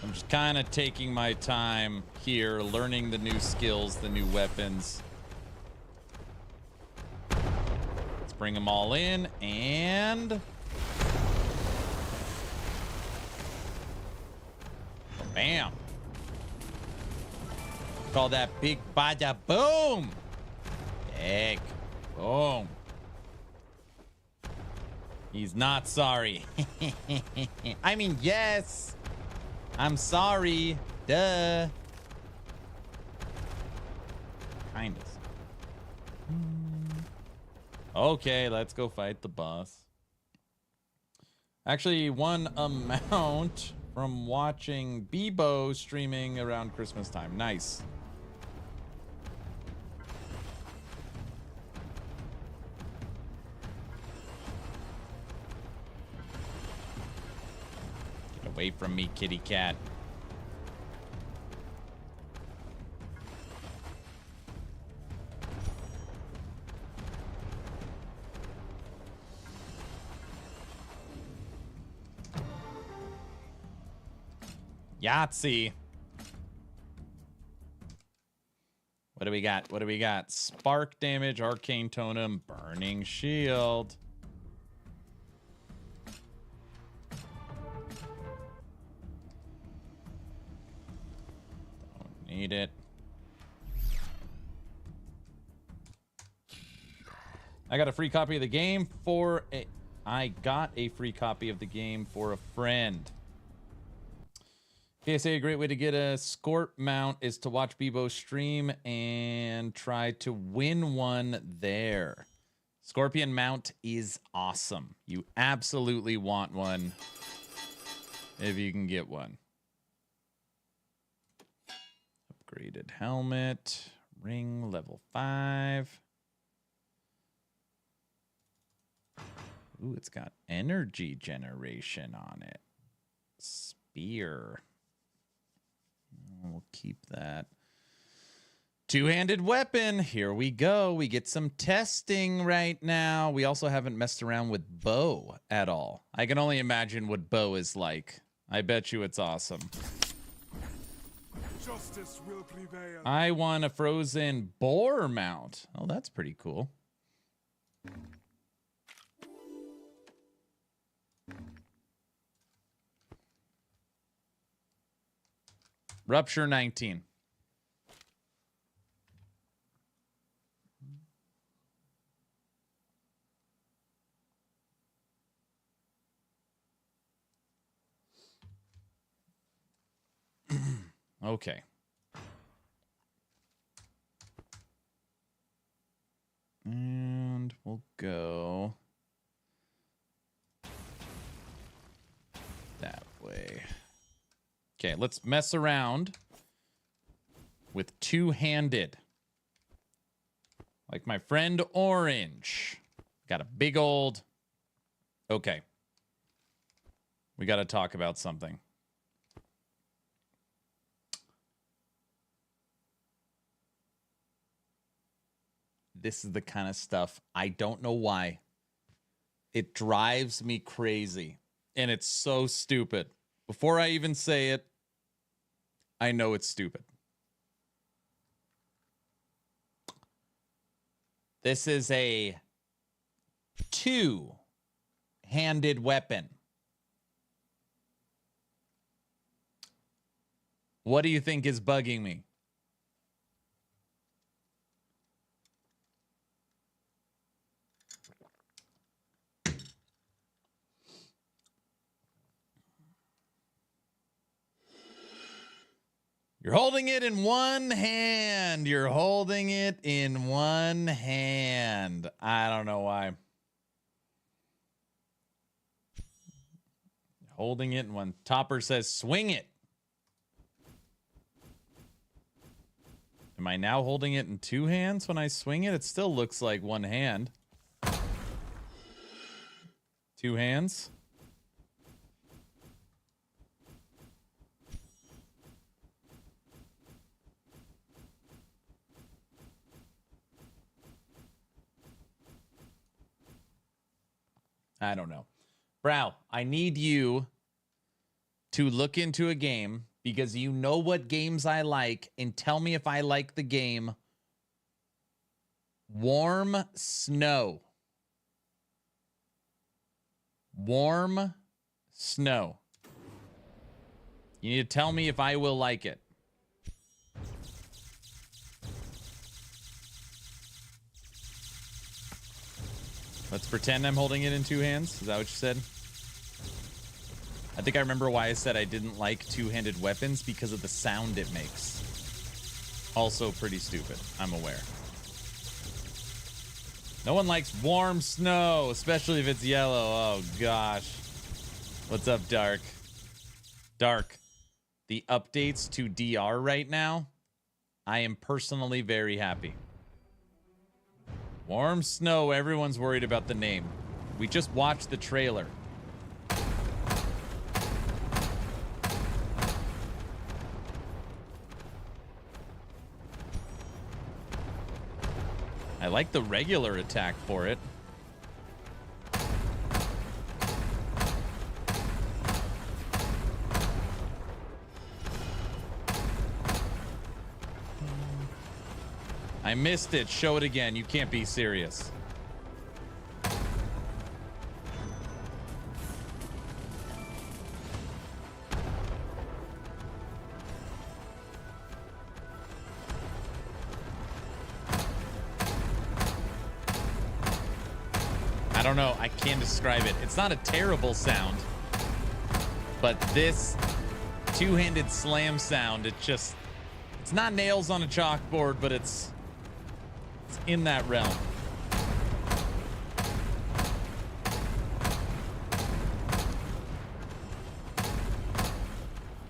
I'm just kind of taking my time here, learning the new skills, the new weapons. Let's bring them all in and bam. Call that big bada boom. Heck. Boom. He's not sorry. I mean, yes. I'm sorry. Duh. Kind of. Okay, let's go fight the boss. Actually, one amount from watching Bebo streaming around Christmas time. Nice. Away from me, kitty cat. Yahtzee. What do we got? What do we got? Spark damage, arcane totem, burning shield. Need it. I got a free copy of the game for a friend. PSA, a great way to get a Scorp mount is to watch Bebo stream and try to win one there. Scorpion mount is awesome. You absolutely want one if you can get one. Upgraded helmet, ring level 5. Ooh, it's got energy generation on it. Spear. We'll keep that. Two-handed weapon. Here we go. We get some testing right now. We also haven't messed around with bow at all. I can only imagine what bow is like. I bet you it's awesome. Justice will prevail. I want a frozen boar mount. Oh, that's pretty cool. Rupture 19. Okay. And we'll go that way. Okay, let's mess around with two-handed. Like my friend Orange. Got a big old... Okay. We got to talk about something. This is the kind of stuff, I don't know why. It drives me crazy. And it's so stupid. Before I even say it, I know it's stupid. This is a two-handed weapon. What do you think is bugging me? You're holding it in one hand. You're holding it in one hand. I don't know why. holding it, and when Topper says swing it. Am I now holding it in two hands when I swing it? It still looks like one hand. Two hands. I don't know. Brow, I need you to look into a game because you know what games I like and tell me if I like the game Warm Snow. Warm Snow. You need to tell me if I will like it. Let's pretend I'm holding it in two hands. Is that what you said? I think I remember why I said I didn't like two-handed weapons because of the sound it makes. Also pretty stupid, I'm aware. No one likes warm snow, especially if it's yellow. Oh, gosh. What's up, Dark? Dark, the updates to DR right now, I am personally very happy. Warm Snow, everyone's worried about the name. We just watched the trailer. I like the regular attack for it. I missed it. Show it again. You can't be serious. I don't know. I can't describe it. It's not a terrible sound, but this two-handed slam sound, it's not nails on a chalkboard, but it's in that realm.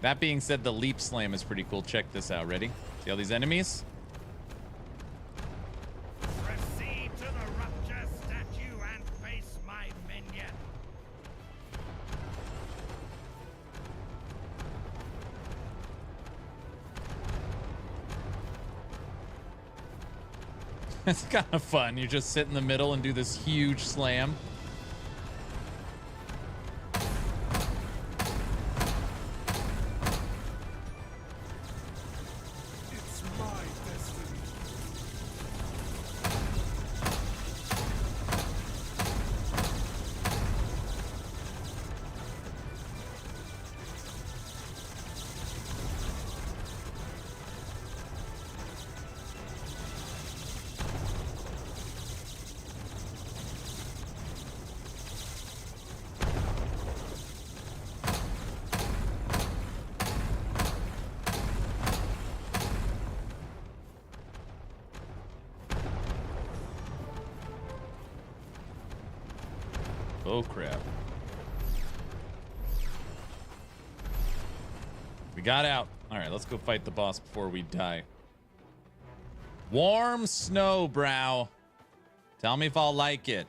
That being said, the leap slam is pretty cool. Check this out. Ready? See all these enemies? Proceed to the rupture statue and face my minion. It's kind of fun. You just sit in the middle and do this huge slam. It's my destiny. Oh, crap. We got out. All right, let's go fight the boss before we die. Warm Snow, Brow. Tell me if I'll like it.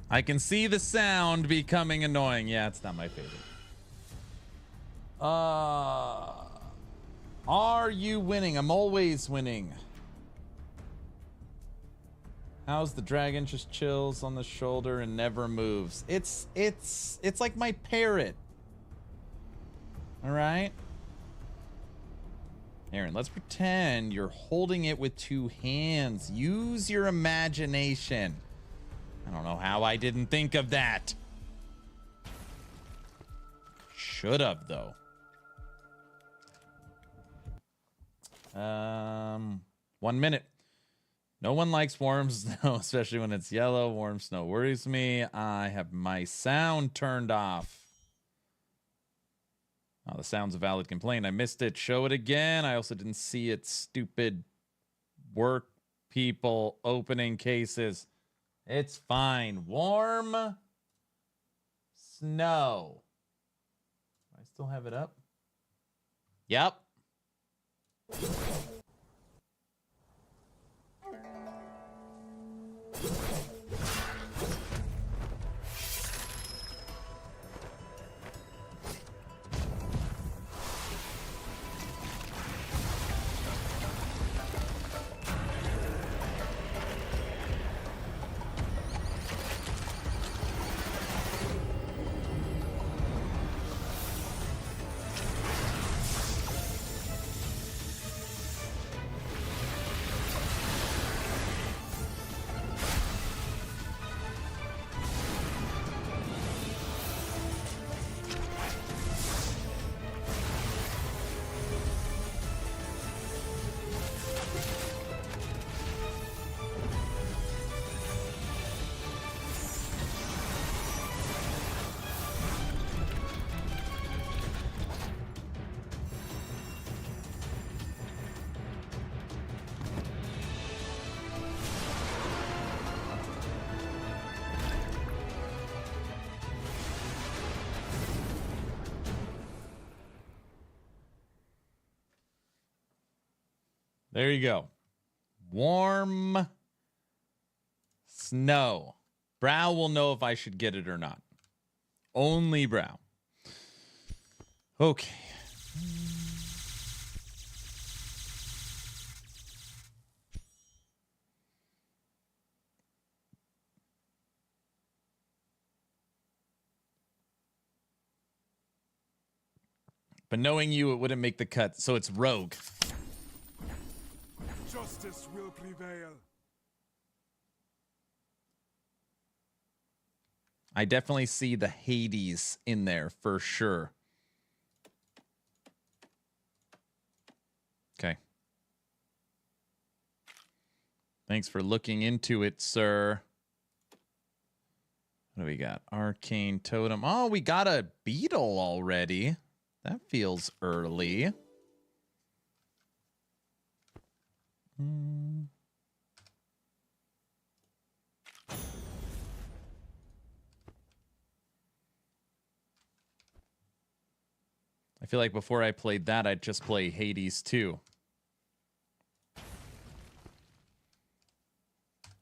I can see the sound becoming annoying. Yeah, it's not my favorite. Are you winning? I'm always winning. How's the dragon? Just chills on the shoulder and never moves. It's like my parrot. All right. Aaron, let's pretend you're holding it with two hands. Use your imagination. I don't know how I didn't think of that. Should have, though. 1 minute. No one likes warm snow, especially when it's yellow. Warm snow worries me. I have my sound turned off. Oh, the sound's a valid complaint. I missed it. Show it again. I also didn't see it. Stupid work people opening cases. It's fine. Warm snow. I still have it up. Yep. There you go. Warm snow. Brow will know if I should get it or not. Only Brow. Okay. But knowing you, it wouldn't make the cut, so it's Rogue. Justice will prevail. I definitely see the Hades in there for sure. Okay. Thanks for looking into it, sir. What do we got? Arcane Totem. Oh, we got a beetle already. That feels early. I feel like before I played that, I'd just play Hades 2.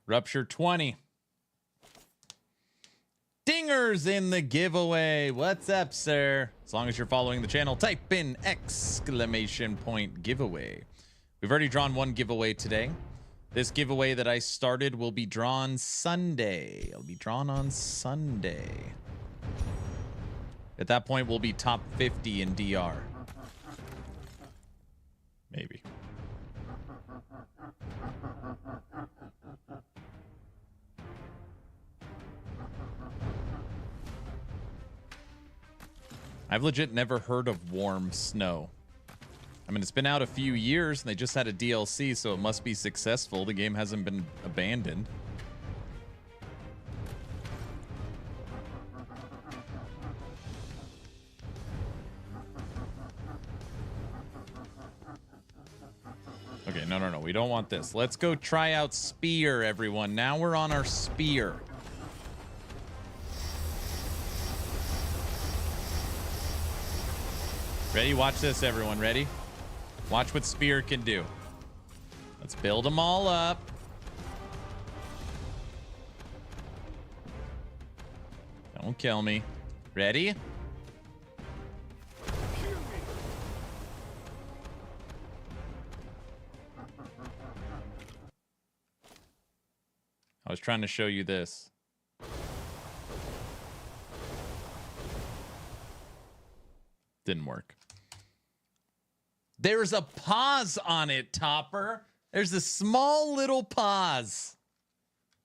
Rupture 20. Dingers in the giveaway. What's up, sir? As long as you're following the channel, type in exclamation point giveaway. We've already drawn one giveaway today. This giveaway that I started will be drawn Sunday. It'll be drawn on Sunday. At that point, we'll be top 50 in DR. Maybe. I've legit never heard of Warm Snow. I mean, it's been out a few years, and they just had a DLC, so it must be successful. The game hasn't been abandoned. Okay, no. We don't want this. Let's go try out Spear, everyone. Now we're on our Spear. Ready? Watch this, everyone. Ready? Watch what Spear can do. Let's build them all up. Don't kill me. Ready? I was trying to show you this. Didn't work. There's a pause on it, Topper. There's a small little pause.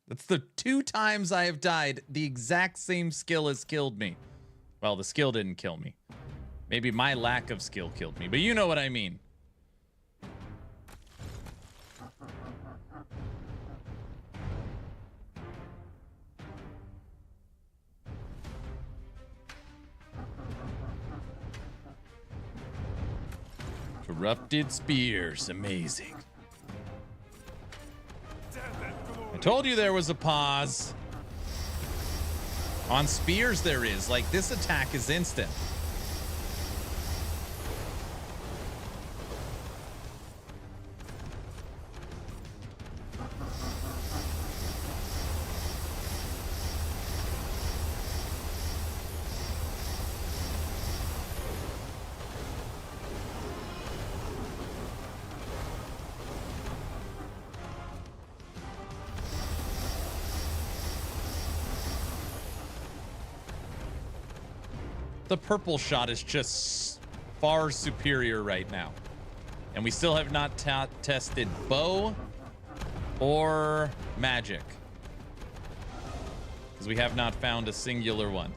That's the 2 times I have died. The exact same skill has killed me. Well, the skill didn't kill me. Maybe my lack of skill killed me, but you know what I mean. Corrupted spears. Amazing. I told you there was a pause. On spears there is. Like, this attack is instant. The purple shot is just far superior right now. And we still have not tested bow or magic. Because we have not found a singular one.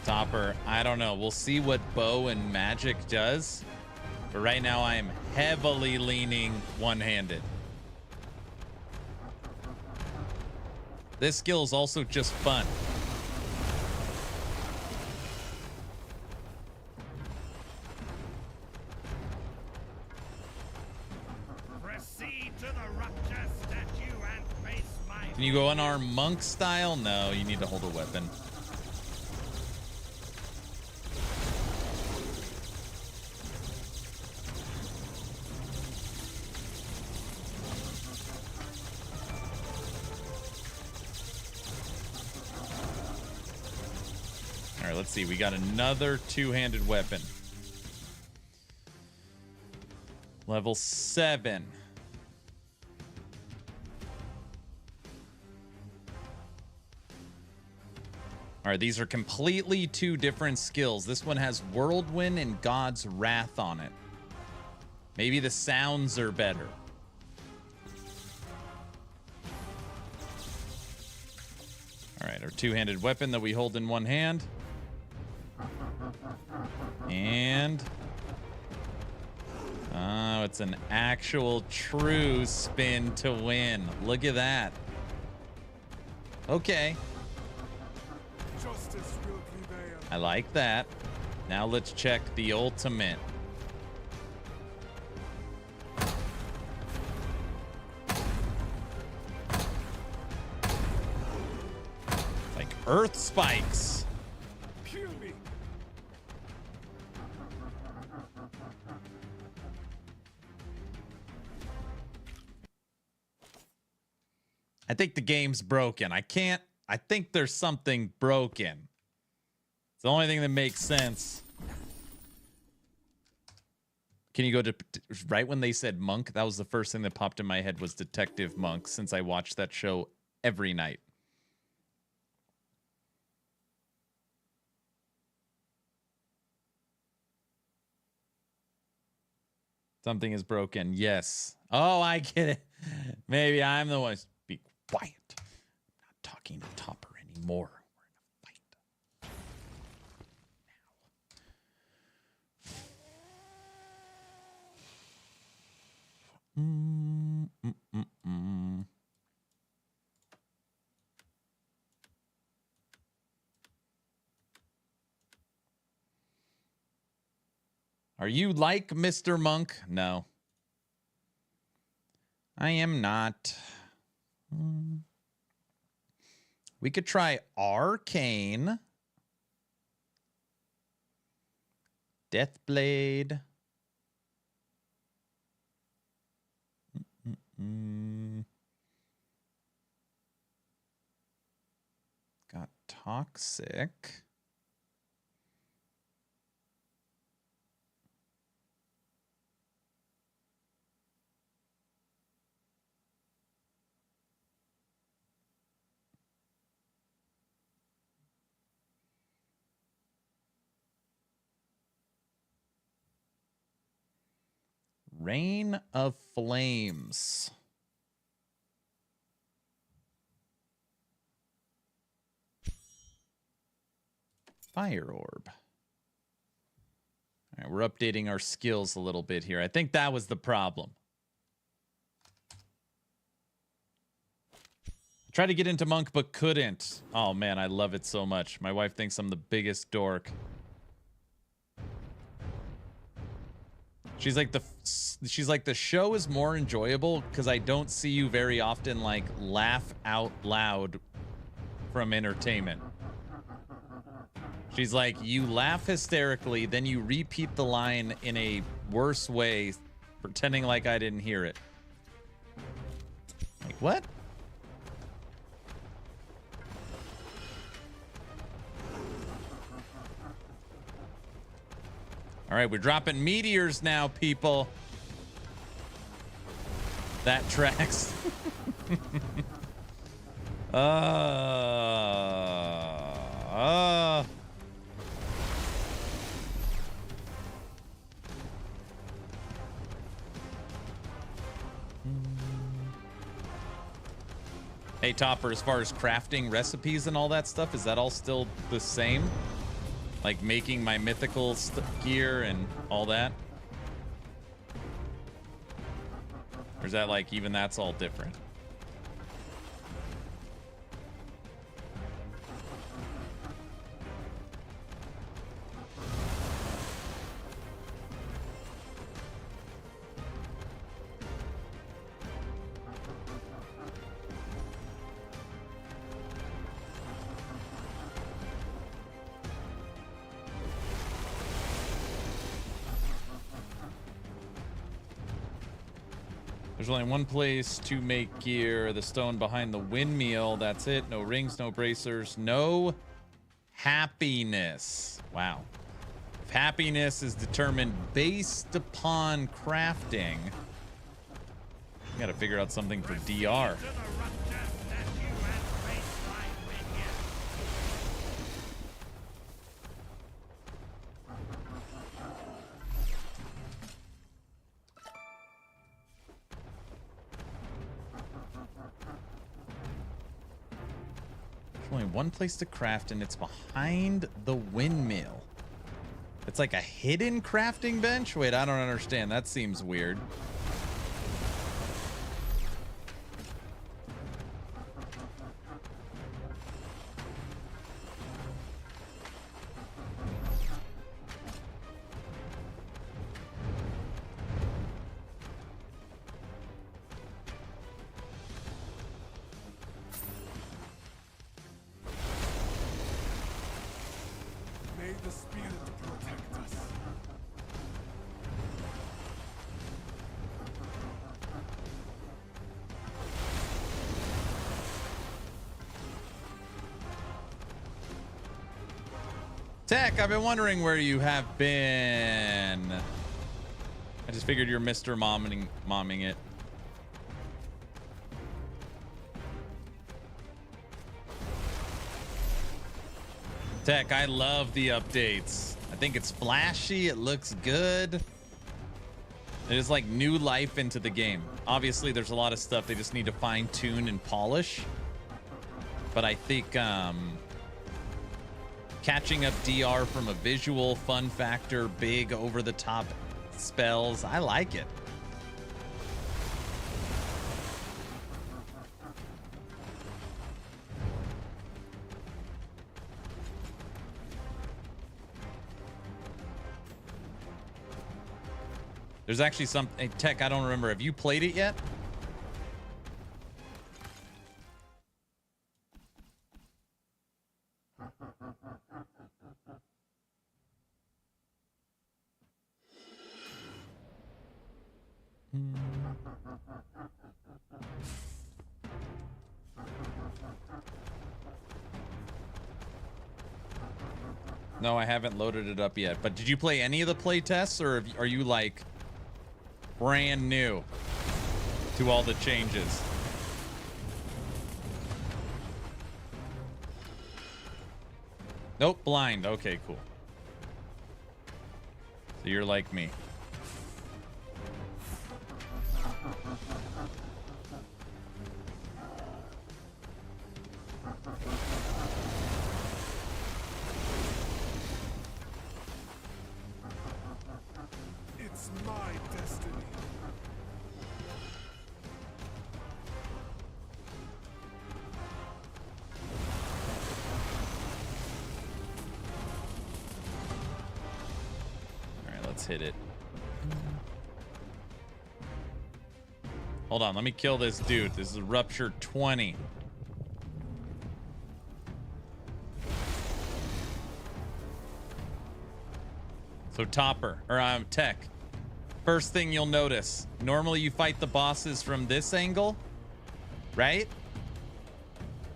Topper, I don't know. We'll see what bow and magic does. But right now I am heavily leaning one-handed. This skill is also just fun. Proceed to the rupture statue and face my... Can you go unarmed monk style? No, you need to hold a weapon. Let's see. We got another two-handed weapon. Level 7. All right, these are completely 2 different skills. This one has Whirlwind and God's Wrath on it. Maybe the sounds are better. All right, our two-handed weapon that we hold in one hand. And oh, it's an actual true spin to win. Look at that. Okay. Justice will prevail. I like that. Now let's check the ultimate. Like earth spikes. Kill me. I think the game's broken. I think there's something broken. It's the only thing that makes sense. Can you go to... Right when they said monk, that was the first thing that popped in my head was Detective Monk, since I watched that show every night. Something is broken. Yes. Oh, I get it. Maybe I'm the one. Be quiet. I'm not talking to Topper anymore. We're in a fight. Are you like Mr. Monk? No. I am not. We could try Arcane. Deathblade. Got Toxic. Rain of Flames. Fire Orb. All right, we're updating our skills a little bit here. I think that was the problem. I tried to get into Monk, but couldn't. Oh, man, I love it so much. My wife thinks I'm the biggest dork. She's like the show is more enjoyable because I don't see you very often like laugh out loud from entertainment. She's like, you laugh hysterically, then you repeat the line in a worse way, pretending like I didn't hear it. Like, what? All right, we're dropping meteors now, people. That tracks. Hey, Topper, as far as crafting recipes and all that stuff, is that all still the same? Like making my mythical gear and all that? Or is that like even that's all different? There's only one place to make gear. The stone behind the windmill. That's it. No rings, no bracers, no happiness. Wow. If happiness is determined based upon crafting, we gotta figure out something for DR. Only one place to craft, and it's behind the windmill. It's like a hidden crafting bench? Wait, I don't understand. That seems weird. May the spirit protect us. Tech, I've been wondering where you have been. I just figured you're Mr. Momming it. Tech, I love the updates. I think it's flashy. It looks good. There's like new life into the game. Obviously, there's a lot of stuff they just need to fine tune and polish. But I think catching up DR from a visual fun factor, big over the top spells, I like it. There's actually some Tech, I don't remember. Have you played it yet? No, I haven't loaded it up yet. But did you play any of the play tests, or are you like brand new to all the changes? Nope, blind. Okay, cool. So you're like me. It's my destiny. All right, let's hit it. Hold on, let me kill this dude. This is Rupture 20. So Topper, or Tech. First thing you'll notice, normally you fight the bosses from this angle, right?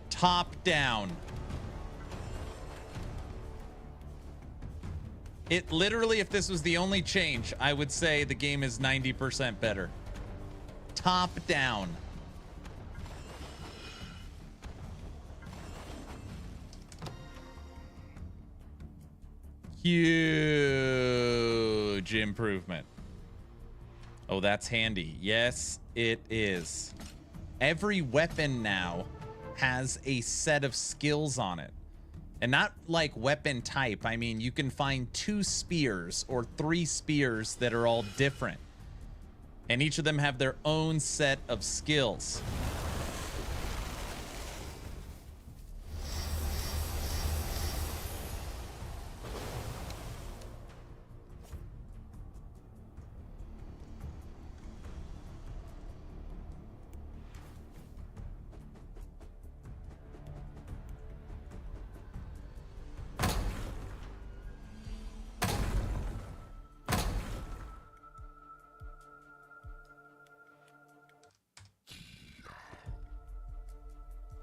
Top down. It literally, if this was the only change, I would say the game is 90% better. Top down. Huge improvement. Oh, that's handy. Yes, it is. Every weapon now has a set of skills on it. And not like weapon type. I mean, you can find 2 spears or 3 spears that are all different. And each of them have their own set of skills.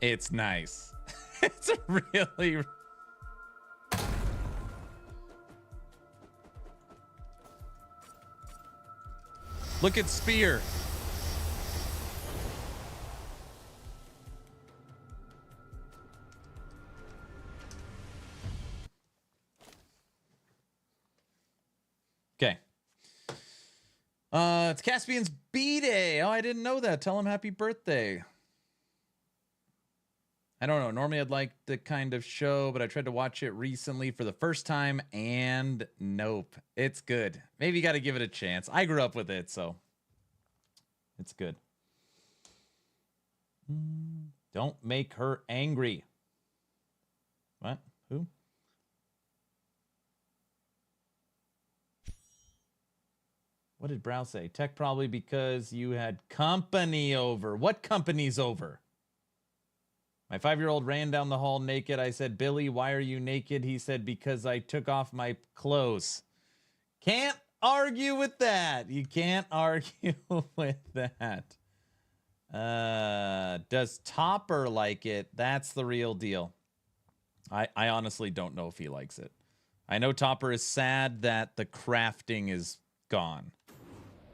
It's nice. It's really... Look at Spear. Okay. It's Caspian's B-Day. Oh, I didn't know that. Tell him happy birthday. I don't know. Normally I'd like the kind of show, but I tried to watch it recently for the first time, and nope. It's good. Maybe you got to give it a chance. I grew up with it, so it's good. Don't make her angry. What? Who? What did Brow say? Tech probably because you had company over. What company's over? My 5-year-old ran down the hall naked. I said, Billy, why are you naked? He said, because I took off my clothes. Can't argue with that. You can't argue with that. Does Topper like it? That's the real deal. I honestly don't know if he likes it. I know Topper is sad that the crafting is gone.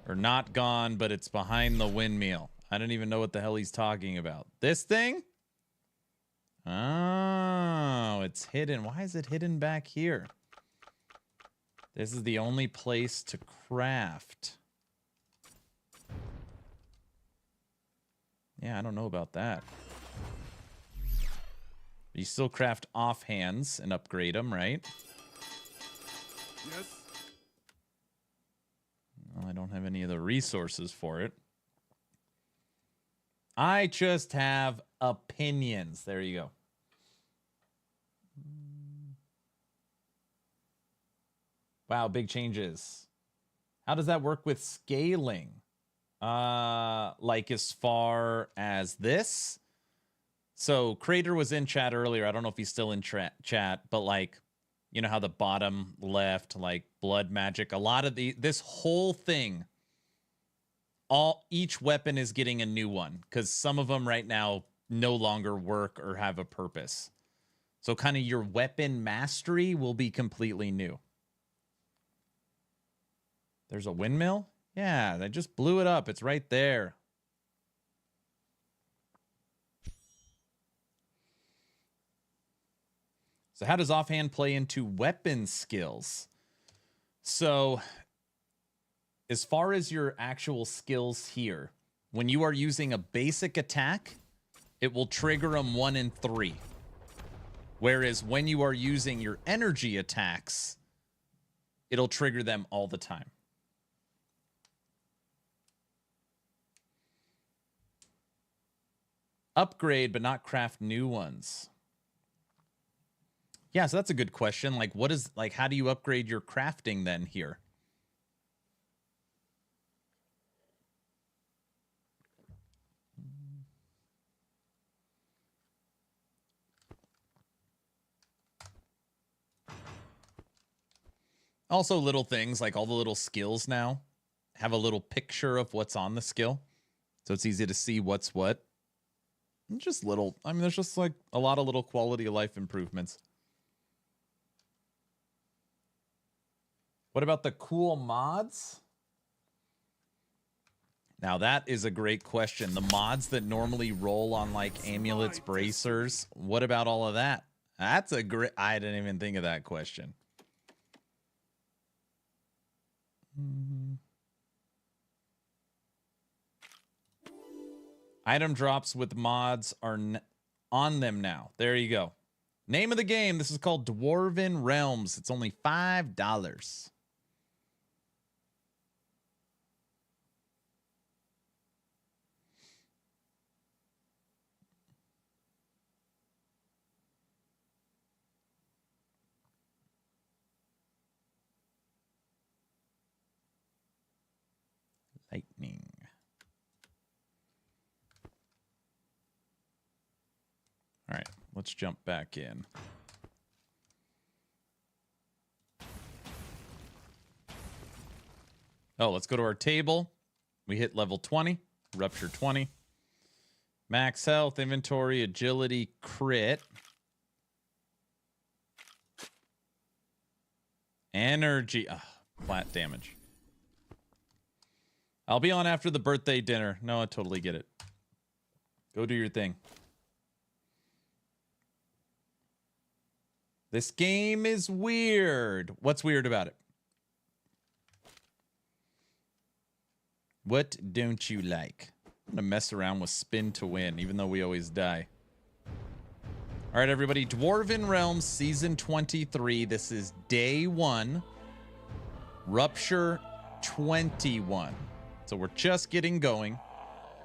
Or not gone, but it's behind the windmill. I don't even know what the hell he's talking about. This thing? Oh, it's hidden. Why is it hidden back here? This is the only place to craft. Yeah, I don't know about that. You still craft offhands and upgrade them, right? Yes. Well, I don't have any of the resources for it. I just have opinions. There you go. Wow, big changes. How does that work with scaling? Like as far as this? So Crater was in chat earlier. I don't know if he's still in chat, but like, you know how the bottom left, like blood magic, a lot of this whole thing, each weapon is getting a new one because some of them right now no longer work or have a purpose. So kind of your weapon mastery will be completely new. There's a windmill? Yeah, they just blew it up. It's right there. So how does offhand play into weapon skills? So as far as your actual skills here, when you are using a basic attack, it will trigger them 1 in 3. Whereas when you are using your energy attacks, it'll trigger them all the time. Upgrade, but not craft new ones. Yeah, so that's a good question. Like, what is, like, how do you upgrade your crafting then here? Also, little things like all the little skills now have a little picture of what's on the skill. So it's easy to see what's what. And just little, I mean, there's just like a lot of little quality of life improvements. What about the cool mods? Now that is a great question. The mods that normally roll on like amulets, bracers. What about all of that? That's a great, I didn't even think of that question. Item drops with mods are on them now. There you go. Name of the game. This is called Dwarven Realms. It's only $5. Lightning. All right, let's jump back in. Oh, let's go to our table. We hit level 20, rupture 20. Max health, inventory, agility, crit. Energy, flat damage. I'll be on after the birthday dinner. No, I totally get it. Go do your thing. This game is weird. What's weird about it? What don't you like? I'm gonna mess around with spin to win, even though we always die. All right, everybody. Dwarven Realms Season 23. This is day 1. Rupture 21. So we're just getting going.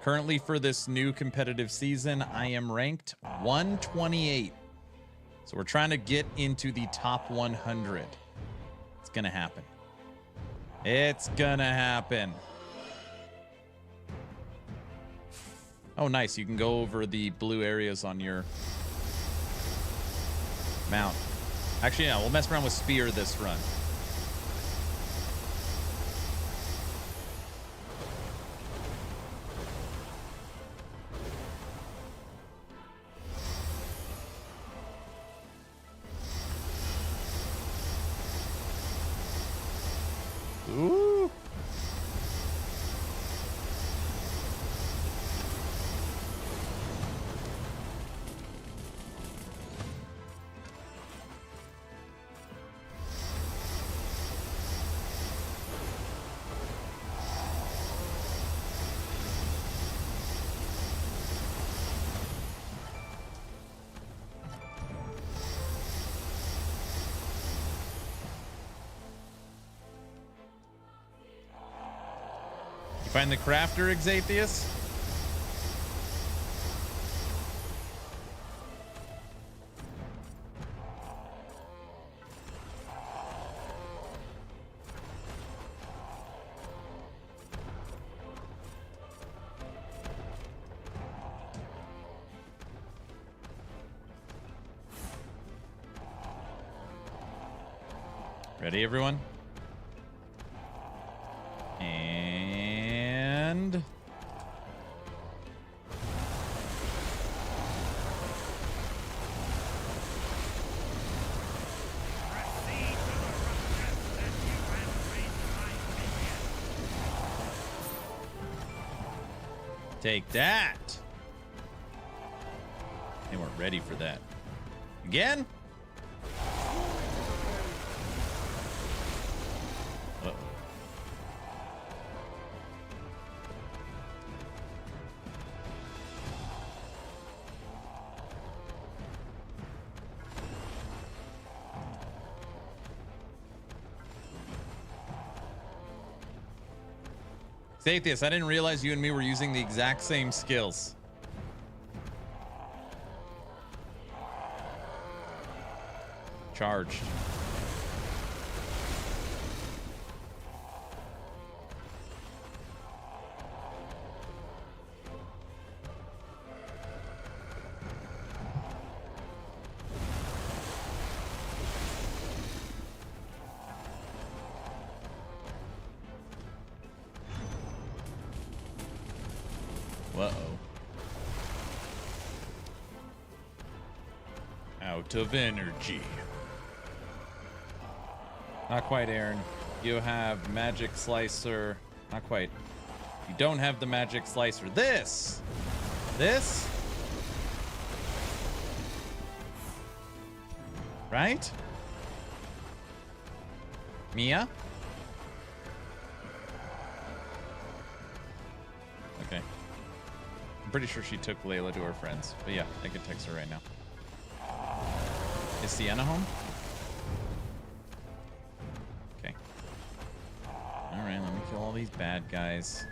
Currently for this new competitive season, I am ranked 128. So we're trying to get into the top 100. It's going to happen. It's going to happen. Oh, nice. You can go over the blue areas on your mount. Actually, yeah, we'll mess around with spear this run. Ooh. Find the crafter, Exathius? Ready, everyone? And... Proceed to the rupture statue and face my minion. Take that! They weren't ready for that. Again? Uh-oh. Sathius, I didn't realize you and me were using the exact same skills. Charged. Uh-oh. Out of energy. Not quite, Aaron. You have magic slicer. Not quite. You don't have the magic slicer. This. Right? Mia? Okay. I'm pretty sure she took Layla to her friends. But yeah, I could text her right now. Is Sienna home? Okay. Alright, let me kill all these bad guys.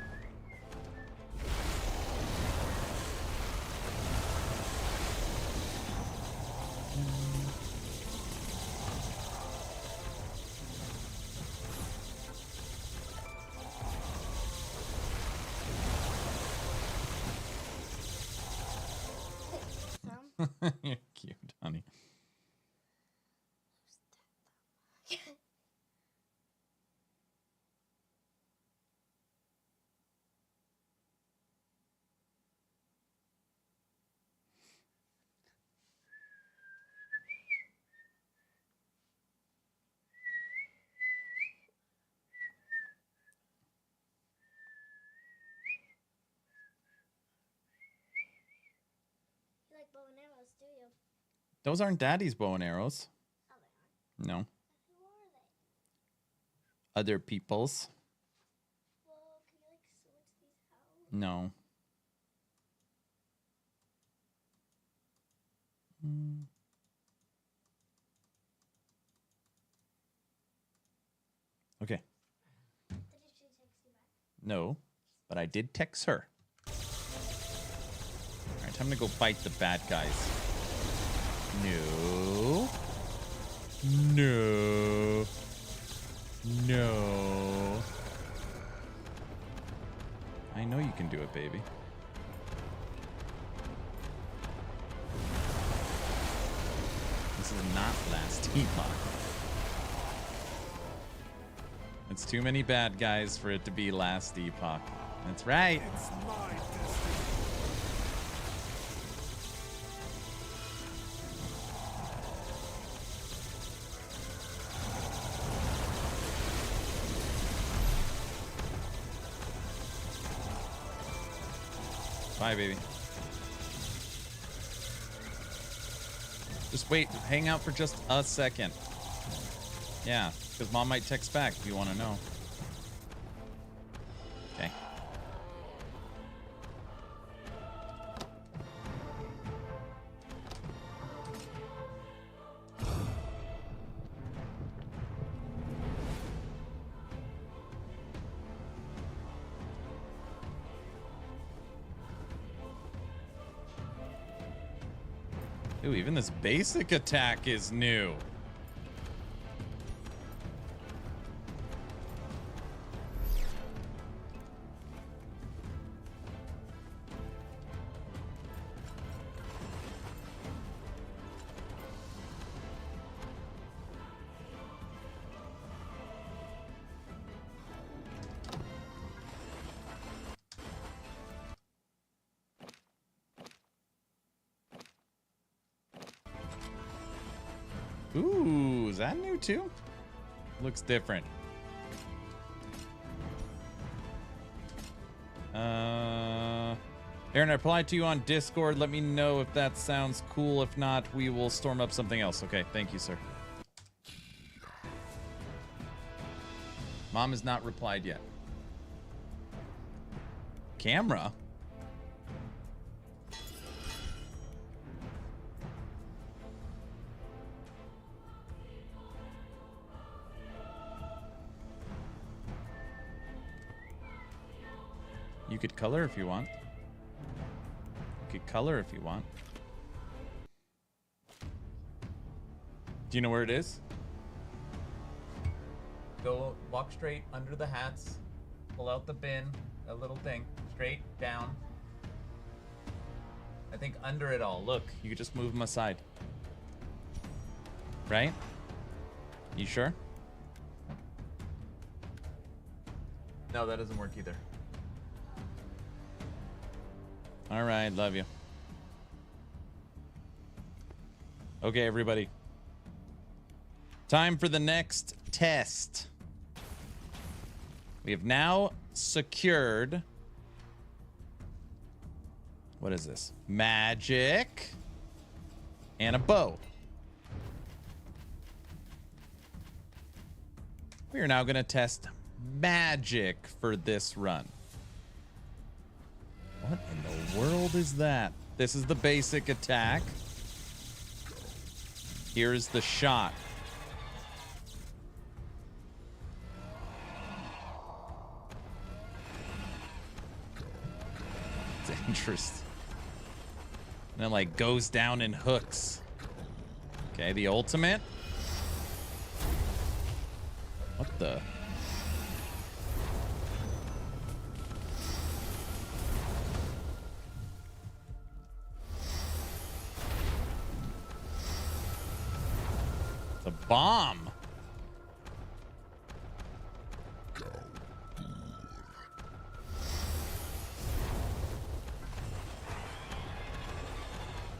You're cute, honey. You like bow and arrows, do you? Those aren't Daddy's bow and arrows. Oh, they aren't. No. Who are they? Other people's. Well, can you like switch these out? No. Okay. Did she text you back? No, but I did text her. Alright, time to go fight the bad guys. No. No. No. I know you can do it, baby. This is not last epoch. It's too many bad guys for it to be last epoch. That's right. It's my destiny. Bye, baby. Just wait. Hang out for just a second. Yeah, because Mom might text back if you want to know. Okay. Ooh, even this basic attack is new. Ooh, is that new too? Looks different. Aaron, I replied to you on Discord. Let me know if that sounds cool. If not, we will storm up something else. Okay, thank you, sir. Mom has not replied yet. Camera? You could color if you want. You could color if you want. Do you know where it is? Go walk straight under the hats. Pull out the bin, a little thing, straight down. I think under it all. Look, you could just move them aside. Right? You sure? No, that doesn't work either. All right, love you. Okay, everybody. Time for the next test. We have now secured... What is this? Magic. And a bow. We are now going to test magic for this run. What in the world is that? This is the basic attack. Here's the shot. It's interesting. And it like goes down in hooks. Okay, the ultimate. What the? The bomb.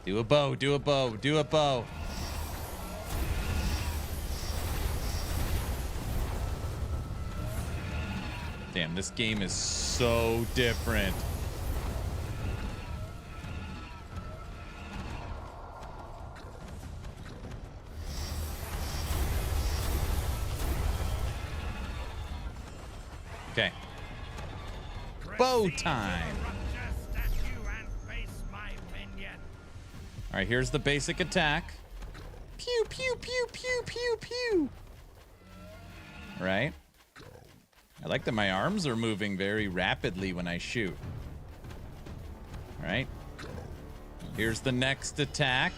Do a bow, do a bow, do a bow. Damn, this game is so different. Okay. Bow time. All right, here's the basic attack. Pew, pew, pew, pew, pew, pew. All right. I like that my arms are moving very rapidly when I shoot. All right. Here's the next attack.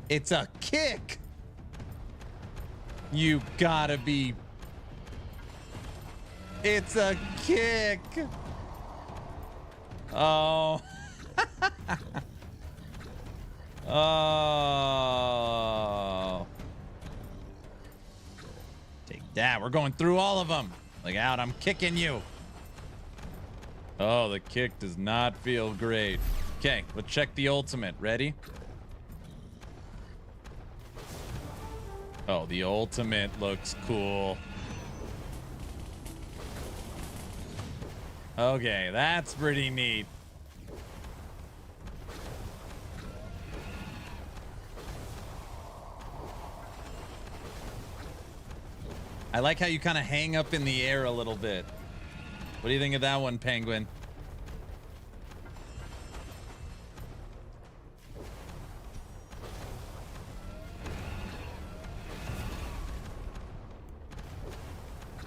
It's a kick. You gotta be... It's a kick. Oh. Oh. Take that. We're going through all of them. Like out. I'm kicking you. Oh, the kick does not feel great. Okay, let's check the ultimate. Ready? Oh, the ultimate looks cool. Okay, that's pretty neat. I like how you kind of hang up in the air a little bit. What do you think of that one, Penguin?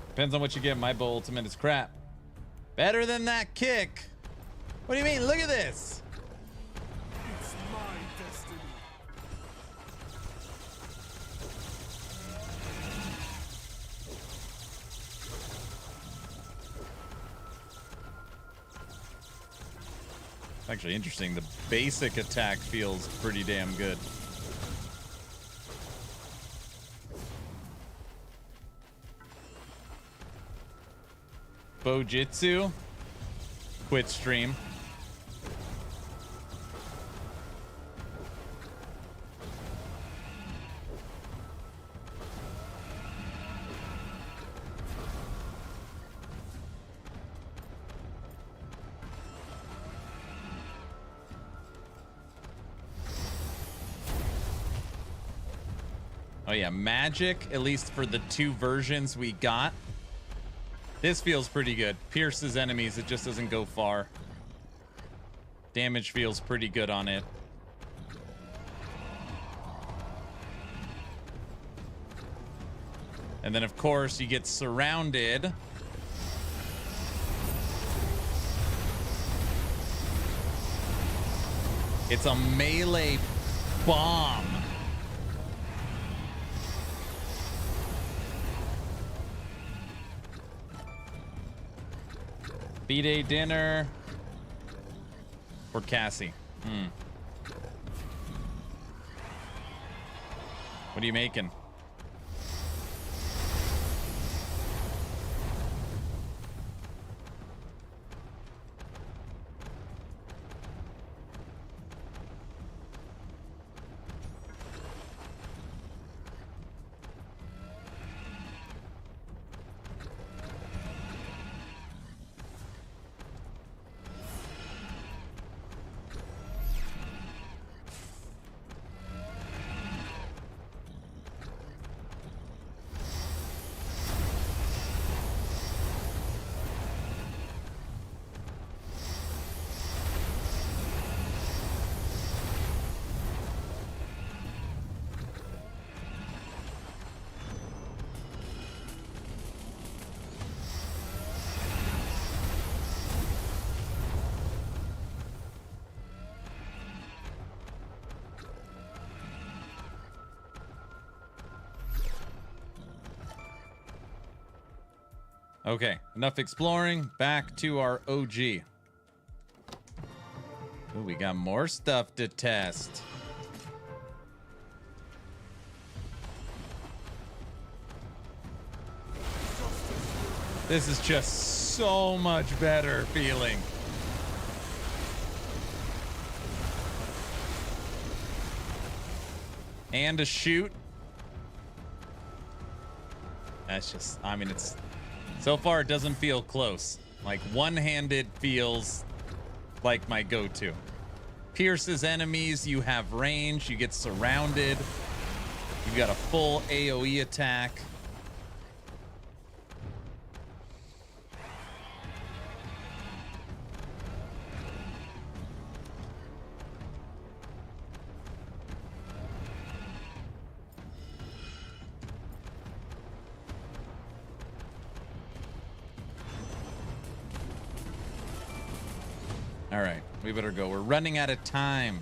Depends on what you get. My bow ultimate is crap. Better than that kick. What do you mean? Look at this. It's my destiny. It's actually interesting. The basic attack feels pretty damn good. Bojitsu. Quit stream. yeah, magic, at least for the 2 versions we got. This feels pretty good. Pierces enemies, it just doesn't go far. Damage feels pretty good on it. And then, of course, you get surrounded. It's a melee bomb. B-Day dinner for Cassie. What are you making? Okay, enough exploring. Back to our OG. Ooh, we got more stuff to test. This is just so much better feeling. And a shoot. That's just, I mean, it's... So far, it doesn't feel close. Like, one-handed feels like my go-to. Pierces enemies, you have range, you get surrounded. You've got a full AoE attack. All right, we better go. We're running out of time.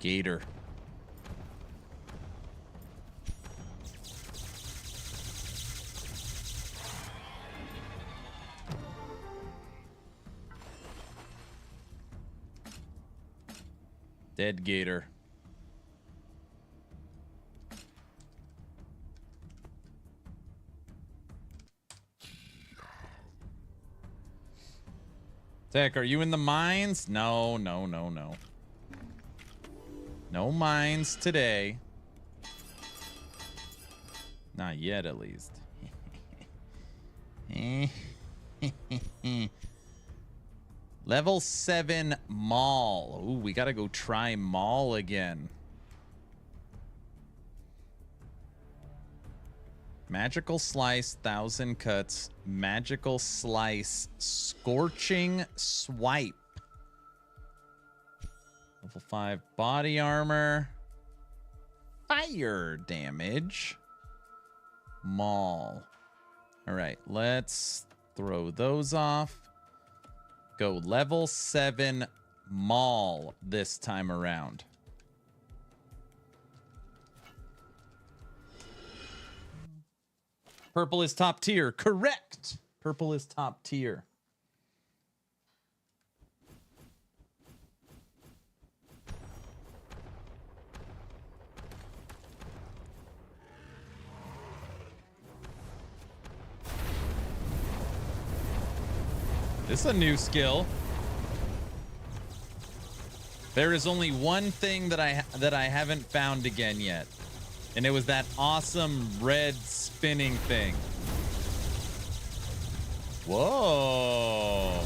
Gator. Dead gator. Tech, are you in the mines? No, no, no, no. No mines today. Not yet, at least. Level 7 Maul. Ooh, we gotta go try Maul again. Magical Slice, 1,000 cuts. Magical Slice, Scorching Swipe. Level 5 body armor. Fire damage. Maul. All right, let's throw those off. Go level 7 Maul this time around. Purple is top tier. Correct. Purple is top tier. This is a new skill. There is only one thing that I haven't found again yet. And it was that awesome red spinning thing. Whoa.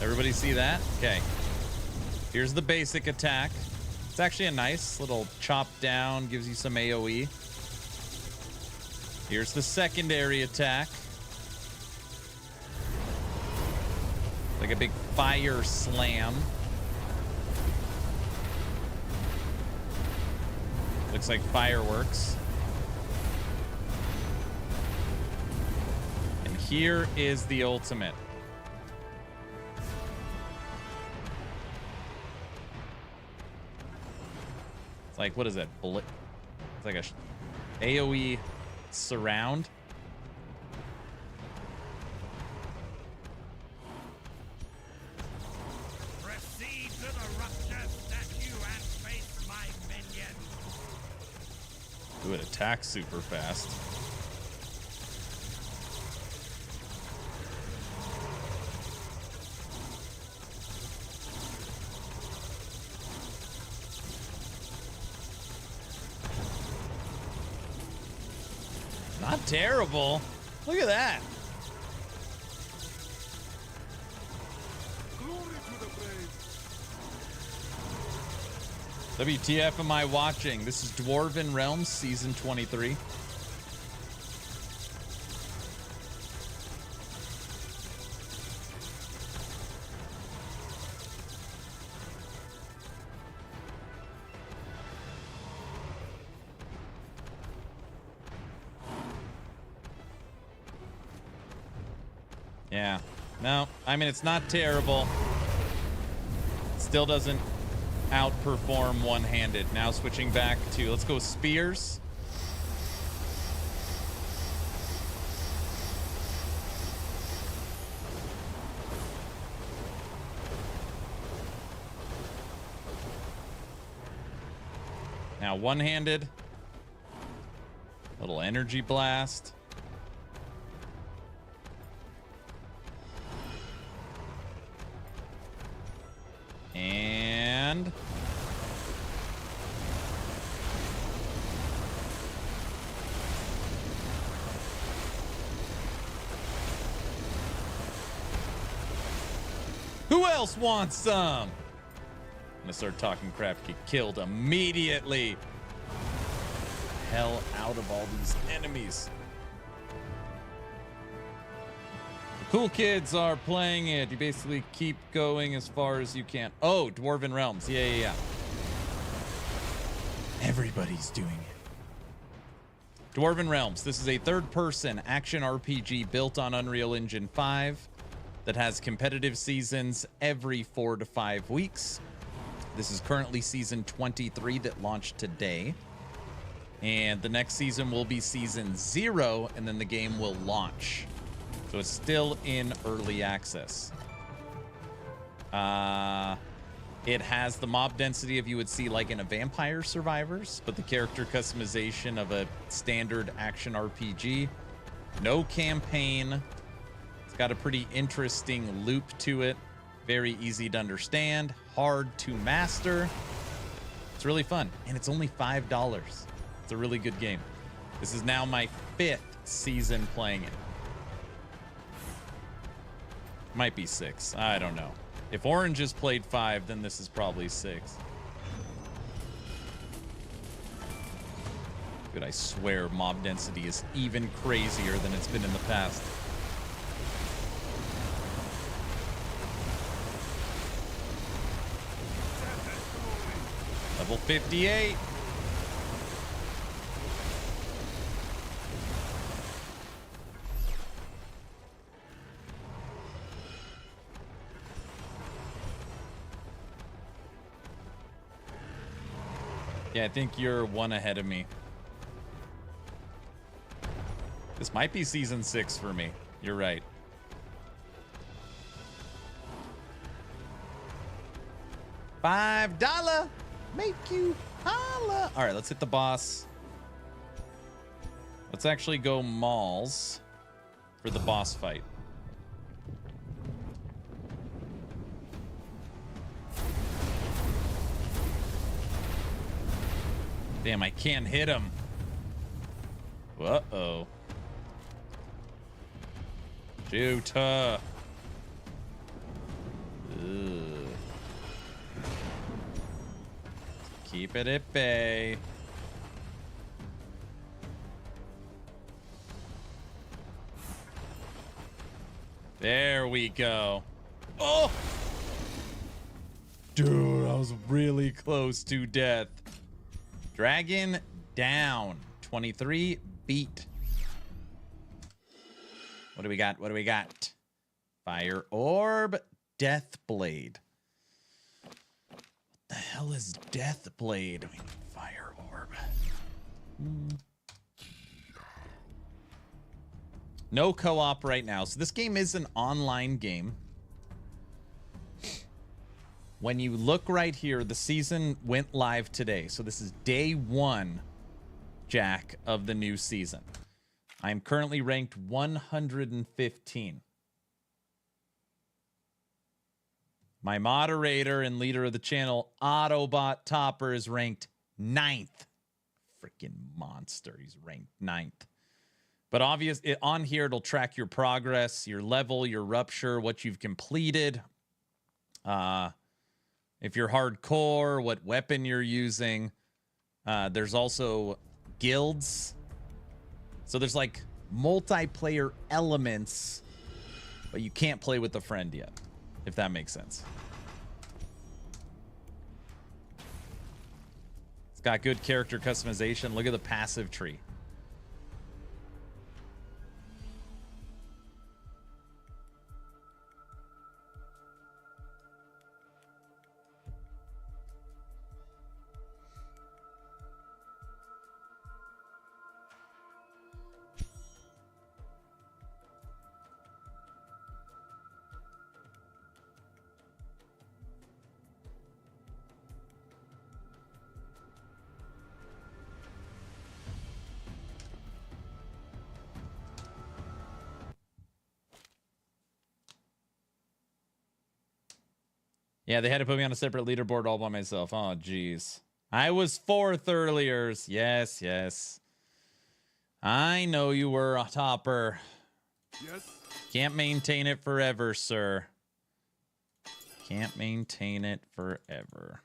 Everybody see that? Okay. Here's the basic attack. It's actually a nice little chop down, gives you some AoE. Here's the secondary attack. Like a big fire slam. Looks like fireworks. And here is the ultimate. It's like, what is that? Bullet? It's like a AoE surround. Proceed to the rupture statue and face my minion. Ooh, it attacks super fast. Not terrible. Look at that. Glory to the brave. WTF am I watching? This is Dwarven Realms Season 23. Yeah. No, I mean, it's not terrible. Still doesn't outperform one-handed. Now switching back to, let's go spears. Now one-handed. Little energy blast. And who else wants some? I'm gonna start talking crap, get killed immediately. Hell out of all these enemies. Cool kids are playing it. You basically keep going as far as you can. Oh, Dwarven Realms. Yeah. Everybody's doing it. Dwarven Realms. This is a third-person action RPG built on Unreal Engine 5 that has competitive seasons every 4 to 5 weeks. This is currently season 23 that launched today. And the next season will be season 0, and then the game will launch. So it's still in early access. It has the mob density of you would see like in a Vampire Survivors, but the character customization of a standard action RPG. No campaign. It's got a pretty interesting loop to it. Very easy to understand, hard to master. It's really fun, and it's only $5. It's a really good game. This is now my 5th season playing it. Might be 6. I don't know. If Orange has played 5, then this is probably 6. Dude, I swear mob density is even crazier than it's been in the past. Level 58. Yeah, I think you're 1 ahead of me. This might be season 6 for me. You're right. $5 make you holla. All right, let's hit the boss. Let's actually go malls for the boss fight. Damn, I can't hit him. Uh-oh. Shoot. Ugh. Keep it at bay. There we go. Oh! Dude, I was really close to death. Dragon down. 23 beat. What do we got? What do we got? Fire Orb, Death Blade. What the hell is Death Blade? We need Fire Orb. No co-op right now. So this game is an online game. When you look right here, the season went live today. So this is day 1, Jack, of the new season. I'm currently ranked 115. My moderator and leader of the channel, Autobot Topper, is ranked 9th. Freaking monster. He's ranked 9th. But obviously, on here, it'll track your progress, your level, your rupture, what you've completed. If you're hardcore, what weapon you're using. There's also guilds. So there's like multiplayer elements, but you can't play with a friend yet, if that makes sense. It's got good character customization. Look at the passive tree. Yeah, they had to put me on a separate leaderboard all by myself. Oh, jeez. I was 4th earlier. Yes, yes. I know you were a topper. Yes? Can't maintain it forever, sir. Can't maintain it forever.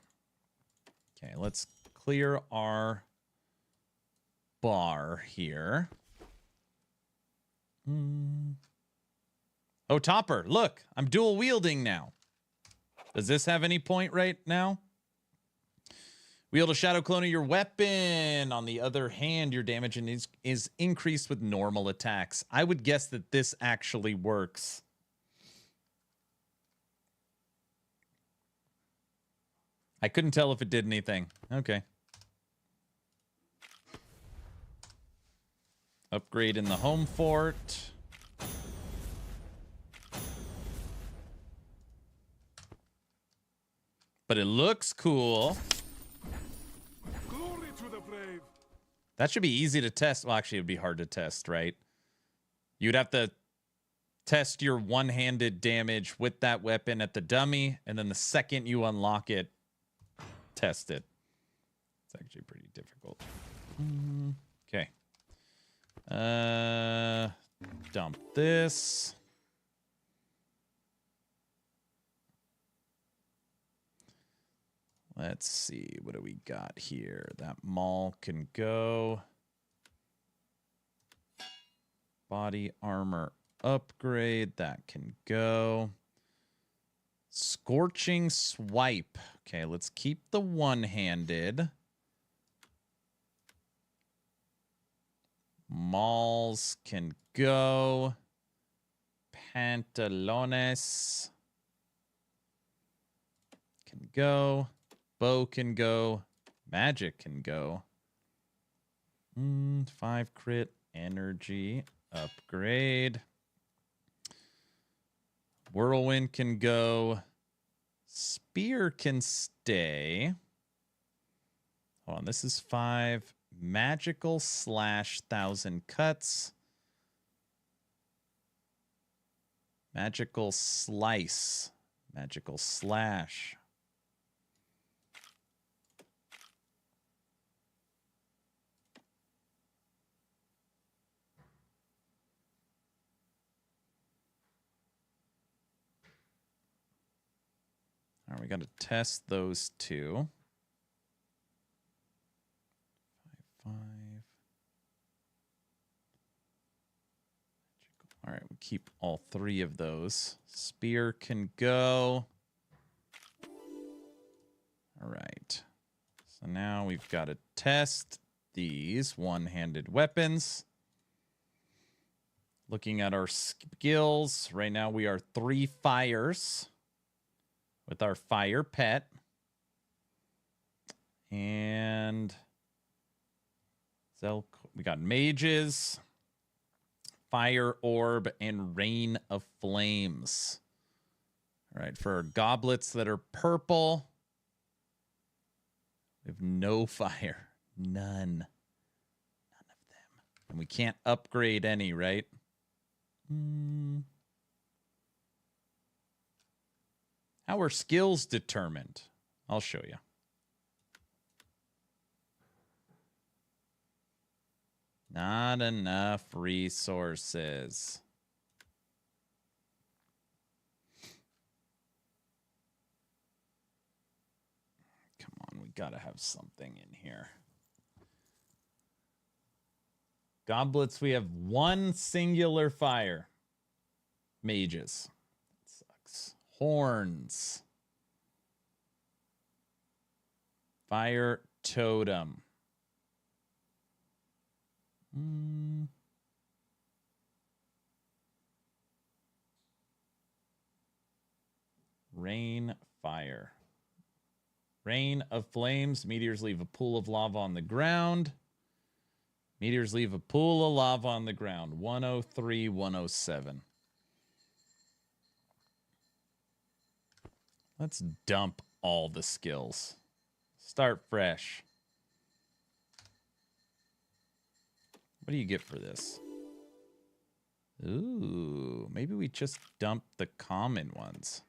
Okay, let's clear our bar here. Oh, Topper, look. I'm dual wielding now. Does this have any point right now? Wield a shadow clone of your weapon. On the other hand, your damage is increased with normal attacks. I would guess that this actually works. I couldn't tell if it did anything. Okay. Upgrade in the home fort. But it looks cool. Glory to the brave. That should be easy to test. Well, actually, it would be hard to test, right? You'd have to test your one-handed damage with that weapon at the dummy, and then the second you unlock it, test it. It's actually pretty difficult. Okay. Dump this. Let's see. What do we got here? That maul can go. Body armor upgrade. That can go. Scorching swipe. Okay, let's keep the one-handed. Mauls can go. Pantalones can go. Bow can go. Magic can go. 5 crit energy upgrade. Whirlwind can go. Spear can stay. Hold on, this is 5. Magical slash 1,000 cuts. Magical slice. Magical slash. we got to test those two. 5, 5. All right, we keep all 3 of those. Spear can go. All right. So now we've got to test these one-handed weapons. Looking at our skills, right now we are 3 fires with our fire pet. And we got mages, fire orb, and rain of flames. All right, for our goblets that are purple, we have no fire. None. None of them. And we can't upgrade any, right? How are skills determined? I'll show you. Not enough resources. Come on, we gotta have something in here. Goblets, we have 1 singular fire. Mages. That sucks. Horns. Fire totem. Rain, fire. Rain of flames. Meteors leave a pool of lava on the ground. Meteors leave a pool of lava on the ground. 103, 107. Let's dump all the skills. Start fresh. What do you get for this? Ooh, maybe we just dump the common ones.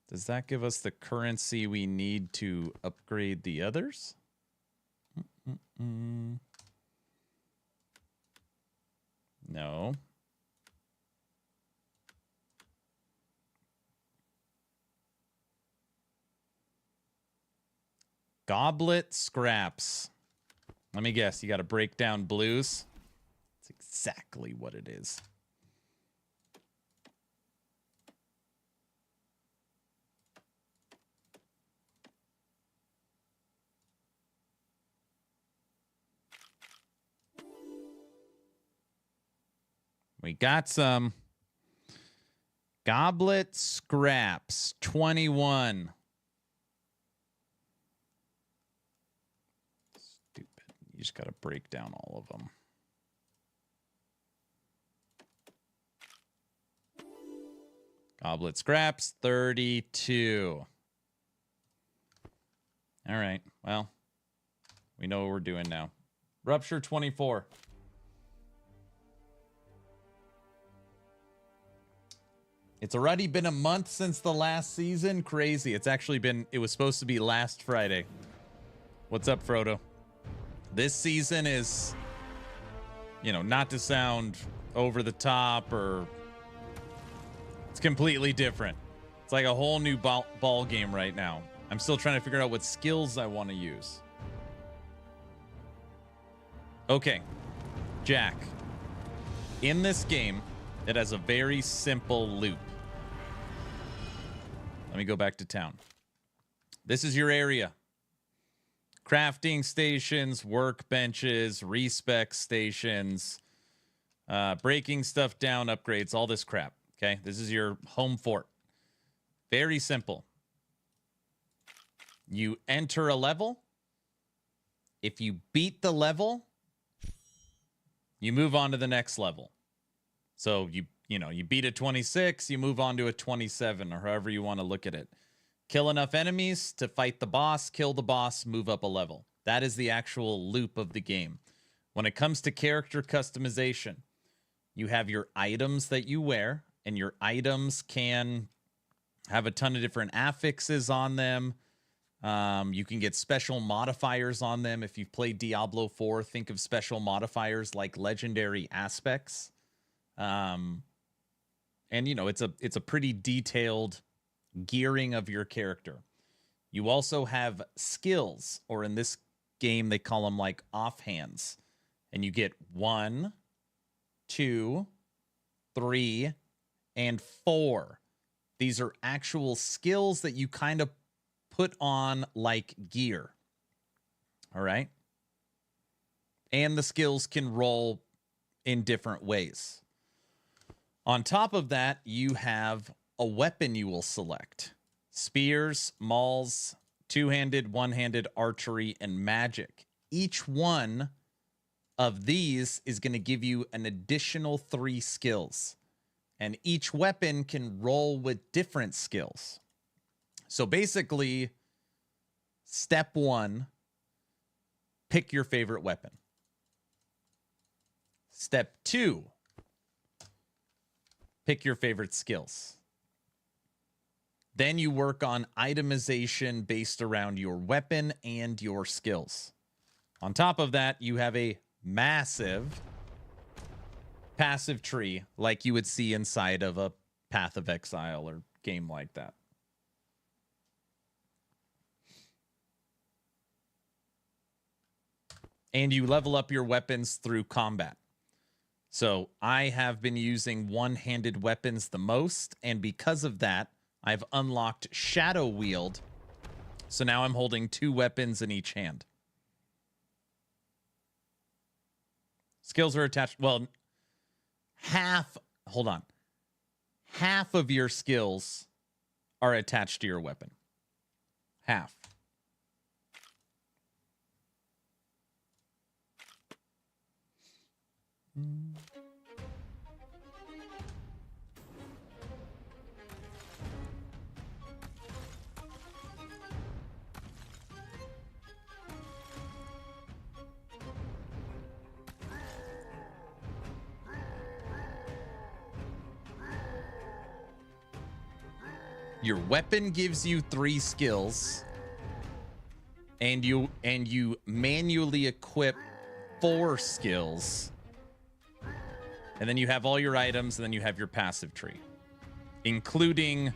Does that give us the currency we need to upgrade the others? No. Goblet scraps. Let me guess, you got to break down blues? That's exactly what it is. We got some goblet scraps, 21. Stupid. You just got to break down all of them. Goblet scraps, 32. All right. Well, we know what we're doing now. Rupture, 24. It's already been a month since the last season. Crazy. It's actually been, it was supposed to be last Friday. What's up, Frodo? This season is, you know, not to sound over the top or, it's completely different. It's like a whole new ball game right now. I'm still trying to figure out what skills I want to use. Okay, Jack. In this game, it has a very simple loop. Let me go back to town. This is your area. Crafting stations, workbenches, respec stations, breaking stuff down, upgrades, all this crap. Okay, this is your home fort. Very simple. You enter a level. If you beat the level, you move on to the next level. So you beat a 26, you move on to a 27, or however you want to look at it. Kill enough enemies to fight the boss, kill the boss, move up a level. That is the actual loop of the game. When it comes to character customization, you have your items that you wear, and your items can have a ton of different affixes on them. You can get special modifiers on them. If you've played Diablo 4, think of special modifiers like legendary aspects. And you know, it's a pretty detailed gearing of your character. You also have skills, or in this game they call them like offhands. And you get 1, 2, 3, and 4. These are actual skills that you kind of put on like gear. All right. And the skills can roll in different ways. On top of that, you have a weapon you will select. Spears, mauls, two-handed, one-handed, archery, and magic. Each one of these is going to give you an additional 3 skills. And each weapon can roll with different skills. So basically, step 1, pick your favorite weapon. Step 2, pick your favorite skills. Then you work on itemization based around your weapon and your skills. On top of that, you have a massive passive tree like you would see inside of a Path of Exile or game like that. And you level up your weapons through combat. So I have been using one-handed weapons the most, and because of that, I've unlocked Shadow Wield. So now I'm holding 2 weapons in each hand. Skills are attached. Well, half of your skills are attached to your weapon. Half. Your weapon gives you 3 skills, and you manually equip 4 skills. And then you have all your items, and then you have your passive tree, including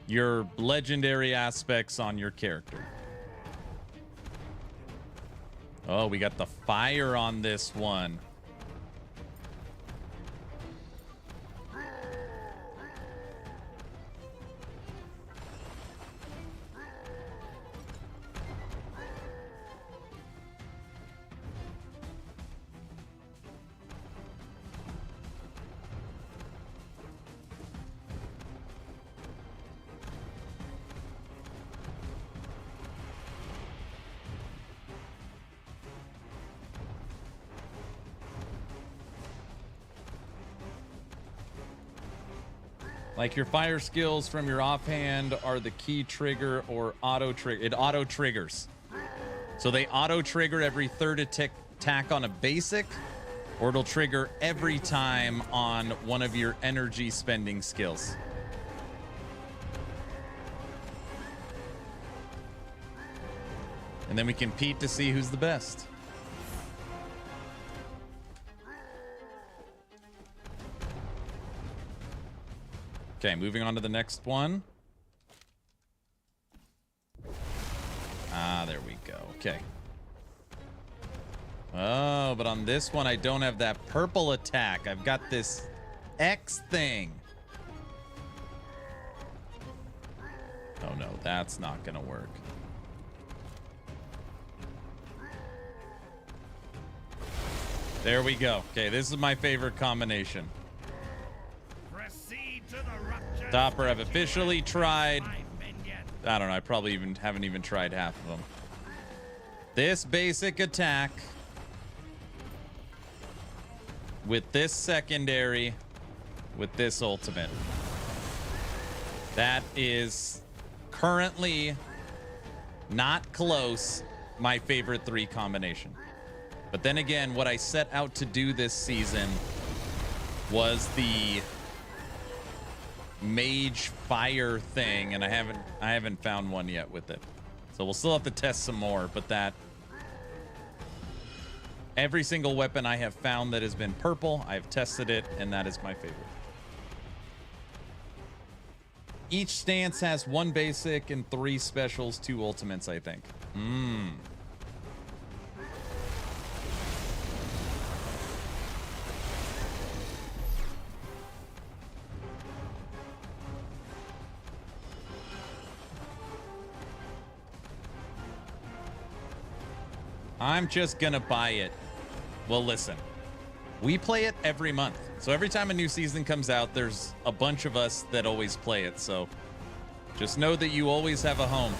your legendary aspects on your character. Oh, we got the fire on this one. Like your fire skills from your offhand are the key trigger or auto trigger. It auto triggers. So they auto trigger every 3rd attack on a basic, or it'll trigger every time on one of your energy spending skills. And then we compete to see who's the best. Okay, moving on to the next one. Ah, there we go. Okay. Oh, but on this one, I don't have that purple attack. I've got this X thing. Oh, no, that's not going to work. There we go. Okay, this is my favorite combination. Topper, I've officially tried. I don't know. I probably haven't even tried half of them. This basic attack with this secondary with this ultimate. That is currently not close my favorite 3 combination. But then again, what I set out to do this season was the mage fire thing, and I haven't found one yet with it. So we'll still have to test some more, but every single weapon I have found that has been purple, I've tested it, and that is my favorite. Each stance has 1 basic and 3 specials, 2 ultimates, I think. I'm just gonna buy it. Well, listen. We play it every month. So every time a new season comes out, there's a bunch of us that always play it. So just know that you always have a home.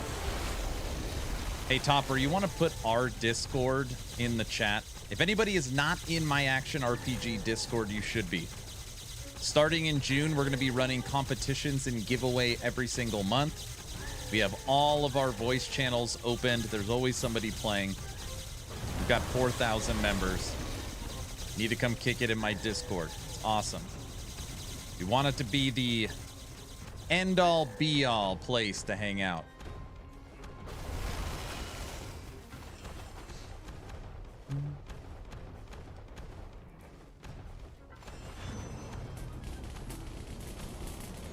Hey, Topper, you want to put our Discord in the chat? If anybody is not in My Action RPG Discord, you should be. Starting in June, we're going to be running competitions and giveaway every single month. We have all of our voice channels opened. There's always somebody playing. We've got 4,000 members. Need to come kick it in my Discord. It's awesome. We want it to be the end-all, be-all place to hang out. All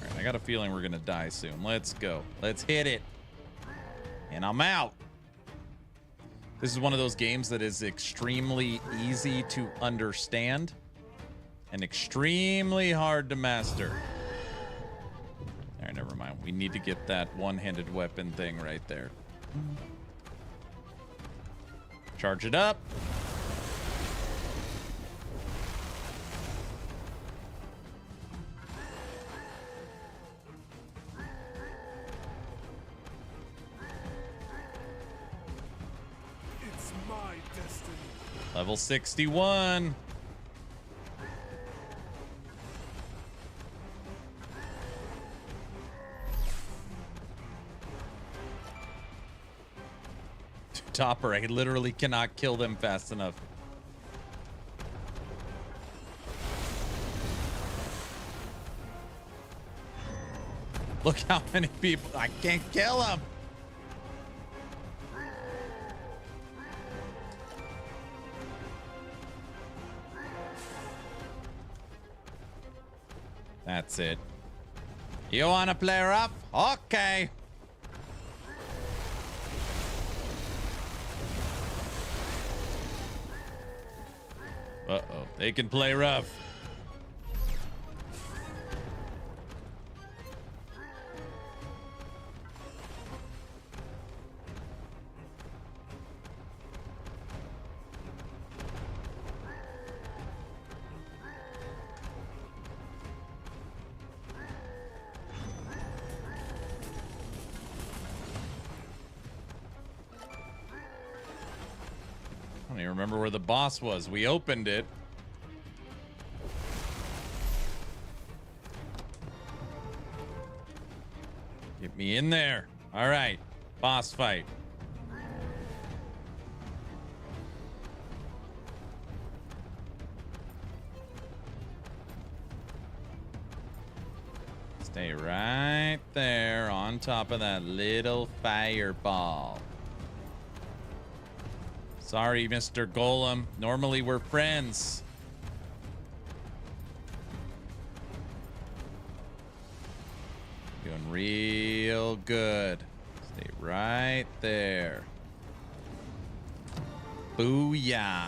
right, I got a feeling we're gonna die soon. Let's go. Let's hit it. And I'm out. This is one of those games that is extremely easy to understand and extremely hard to master. All right, never mind. We need to get that one-handed weapon thing right there. Charge it up. It's my destiny. Level 61. Topper, I literally cannot kill them fast enough. Look how many people. I can't kill them. That's it. You want to play rough? Okay. Uh-oh. They can play rough. I don't even remember where the boss was. We opened it. Get me in there. All right. Boss fight. Stay right there on top of that little fireball. Sorry, Mr. Golem. Normally we're friends. Doing real good. Stay right there. Booyah.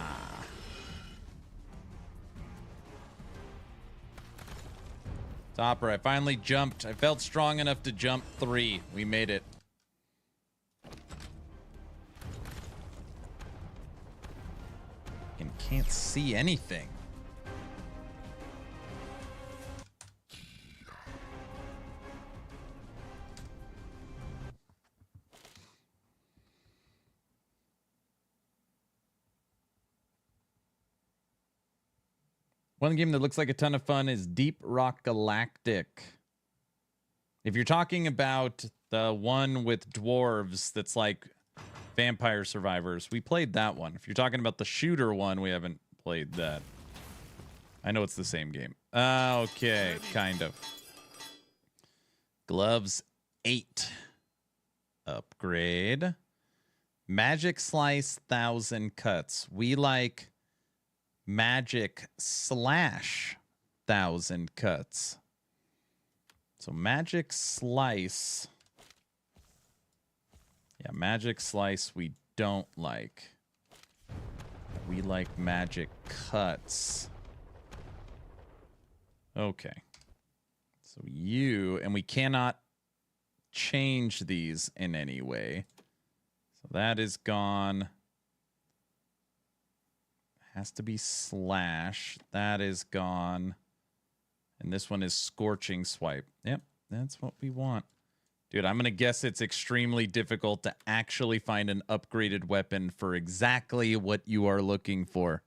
Topper, I finally jumped. I felt strong enough to jump 3. We made it. And can't see anything. One game that looks like a ton of fun is Deep Rock Galactic. If you're talking about the one with dwarves that's like Vampire Survivors, we played that one. If you're talking about the shooter one, we haven't played that. I know it's the same game. Okay, kind of. Gloves 8. Upgrade. Magic Slice 1,000 cuts. We like Magic Slash 1,000 cuts. So Magic Slice. Yeah, Magic Slice we don't like. We like Magic Cuts. Okay. So you, and we cannot change these in any way. So that is gone. Has to be slash. That is gone. And this one is scorching swipe. Yep, that's what we want. Dude, I'm going to guess it's extremely difficult to actually find an upgraded weapon for exactly what you are looking for.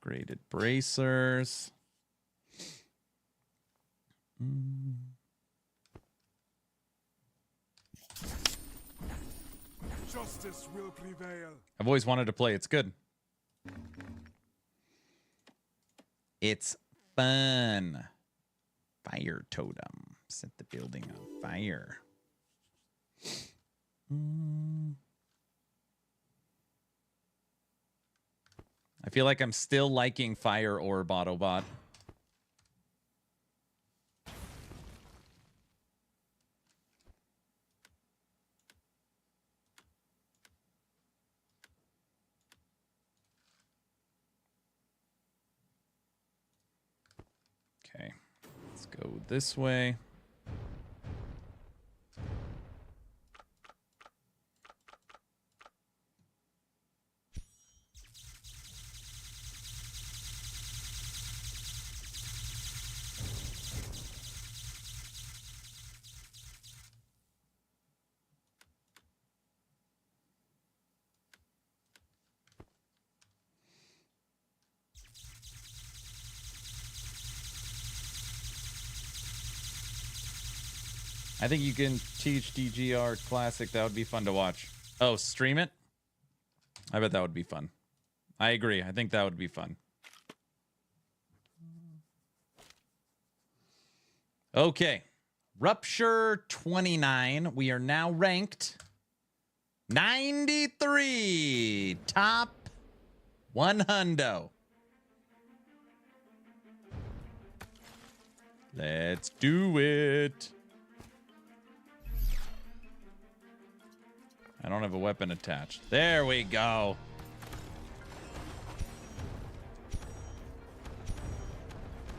Upgraded bracers. Justice will prevail. I've always wanted to play. It's good. It's fun. Fire totem. Set the building on fire. I feel like I'm still liking Fire Orb Autobot. Okay, let's go this way. I think you can teach DGR Classic. That would be fun to watch. Oh, stream it? I bet that would be fun. I agree. I think that would be fun. Okay. Rupture 29. We are now ranked 93. Top 100. Let's do it. I don't have a weapon attached. There we go.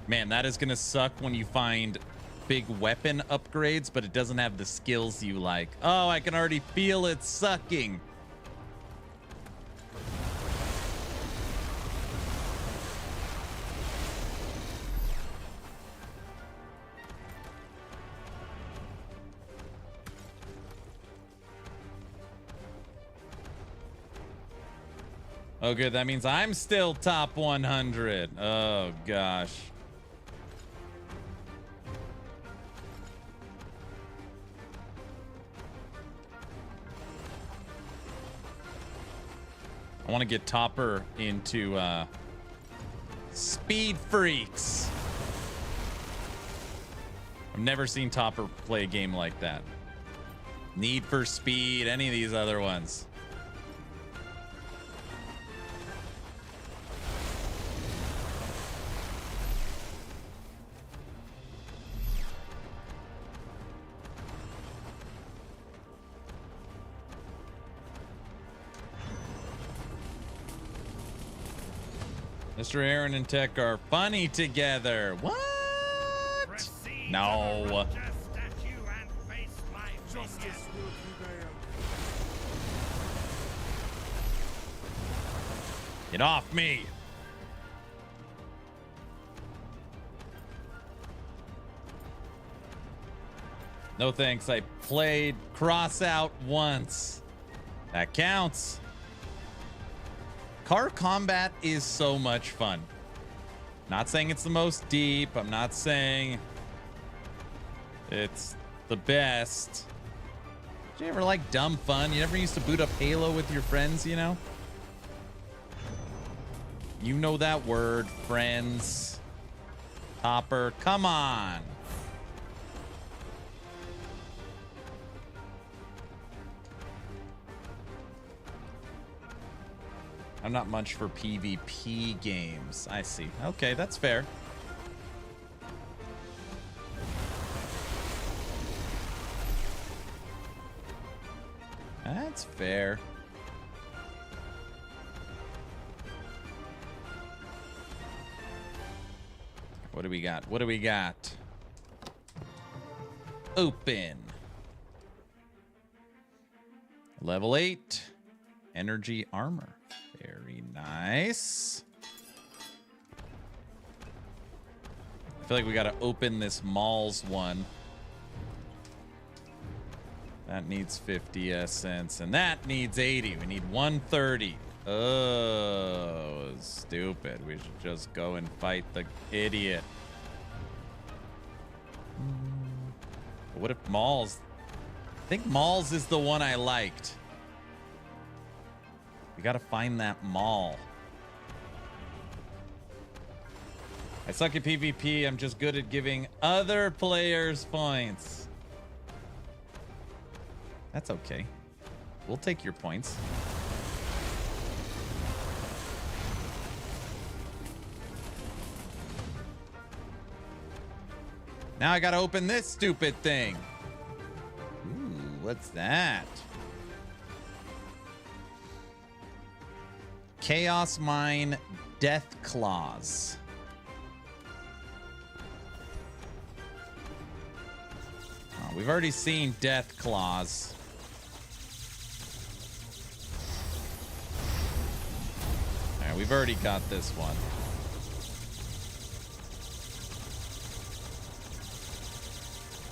Man, that is going to suck when you find big weapon upgrades, but it doesn't have the skills you like. Oh, I can already feel it sucking. Oh, good. That means I'm still top 100. Oh, gosh. I want to get Topper into Speed Freaks. I've never seen Topper play a game like that. Need for Speed, any of these other ones. Mr. Aaron and Tech are funny together. What? No. Justice will prevail. Get off me. No thanks. I played cross out once. That counts. Car combat is so much fun. Not saying it's the most deep. I'm not saying it's the best. Did you ever like dumb fun? You never used to boot up Halo with your friends, you know? You know that word, friends. Topper, come on. I'm not much for PvP games. I see. Okay, that's fair. That's fair. What do we got? What do we got? Open. Level 8. Energy armor. Very nice. I feel like we got to open this Malls one. That needs 50 essence, and that needs 80. We need 130. Oh, stupid. We should just go and fight the idiot. But what if Malls? I think Malls is the one I liked. We gotta find that mall. I suck at PvP. I'm just good at giving other players points. That's okay. We'll take your points. Now I gotta open this stupid thing. Ooh, what's that? Chaos Mine Death Claws. Oh, we've already seen Death Claws. All right, we've already got this one.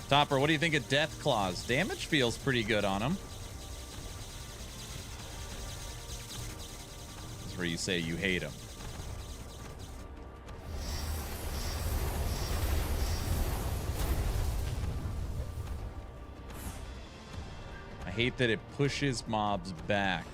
Topper, what do you think of Death Claws? Damage feels pretty good on them. That's where you say you hate them. I hate that it pushes mobs back.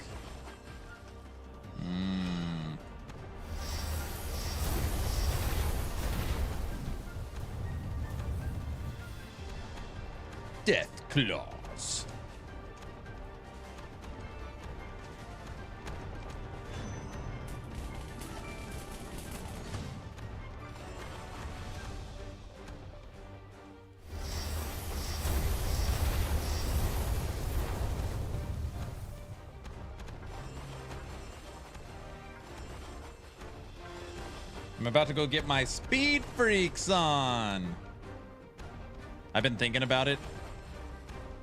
Death Claws. I'm about to go get my speed freaks on. I've been thinking about it.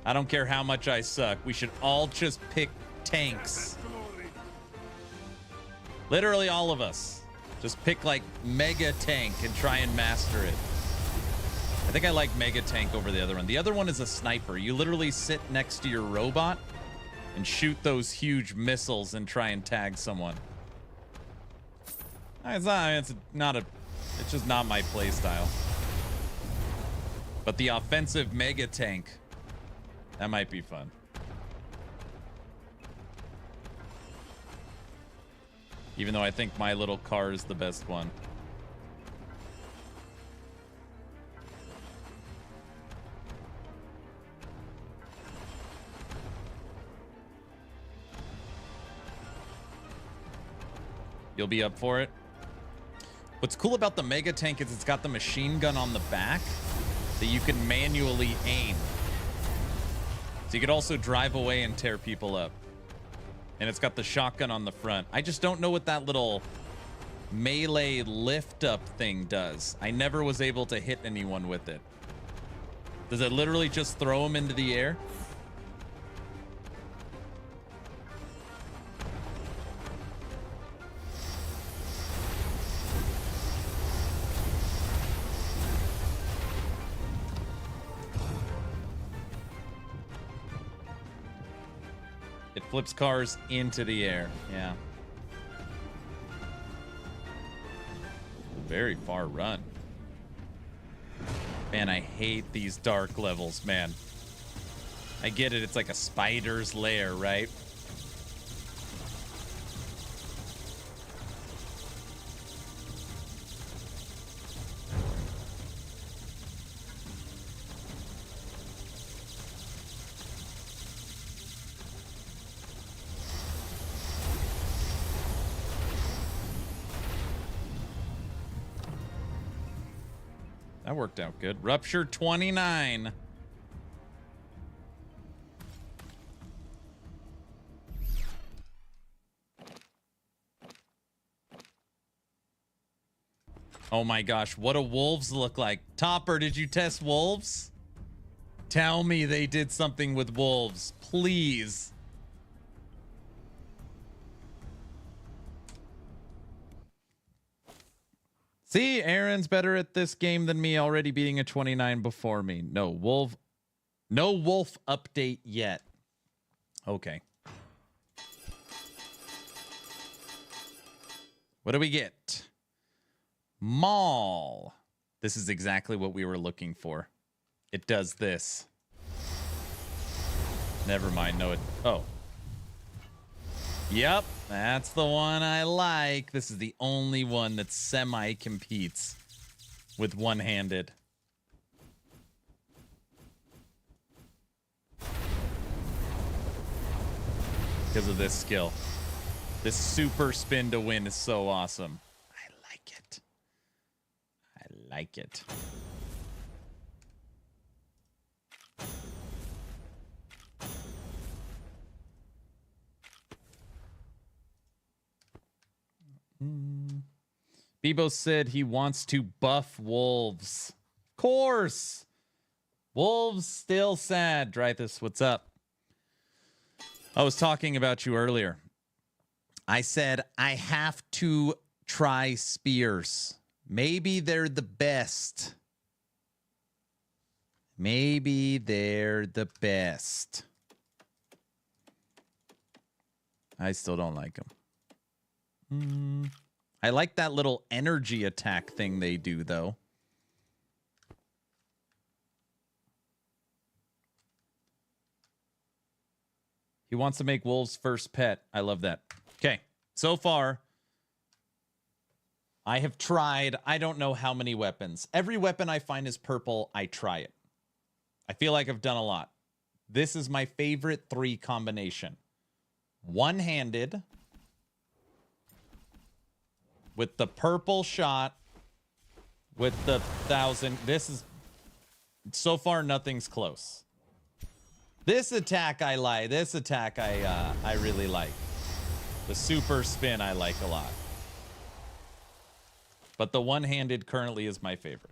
I don't care how much I suck. We should all just pick tanks. Literally all of us. Just pick like Mega Tank and try and master it. I think I like Mega Tank over the other one. The other one is a sniper. You literally sit next to your robot and shoot those huge missiles and try and tag someone. It's just not my play style. But the offensive Mega Tank, that might be fun. Even though I think my little car is the best one. You'll be up for it? What's cool about the Mega Tank is it's got the machine gun on the back that you can manually aim. So you could also drive away and tear people up. And it's got the shotgun on the front. I just don't know what that little melee lift up thing does. I never was able to hit anyone with it. Does it literally just throw them into the air? Flips cars into the air. Yeah. Very far run. Man, I hate these dark levels, man. I get it. It's like a spider's lair, right? That worked out good. Rupture 29. Oh my gosh, what do wolves look like? Topper, did you test wolves? Tell me they did something with wolves, please. See, Aaron's better at this game than me, already beating a 29 before me. No wolf update yet. Okay. What do we get? Maul. This is exactly what we were looking for. It does this. Never mind. No, it. Oh. Yep. That's the one I like. This is the only one that semi-competes with one-handed. Because of this skill. This super spin to win is so awesome. I like it. I like it. Bebo said he wants to buff wolves. Of course. Wolves still sad. Dreythus, what's up? I was talking about you earlier. I said I have to try spears. Maybe they're the best. Maybe they're the best. I still don't like them. I like that little energy attack thing they do, though. He wants to make wolves first pet. I love that. Okay, so far, I have tried, I don't know how many weapons. Every weapon I find is purple, I try it. I feel like I've done a lot. This is my favorite 3 combination. One-handed with the purple shot with the 1000. This is so far nothing's close. This attack I like. This attack I really like. The super spin I like a lot. But the one-handed currently is my favorite.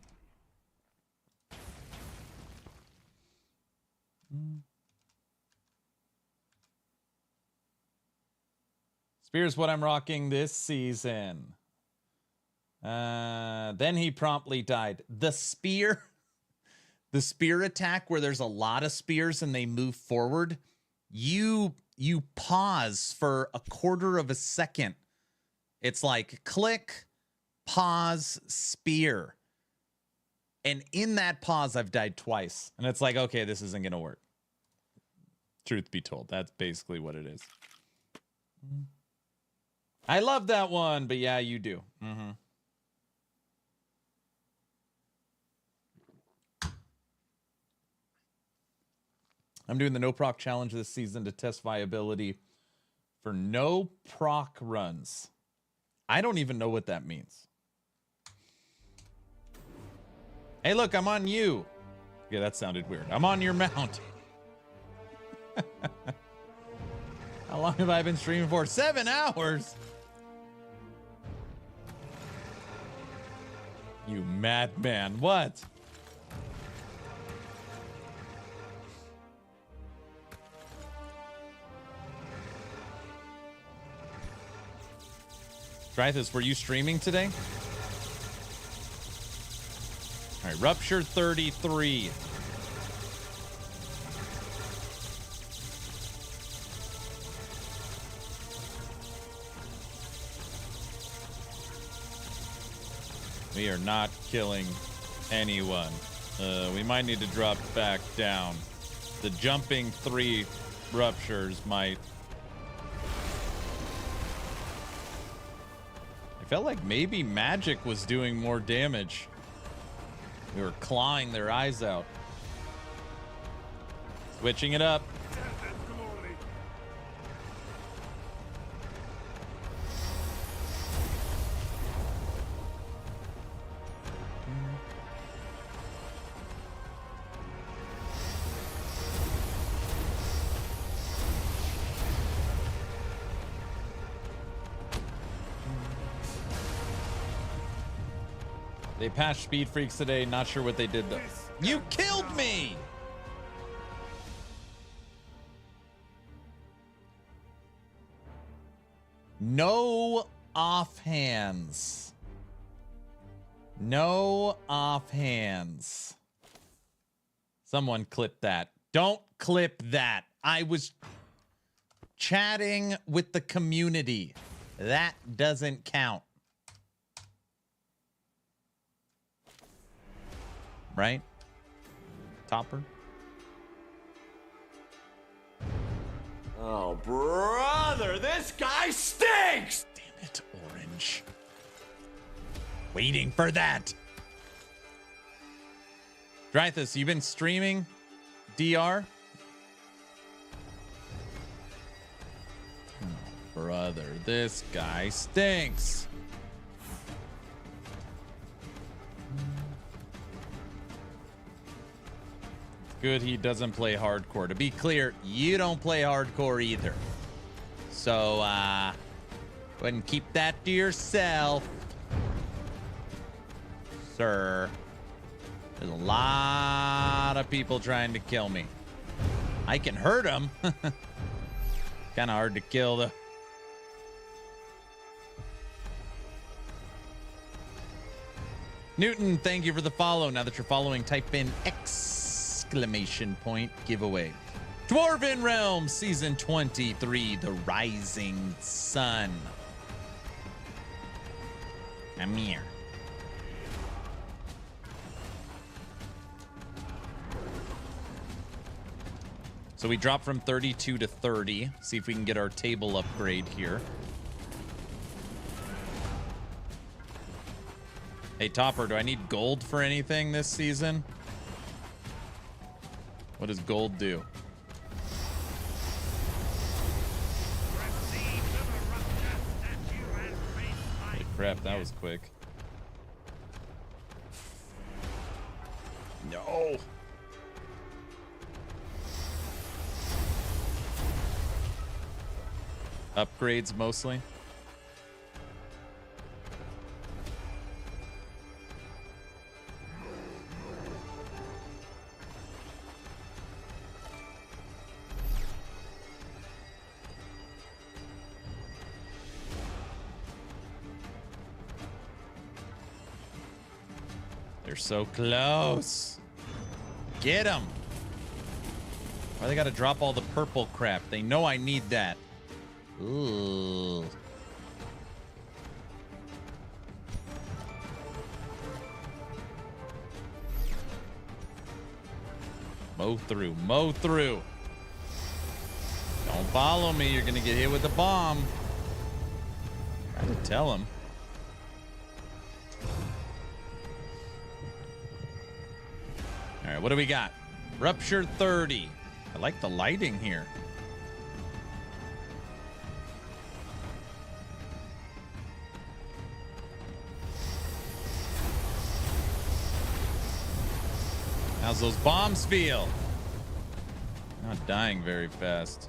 Spear's what I'm rocking this season. Then he promptly died. The spear attack where there's a lot of spears and they move forward, you pause for a quarter of a second. It's like click, pause, spear. And in that pause, I've died twice. And it's like, okay, this isn't going to work. Truth be told, that's basically what it is. I love that one, but yeah, you do. I'm doing the no proc challenge this season to test viability for no proc runs. I don't even know what that means. Hey, look, I'm on you. Yeah, that sounded weird. I'm on your mount. How long have I been streaming for? 7 hours. You madman. What? Dreythus, were you streaming today? All right, Rupture 33. We are not killing anyone. We might need to drop back down. The jumping 3 ruptures might... I felt like maybe magic was doing more damage. We were clawing their eyes out. Switching it up. They patched Speed Freaks today. Not sure what they did though. You killed me! No offhands. No offhands. Someone clip that. Don't clip that. I was chatting with the community. That doesn't count. Right? Topper? Oh, brother, this guy stinks! Damn it, Orange. Waiting for that. Dreythus, you been streaming DR? Oh, brother, this guy stinks. Good he doesn't play hardcore. To be clear, you don't play hardcore either. So, go ahead and keep that to yourself, sir. There's a lot of people trying to kill me. I can hurt them. Kind of hard to kill, though. Newton, thank you for the follow. Now that you're following, type in exclamation point giveaway. Dwarven Realms Season 23, The Rising Sun. Come here. So we dropped from 32 to 30. See if we can get our table upgrade here. Hey, Topper, do I need gold for anything this season? What does gold do? Holy crap, that was quick. No. Upgrades mostly. They're so close. Get them. Why they gotta drop all the purple crap? They know I need that. Ooh. Mow through. Mow through. Don't follow me. You're gonna get hit with a bomb. Try to tell him. All right, what do we got? Rupture 30. I like the lighting here. How's those bombs feel? Not dying very fast.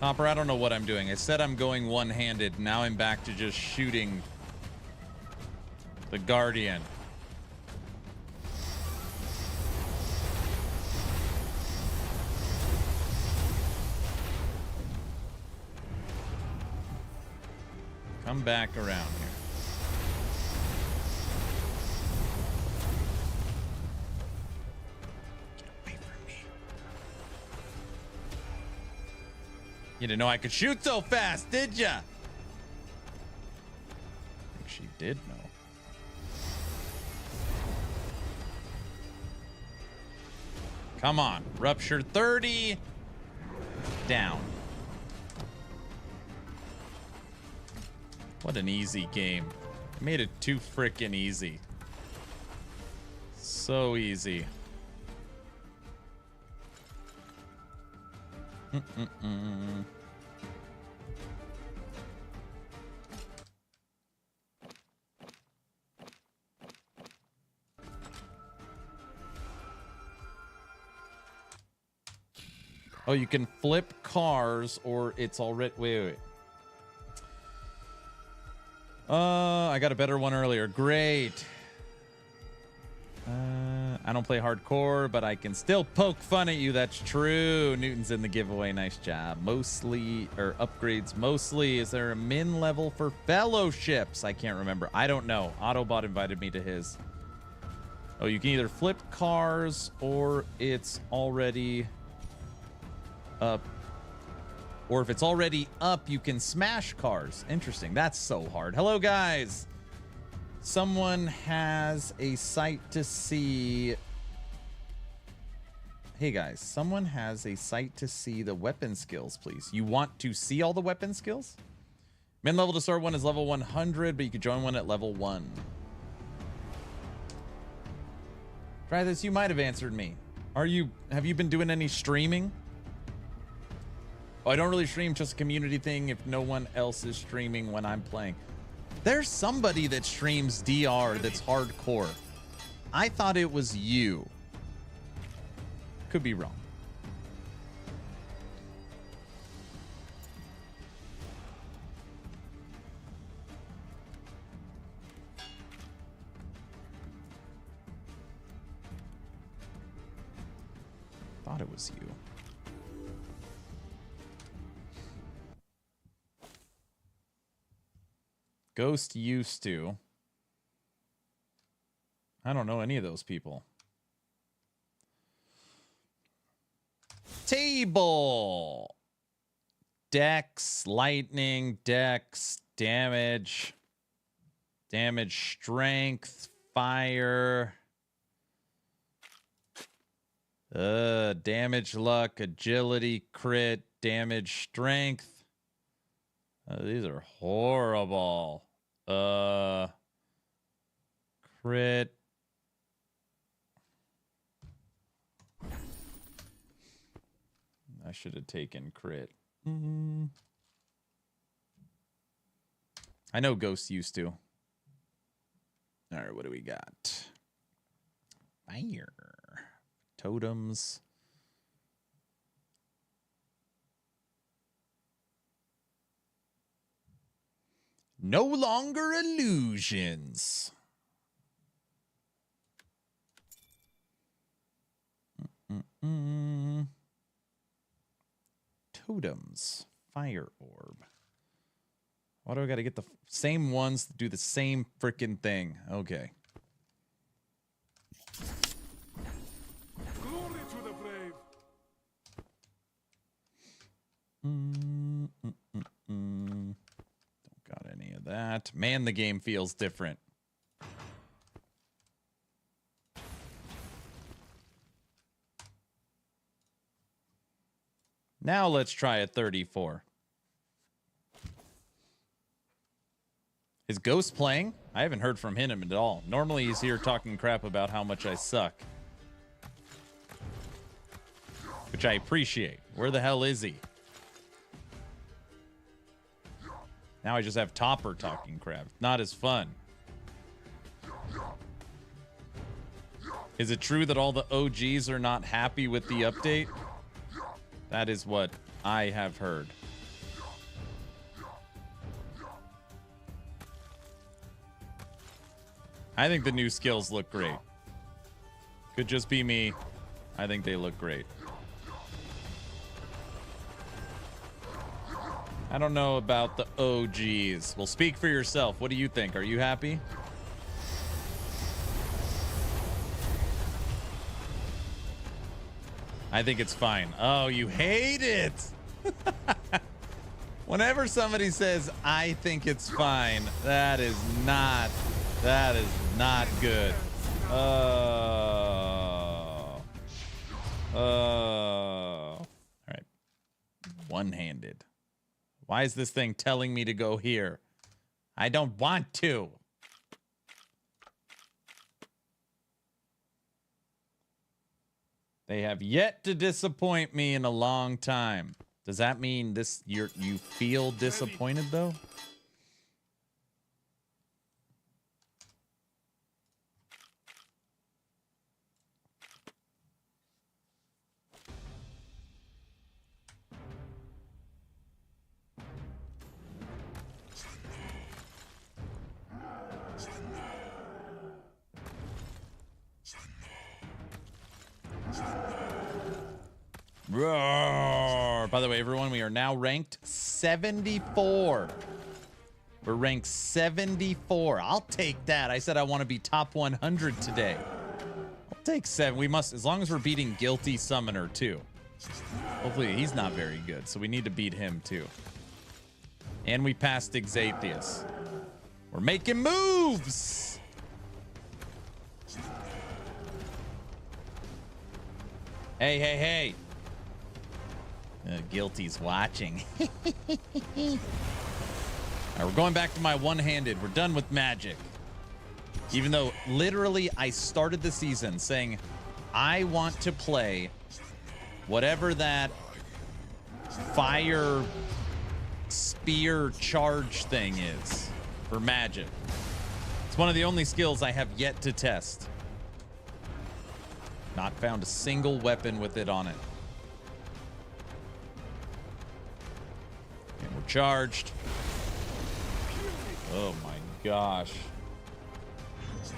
Hopper, I don't know what I'm doing. I said I'm going one-handed. Now I'm back to just shooting the Guardian. Come back around here. Get away from me. You didn't know I could shoot so fast, did ya? I think she did know. Come on. Rupture 30. Down. What an easy game. I made it too frickin' easy. So easy. Oh, you can flip cars or it's already... Wait. I got a better one earlier. Great. I don't play hardcore, but I can still poke fun at you. That's true. Newton's in the giveaway. Nice job. Mostly, or upgrades mostly. Is there a min level for fellowships? I can't remember. I don't know. Autobot invited me to his. Oh, you can either flip cars or it's already up. Or if it's already up, you can smash cars. Interesting. That's so hard. Hello, guys. Someone has a sight to see. Hey, guys. Someone has a sight to see the weapon skills, please. You want to see all the weapon skills? Min level to start one is level 100, but you can join one at level 1. Try this. You might have answered me. Have you been doing any streaming? Oh, I don't really stream, just a community thing if no one else is streaming when I'm playing. There's somebody that streams DR that's hardcore. I thought it was you. Could be wrong. Thought it was you. Ghost used to. I don't know any of those people. Table. Dex, lightning, dex, damage. Damage, strength, fire. Damage, luck, agility, crit, damage, strength. These are horrible. Crit. I should have taken crit. I know Ghost used to. All right, what do we got? Fire. Totems. No longer illusions. Totems. Fire orb. Why do I got to get the same ones to do the same freaking thing? Okay. Glory to the brave. Don't got any of that. Man, the game feels different. Now let's try a 34. Is Ghost playing? I haven't heard from him at all. Normally he's here talking crap about how much I suck. Which I appreciate. Where the hell is he? Now I just have Topper talking crap. Not as fun. Is it true that all the OGs are not happy with the update? That is what I have heard. I think the new skills look great. Could just be me. I think they look great. I don't know about the OGs. Well, speak for yourself. What do you think? Are you happy? I think it's fine. Oh, you hate it. Whenever somebody says, I think it's fine, that is not good. All right. One-handed. Why is this thing telling me to go here? I don't want to. They have yet to disappoint me in a long time. Does that mean you feel disappointed though? Roar. By the way, everyone, we are now ranked 74. We're ranked 74. I'll take that. I said I want to be top 100 today. I'll take 7. We must, as long as we're beating Guilty Summoner too. Hopefully he's not very good, so we need to beat him too. And we passed Exathius. We're making moves. Hey, hey, hey. Guilty's watching. All right, we're going back to my one-handed. We're done with magic. Even though literally I started the season saying I want to play whatever that fire spear charge thing is for magic. It's one of the only skills I have yet to test. Not found a single weapon with it on it. And we're charged. Oh my gosh.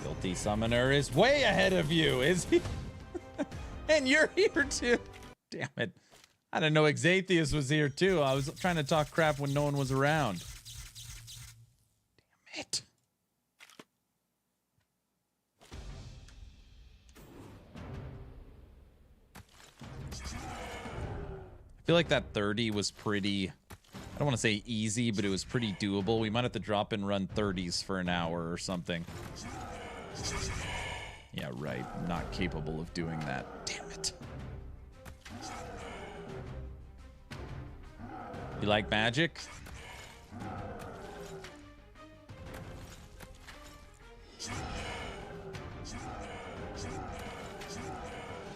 Guilty Summoner is way ahead of you, is he? And you're here too. Damn it. I didn't know Exathius was here too. I was trying to talk crap when no one was around. Damn it. I feel like that 30 was pretty, I don't want to say easy, but it was pretty doable. We might have to drop and run 30s for an hour or something. Yeah, right. I'm not capable of doing that. Damn it. You like magic?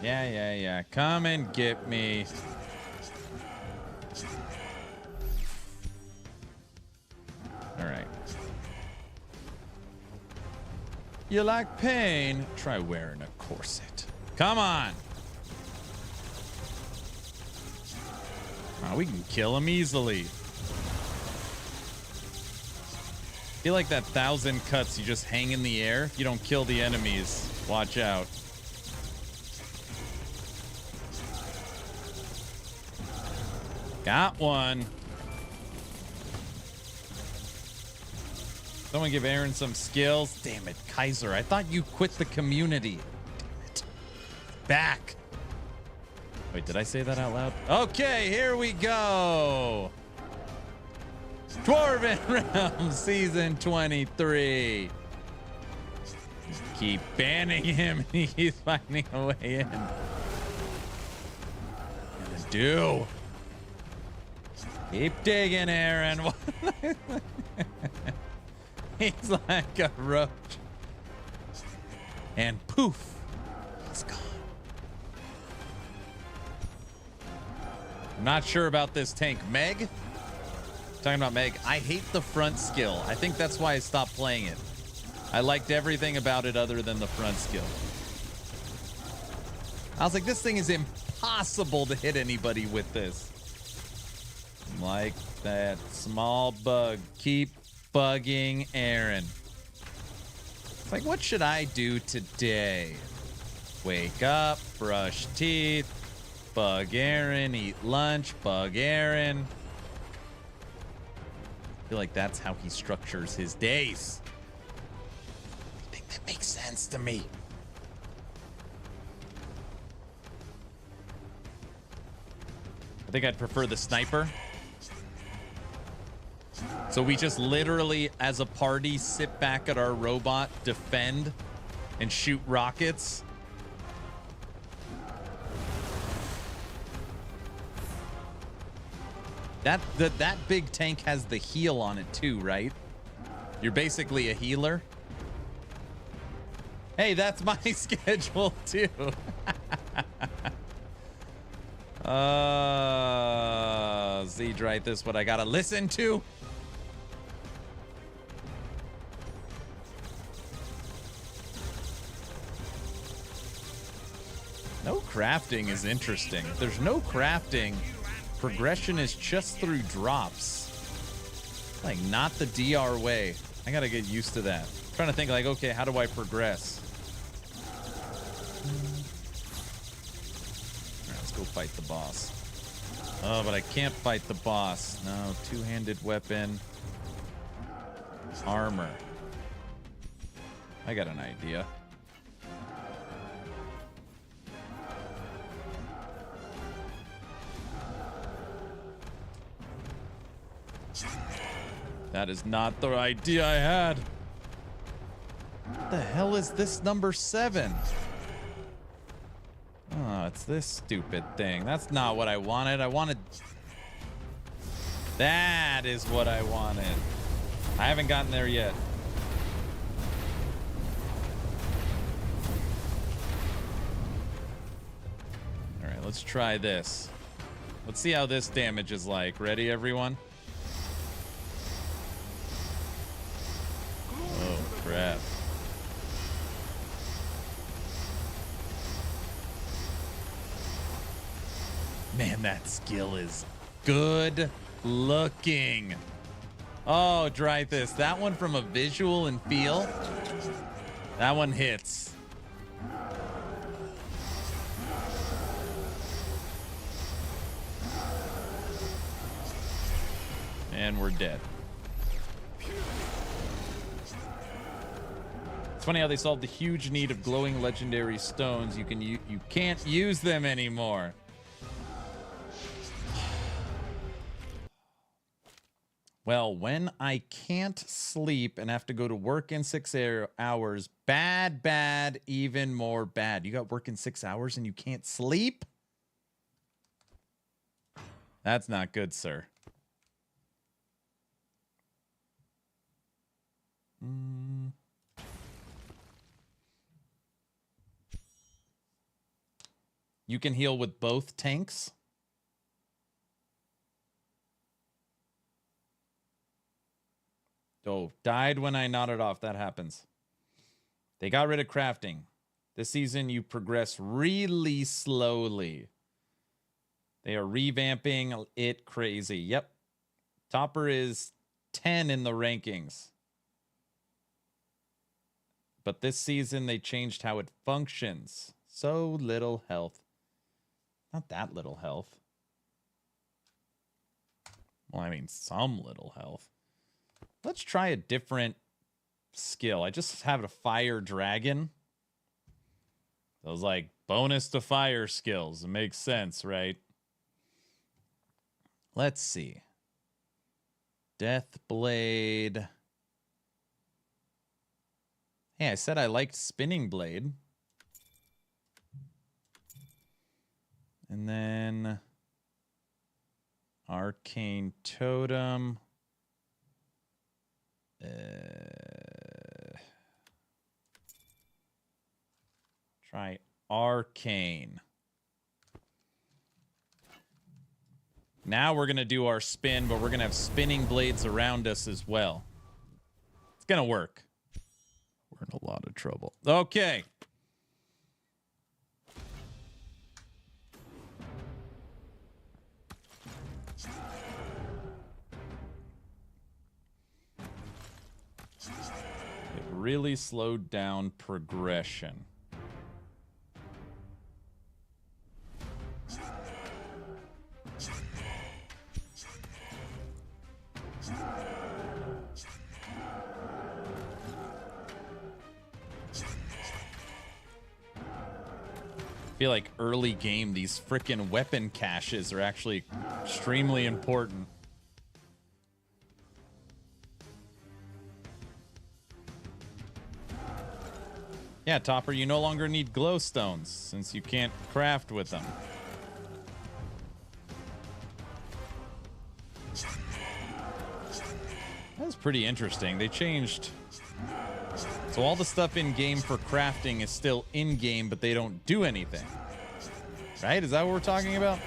Yeah. Come and get me. All right. You like pain? Try wearing a corset. Come on. Oh, we can kill him easily. I feel like that 1,000 cuts, you just hang in the air. You don't kill the enemies. Watch out. Got one. Someone give Aaron some skills. Damn it, Kaiser. I thought you quit the community. Damn it. Back. Wait, did I say that out loud? Okay, here we go. Dwarven Realms Season 23. Keep banning him. He's finding a way in. Gonna do. Keep digging, Aaron. He's like a roach. And poof, he's gone. I'm not sure about this tank. Meg? Talking about Meg. I hate the front skill. I think that's why I stopped playing it. I liked everything about it other than the front skill. I was like, this thing is impossible to hit anybody with this. Like that small bug. Keep bugging Aaron. It's like, what should I do today? Wake up, brush teeth, bug Aaron, eat lunch, bug Aaron. I feel like that's how he structures his days. I think that makes sense to me. I think I'd prefer the sniper. So we just literally, as a party, sit back at our robot, defend, and shoot rockets. That big tank has the heal on it too, right? You're basically a healer. Hey, that's my schedule too. Zedrite, this what I gotta listen to? No crafting is interesting. If there's no crafting, progression is just through drops. Like, not the DR way. I gotta get used to that. I'm trying to think, like, okay, how do I progress? All right, let's go fight the boss. Oh, but I can't fight the boss. No, two-handed weapon. Armor. I got an idea. That is not the idea I had. What the hell is this number 7? Oh, it's this stupid thing. That's not what I wanted. I wanted... That is what I wanted. I haven't gotten there yet. All right, let's try this. Let's see how this damage is like. Ready, everyone? Oh, crap. Man, that skill is good looking. Oh, Dreythus, that one from a visual and feel, that one hits. And we're dead. It's funny how they solved the huge need of glowing legendary stones. You can't use them anymore. Well, when I can't sleep and have to go to work in 6 hours, bad, even more bad. You got work in 6 hours and you can't sleep? That's not good, sir. You can heal with both tanks? Oh, died when I nodded off. That happens. They got rid of crafting. This season, you progress really slowly. They are revamping it crazy. Yep. Topper is 10 in the rankings. But this season, they changed how it functions. So little health. Not that little health. Well, I mean, some little health. Let's try a different skill. I just have a fire dragon. Those like bonus to fire skills. It makes sense, right? Let's see. Death Blade. Hey, I said I liked Spinning Blade. And then Arcane Totem. Try Arcane. Now we're going to do our spin, but we're going to have spinning blades around us as well. It's going to work. We're in a lot of trouble. Okay. It really slowed down progression. I feel like early game, these frickin' weapon caches are actually extremely important. Yeah, Topper, you no longer need glowstones since you can't craft with them. That's pretty interesting. They changed. So all the stuff in game for crafting is still in game, but they don't do anything. Right? Is that what we're talking about?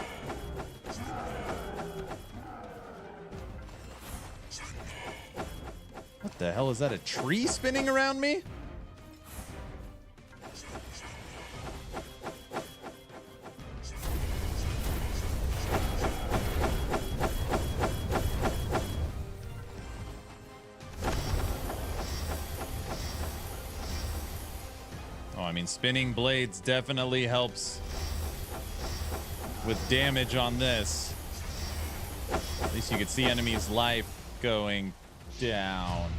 What the hell is that? A tree spinning around me? Spinning blades definitely helps with damage on this. At least you can see enemy's life going down.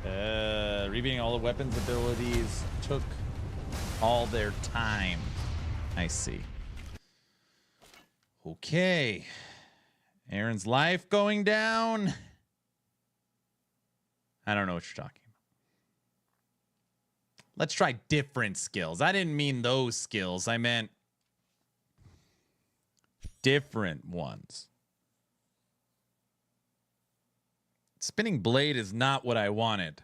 Rebeating all the weapons abilities took all their time. I see. Okay. Aaron's life going down. I don't know what you're talking about. Let's try different skills. I didn't mean those skills. I meant different ones. Spinning blade is not what I wanted.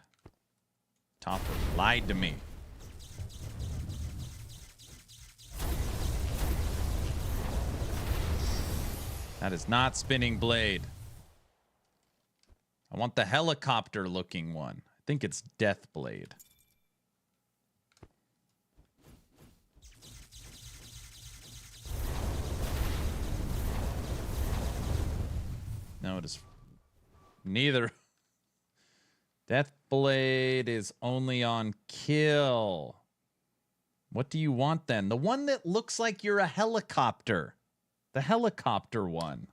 Topper lied to me. That is not spinning blade. I want the helicopter looking one. I think it's death blade. No, it is neither. Deathblade is only on kill. What do you want then? The one that looks like you're a helicopter. The helicopter one.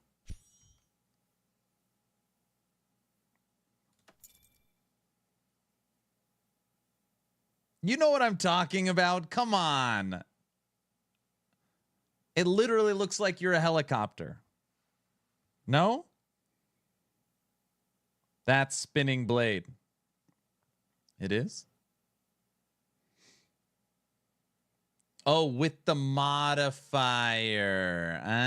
You know what I'm talking about? Come on. It literally looks like you're a helicopter. No? That's spinning blade. It is? Oh, with the modifier. Ah.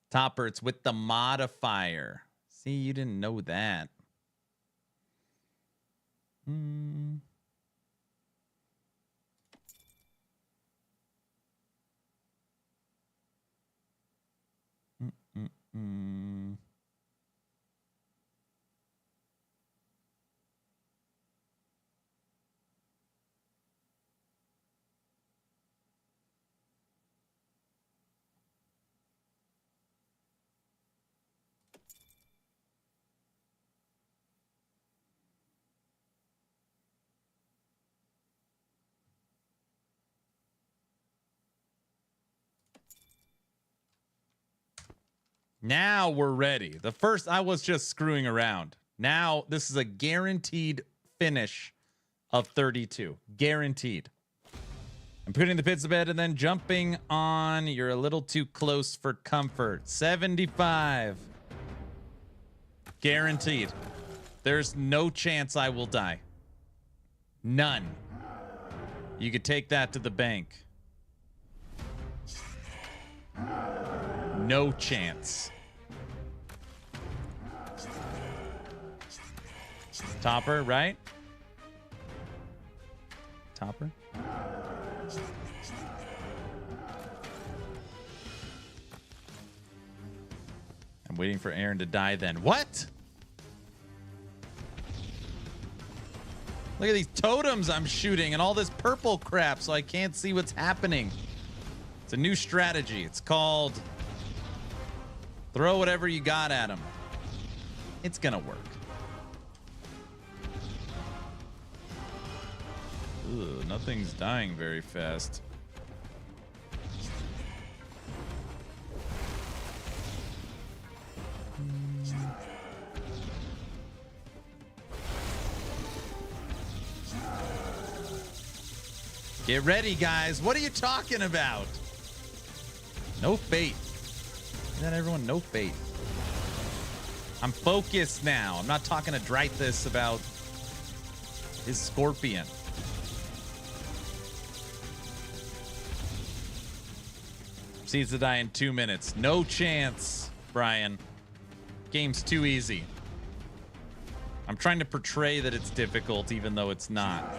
Topper, it's with the modifier. See, you didn't know that. Hmm. Mm. Now we're ready. The first, I was just screwing around. Now this is a guaranteed finish of 32. Guaranteed. I'm putting the pits to bed and then jumping on. You're a little too close for comfort. 75. Guaranteed. There's no chance I will die. None. You could take that to the bank. No chance. Topper, right? Topper? I'm waiting for Aaron to die then. What? Look at these totems I'm shooting and all this purple crap so I can't see what's happening. It's a new strategy. It's called throw whatever you got at him. It's gonna work. Ugh, nothing's dying very fast. Get ready, guys. What are you talking about? No fate. Isn't that everyone? No fate. I'm focused now. I'm not talking to Drythus about his scorpion. Proceeds to die in 2 minutes. No chance, Brian. Game's too easy. I'm trying to portray that it's difficult even though it's not.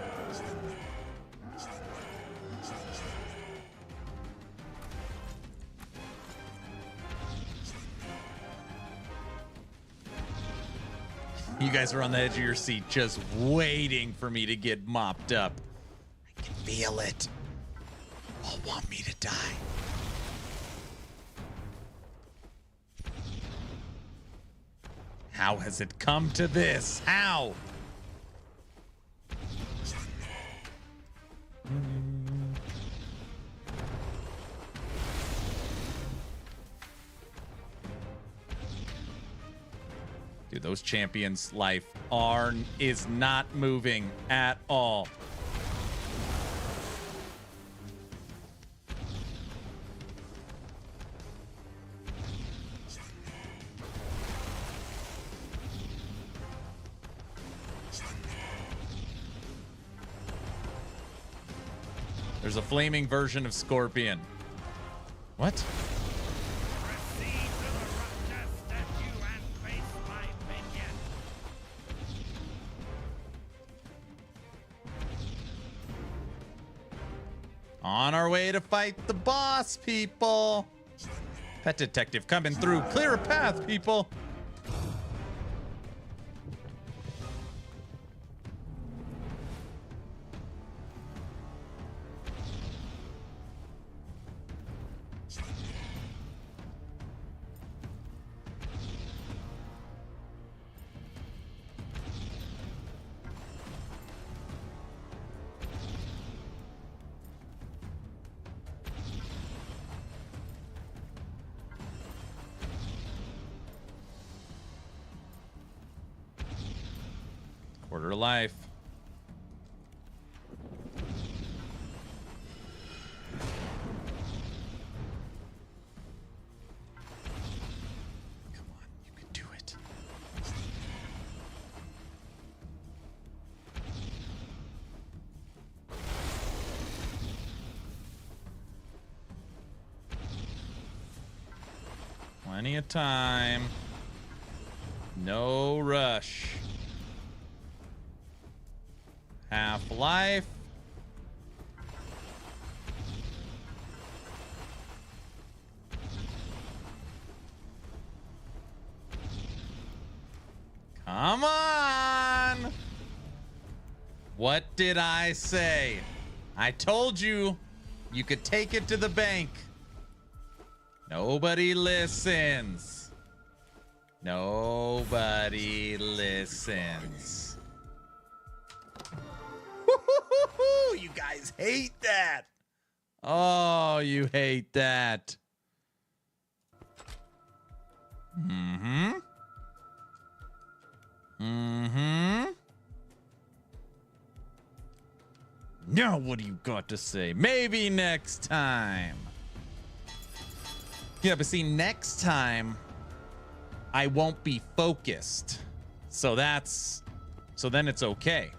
You guys are on the edge of your seat just waiting for me to get mopped up. I can feel it. All want me to die. How has it come to this? How? Dude, those champions' life is not moving at all. There's a flaming version of Scorpion. What? Proceed to the Rapture statue and face my minion. On our way to fight the boss, people. Pet detective coming through. Clear a path, people. Quarter life. Come on, you can do it. Plenty of time. No rush. Half life. Come on. What did I say? I told you you could take it to the bank. Nobody listens. Nobody listens. You guys hate that. Oh, you hate that. Mm-hmm. Mm-hmm. Now what do you got to say? Maybe next time. Yeah, but see, next time I won't be focused. So then it's okay.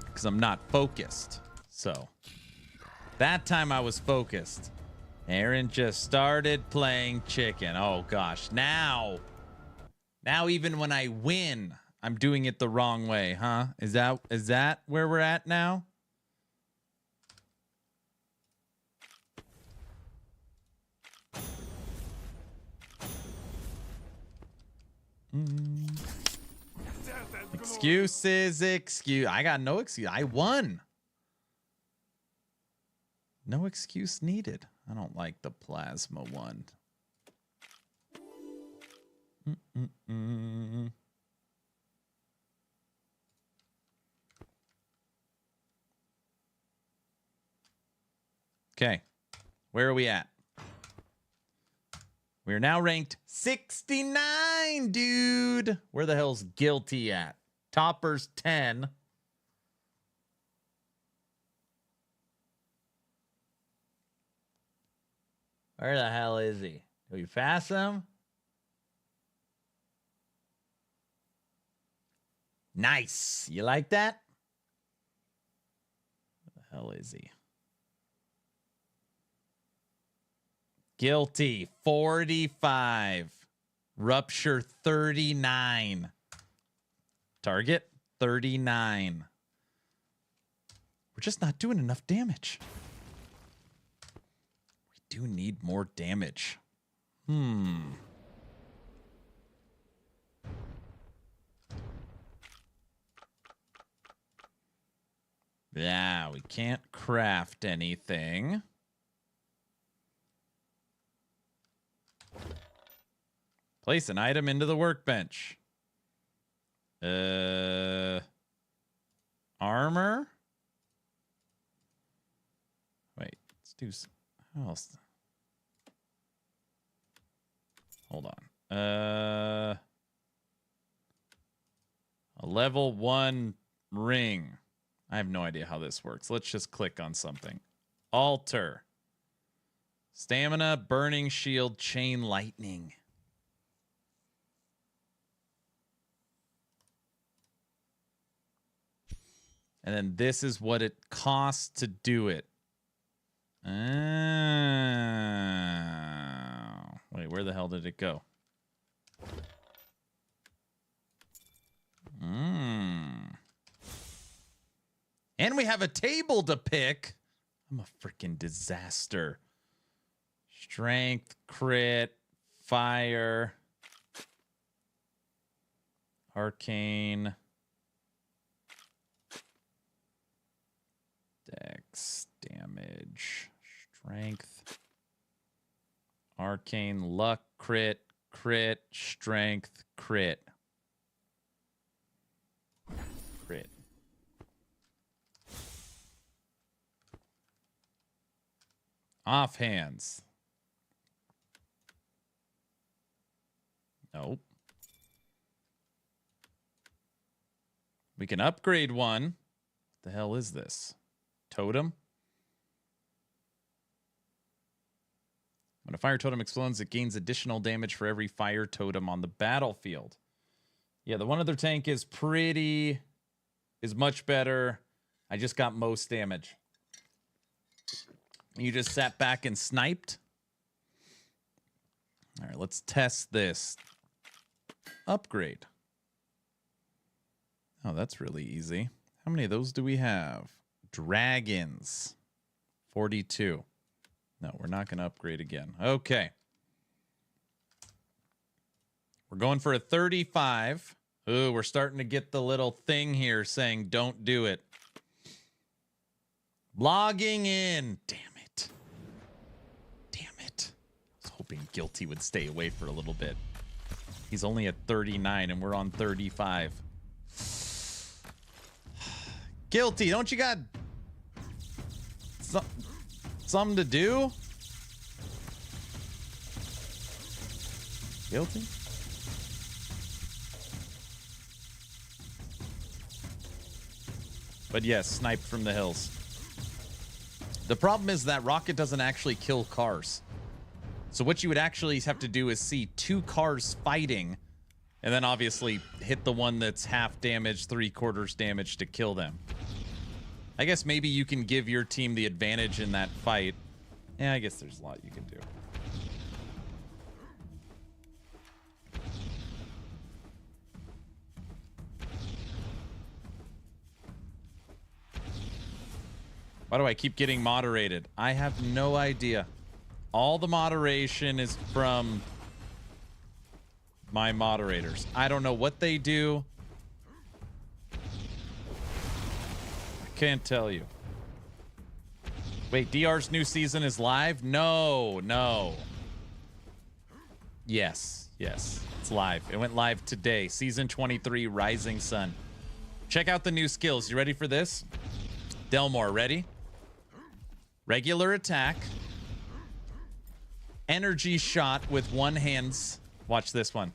Because I'm not focused. So that time I was focused. Aaron just started playing chicken. Oh gosh. Now even when I win, I'm doing it the wrong way, huh? Is that where we're at now? Excuses, I got no excuse. I won. No excuse needed. I don't like the plasma one. Okay. Where are we at? We're now ranked 69, dude. Where the hell's Guilty at? Topper's 10. Where the hell is he? Do we fast him? Nice. You like that? Where the hell is he? Guilty 45. Rupture 39. Target 39. We're just not doing enough damage. We do need more damage. Yeah, we can't craft anything. Place an item into the workbench. Armor. Wait, let's do how else? Hold on. A level 1 ring. I have no idea how this works. Let's just click on something. Altar. Stamina, burning shield, chain lightning. And then this is what it costs to do it. Oh. Wait, where the hell did it go? And we have a table to pick. I'm a freaking disaster. Strength, crit, fire, arcane, dex, damage, strength, arcane, luck, crit, strength, crit. Crit. Offhands. Nope. We can upgrade one. What the hell is this? Totem? When a fire totem explodes, it gains additional damage for every fire totem on the battlefield. Yeah, the one other tank is much better. I just got most damage. You just sat back and sniped. All right, let's test this. Upgrade. Oh, that's really easy. How many of those do we have? Dragons. 42. No, we're not going to upgrade again. Okay. We're going for a 35. Ooh, we're starting to get the little thing here saying don't do it. Logging in. Damn it. Damn it. I was hoping Guilty would stay away for a little bit. He's only at 39 and we're on 35. Guilty, don't you got something to do? Guilty? But yes, sniped from the hills. The problem is that rocket doesn't actually kill cars. So what you would actually have to do is see two cars fighting and then obviously hit the one that's half damage, 3/4 damage to kill them. I guess maybe you can give your team the advantage in that fight. Yeah, I guess there's a lot you can do. Why do I keep getting moderated? I have no idea. All the moderation is from my moderators. I don't know what they do. I can't tell you. Wait, DR's new season is live? No. Yes, it's live. It went live today. Season 23, Rising Sun. Check out the new skills. You ready for this? Delmore, ready? Regular attack. Energy shot with one hand. Watch this one.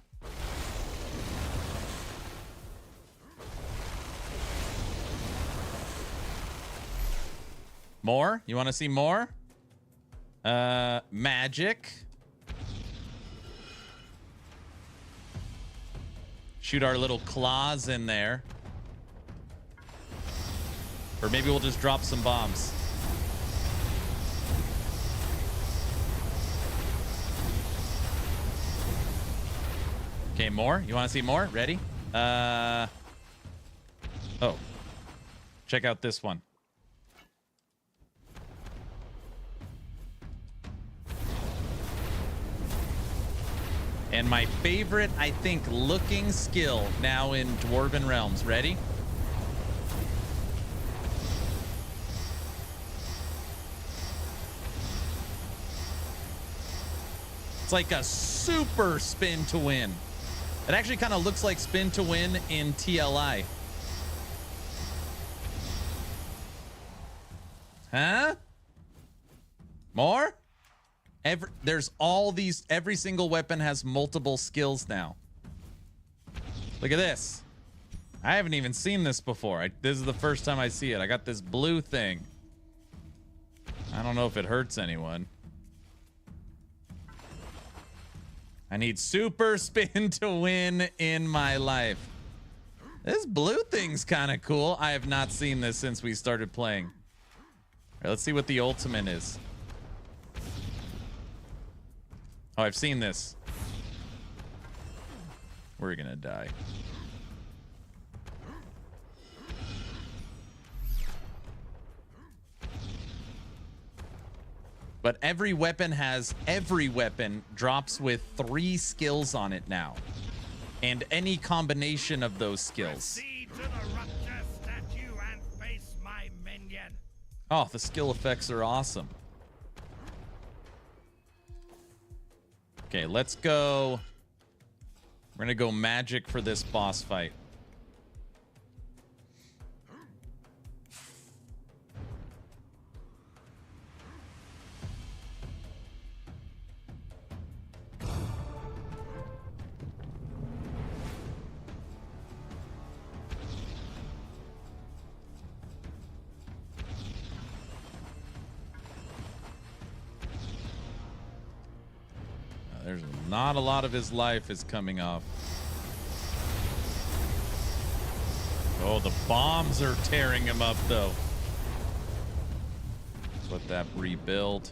More? You want to see more? Magic. Shoot our little claws in there. Or maybe we'll just drop some bombs. Okay, more? You want to see more? Ready? Oh. Check out this one. And my favorite, I think, looking skill now in Dwarven Realms. Ready? It's like a super spin to win. It actually kind of looks like spin to win in TLI. Huh? More? There's all these, every single weapon has multiple skills now. Look at this. I haven't even seen this before. This is the first time I see it. I got this blue thing. I don't know if it hurts anyone. I need super spin to win in my life. This blue thing's kind of cool. I have not seen this since we started playing. All right, let's see what the ultimate is. Oh, I've seen this. We're gonna die. But every weapon drops with 3 skills on it now. And any combination of those skills. Proceed to the rupture statue and face my minion. Oh, the skill effects are awesome. Okay, let's go. We're gonna go magic for this boss fight. There's not a lot of his life is coming off. Oh, the bombs are tearing him up, though. Let's let that rebuild.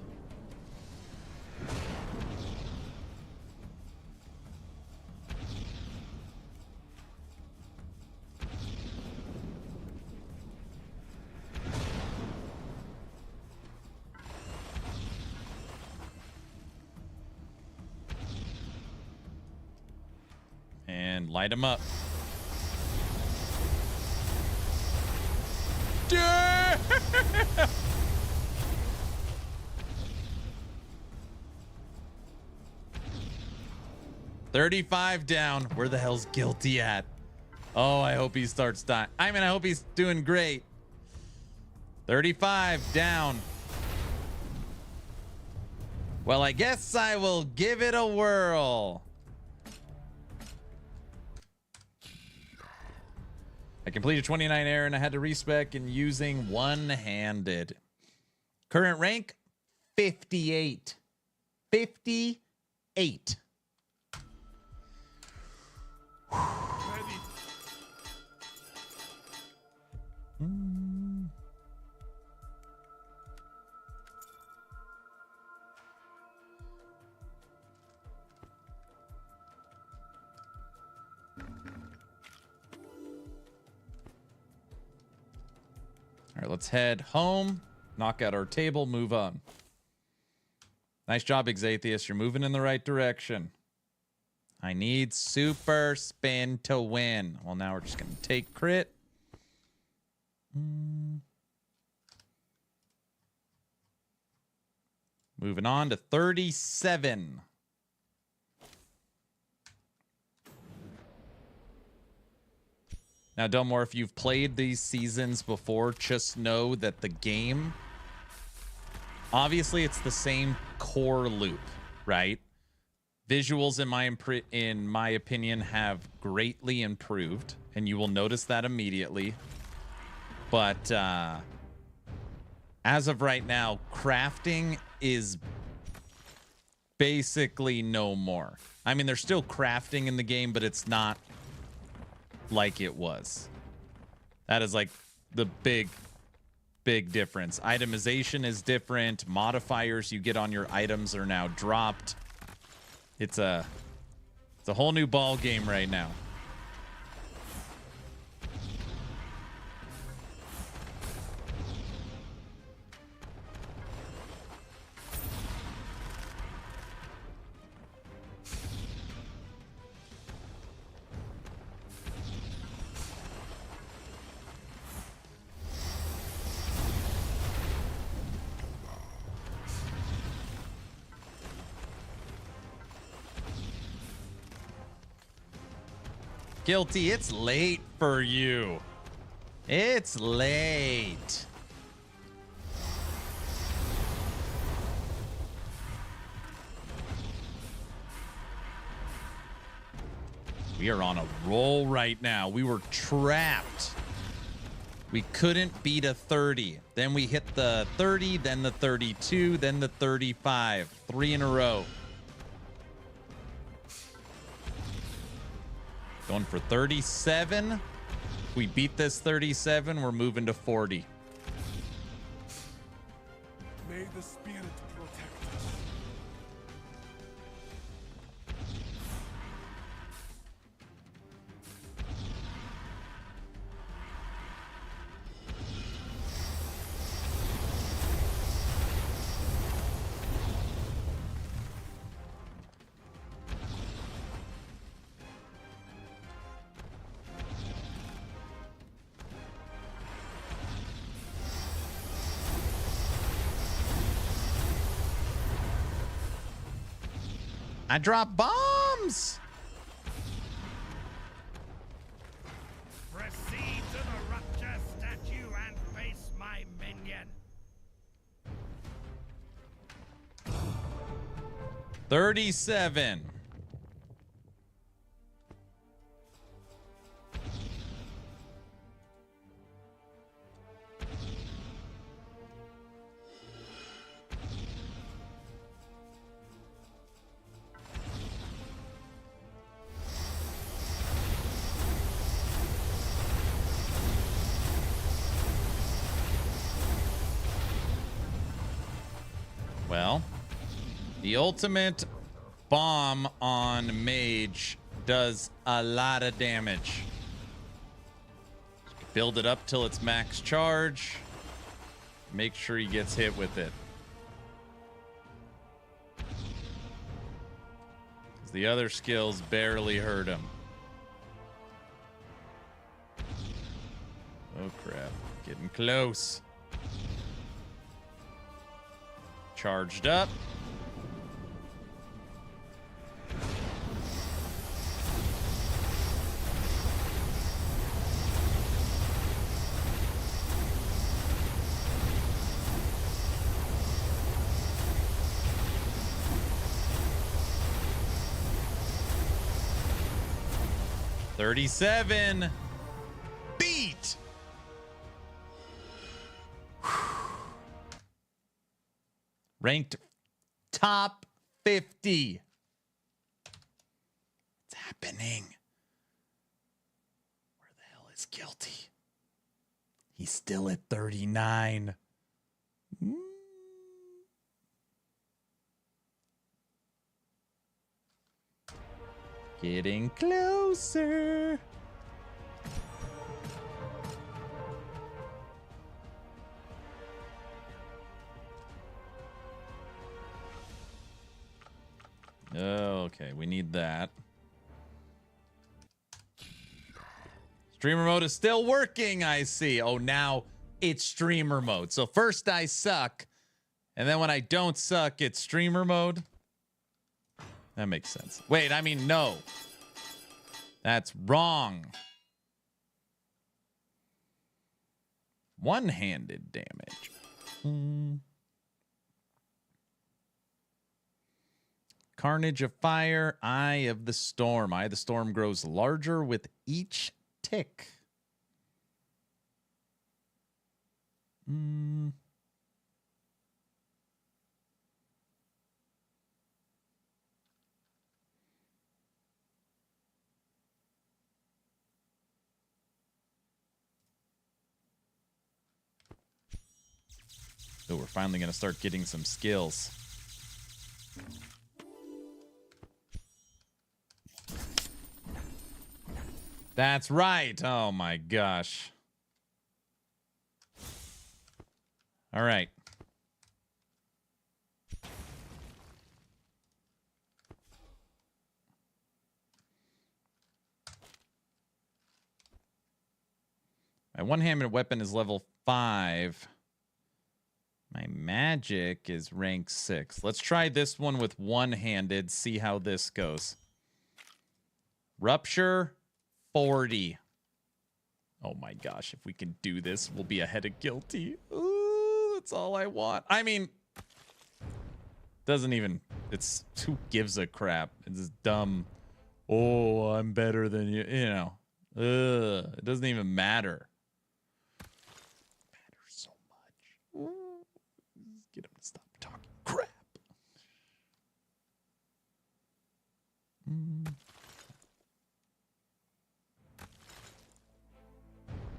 And light him up. Yeah! 35 down. Where the hell's Guilty at? Oh, I hope he starts dying. I mean, I hope he's doing great. 35 down. Well, I guess I will give it a whirl. I completed 29 air and I had to respec in using one-handed. Current rank, 58. 58. All right, let's head home, knock out our table, move on. Nice job, Exatheus. You're moving in the right direction. I need super spin to win. Well, now we're just going to take crit. Moving on to 37. Now, Delmore, if you've played these seasons before, just know that the game, obviously it's the same core loop, right? Visuals, in my opinion, have greatly improved, and you will notice that immediately. But as of right now, crafting is basically no more. I mean, there's still crafting in the game, but it's not like it was. That is like the big difference. Itemization is different. Modifiers you get on your items are now dropped. It's a whole new ball game right now. Guilty, it's late for you. It's late. We are on a roll right now. We were trapped. We couldn't beat a 30. Then we hit the 30, then the 32, then the 35. 3 in a row. Going for 37. If we beat this 37, we're moving to 40. May the spirit protect us. I dropped bombs. Proceed to the rupture statue and face my minion. 37. Well, the ultimate bomb on mage does a lot of damage. Build it up till it's max charge. Make sure he gets hit with it. 'Cause the other skills barely hurt him. Oh crap, getting close. Charged up. $37. Beat. Ranked top 50. It's happening. Where the hell is Guilty? He's still at 39. Getting closer. Okay, we need that. Streamer mode is still working, I see. Oh, now it's streamer mode. So first I suck, and then when I don't suck, it's streamer mode. That makes sense. Wait, I mean, no. That's wrong. One-handed damage. Carnage of Fire, Eye of the Storm. Eye of the Storm grows larger with each tick. So we're finally going to start getting some skills. That's right. Oh my gosh. All right. My one-handed weapon is level 5. My magic is rank 6. Let's try this one with one-handed, see how this goes. Rupture, 40. Oh my gosh, if we can do this, we'll be ahead of Guilty. Ooh, that's all I want. I mean, doesn't even, it's, who gives a crap? It's this dumb oh, I'm better than you. You know, it doesn't even matter. Matters so much. Get him to stop talking crap.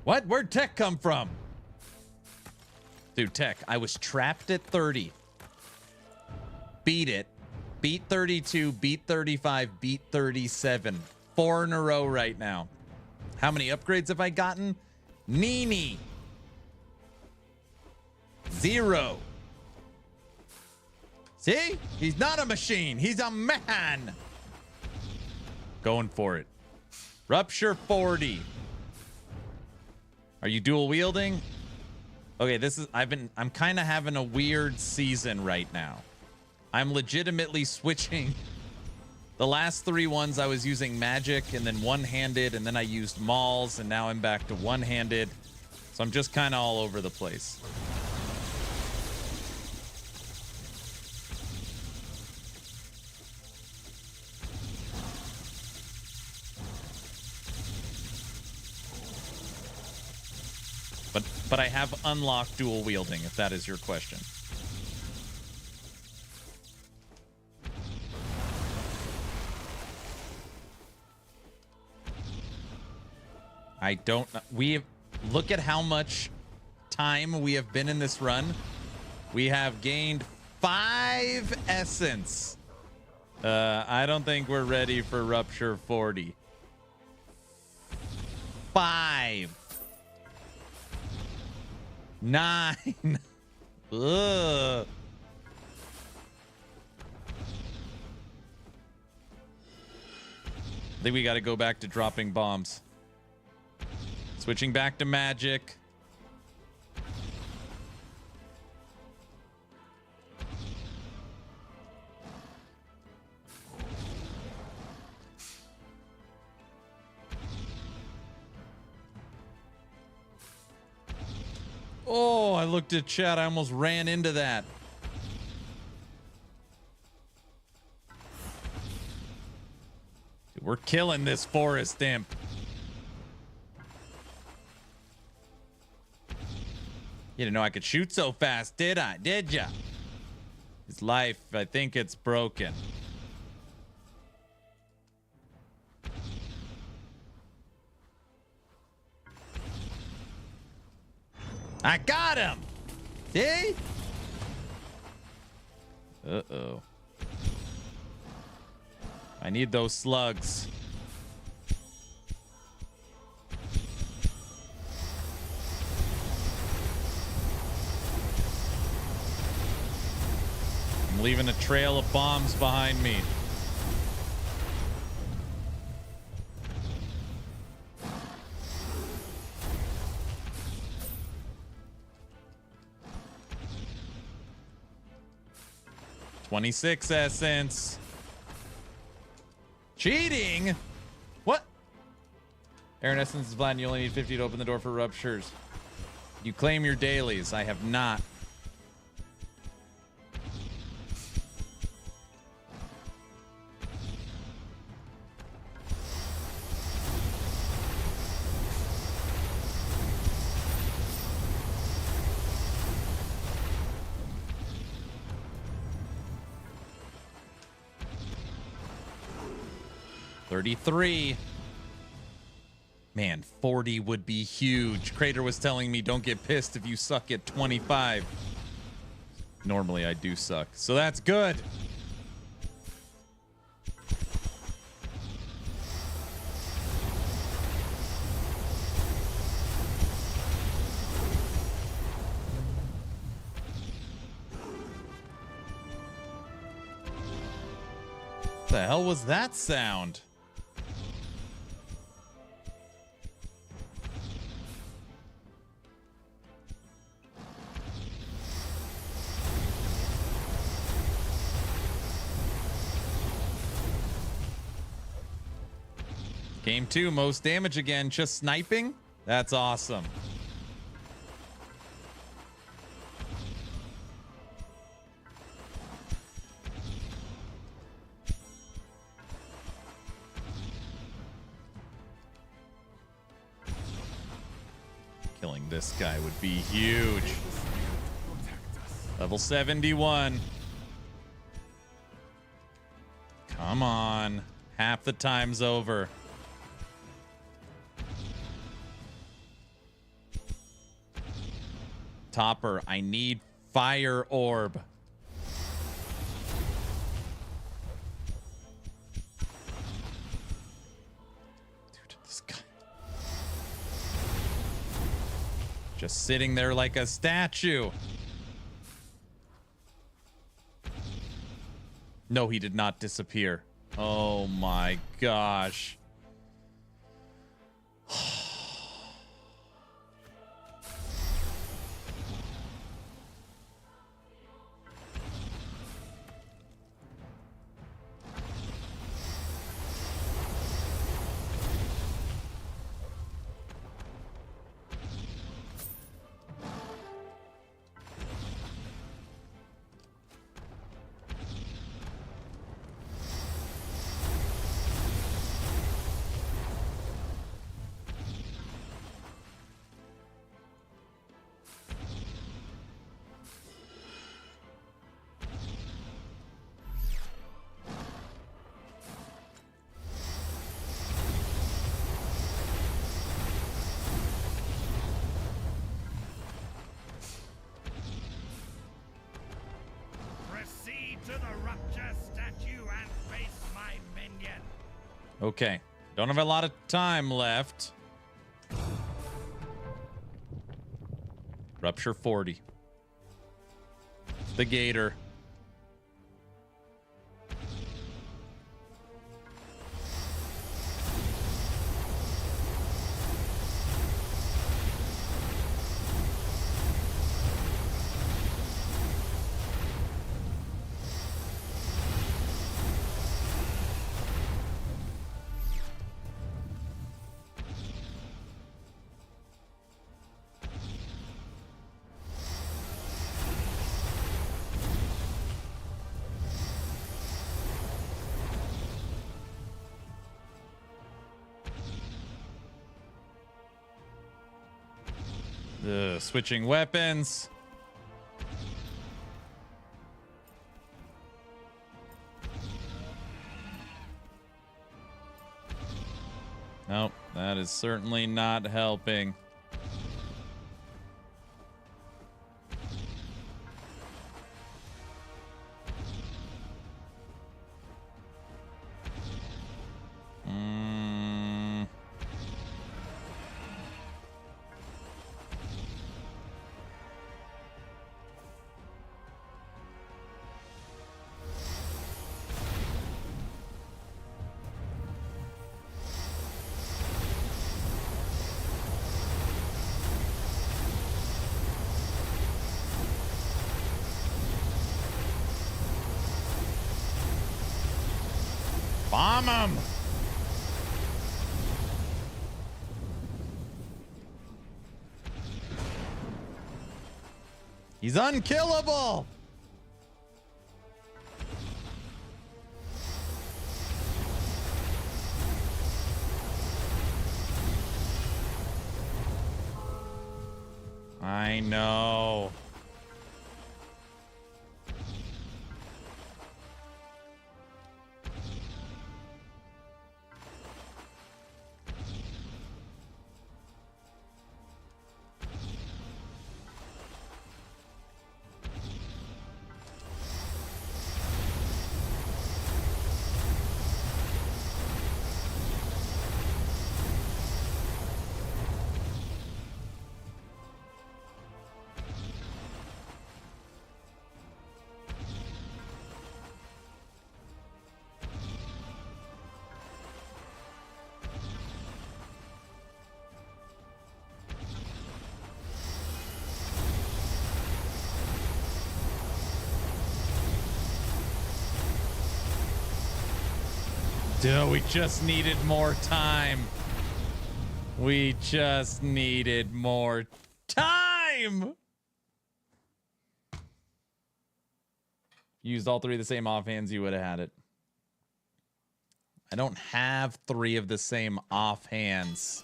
What? Where'd tech come from? Dude, tech, I was trapped at 30. Beat it. Beat 32, beat 35, beat 37. 4 in a row right now. How many upgrades have I gotten? Nini. 0. See? He's not a machine. He's a man. Going for it. Rupture 40. Are you dual wielding? Okay, I'm kind of having a weird season right now. I'm legitimately switching. The last 3 ones I was using magic and then one-handed, and then I used mauls, and now I'm back to one-handed. So I'm just kind of all over the place. But I have unlocked dual wielding, if that is your question. I don't know. Look at how much time we have been in this run. We have gained 5 essence. I don't think we're ready for Rupture 40. 5. 9. Ugh. I think we got to go back to dropping bombs. Switching back to magic. Oh, I looked at chat. I almost ran into that. Dude, we're killing this forest imp. You didn't know I could shoot so fast, did I? Did ya? His life, I think it's broken. I got him! See? Uh-oh. I need those slugs. I'm leaving a trail of bombs behind me. $26 essence. Cheating? What? Aaron Essence is blind. You only need 50 to open the door for ruptures. You claim your dailies. I have not. $33. Man, 40 would be huge. Crater was telling me don't get pissed if you suck at 25. Normally I do suck, so that's good. What the hell was that sound? Game 2, most damage again. Just sniping? That's awesome. this guy would be huge. Level 71. Come on. Half the time's over. Topper, I need fire orb. Dude, this guy. Just sitting there like a statue. No, he did not disappear. Oh my gosh. Proceed to the rupture statue and face my minion. Okay. Don't have a lot of time left. Rupture 40. The gator. Switching weapons. Nope, that is certainly not helping. Bomb him! He's unkillable! I know. Dude, we just needed more time. We just needed more time. Used all three of the same offhands, you would have had it. I don't have three of the same offhands.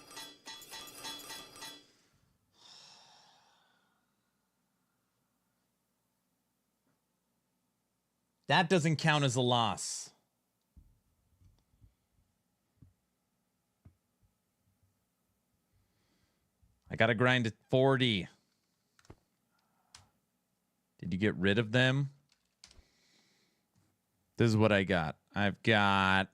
That doesn't count as a loss. I gotta grind at 40. Did you get rid of them? This is what I got. I've got...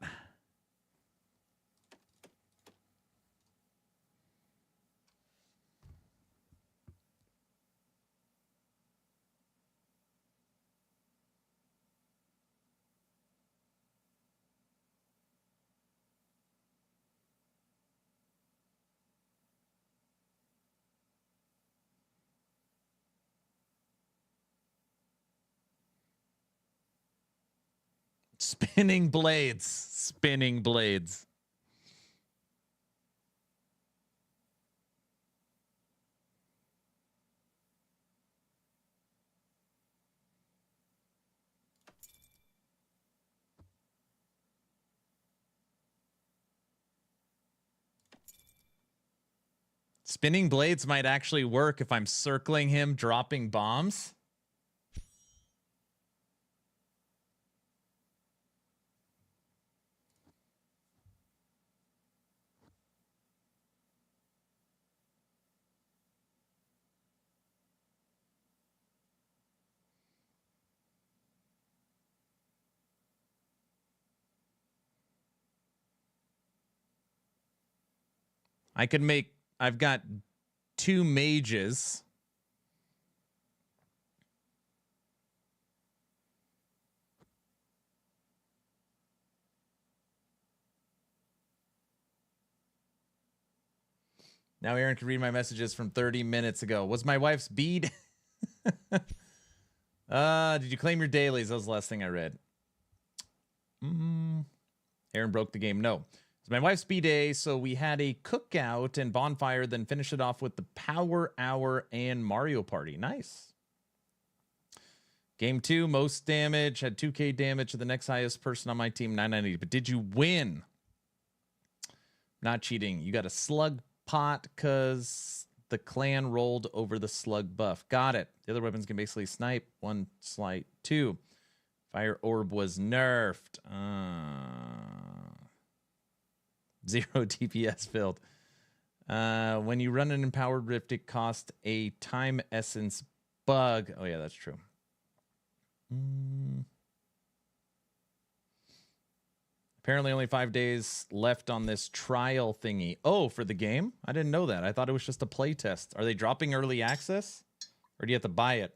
Spinning blades. Spinning blades. Spinning blades might actually work if I'm circling him, dropping bombs. I could make... I've got 2 mages. Now Aaron can read my messages from 30 minutes ago. Was my wife's bead? Did you claim your dailies? That was the last thing I read. Aaron broke the game. No. It's my wife's B-Day, so we had a cookout and bonfire, then finished it off with the Power Hour and Mario Party. Nice. Game 2, most damage, had 2k damage to the next highest person on my team, 990. But did you win? Not cheating. You got a slug pot because the clan rolled over the slug buff. Got it. The other weapons can basically snipe. 1 slight. 2. Fire orb was nerfed. 0 DPS filled. When you run an empowered rift, it costs a time essence bug. Oh, yeah, that's true. Apparently only 5 days left on this trial thingy. Oh, for the game? I didn't know that. I thought it was just a play test. Are they dropping early access? Or do you have to buy it?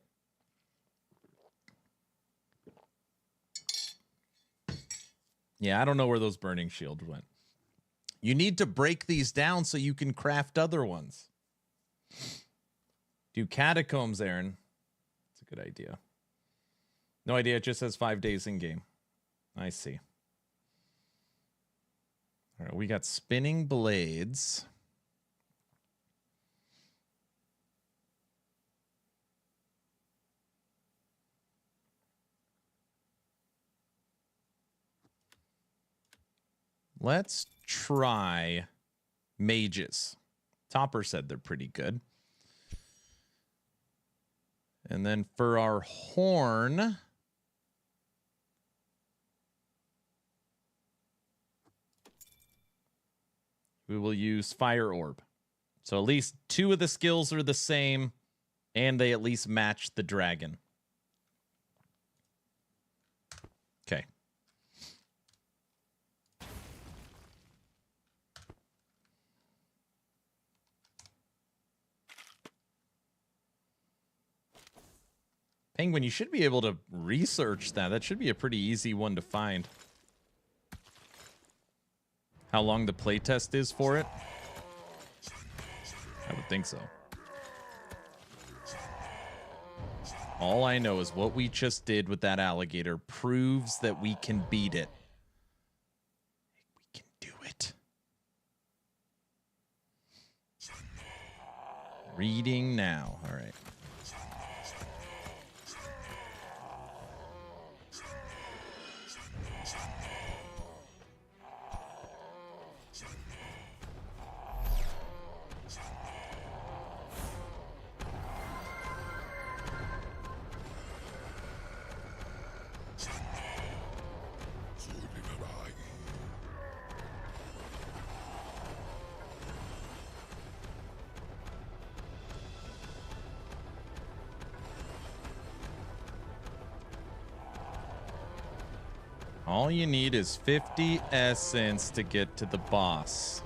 Yeah, I don't know where those burning shields went. You need to break these down so you can craft other ones. Do catacombs, Aaron. That's a good idea. No idea. It just says 5 days in game. I see. All right, we got spinning blades. Let's try mages. Topper said they're pretty good. And then for our horn, we will use Fire Orb. So at least 2 of the skills are the same, and they at least match the dragon. Okay. Penguin, you should be able to research that. That should be a pretty easy one to find. How long the playtest is for it? I would think so. All I know is what we just did with that alligator proves that we can beat it. We can do it. Reading now. All right. All you need is 50 essence to get to the boss.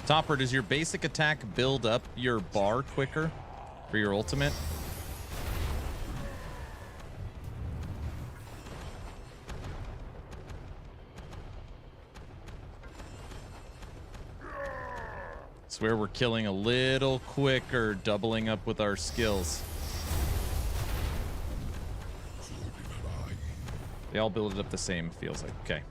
Topper, does your basic attack build up your bar quicker for your ultimate? Swear we're killing a little quicker, doubling up with our skills. They all build it up the same, feels like. Okay.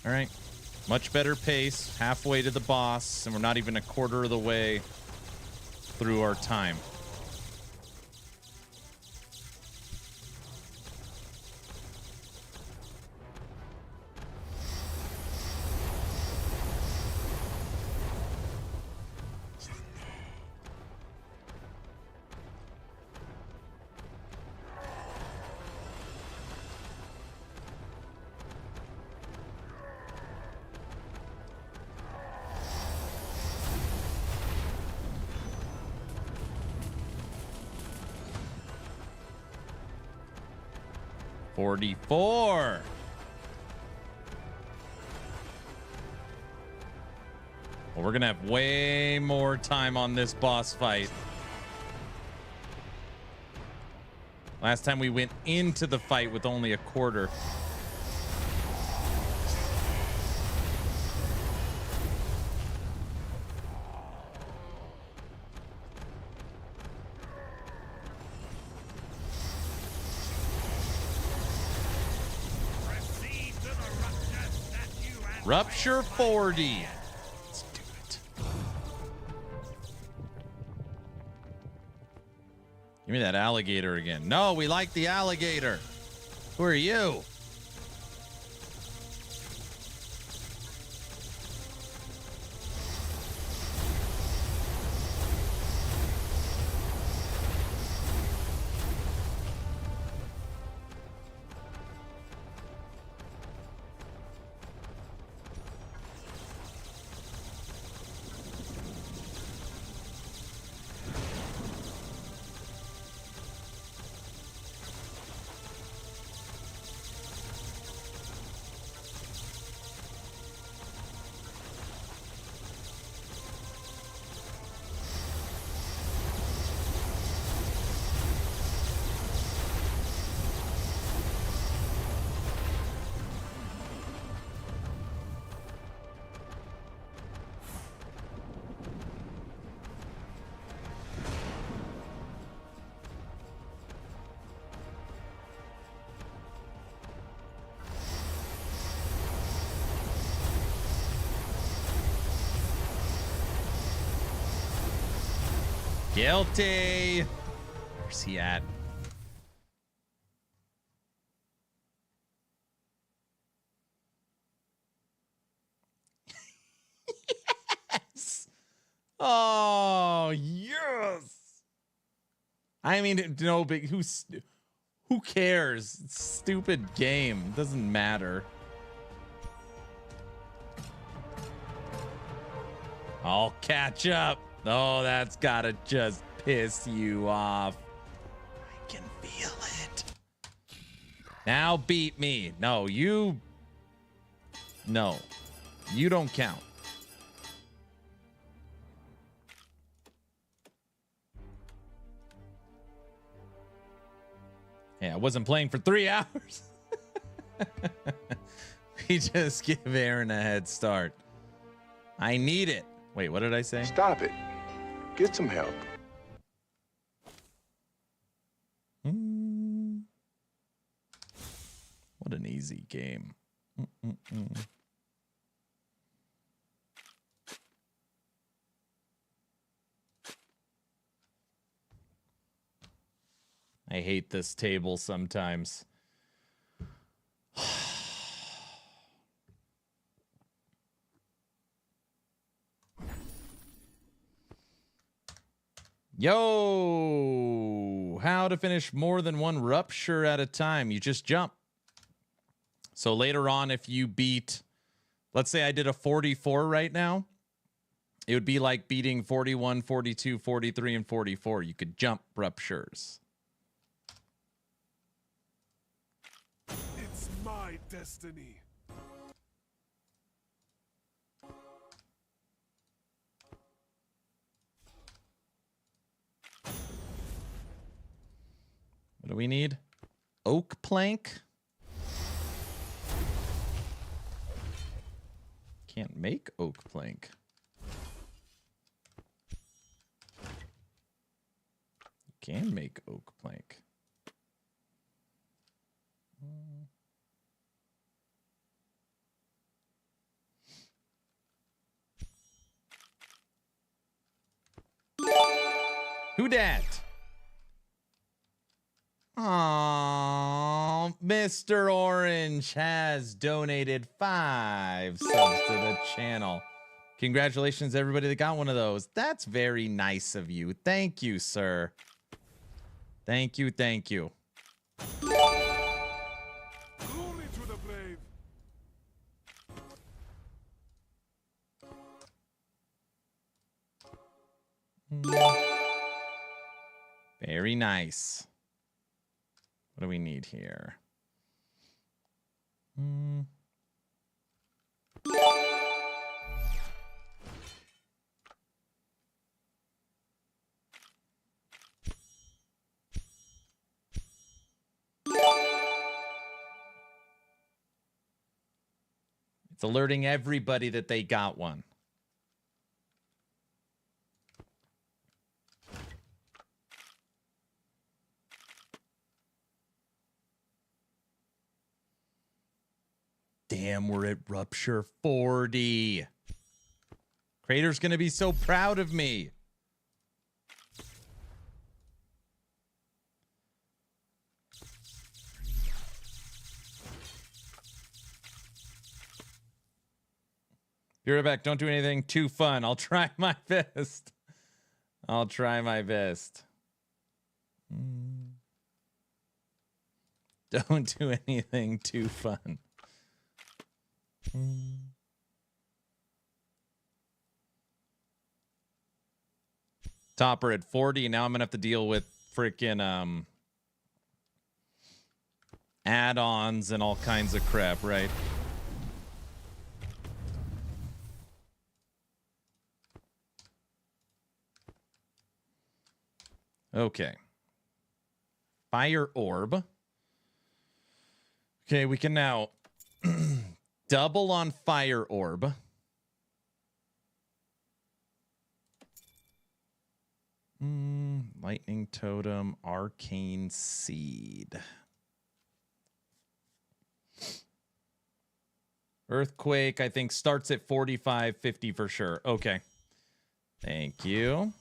All right. Much better pace. Halfway to the boss, and we're not even a quarter of the way through our time. $44. Well, we're gonna have way more time on this boss fight. Last time we went into the fight with only a quarter. Rupture 40. Let's do it. Give me that alligator again. No, we like the alligator. Who are you? Guilty. Where's he at? Yes. Oh, yes. I mean, no big. Who cares? It's a stupid game. Doesn't matter. I'll catch up. Oh, that's gotta just piss you off. I can feel it. Now beat me. No, you don't count. Yeah, I wasn't playing for 3 hours. We just give Aaron a head start. I need it. Wait, what did I say? Stop it. Get some help. What an easy game. I hate this table sometimes. Yo! How to finish more than one rupture at a time. You just jump. So later on, if you beat, let's say I did a 44 right now, it would be like beating 41, 42, 43, and 44. You could jump ruptures. It's my destiny. What do we need? Oak plank? Can't make oak plank. You can make oak plank. Who dat? Aww, Mr. Orange has donated 5 subs to the channel. Congratulations, everybody that got one of those. That's very nice of you. Thank you, sir. Thank you, thank you. Glory to the brave. Very nice. What do we need here? It's alerting everybody that they got one. Damn, we're at Rupture 40. Crater's gonna be so proud of me. Be right back. Don't do anything too fun. I'll try my best. I'll try my best. Don't do anything too fun. Topper at 40. Now I'm gonna have to deal with freaking add-ons and all kinds of crap, right? Okay. Fire orb. Okay, we can now double on fire orb. Lightning totem, arcane seed. Earthquake, I think, starts at 45, 50 for sure. Okay. Thank you.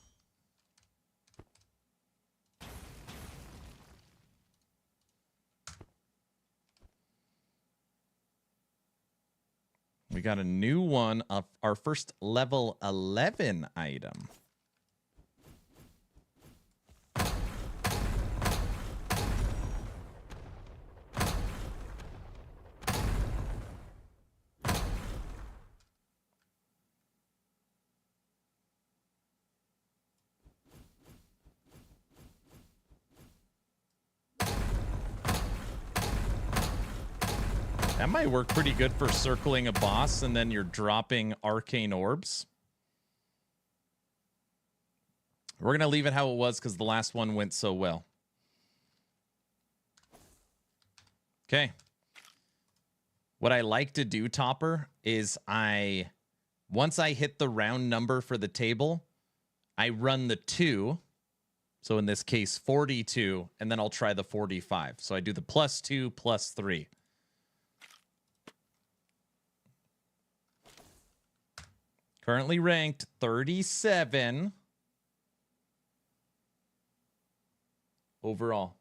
We got a new one of our first level 11 item. That might work pretty good for circling a boss and then you're dropping arcane orbs. We're going to leave it how it was because the last one went so well. Okay. What I like to do, Topper, is once I hit the round number for the table, I run the 2. So in this case, 42, and then I'll try the 45. So I do the +2, +3. Currently ranked 37 overall.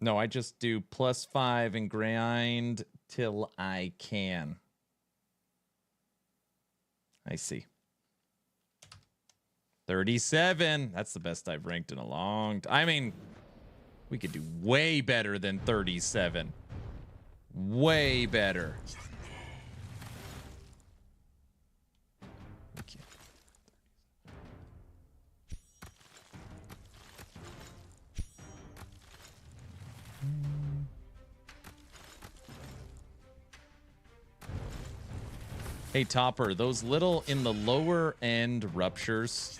No, I just do +5 and grind till I can. I see. 37. That's the best I've ranked in a long time. I mean, we could do way better than 37. Way better. Okay. Hey, Topper, those little in the lower end ruptures,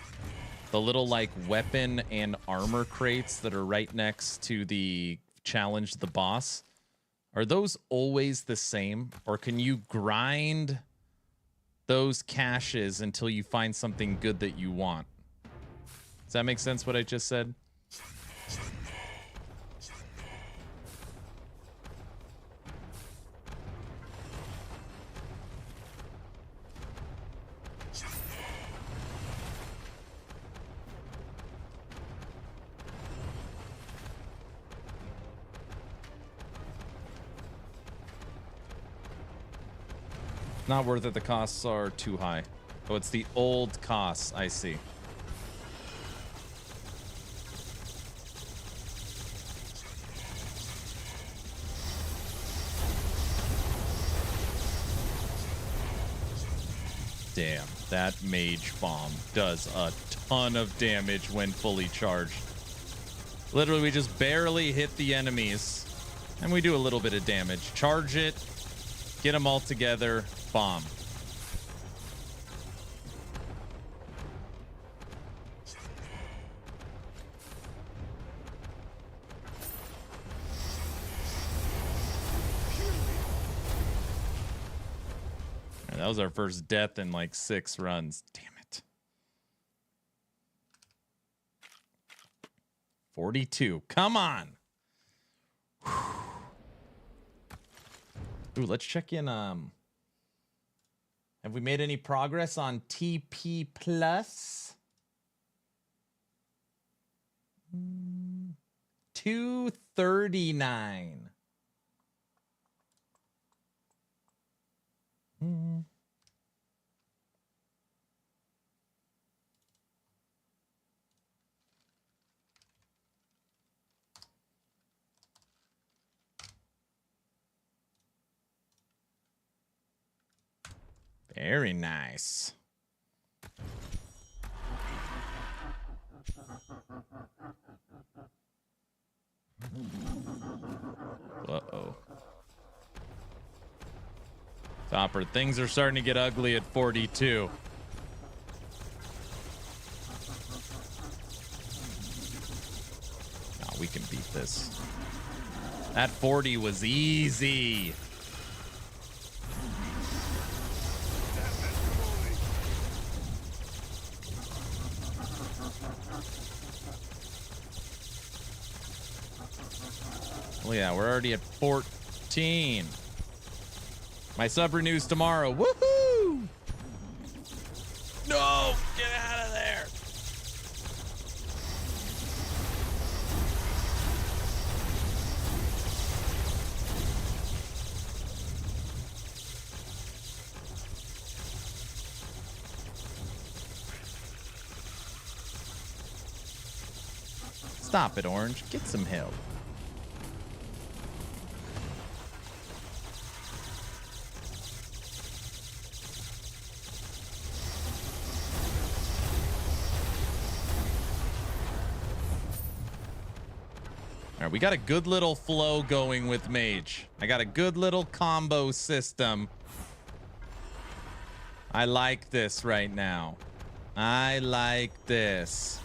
the little like weapon and armor crates that are right next to the challenge the boss, are those always the same? Or can you grind those caches until you find something good that you want? Does that make sense what I just said? Not worth it. The costs are too high. Oh, it's the old costs. I see. Damn, that mage bomb does a ton of damage when fully charged. Literally, we just barely hit the enemies, and we do a little bit of damage. Charge it, get them all together, bomb. And that was our first death in like 6 runs. Damn it. 42. Come on. Ooh, let's check in. Have we made any progress on TP Plus? 239. Very nice. Uh-oh. Topper, things are starting to get ugly at 42. No, we can beat this. That 40 was easy. Oh yeah, we're already at 14. My sub renews tomorrow. Woohoo! No! Get out of there! Stop it, Orange. Get some help. All right, we got a good little flow going with Mage. I got a good little combo system. I like this right now. I like this.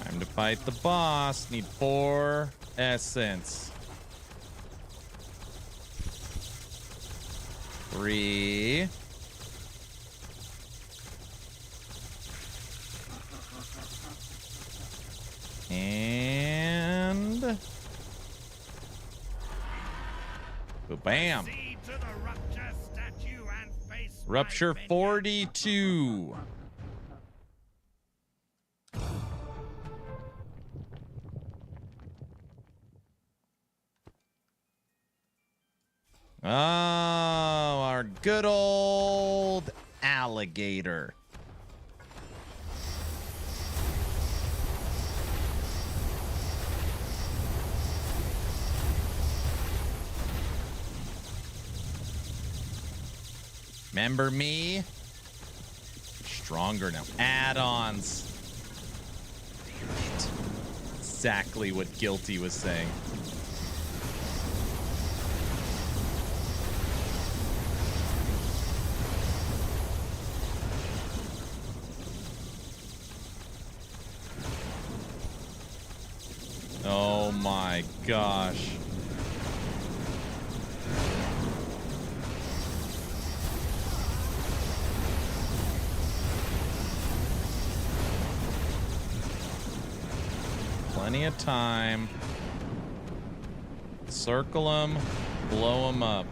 Time to fight the boss. Need 4 essence. 3. And Bam. Proceed to the rupture statue and face my Rupture vengeance. 42. Oh, our good old alligator. Remember me? Stronger now. Add-ons. Damn it. Exactly what Guilty was saying. Oh my gosh. Plenty of time. Circle them, blow them up.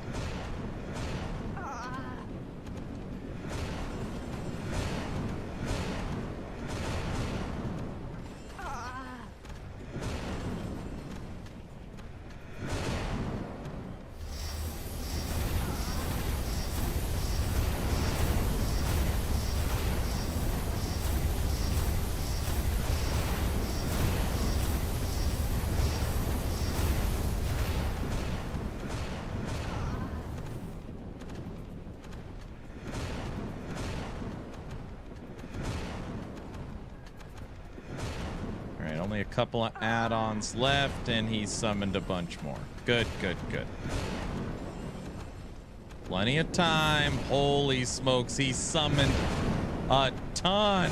Only a couple of add-ons left, and he summoned a bunch more. Good, good, good. Plenty of time. Holy smokes, he summoned a ton.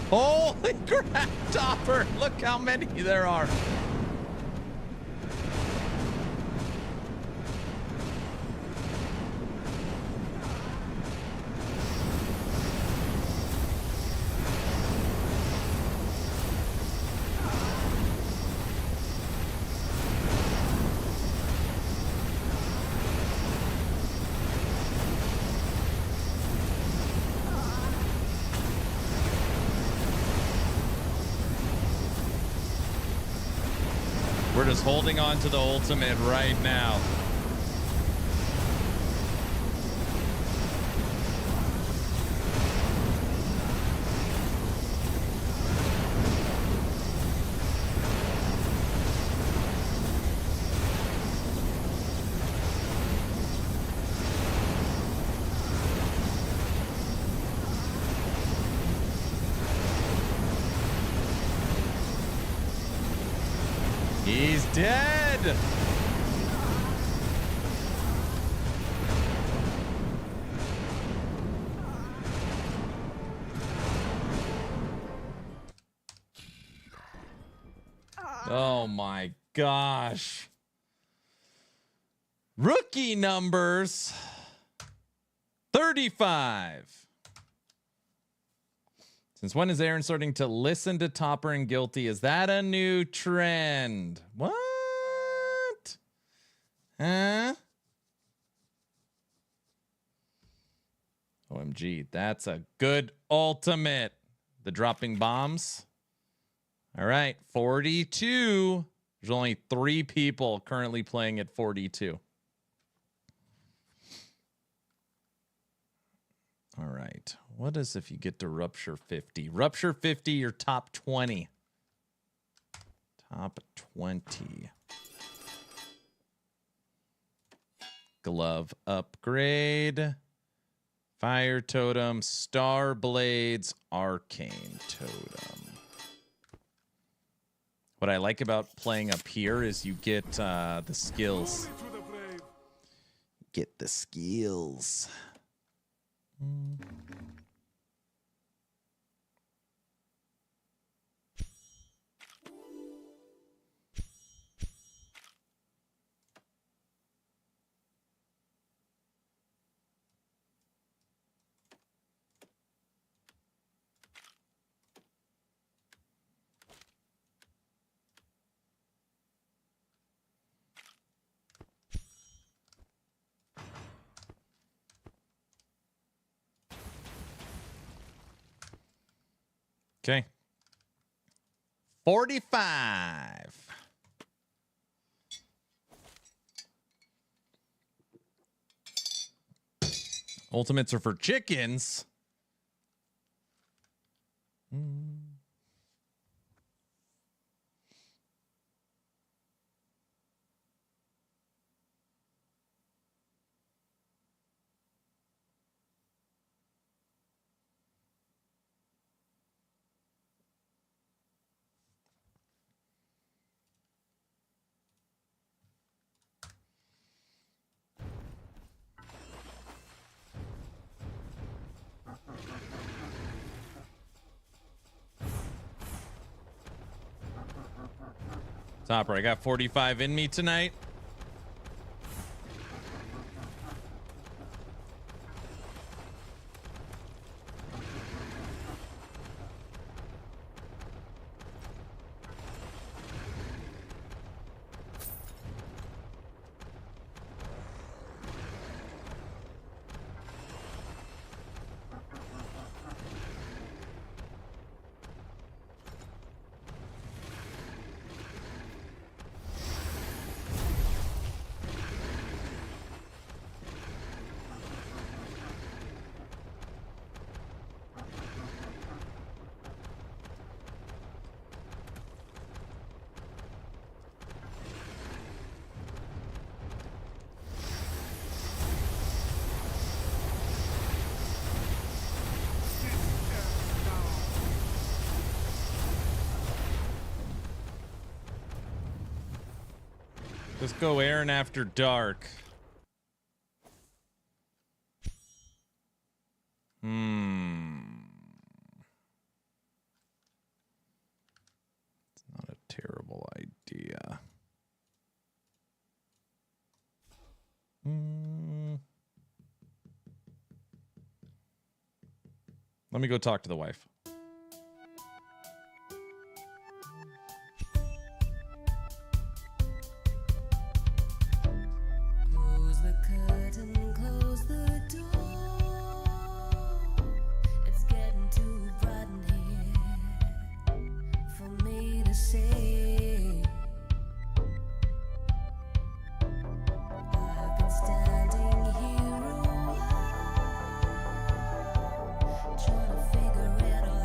Holy crap, Topper! Look how many there are. We're just holding on to the ultimate right now. He's dead! Oh my gosh. Rookie numbers 35. Since when is Aaron starting to listen to Topper and Guilty? Is that a new trend? What? Huh? OMG, that's a good ultimate. The dropping bombs. All right, 42. There's only 3 people currently playing at 42. All right. What is if you get to Rupture 50? Rupture 50, your top 20. Top 20. Glove upgrade. Fire Totem. Star Blades. Arcane Totem. What I like about playing up here is you get the skills. Get the skills. Okay. 45. Ultimates are for chickens. Topper, I got 45 in me tonight. Let's go Aaron after dark. It's not a terrible idea. Let me go talk to the wife. Close the curtain, close the door. It's getting too bright in here for me to say. I've been standing here a while, trying to figure it all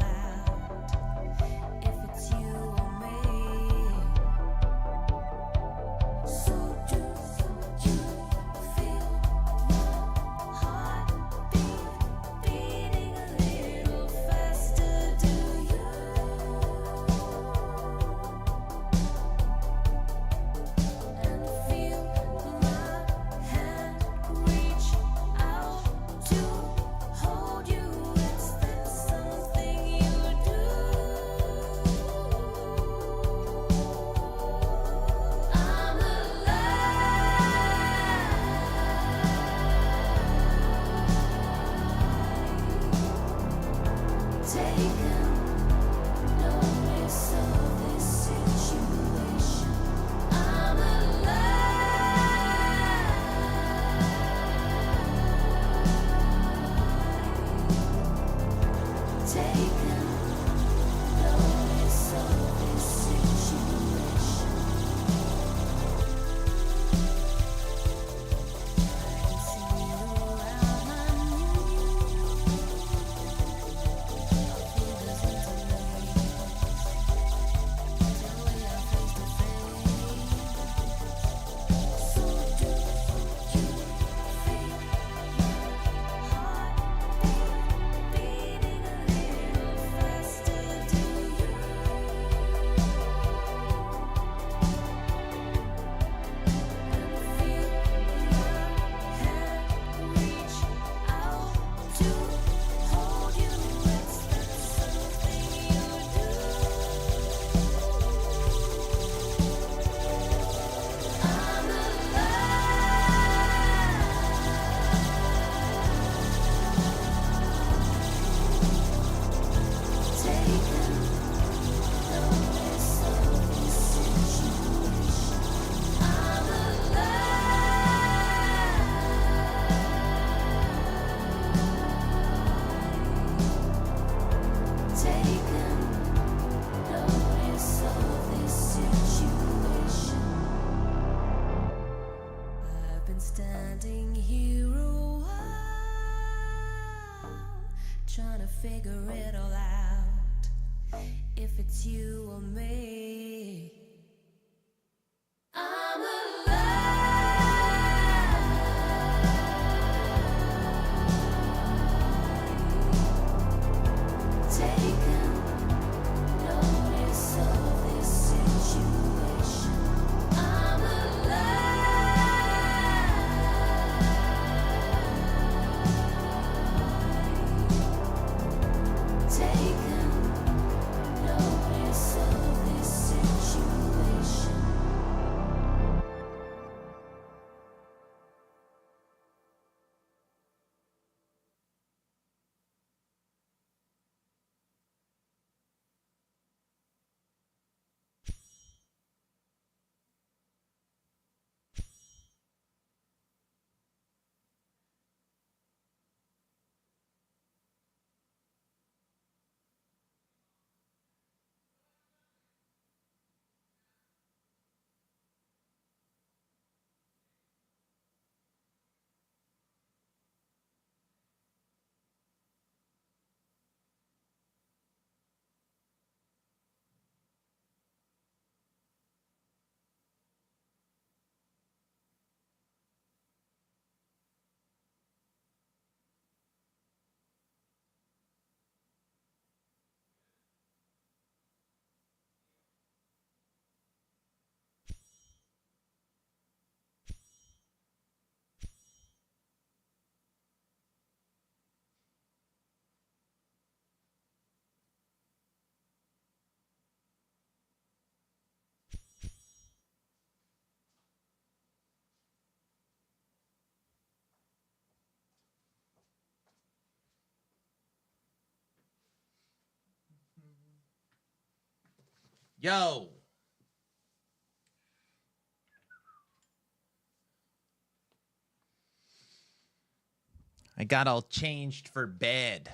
I've been standing here a while, trying to figure it all out. If it's you or me, I'm alive. Taking notice of this situation. I'm alive. Taking notice of this situation. Yo. I got all changed for bed.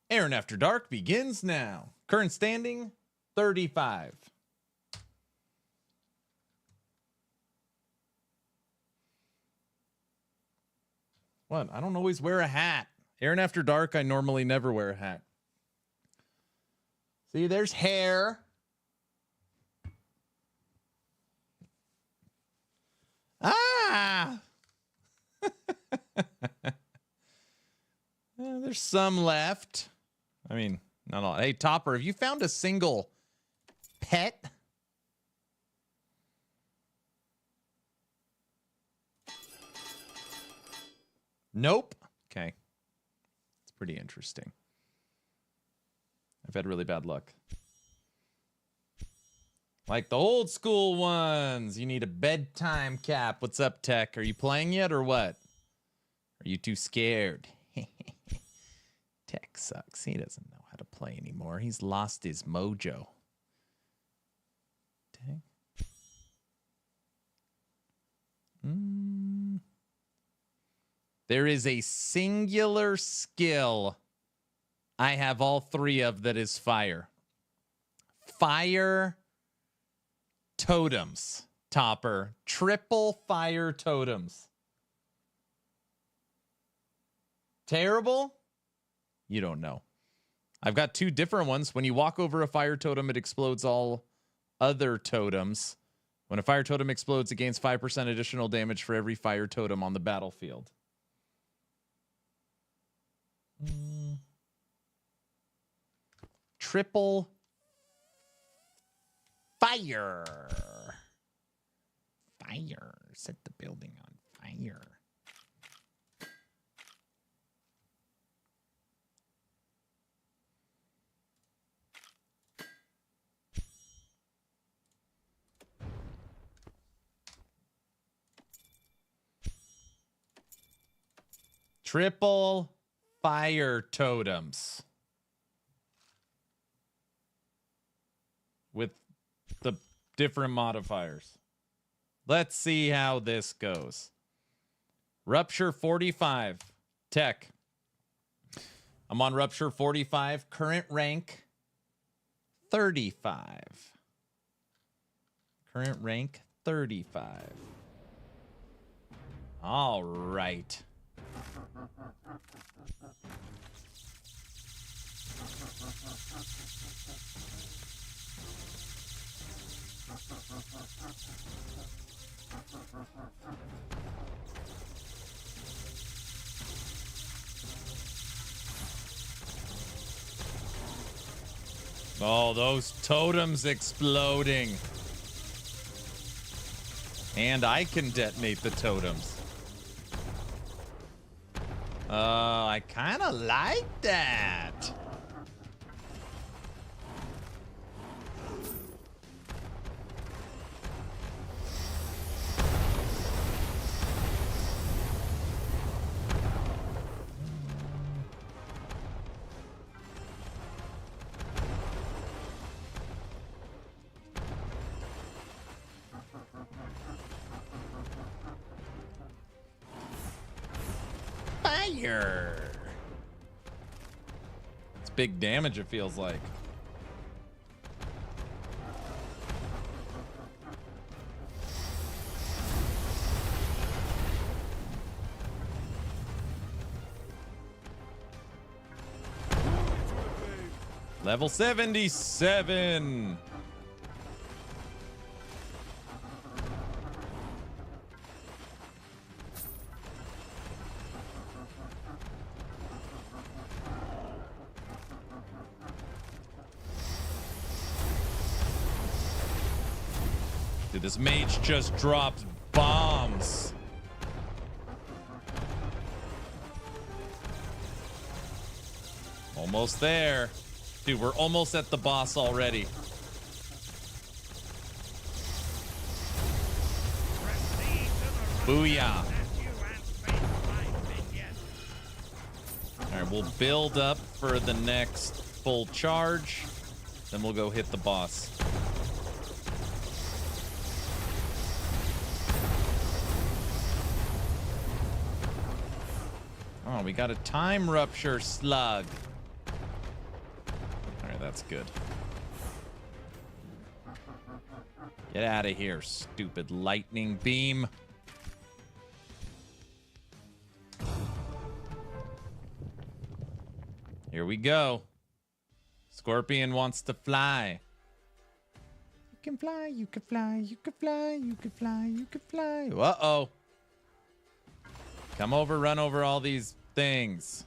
Aaron After Dark begins now. Current standing, 35. What? I don't always wear a hat. Aaron After Dark, I normally never wear a hat. See, there's hair. Ah! There's some left. I mean, not a lot. Hey, Topper, have you found a single pet? Nope. Okay. It's pretty interesting. I've had really bad luck. Like the old school ones. You need a bedtime cap. What's up, Tech? Are you playing yet or what? Are you too scared? Tech sucks. He doesn't know how to play anymore. He's lost his mojo. Tech. There is a singular skill I have all three of that is fire. Fire totems, Topper. Triple fire totems. Terrible? You don't know. I've got two different ones. When you walk over a fire totem, it explodes all other totems. When a fire totem explodes, it gains 5% additional damage for every fire totem on the battlefield. Triple fire. Fire. Set the building on fire. Triple fire totems. With the different modifiers. Let's see how this goes. Rupture 45. Tech. I'm on Rupture 45. Current rank 35. Current rank 35. All right. Oh, those totems exploding. And I can detonate the totems. I kind of like that. Fire! It's big damage, it feels like. Level 77. Dude, this mage just drops bombs. Almost there. Dude, we're almost at the boss already. Booyah. Alright, we'll build up for the next full charge. Then we'll go hit the boss. Oh, we got a time rupture slug. Alright, that's good. Get out of here, stupid lightning beam. Here we go. Scorpion wants to fly. You can fly, you can fly, you can fly, you can fly, you can fly. Uh-oh. Come over, run over all these things.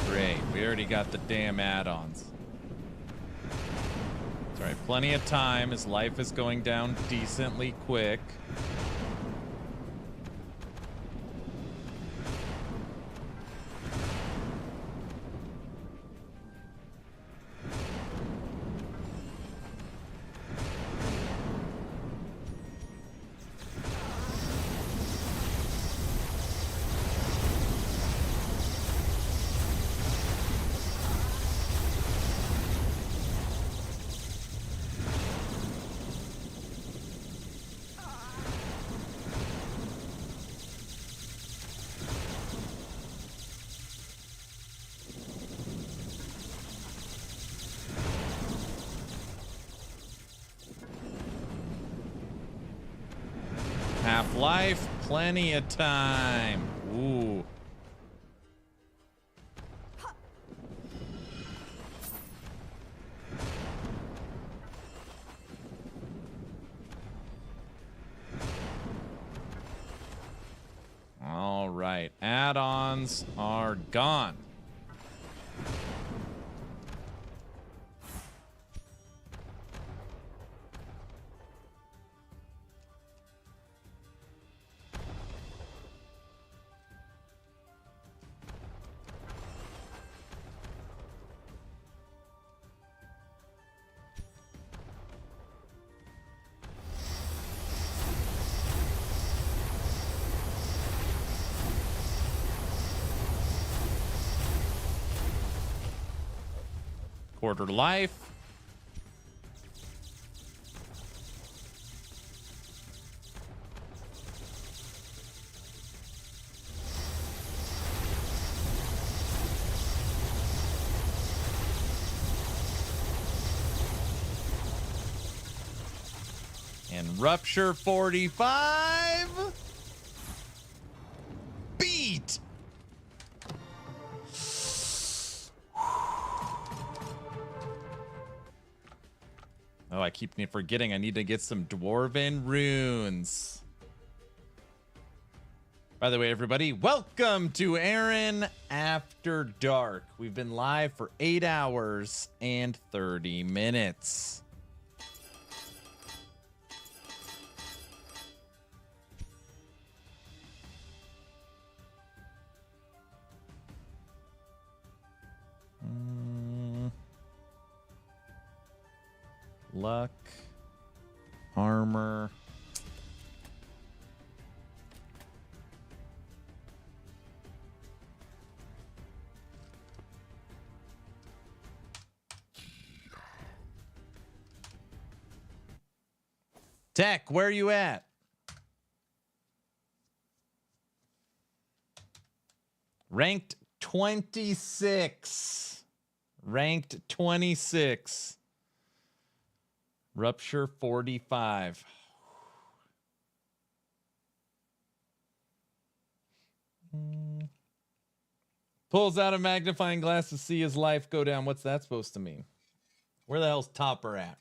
Great, we already got the damn add-ons. It's all right, plenty of time. His life is going down decently quick. Half-life, plenty of time. Ooh. All right, add-ons are gone. Quarter life. And Rupture 45. Beat. Oh, I keep forgetting I need to get some Dwarven runes. By the way, everybody, welcome to Aaron After Dark. We've been live for 8 hours and 30 minutes. Luck, armor. Tech, where are you at? Ranked 26. Ranked 26. Rupture 45. Pulls out a magnifying glass to see his life go down. What's that supposed to mean? Where the hell's Topper at?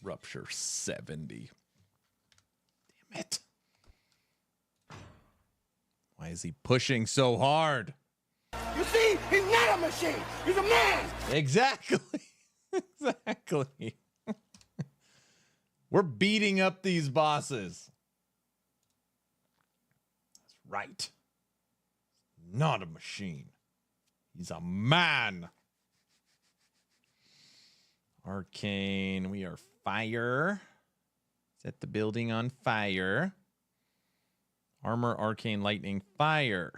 Rupture 70. Damn it. Why is he pushing so hard? You see, he's not a machine. He's a man. Exactly. Exactly. We're beating up these bosses. That's right. Not a machine. He's a man. Arcane. We are fire. Set the building on fire. Armor, arcane, lightning, fire.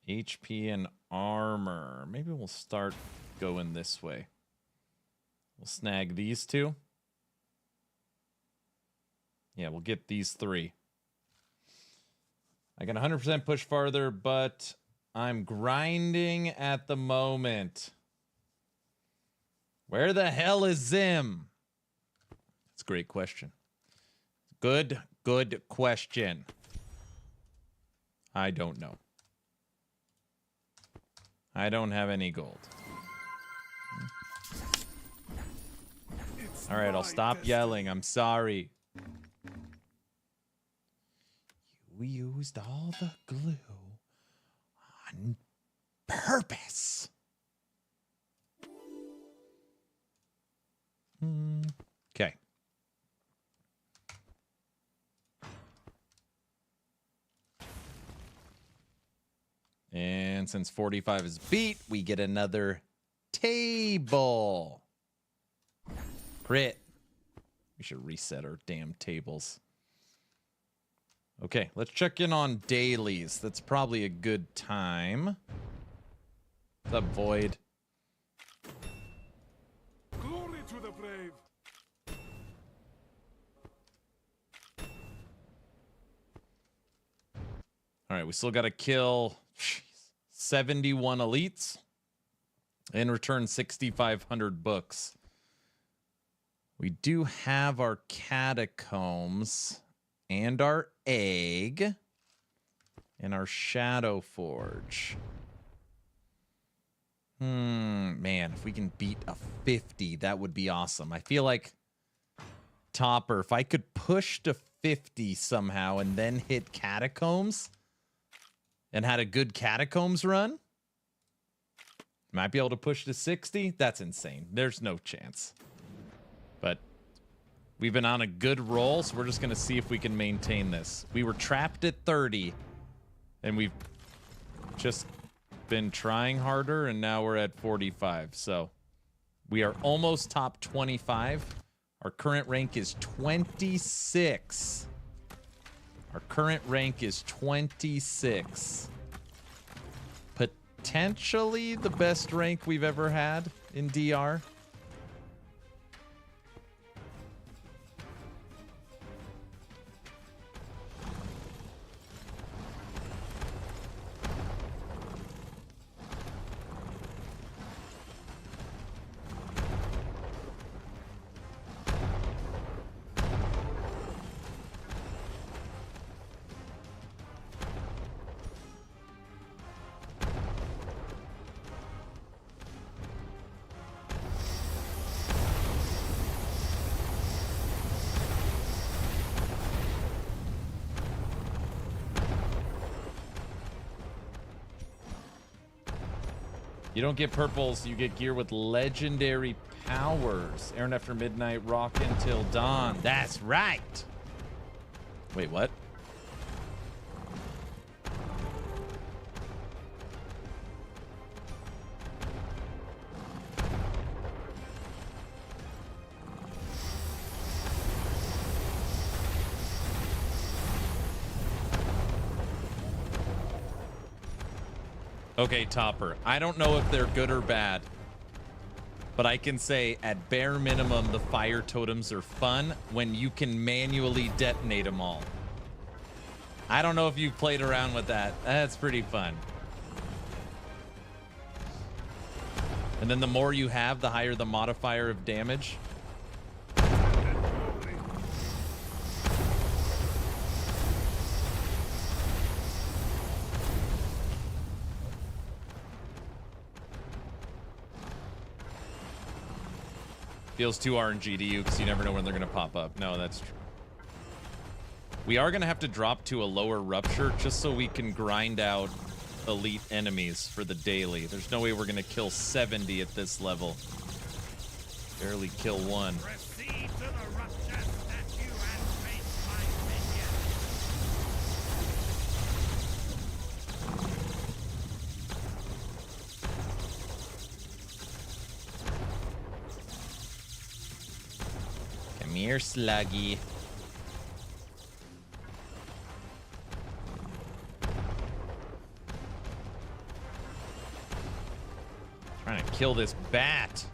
HP and armor. Maybe we'll start going this way. We'll snag these two. Yeah, we'll get these three. I can 100% push farther, but I'm grinding at the moment. Where the hell is Zim? That's a great question. Good question. I don't know. I don't have any gold. All right, I'll stop yelling. I'm sorry. You used all the glue on purpose. Okay. And since 45 is beat, we get another table. Crit. We should reset our damn tables. Okay, let's check in on dailies. That's probably a good time. What's up, Void? Glory to the brave. All right, we still got to kill 71 elites and return 6,500 books. We do have our catacombs and our egg and our shadow forge. Man, if we can beat a 50, that would be awesome. I feel like Topper, if I could push to 50 somehow and then hit catacombs and had a good catacombs run, might be able to push to 60. That's insane. There's no chance. But we've been on a good roll, so we're just going to see if we can maintain this. We were trapped at 30, and we've just been trying harder, and now we're at 45. So we are almost top 25. Our current rank is 26. Our current rank is 26. Potentially the best rank we've ever had in DR. You don't get purples, you get gear with legendary powers. Aaron after midnight, rock until dawn. That's right. Wait, what? Okay, Topper. I don't know if they're good or bad, but I can say at bare minimum, the fire totems are fun when you can manually detonate them all. I don't know if you've played around with that. That's pretty fun. And then the more you have, the higher the modifier of damage. Feels too RNG to you because you never know when they're going to pop up. No, that's true. We are going to have to drop to a lower rupture just so we can grind out elite enemies for the daily. There's no way we're going to kill 70 at this level. Barely kill one. Proceed to the rupture statue and face my minion. Come here, Sluggy. Trying to kill this bat.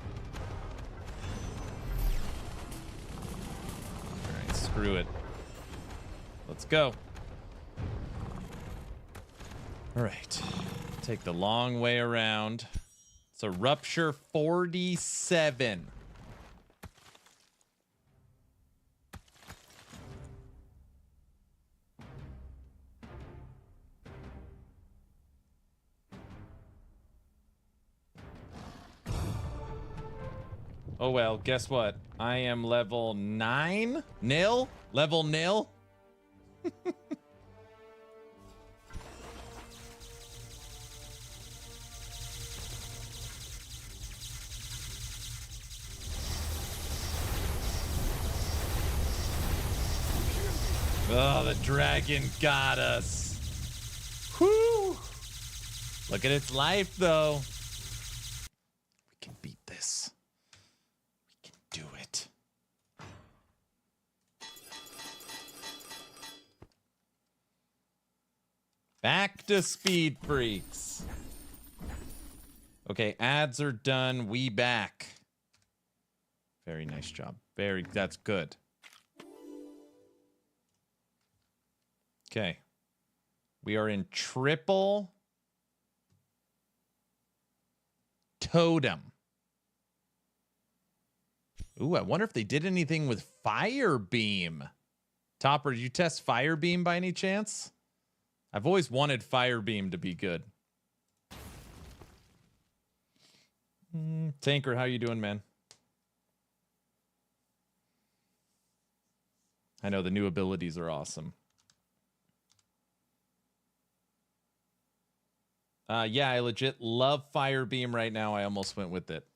All right, screw it. Let's go. All right, take the long way around. It's a rupture 47. Oh well, guess what? I am level 9? Nil? Level nil? Oh, the dragon got us. Whew. Look at its life, though. We can beat this. We can do it. Back to Speed Freaks. Okay, ads are done. We back. Very nice job. That's good. Okay. We are in triple totem. Ooh, I wonder if they did anything with Fire Beam. Topper, did you test Fire Beam by any chance? I've always wanted Fire Beam to be good. Tanker, how you doing, man? I know the new abilities are awesome. Yeah, I legit love Fire Beam right now. I almost went with it.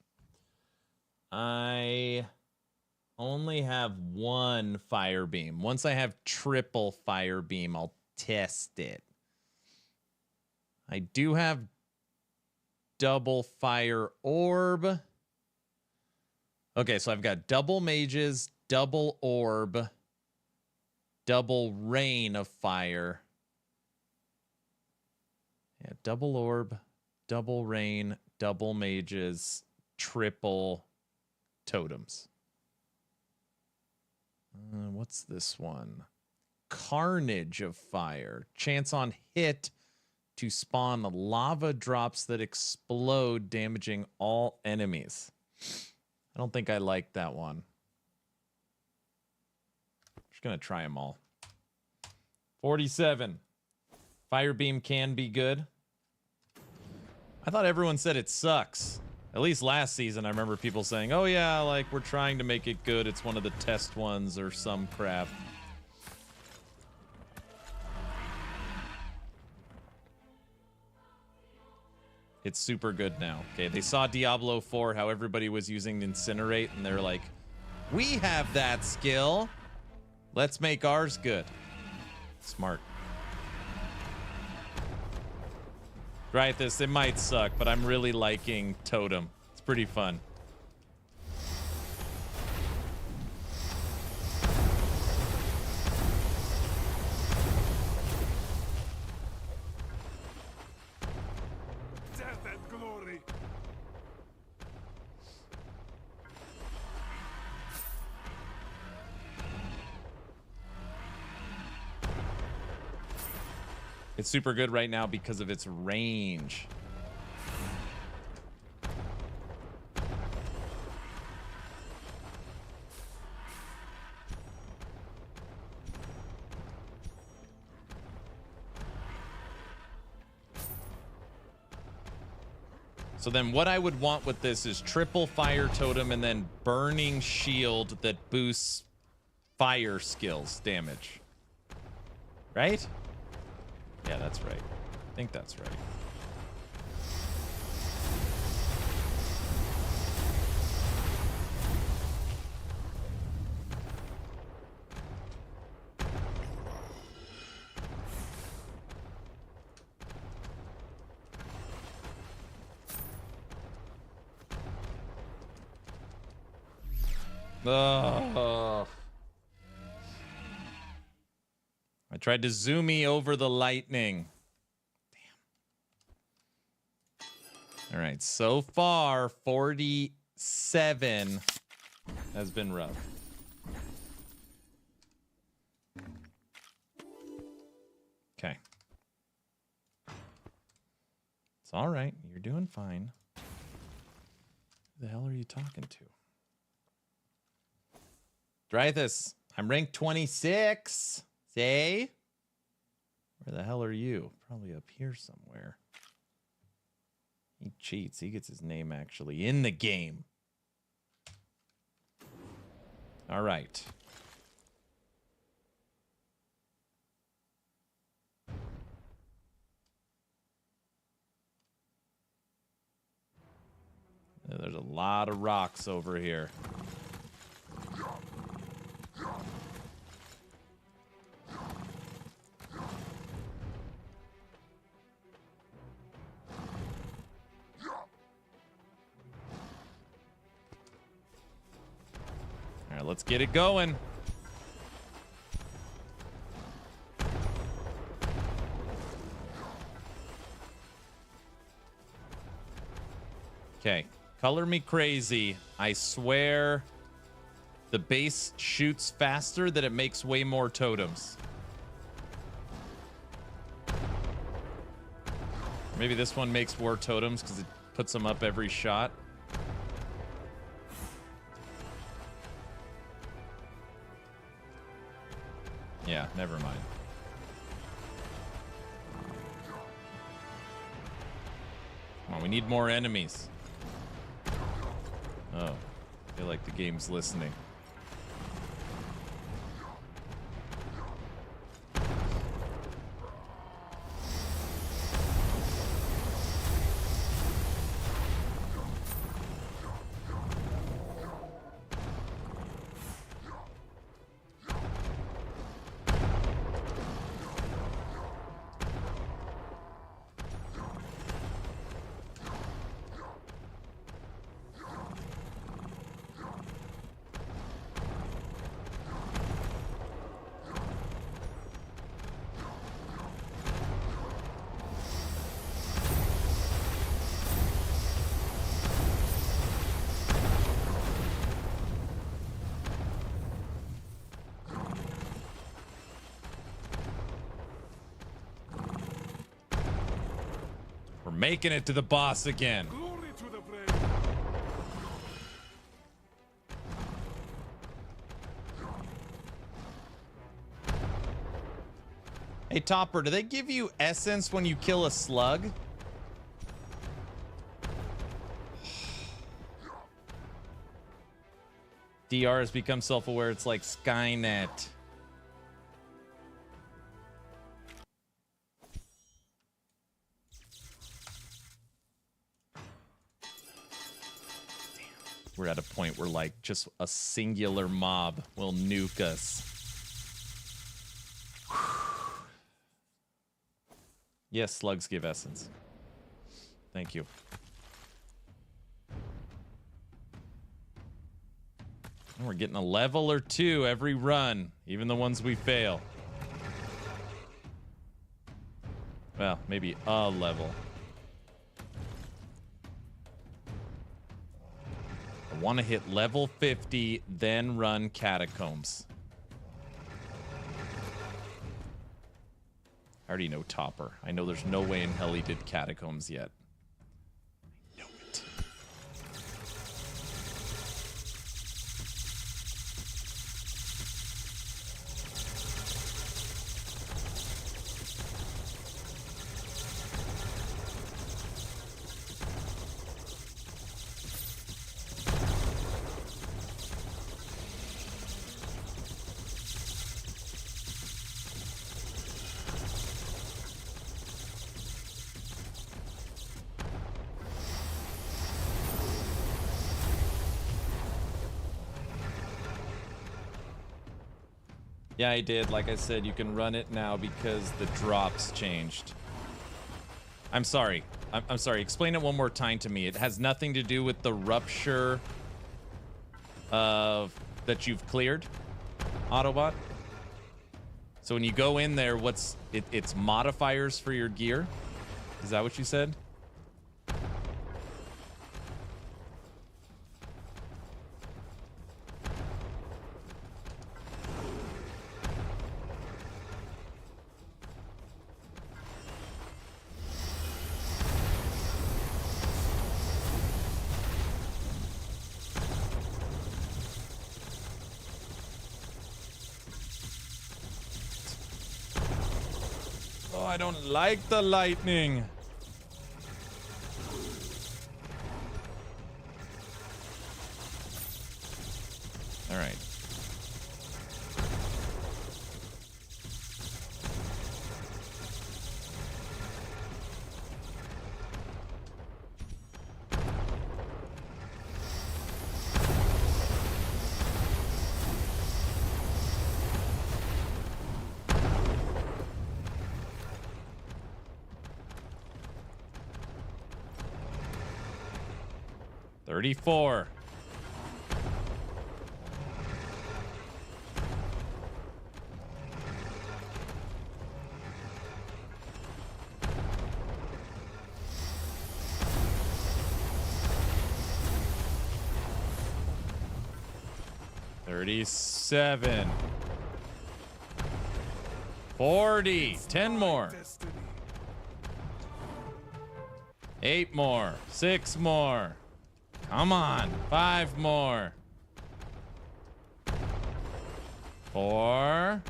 I only have one Fire Beam. Once I have triple Fire Beam, I'll test it. I do have double Fire Orb. Okay, so I've got double Mages, double Orb, double Rain of Fire. Yeah, double Orb, double Rain, double Mages, triple Totems. What's this one? Carnage of Fire. Chance on hit to spawn lava drops that explode, damaging all enemies. I don't think I like that one. Just gonna try them all. 47. Fire Beam can be good. I thought everyone said it sucks. At least last season, I remember people saying, oh yeah, like, we're trying to make it good. It's one of the test ones or some crap. It's super good now. Okay, they saw Diablo 4, how everybody was using Incinerate, and they're like, we have that skill. Let's make ours good. Smart. Right, this, it might suck, but I'm really liking Totem. It's pretty fun. Death and glory. It's super good right now because of its range. So then what I would want with this is triple fire totem and then burning shield that boosts fire skills damage. Right? Yeah, that's right. I think that's right. Oh. I tried to zoomy over the lightning. Damn. All right, so far 47 has been rough. Okay. It's all right. You're doing fine. Who the hell are you talking to? Dreythus, I'm ranked 26. Say? Where the hell are you? Probably up here somewhere. He cheats. He gets his name actually in the game. All right. There's a lot of rocks over here. All right, let's get it going. Okay, color me crazy. I swear the base shoots faster, that it makes way more totems. Maybe this one makes more totems because it puts them up every shot. Yeah, never mind. Come on, we need more enemies. Oh, I feel like the game's listening. We're making it to the boss again. Glory to the brave. Hey, Topper, do they give you essence when you kill a slug? DR has become self-aware. It's like Skynet. we're at a point where like just a singular mob will nuke us. Yes, slugs give essence. Thank you. We're getting a level or two every run, even the ones we fail. Well, maybe a level. I want to hit level 50, then run Catacombs. I already know Topper. I know there's no way in hell he did Catacombs yet. I know it. Yeah, I did. Like I said, you can run it now because the drops changed. I'm sorry. I'm sorry. Explain it one more time to me. It has nothing to do with the rupture of that you've cleared, Autobot. So when you go in there, it's modifiers for your gear? Is that what you said? I don't like the lightning. All right. $34. $37. $40. 10 more. 8 more. 6 more. Come on. 5 more. 4.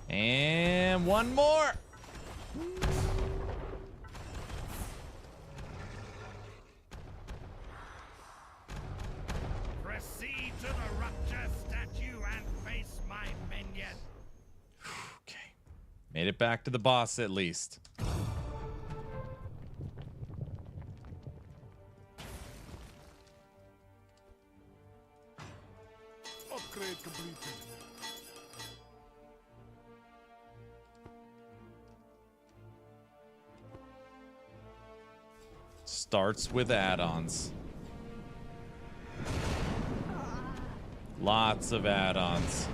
And 1 more. Proceed to the rupture statue and face my minion. Okay. Made it back to the boss at least. Upgrade completed. Starts with add-ons. Lots of add-ons.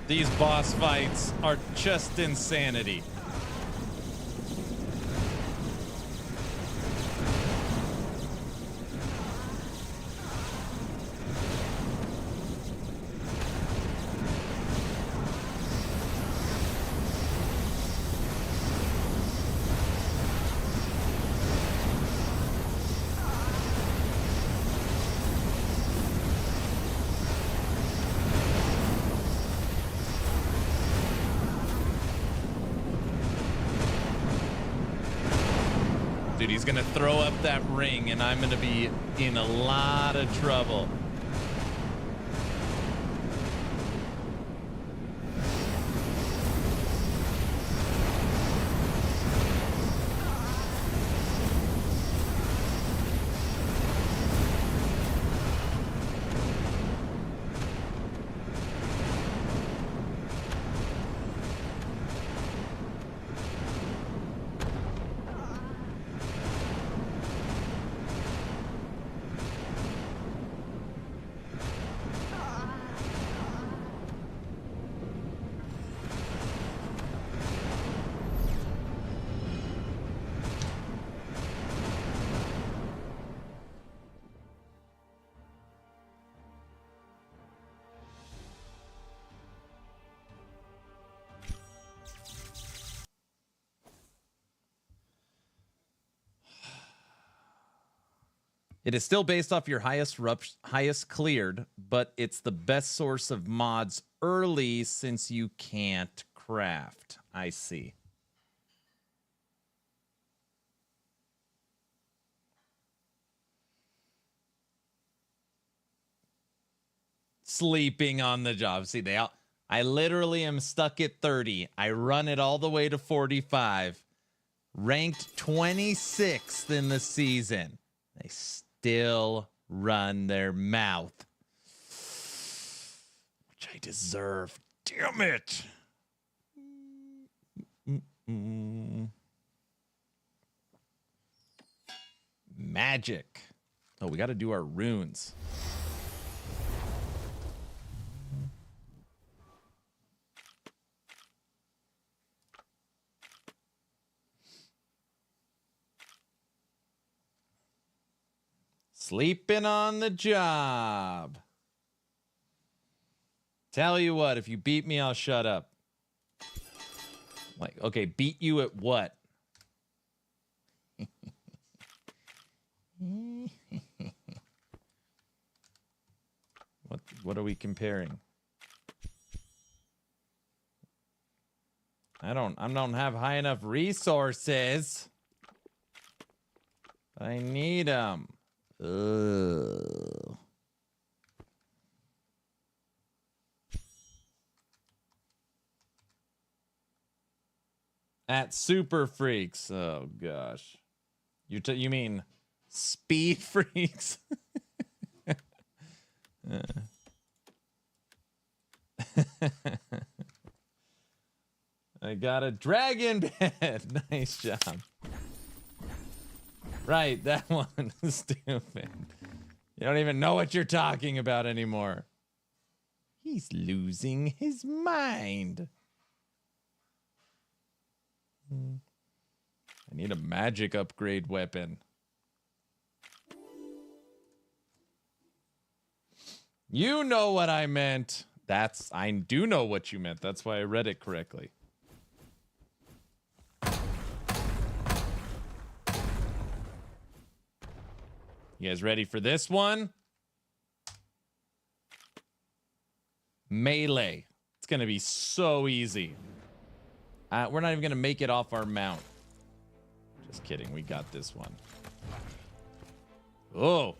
These boss fights are just insanity. he's gonna throw up that ring, and I'm gonna be in a lot of trouble. It is still based off your highest cleared, but it's the best source of mods early since you can't craft. I see. Sleeping on the job. See, I literally am stuck at 30. I run it all the way to 45. Ranked 26th in the season. They still run their mouth. Which I deserve. Damn it. Magic. Oh, we got to do our runes. Sleeping on the job. Tell you what, if you beat me, I'll shut up. Like, okay, beat you at what? What are we comparing? I don't have high enough resources. I need them. At Super Freaks. Oh gosh. You mean Speed Freaks? I got a dragon bed. Nice job. Right, that one is stupid. You don't even know what you're talking about anymore. He's losing his mind. I need a magic upgrade weapon. You know what I meant. I do know what you meant. That's why I read it correctly. You guys ready for this one? Melee. It's going to be so easy. We're not even going to make it off our mount. Just kidding. We got this one. Oh.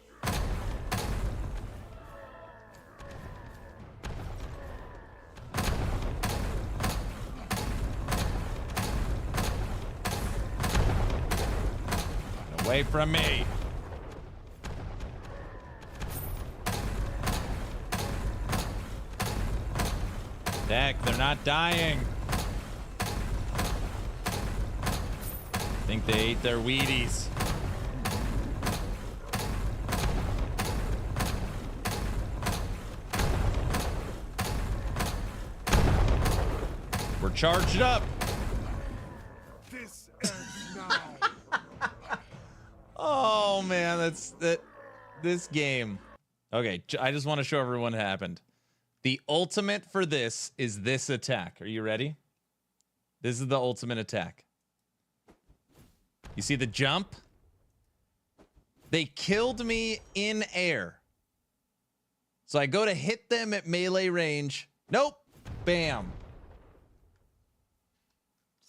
Away from me. Heck, they're not dying. I think they ate their Wheaties. We're charged up. This ends now. Oh man, this game. Okay, I just want to show everyone what happened. The ultimate for this is this attack. Are you ready? This is the ultimate attack. You see the jump? They killed me in air. So I go to hit them at melee range. Nope. Bam.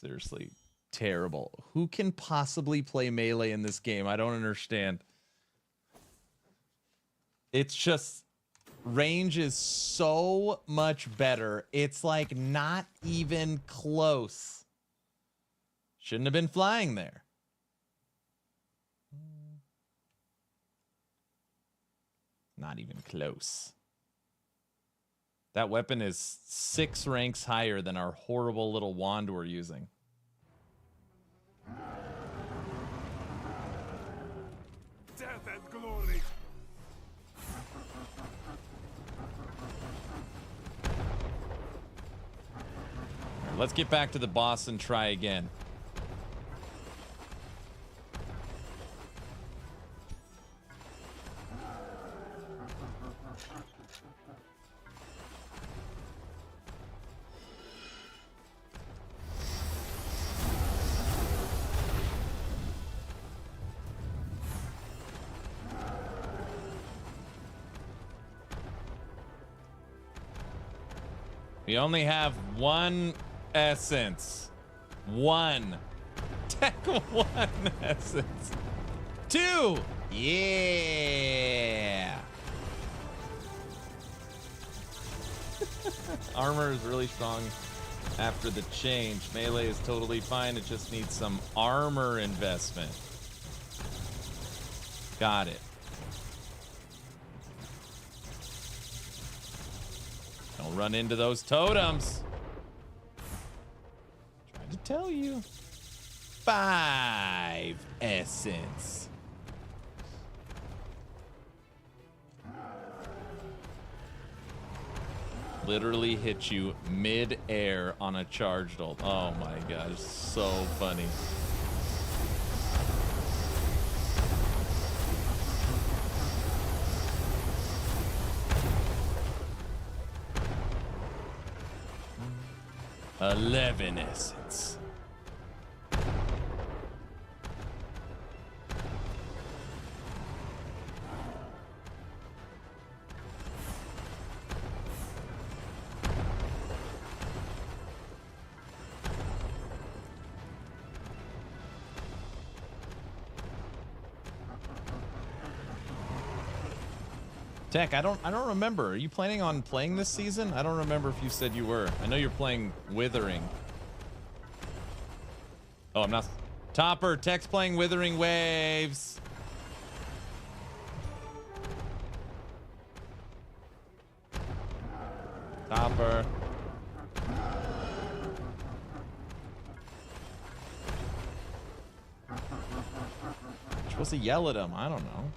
Seriously. terrible. Who can possibly play melee in this game? I don't understand. It's just range is so much better. It's like not even close. Shouldn't have been flying there. Not even close. That weapon is 6 ranks higher than our horrible little wand we're using. Death and glory. Let's get back to the boss and try again. We only have 1 essence. 1. Tech 1 essence. 2. Yeah. Armor is really strong after the change. Melee is totally fine. It just needs some armor investment. Got it. Don't run into those totems. Tried to tell you. 5 essence. Literally hit you mid-air on a charged ult. Oh my gosh, so funny. $11 essence. Tech, I don't remember. Are you planning on playing this season? I don't remember if you said you were. I know you're playing Withering. Oh, I'm not. Topper, Tech's playing Withering Waves. Topper. You're supposed to yell at him. I don't know.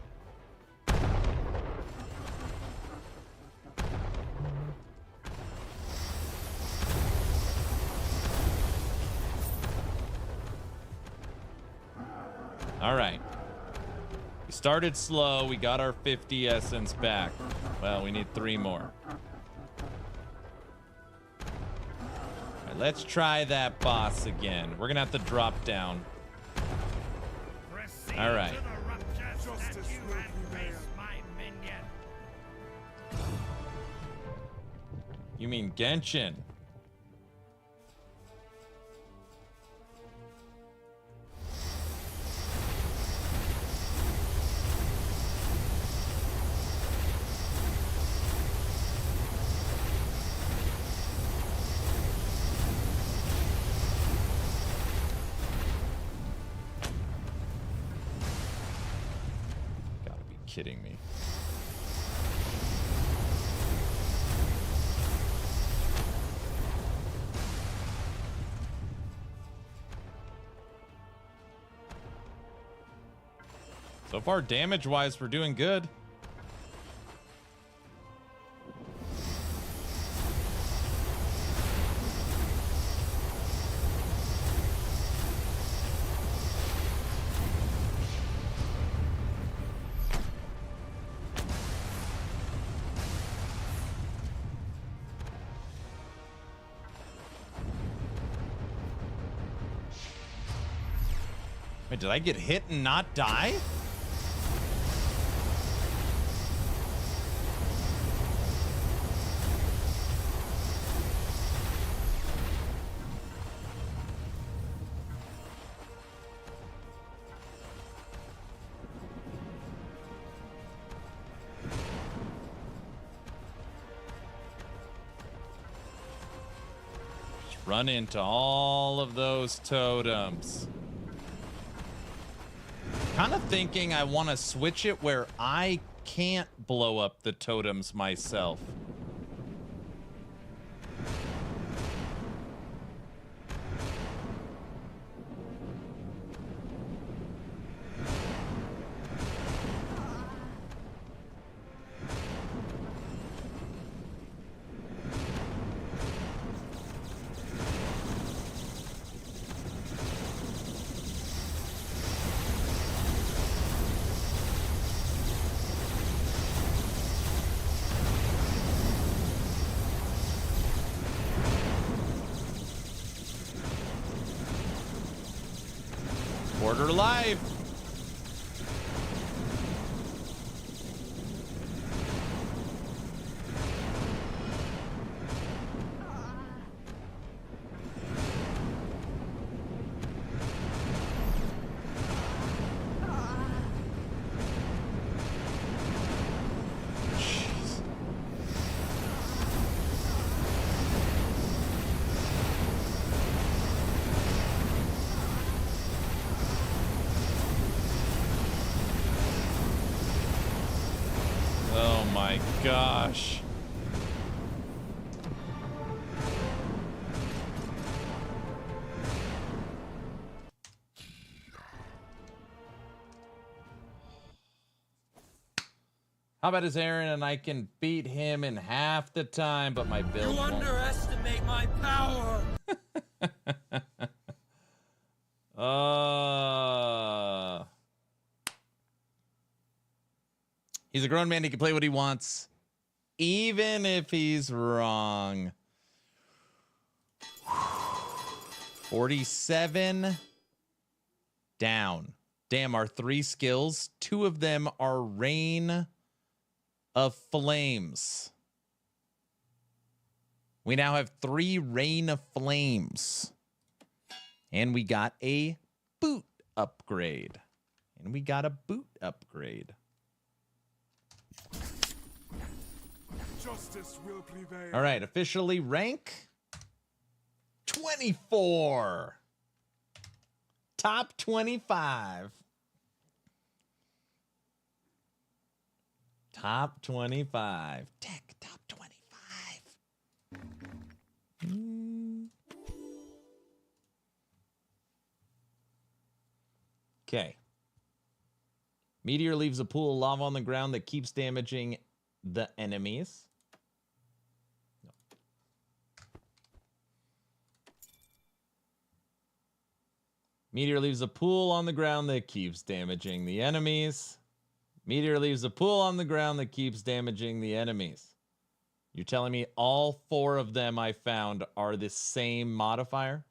All right. We started slow. We got our 50 essence back. Well, we need 3 more. All right, let's try that boss again. We're going to have to drop down. All right. You mean Genshin? Kidding me. So far, damage-wise, we're doing good. Wait, did I get hit and not die? Run into all of those totems. Kind of thinking I want to switch it where I can't blow up the totems myself. Quarter life. Jeez. Oh my gosh. How about his Aaron and I can beat him in half the time, but my build You won't. underestimate my power. He's a grown man. He can play what he wants, even if he's wrong. 47 down. Damn, our 3 skills, 2 of them are Rain of Flames. We now have 3 Rain of Flames. And we got a boot upgrade. Justice will prevail. All right, officially rank 24. Top 25. Top 25. Tech top 25. Okay. Meteor leaves a pool of lava on the ground that keeps damaging the enemies. Meteor leaves a pool on the ground that keeps damaging the enemies. Meteor leaves a pool on the ground that keeps damaging the enemies. You're telling me all 4 of them I found are the same modifier?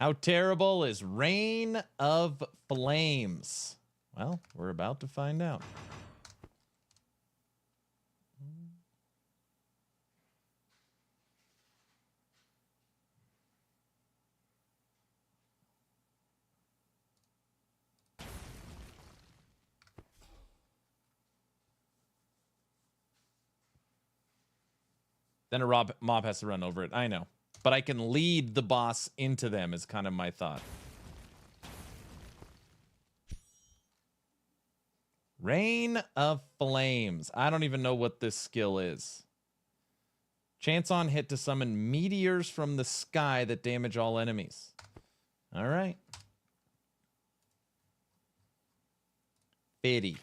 How terrible is Rain of Flames? Well, we're about to find out. Then a mob has to run over it. I know. But I can lead the boss into them is kind of my thought. Rain of Flames. I don't even know what this skill is. Chance on hit to summon meteors from the sky that damage all enemies. All right. 50.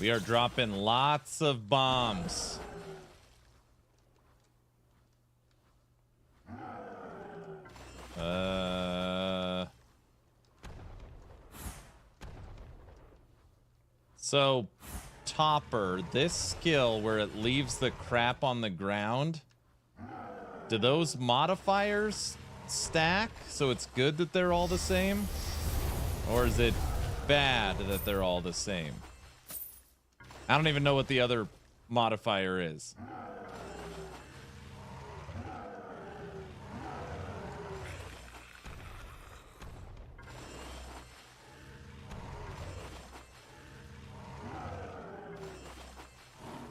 We are dropping lots of bombs. So, Topper, this skill where it leaves the crap on the ground, do those modifiers stack? So it's good that they're all the same? Or is it bad that they're all the same? I don't even know what the other modifier is.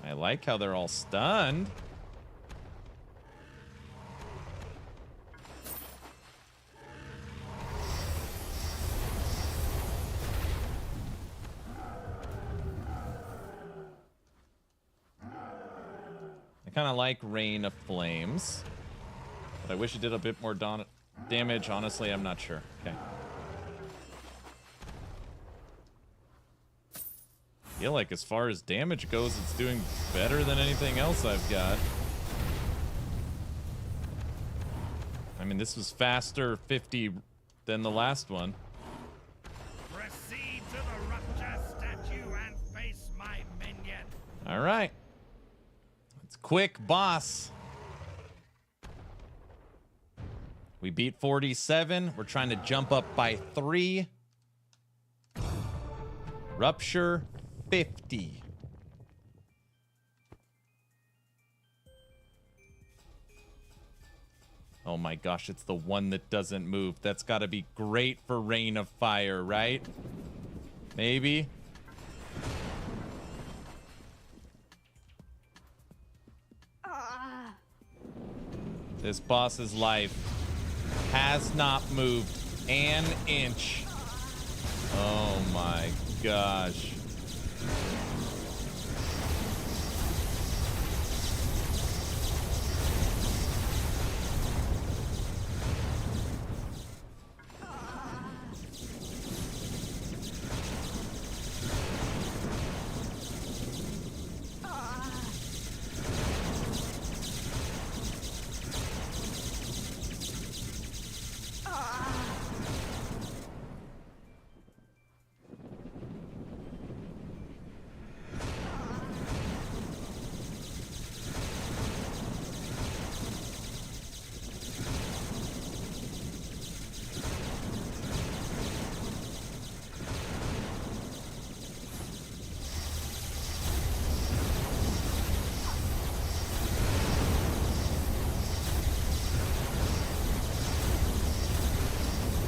I like how they're all stunned. I kind of like Rain of Flames, but I wish it did a bit more damage. Honestly, I'm not sure. Okay. I feel like as far as damage goes, it's doing better than anything else I've got. I mean, this was faster 50 than the last one. Proceed to the rupture statue and face my minion. All right. It's quick, boss. We beat 47. We're trying to jump up by 3. Rupture 50. Oh my gosh, it's the one that doesn't move. That's got to be great for Rain of Fire, right? Maybe. This boss's life has not moved an inch. Oh my gosh.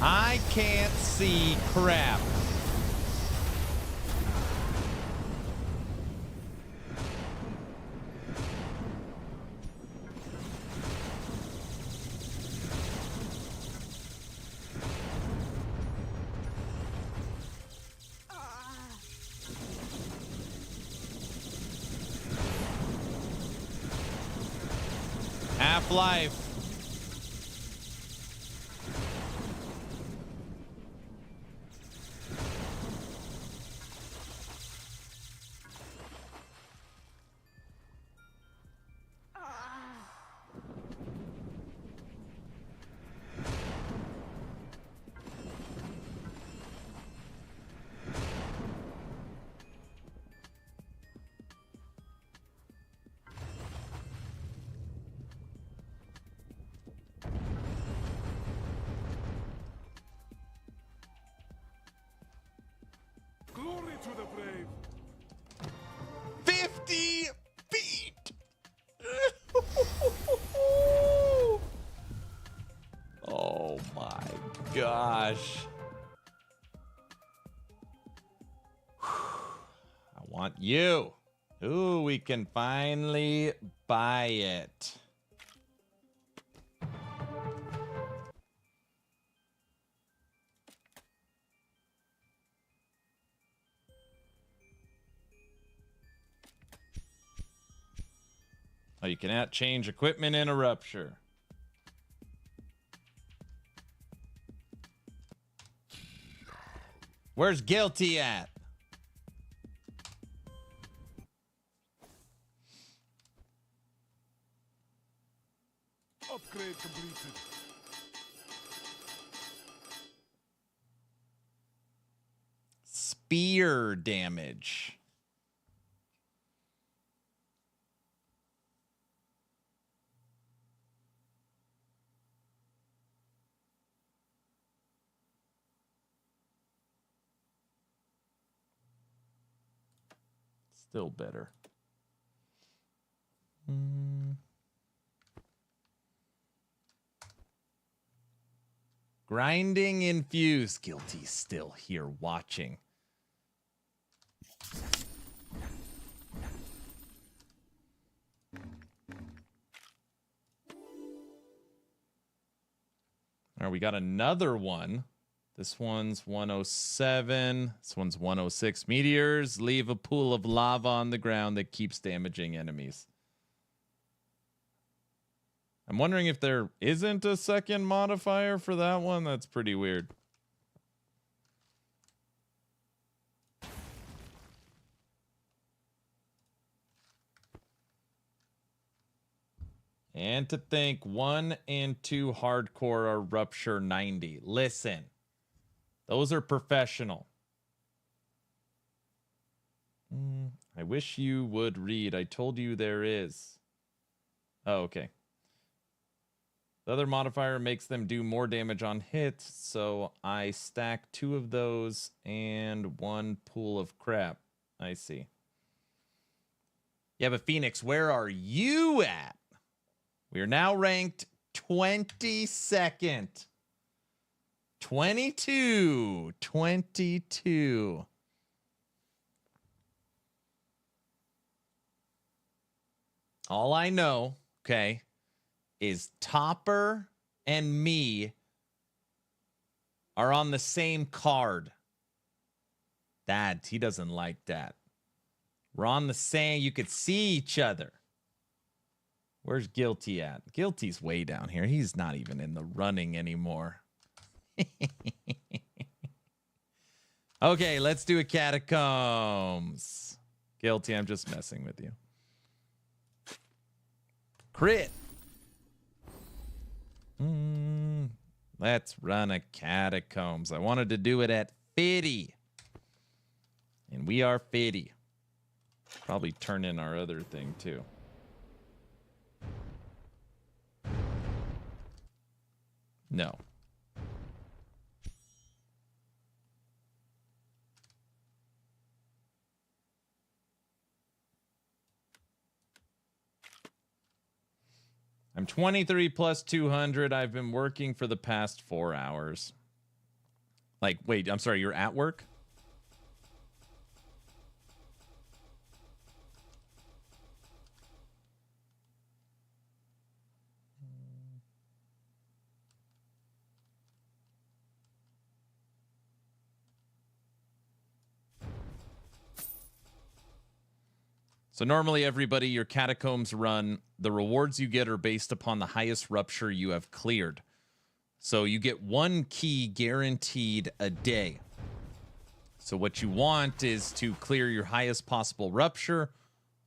I can't see crap. Half-Life. Glory to the brave. 50 feet. Oh my gosh. I want you. Ooh, we can finally buy it. Oh, you cannot change equipment in a rupture. Where's Guilty at? Upgrade completed. fear damage. Still better. Grinding infused. Guilty's still here watching. All right, we got another one. This one's 107. This one's 106. Meteors leave a pool of lava on the ground that keeps damaging enemies. I'm wondering if there isn't a second modifier for that one. That's pretty weird. And to think 1 and 2 hardcore are rupture 90. Listen. Those are professional. I wish you would read. I told you there is. Oh, okay. The other modifier makes them do more damage on hits, so I stack 2 of those and 1 pool of crap. I see. Yeah, but Phoenix, where are you at? We are now ranked 22nd. 22. All I know, okay, is Topper and me are on the same card. That, he doesn't like that. We're on the same, you could see each other. Where's Guilty at? Guilty's way down here. He's not even in the running anymore. Okay, let's do a catacombs. Guilty, I'm just messing with you. Crit. Let's run a catacombs. I wanted to do it at 50. And we are 50. Probably turn in our other thing too. No. I'm 23 plus 200. I've been working for the past 4 hours. Like, wait, I'm sorry, you're at work? So normally, everybody, your catacombs run, the rewards you get are based upon the highest rupture you have cleared. So you get 1 key guaranteed a day. So what you want is to clear your highest possible rupture,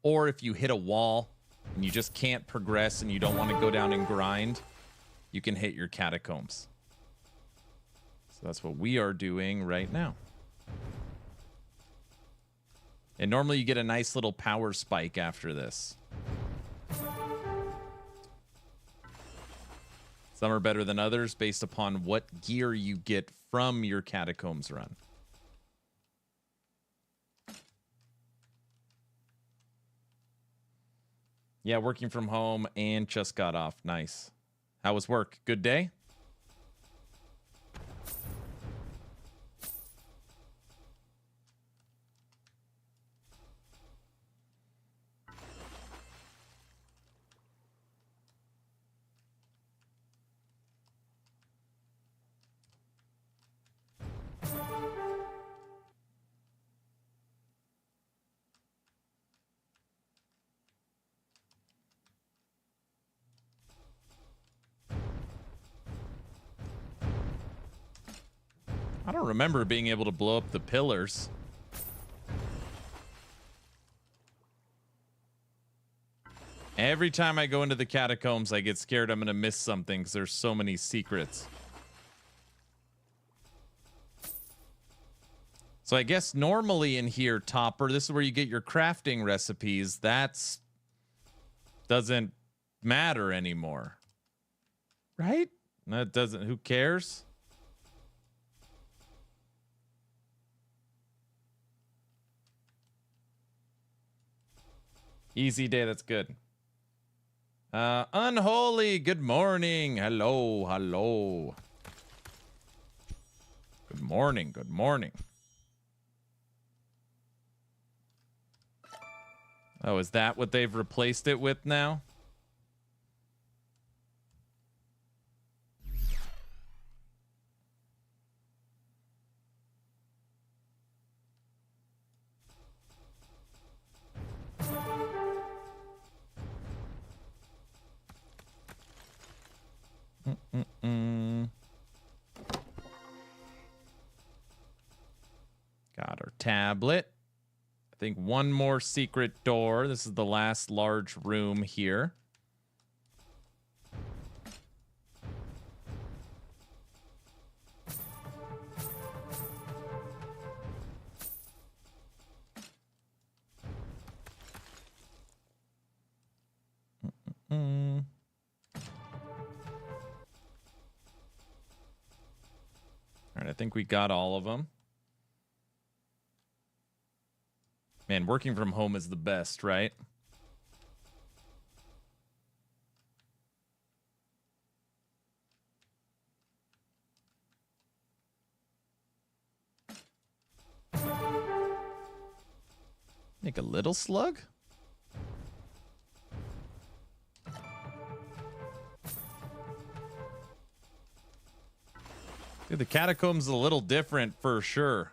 or if you hit a wall and you just can't progress and you don't want to go down and grind, you can hit your catacombs. So that's what we are doing right now. And normally you get a nice little power spike after this. Some are better than others based upon what gear you get from your catacombs run. Yeah, working from home and just got off. Nice. How was work? Good day? I don't remember being able to blow up the pillars. Every time I go into the catacombs, I get scared I'm going to miss something because there's so many secrets. So I guess normally in here, Topper, this is where you get your crafting recipes. That's doesn't matter anymore. Right? That doesn't, who cares? Easy day, that's good. Unholy, good morning. Hello, hello. Good morning, good morning. Oh, is that what they've replaced it with now? Got our tablet. I think one more secret door. This is the last large room here. All right, I think we got all of them. Man, working from home is the best, right? Make a little slug? Dude, the catacombs is a little different for sure.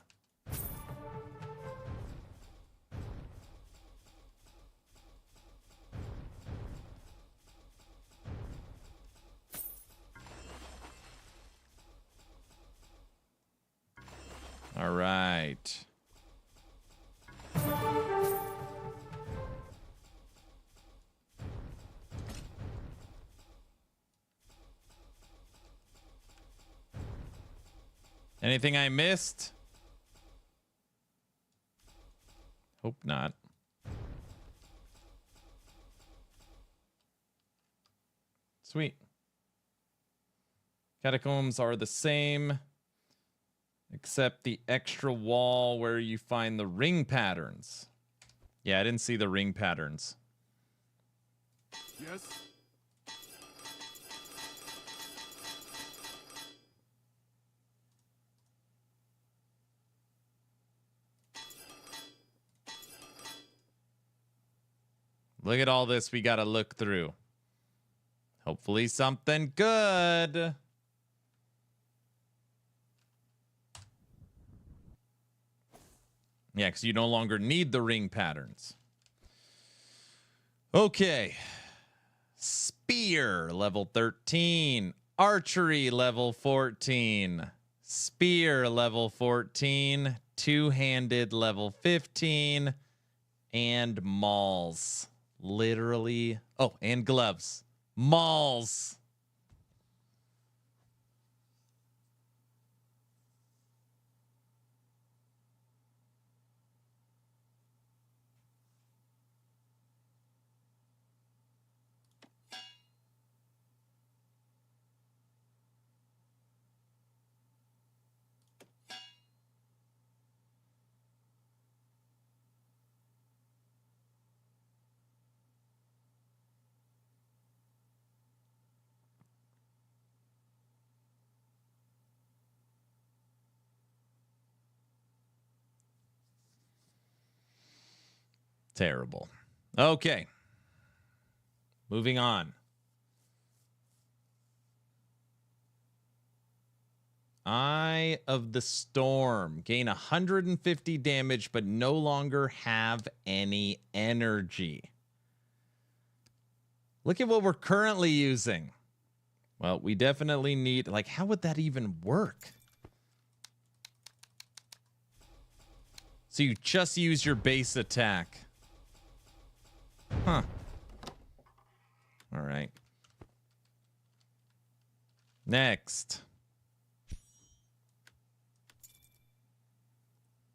All right. Anything I missed? Hope not. Sweet. Catacombs are the same, except the extra wall where you find the ring patterns. Yeah, I didn't see the ring patterns. Yes? Look at all this we got to look through. Hopefully something good. Yeah, because you no longer need the ring patterns. Okay. Spear, level 13. Archery, level 14. Spear, level 14. Two-handed, level 15. And mauls. Literally. Oh, and gloves. Mauls. Terrible. Okay. Moving on. Eye of the Storm. Gain 150 damage, but no longer have any energy. Look at what we're currently using. Well, we definitely need... Like, how would that even work? So you just use your base attack. Huh. All right. Next.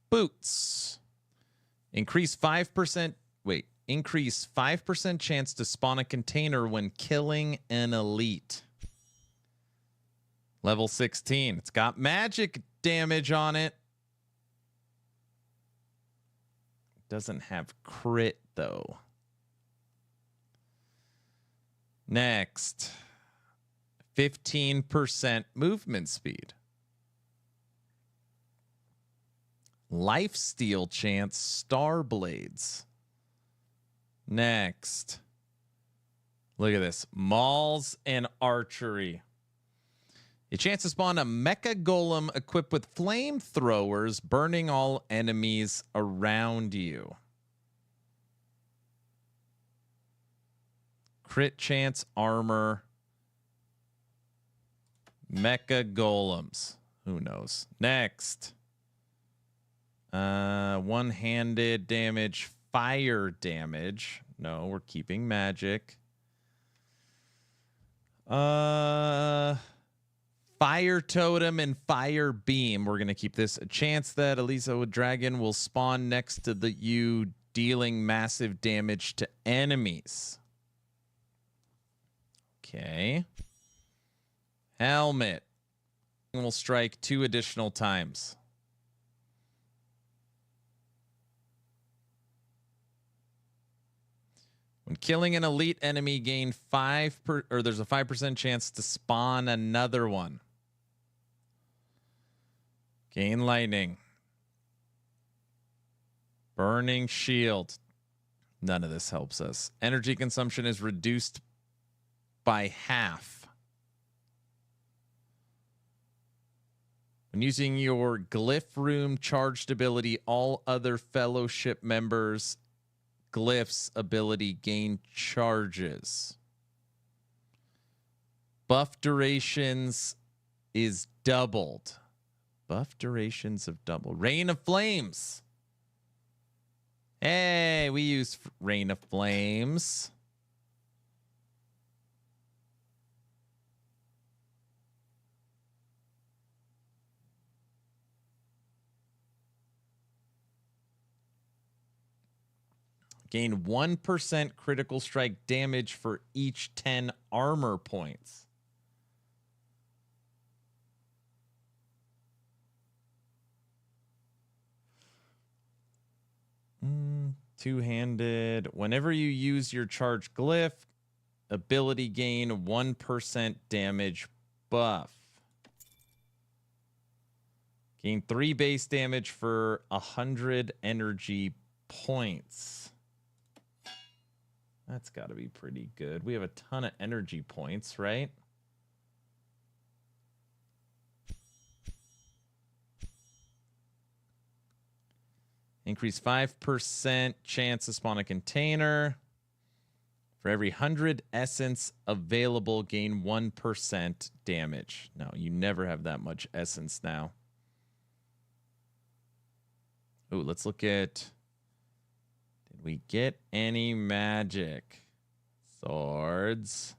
boots. Increase 5%. Wait. Increase 5% chance to spawn a container when killing an elite. Level 16. It's got magic damage on it. Doesn't have crit, though. Next. 15% movement speed. Lifesteal chance, star blades. Next. Look at this. Mauls and archery. A chance to spawn a mecha golem equipped with flamethrowers, burning all enemies around you. Crit chance, armor. Mecha golems. Who knows? Next. One-handed damage, fire damage. No, we're keeping magic. Fire totem and fire beam. We're gonna keep this. A chance that Elisa with dragon will spawn next to you, dealing massive damage to enemies. Okay. Helmet. Will strike 2 additional times. When killing an elite enemy, gain there's a 5% chance to spawn another one. Gain lightning. Burning shield. None of this helps us. Energy consumption is reduced by half. When using your glyph room charged ability, all other fellowship members' glyphs ability gain charges. Buff durations is doubled. Buff durations of double. Rain of Flames. Hey, we use Rain of Flames. Gain 1% critical strike damage for each 10 armor points. Two-handed. Whenever you use your charged glyph, ability gain 1% damage buff. Gain 3 base damage for 100 energy points. That's got to be pretty good. We have a ton of energy points, right? Increase 5% chance to spawn a container. For every 100 essence available, gain 1% damage. No, you never have that much essence now. Ooh, let's look at... Did we get any magic? Swords.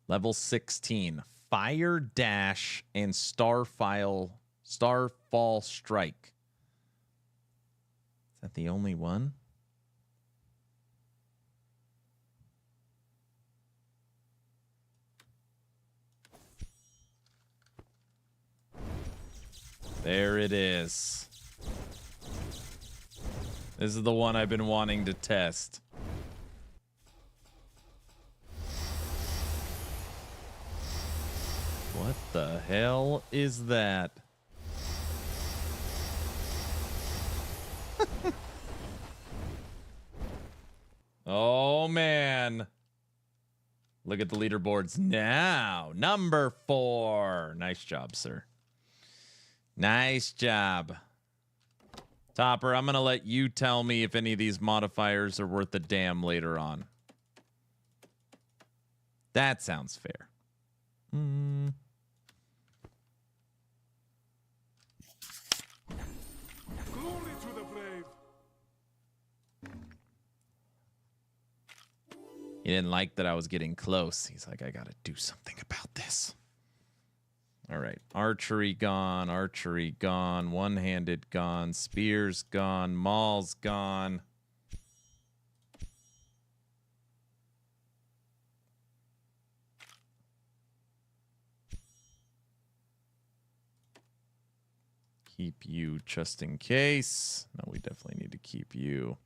Level 16. Fire Dash and Starfall Strike. Is that the only one? There it is. This is the one I've been wanting to test. What the hell is that? Oh, man. Look at the leaderboards now. Number 4. Nice job, sir. Nice job. Topper, I'm going to let you tell me if any of these modifiers are worth a damn later on. That sounds fair. Glory to the brave. He didn't like that I was getting close. He's like, I got to do something about this. All right. Archery gone. Archery gone. One-handed gone. Spears gone. Maul's gone. Keep you just in case. No, we definitely need to keep you.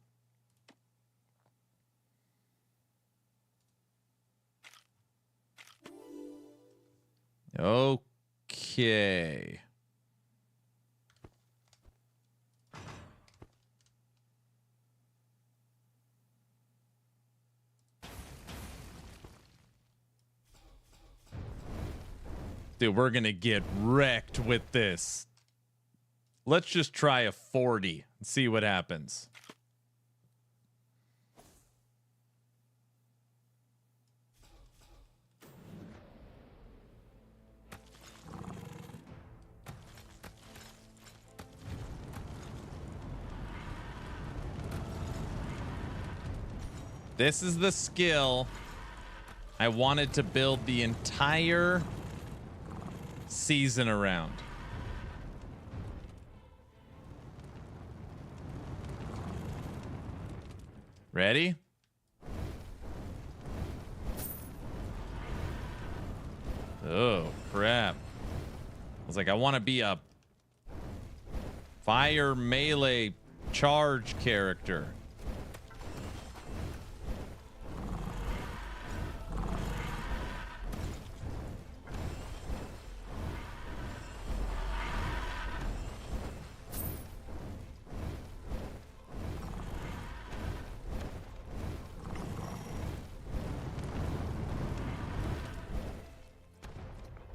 Okay. Dude, we're gonna get wrecked with this. Let's just try a 40 and see what happens. This is the skill I wanted to build the entire season around. Ready? Oh, crap. I was like, I want to be a fire melee charge character.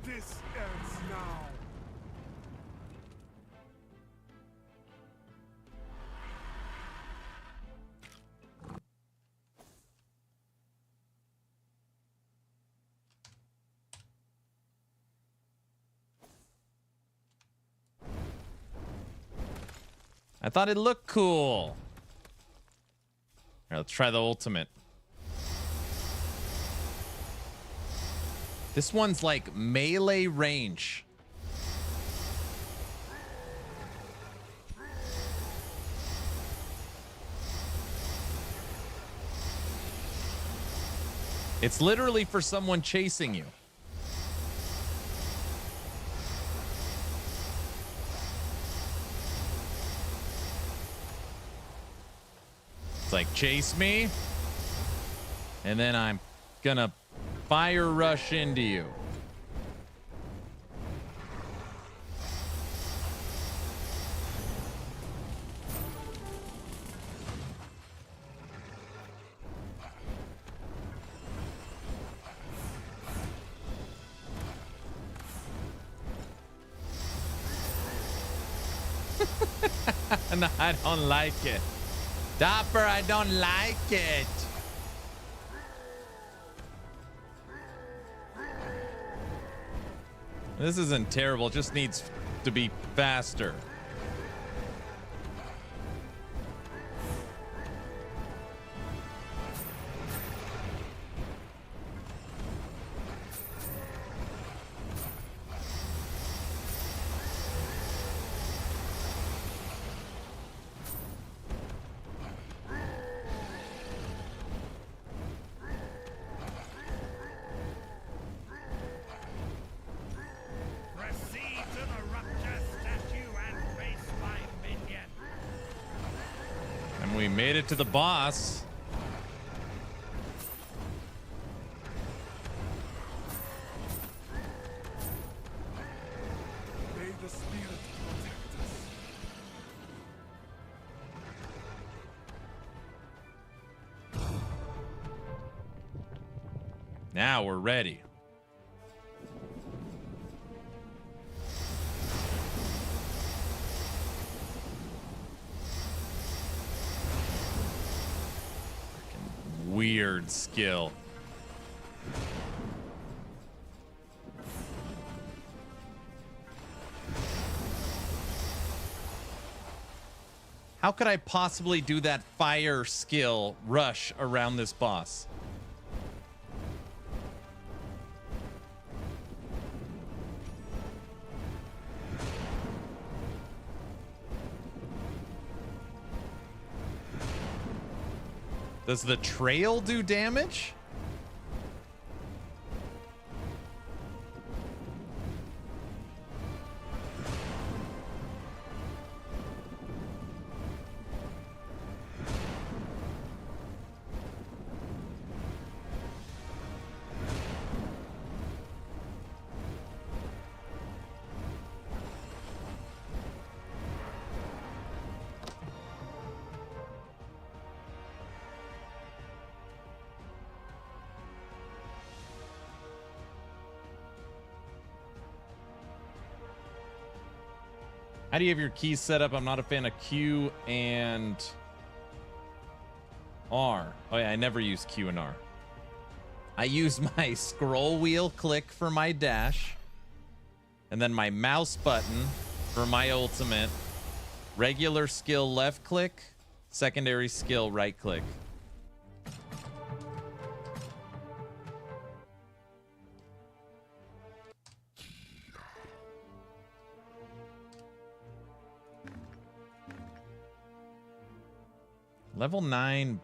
This ends now. I thought it looked cool. All right, let's try the ultimate. This one's like melee range. It's literally for someone chasing you. It's like, chase me, and then I'm gonna fire rush into you. No, I don't like it. Dapper, I don't like it. This isn't terrible. It just needs to be faster. Proceed to the rupture statue and face my minion. And we made it to the boss. May the spirit protect us. Now we're ready. Freaking weird skill. How could I possibly do that fire skill rush around this boss? Does the trail do damage? How do you have your keys set up? I'm not a fan of Q and R. Oh yeah, I never use Q and R. I use my scroll wheel click for my dash, and then my mouse button for my ultimate, regular skill left click, secondary skill right click. Level 9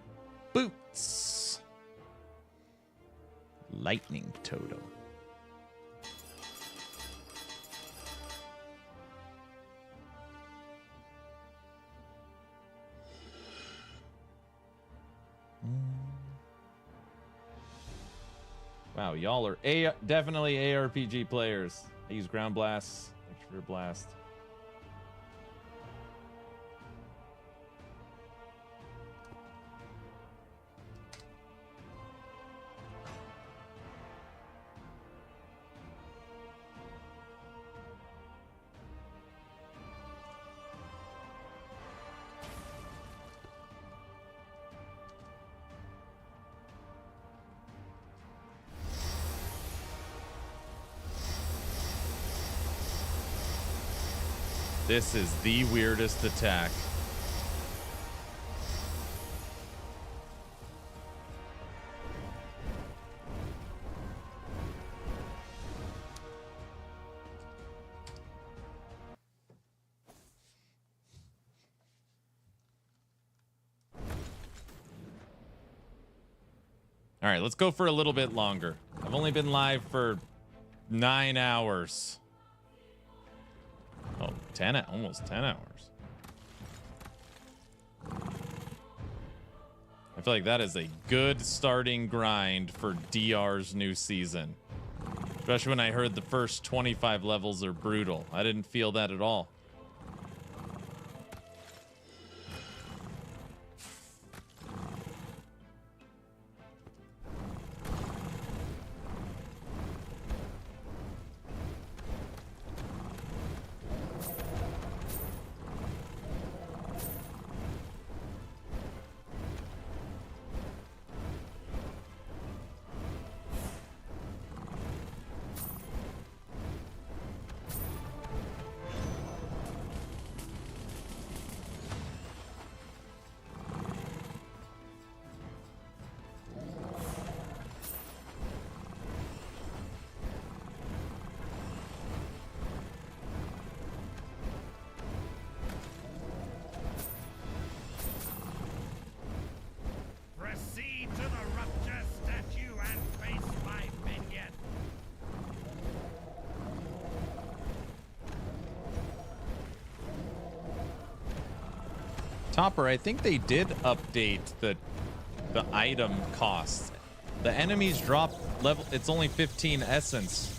boots. Lightning totem. Wow, y'all are definitely ARPG players. I use ground blast, extra blast. This is the weirdest attack. All right, let's go for a little bit longer. I've only been live for 9 hours. Oh, 10, almost 10 hours. I feel like that is a good starting grind for DR's new season. Especially when I heard the first 25 levels are brutal. I didn't feel that at all. Proceed to the rupture statue and face my minion. Topper, I think they did update the item cost. The enemies drop level. It's only 15 essence.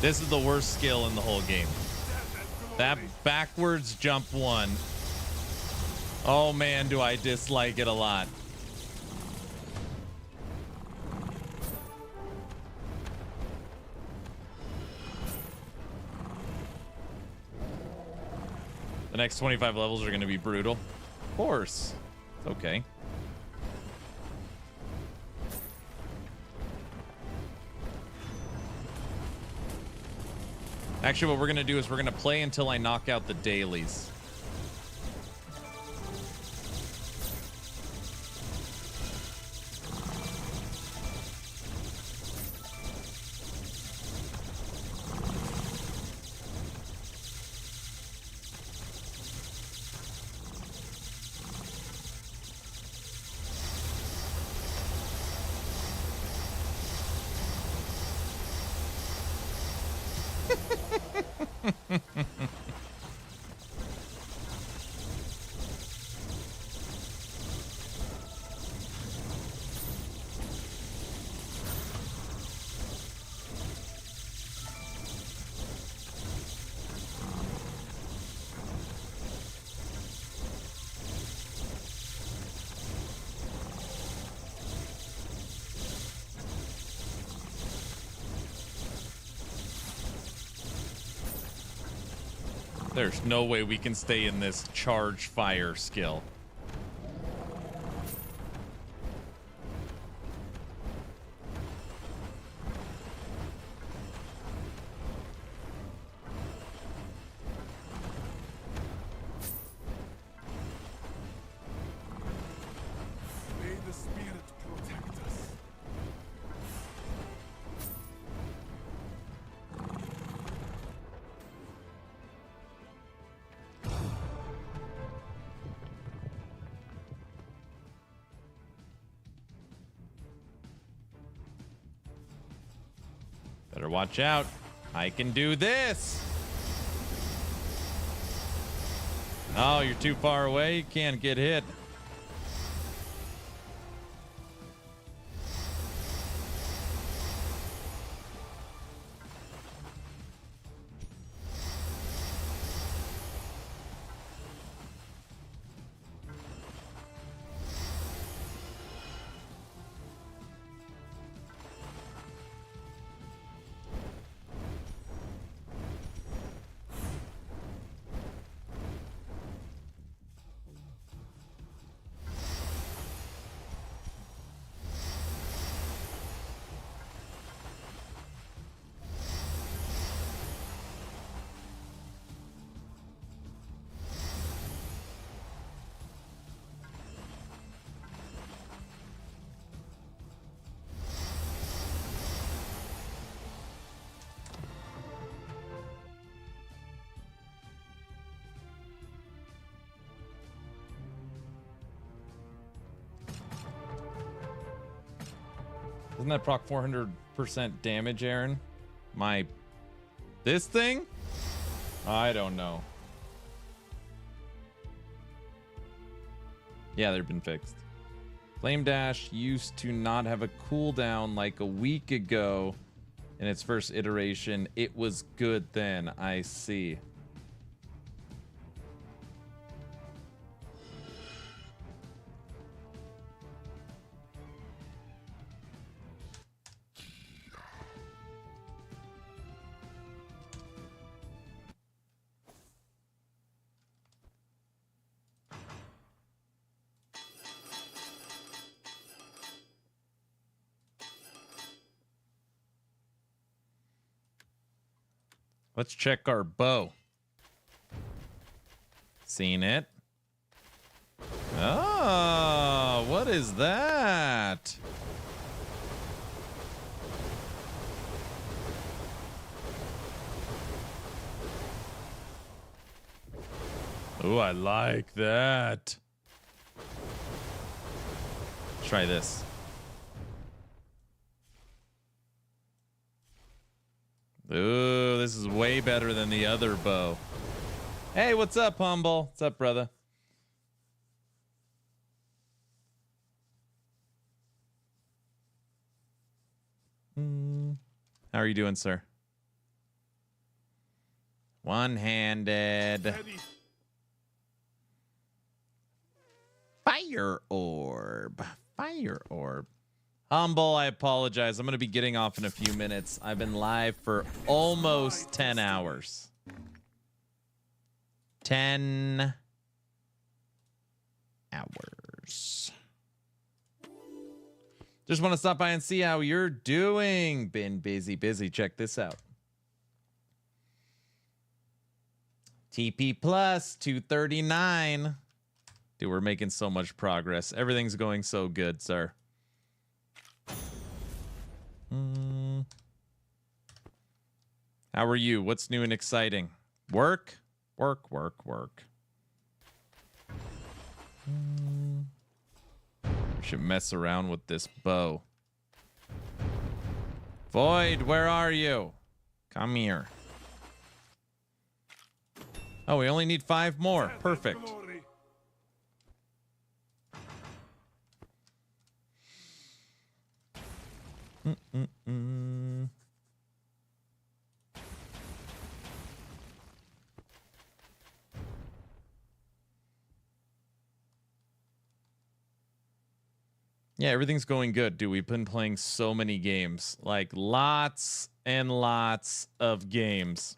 This is the worst skill in the whole game. That backwards jump one. Oh man, do I dislike it a lot. The next 25 levels are going to be brutal. Of course. It's okay. Actually, what we're going to do is we're going to play until I knock out the dailies. There's no way we can stay in this charge fire skill. May the spirit protect us. Better watch out. I can do this. Oh, you're too far away. You can't get hit. Doesn't that proc 400% damage, Aaron? This thing? I don't know. Yeah, they've been fixed. Flame Dash used to not have a cooldown like a week ago in its first iteration. It was good then. I see. Let's check our bow. Seen it? Oh, what is that? Oh, I like that. Let's try this. Ooh, this is way better than the other bow. Hey, what's up, Humble? What's up, brother? How are you doing, sir? One-handed. Fire orb. Fire orb. Humble, I apologize. I'm going to be getting off in a few minutes. I've been live for almost 10 hours. 10 hours. Just want to stop by and see how you're doing. Been busy. Check this out. TP plus 239. Dude, we're making so much progress. Everything's going so good, sir. How are you? What's new and exciting? Work. Should mess around with this bow. Void, where are you? Come here. Oh, we only need 5 more. Perfect. Glory. Yeah, everything's going good, dude. We've been playing so many games. Like, lots and lots of games.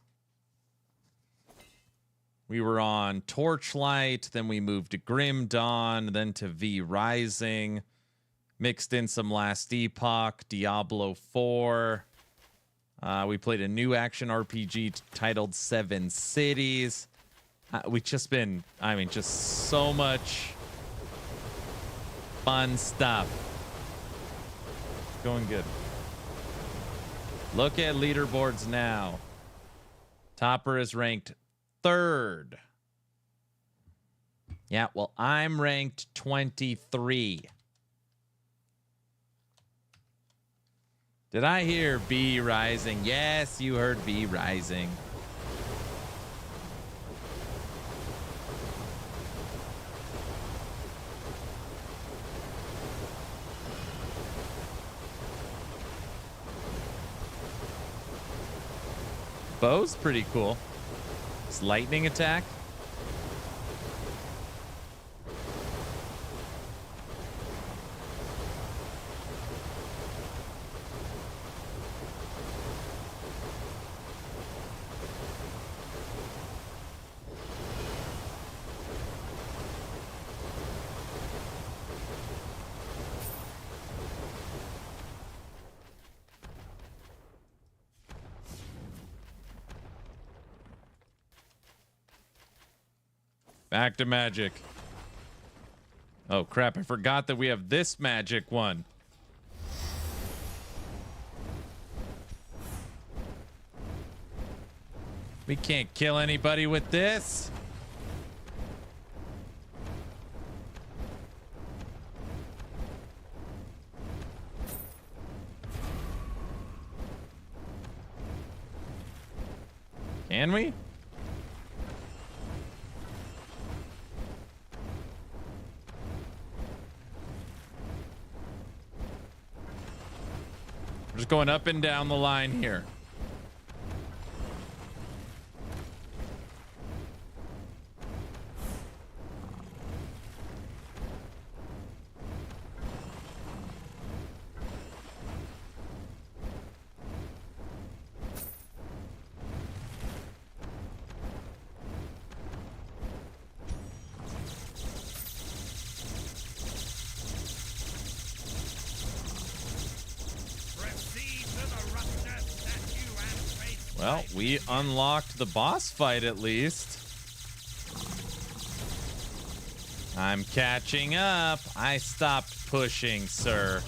We were on Torchlight, then we moved to Grim Dawn, then to V Rising. Mixed in some Last Epoch, Diablo 4. We played a new action RPG titled Seven Cities. We've just been, I mean, just so much fun stuff. Going good. Look at leaderboards now. Topper is ranked 3rd. Yeah, well, I'm ranked 23. Did I hear B Rising? Yes, you heard B Rising. Bow's pretty cool. It's lightning attack. Back to magic. Oh, crap. I forgot that we have this magic one. We can't kill anybody with this. Can we? We're just going up and down the line here. Well, we unlocked the boss fight at least. I'm catching up. I stopped pushing, sir.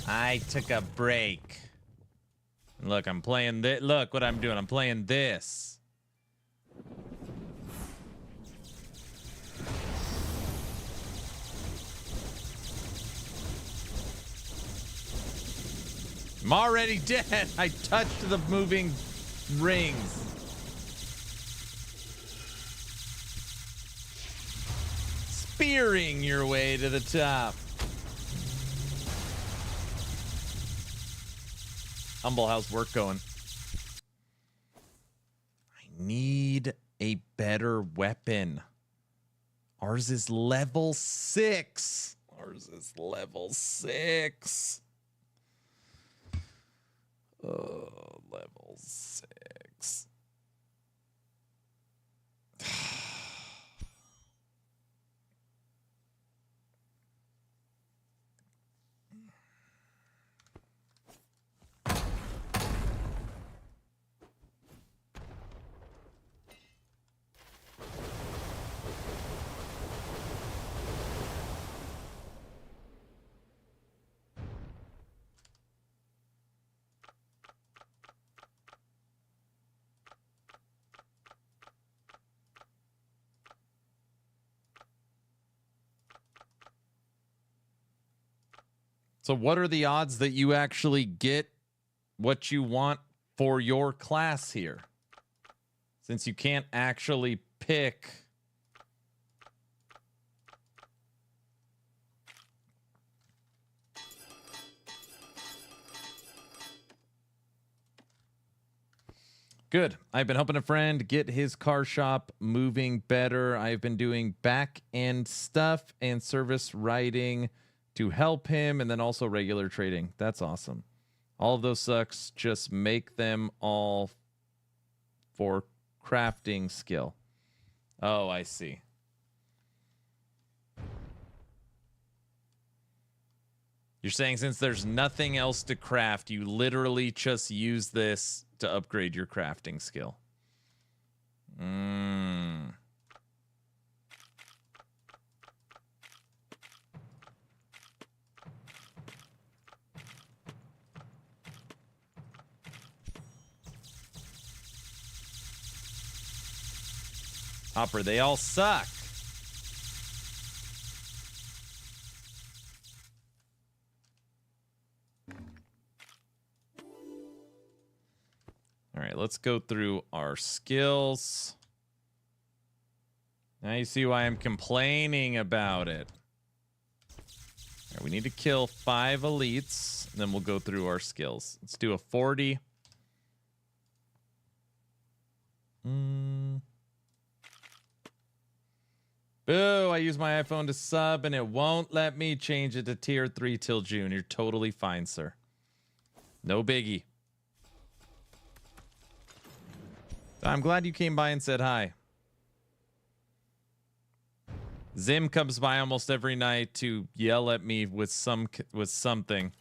I took a break. Look, I'm playing this. Look what I'm doing. I'm playing this. I'm already dead. I touched the moving rings. Spearing your way to the top. Humble, how's work going? I need a better weapon. Ours is level 6. Ours is level 6. Oh, level 6. So what are the odds that you actually get what you want for your class here? Since you can't actually pick. Good. I've been helping a friend get his car shop moving better. I've been doing back end stuff and service writing to help him, and then also regular trading. That's awesome. All of those sucks. Just make them all for crafting skill. Oh, I see. You're saying since there's nothing else to craft, you literally just use this to upgrade your crafting skill. Hopper, they all suck. All right, let's go through our skills. Now you see why I'm complaining about it. All right, we need to kill 5 elites, and then we'll go through our skills. Let's do a 40. Boo, I use my iPhone to sub, and it won't let me change it to tier 3 till June. You're totally fine, sir. No biggie. I'm glad you came by and said hi. Zim comes by almost every night to yell at me with something.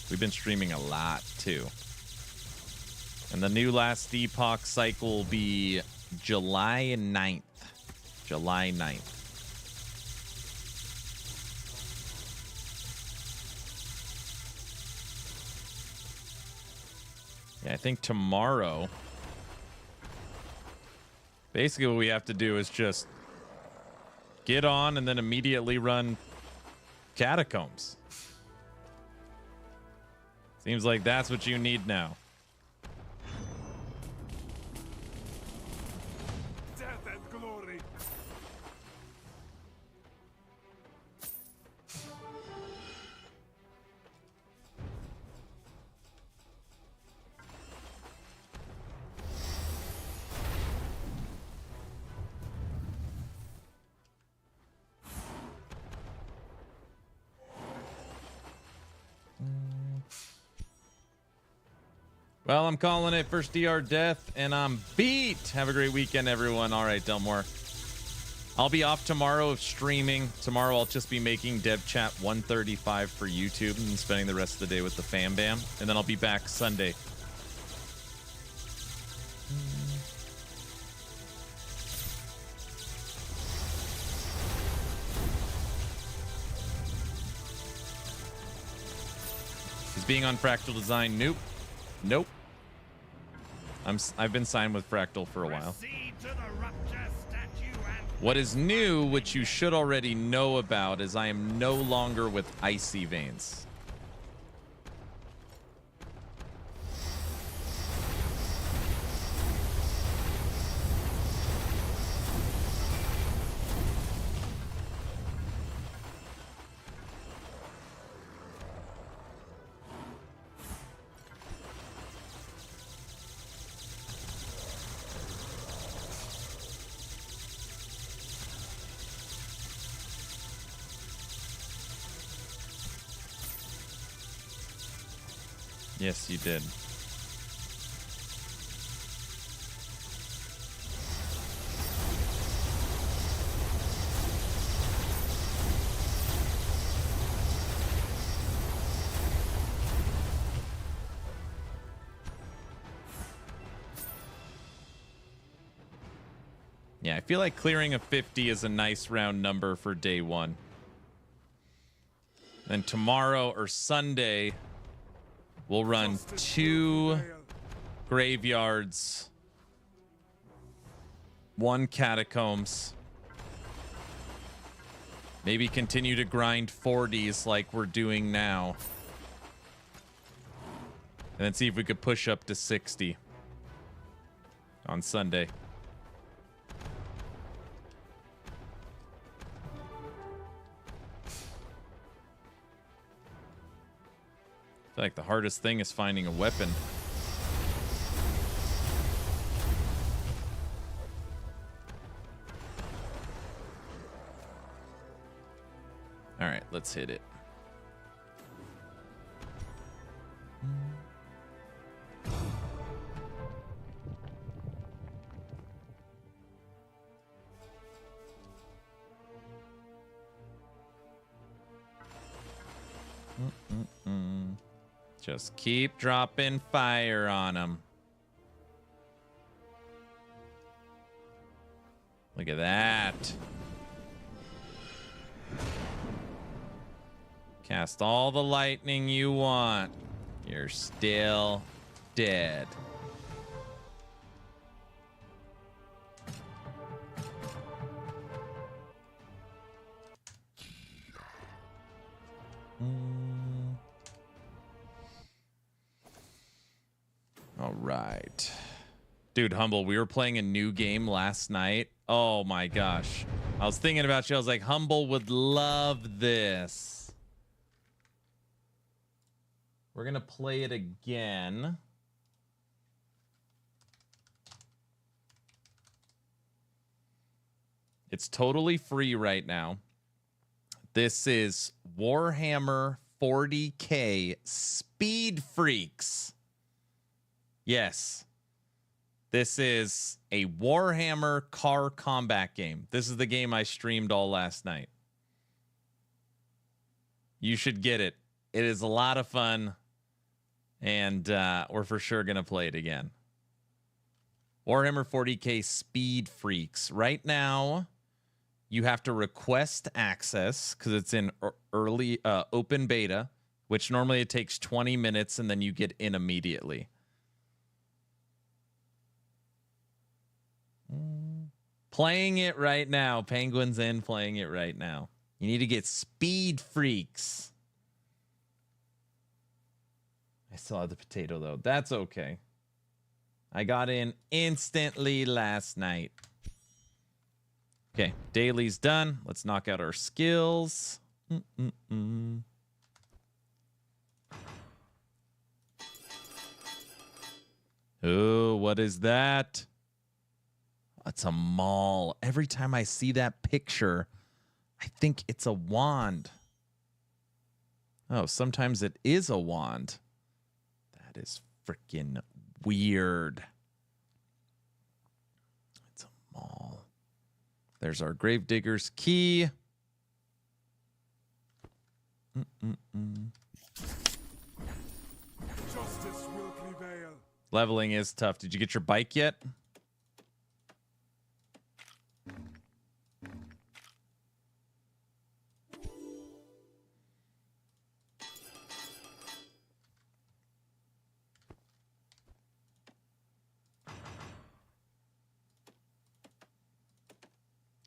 We've been streaming a lot too. And the new Last Epoch cycle will be July 9th. July 9th. Yeah, I think tomorrow. Basically what we have to do is just get on and then immediately run catacombs. Seems like that's what you need now. Death and glory. Well, I'm calling it first DR death, and I'm beat. Have a great weekend, everyone. All right, Delmore. I'll be off tomorrow of streaming. Tomorrow I'll just be making Dev Chat 135 for YouTube and spending the rest of the day with the fam bam. And then I'll be back Sunday. Is being on Fractal Design? Nope. Nope. I've been signed with Fractal for a while. What is new, which you should already know about, is I am no longer with Icy Veins. Yes, you did. Yeah, I feel like clearing a 50 is a nice round number for day one. Then tomorrow or Sunday, we'll run 2 graveyards, 1 catacombs, Maybe continue to grind 40s like we're doing now. And then see if we could push up to 60 on Sunday. I feel like the hardest thing is finding a weapon. All right, let's hit it. Just keep dropping fire on them. Look at that. Cast all the lightning you want. You're still dead. All right. Dude, Humble, we were playing a new game last night. Oh my gosh. I was thinking about you. I was like, Humble would love this. We're going to play it again. It's totally free right now. This is Warhammer 40K Speed Freaks. Yes. This is a Warhammer car combat game. This is the game I streamed all last night. You should get it. It is a lot of fun. And we're for sure going to play it again. Warhammer 40K Speed Freaks. Right now, you have to request access because it's in early open beta, which normally it takes 20 minutes and then you get in immediately. Playing it right now. Penguin's in playing it right now. You need to get Speed Freaks. I still have the potato, though. That's okay. I got in instantly last night. Okay, daily's done. Let's knock out our skills. Oh, what is that? It's a maul. Every time I see that picture, I think it's a wand. Oh, sometimes it is a wand. That is freaking weird. It's a maul. There's our Gravedigger's key. Justice will prevail. Leveling is tough. Did you get your bike yet?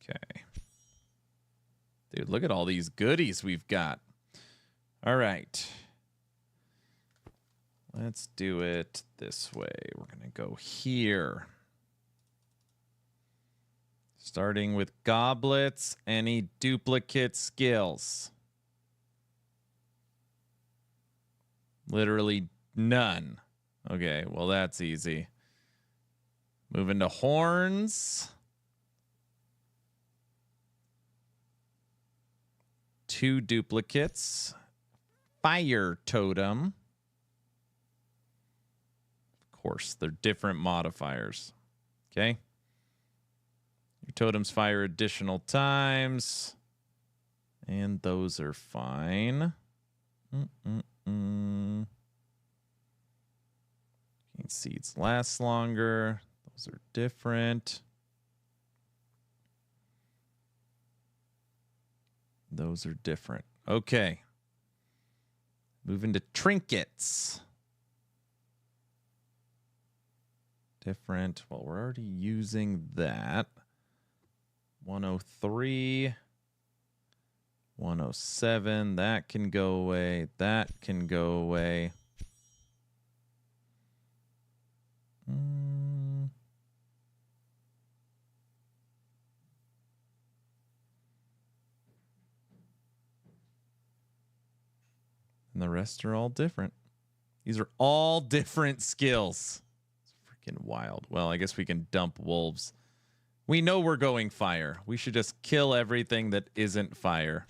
Okay. Dude, look at all these goodies we've got. All right. Let's do it this way. We're going to go here. Starting with goblets, any duplicate skills? Literally none. Okay, well, that's easy. Moving to horns. 2 duplicates. Fire totem. Of course, they're different modifiers. Okay. Your totems fire additional times. And those are fine. Cane seeds last longer. Those are different. Those are different. Okay. Moving to trinkets. Different. Well, we're already using that. 103. 107. That can go away. That can go away. And the rest are all different. These are all different skills. It's freaking wild. Well, I guess we can dump wolves. We know we're going fire. We should just kill everything that isn't fire.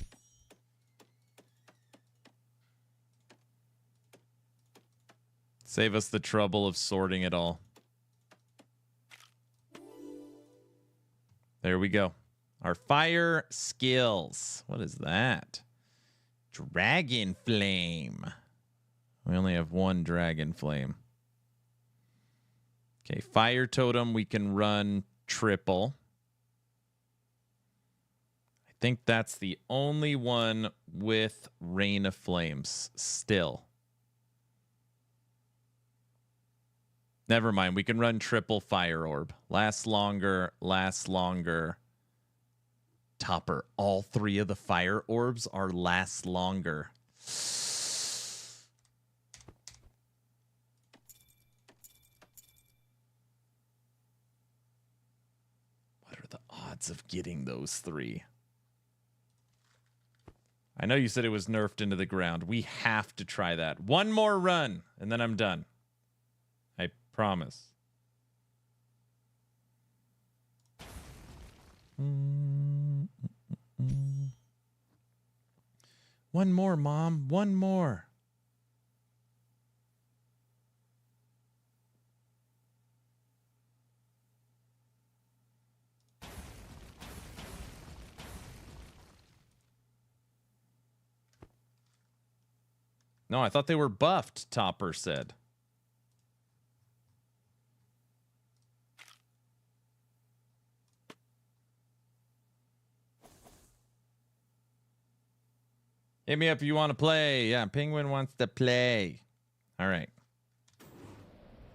Save us the trouble of sorting it all. There we go. Our fire skills. What is that? Dragon flame. We only have one dragon flame. Okay, fire totem, we can run triple. I think that's the only one with rain of flames still. Never mind, we can run triple fire orb. Lasts longer, lasts longer. Topper, all three of the fire orbs are last longer. What are the odds of getting those three? I know you said it was nerfed into the ground. We have to try that. One more run, and then I'm done. I promise. One more, Mom. One more. No, I thought they were buffed, Topper said. Hit me up if you want to play. Yeah, Penguin wants to play. All right.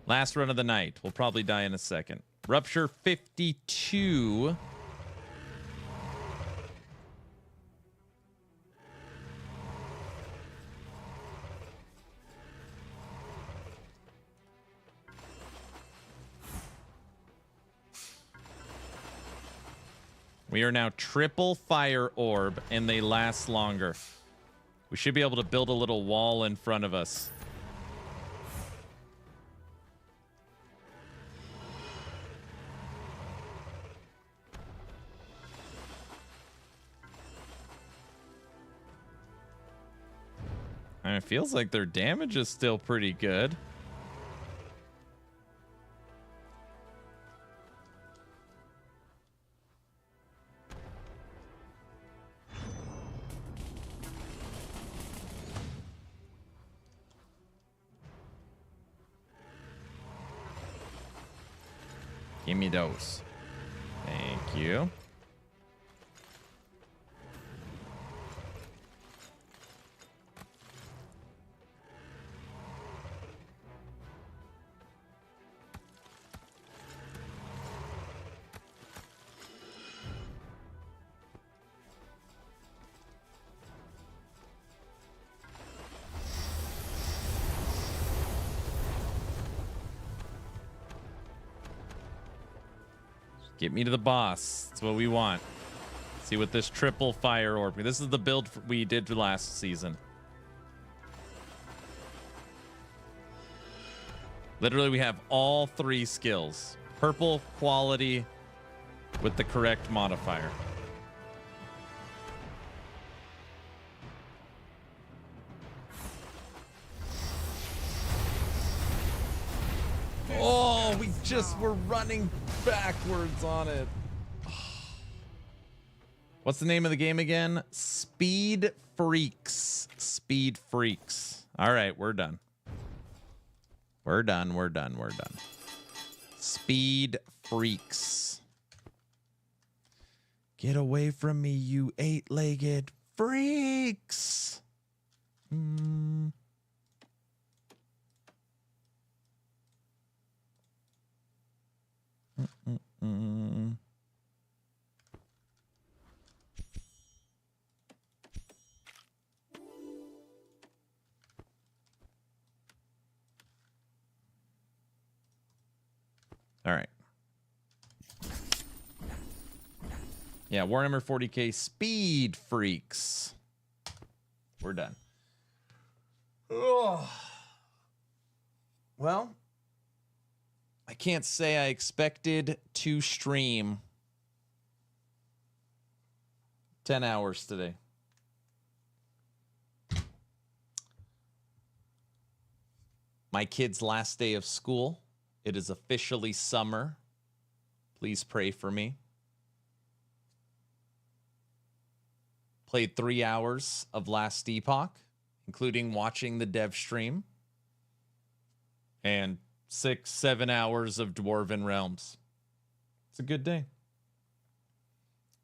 Last run of the night. We'll probably die in a second. Rupture 52. We are now triple fire orb, and they last longer. We should be able to build a little wall in front of us. And it feels like their damage is still pretty good. Give me those. Thank you. Get me to the boss. That's what we want. See what this triple fire orb. This is the build we did last season. Literally, we have all three skills. Purple quality with the correct modifier. Oh, we just were running backwards on it. What's the name of the game again? Speed Freaks. Speed Freaks. All right, we're done. We're done. We're done. We're done. Speed Freaks. Get away from me, you eight-legged freaks. All right. Yeah, Warhammer 40K Speed Freaks. We're done. Ugh. Well, I can't say I expected to stream 10 hours today. My kid's last day of school. It is officially summer. Please pray for me. Played 3 hours of Last Epoch, including watching the dev stream. And 6-7 hours of Dwarven Realms. It's a good day.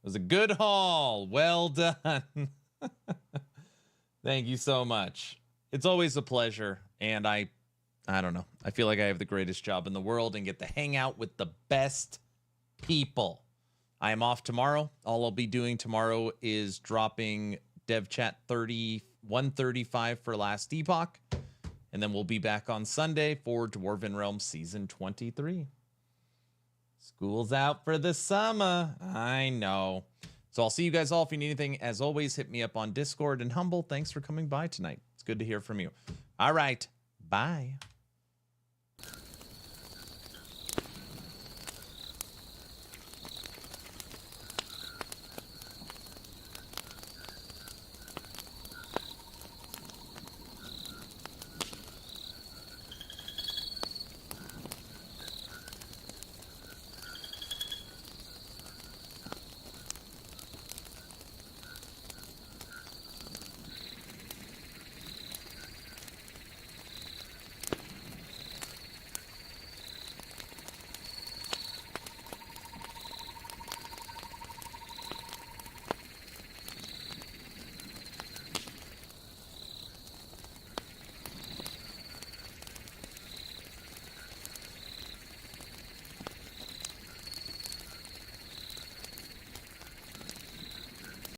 It was a good haul. Well done. Thank you so much. It's always a pleasure. And I don't know. I feel like I have the greatest job in the world and get to hang out with the best people. I am off tomorrow. All I'll be doing tomorrow is dropping Dev Chat 135 for Last Epoch. And then we'll be back on Sunday for Dwarven Realms Season 23. School's out for the summer. I know. So I'll see you guys all. If you need anything, as always, hit me up on Discord. And Humble, thanks for coming by tonight. It's good to hear from you. All right. Bye.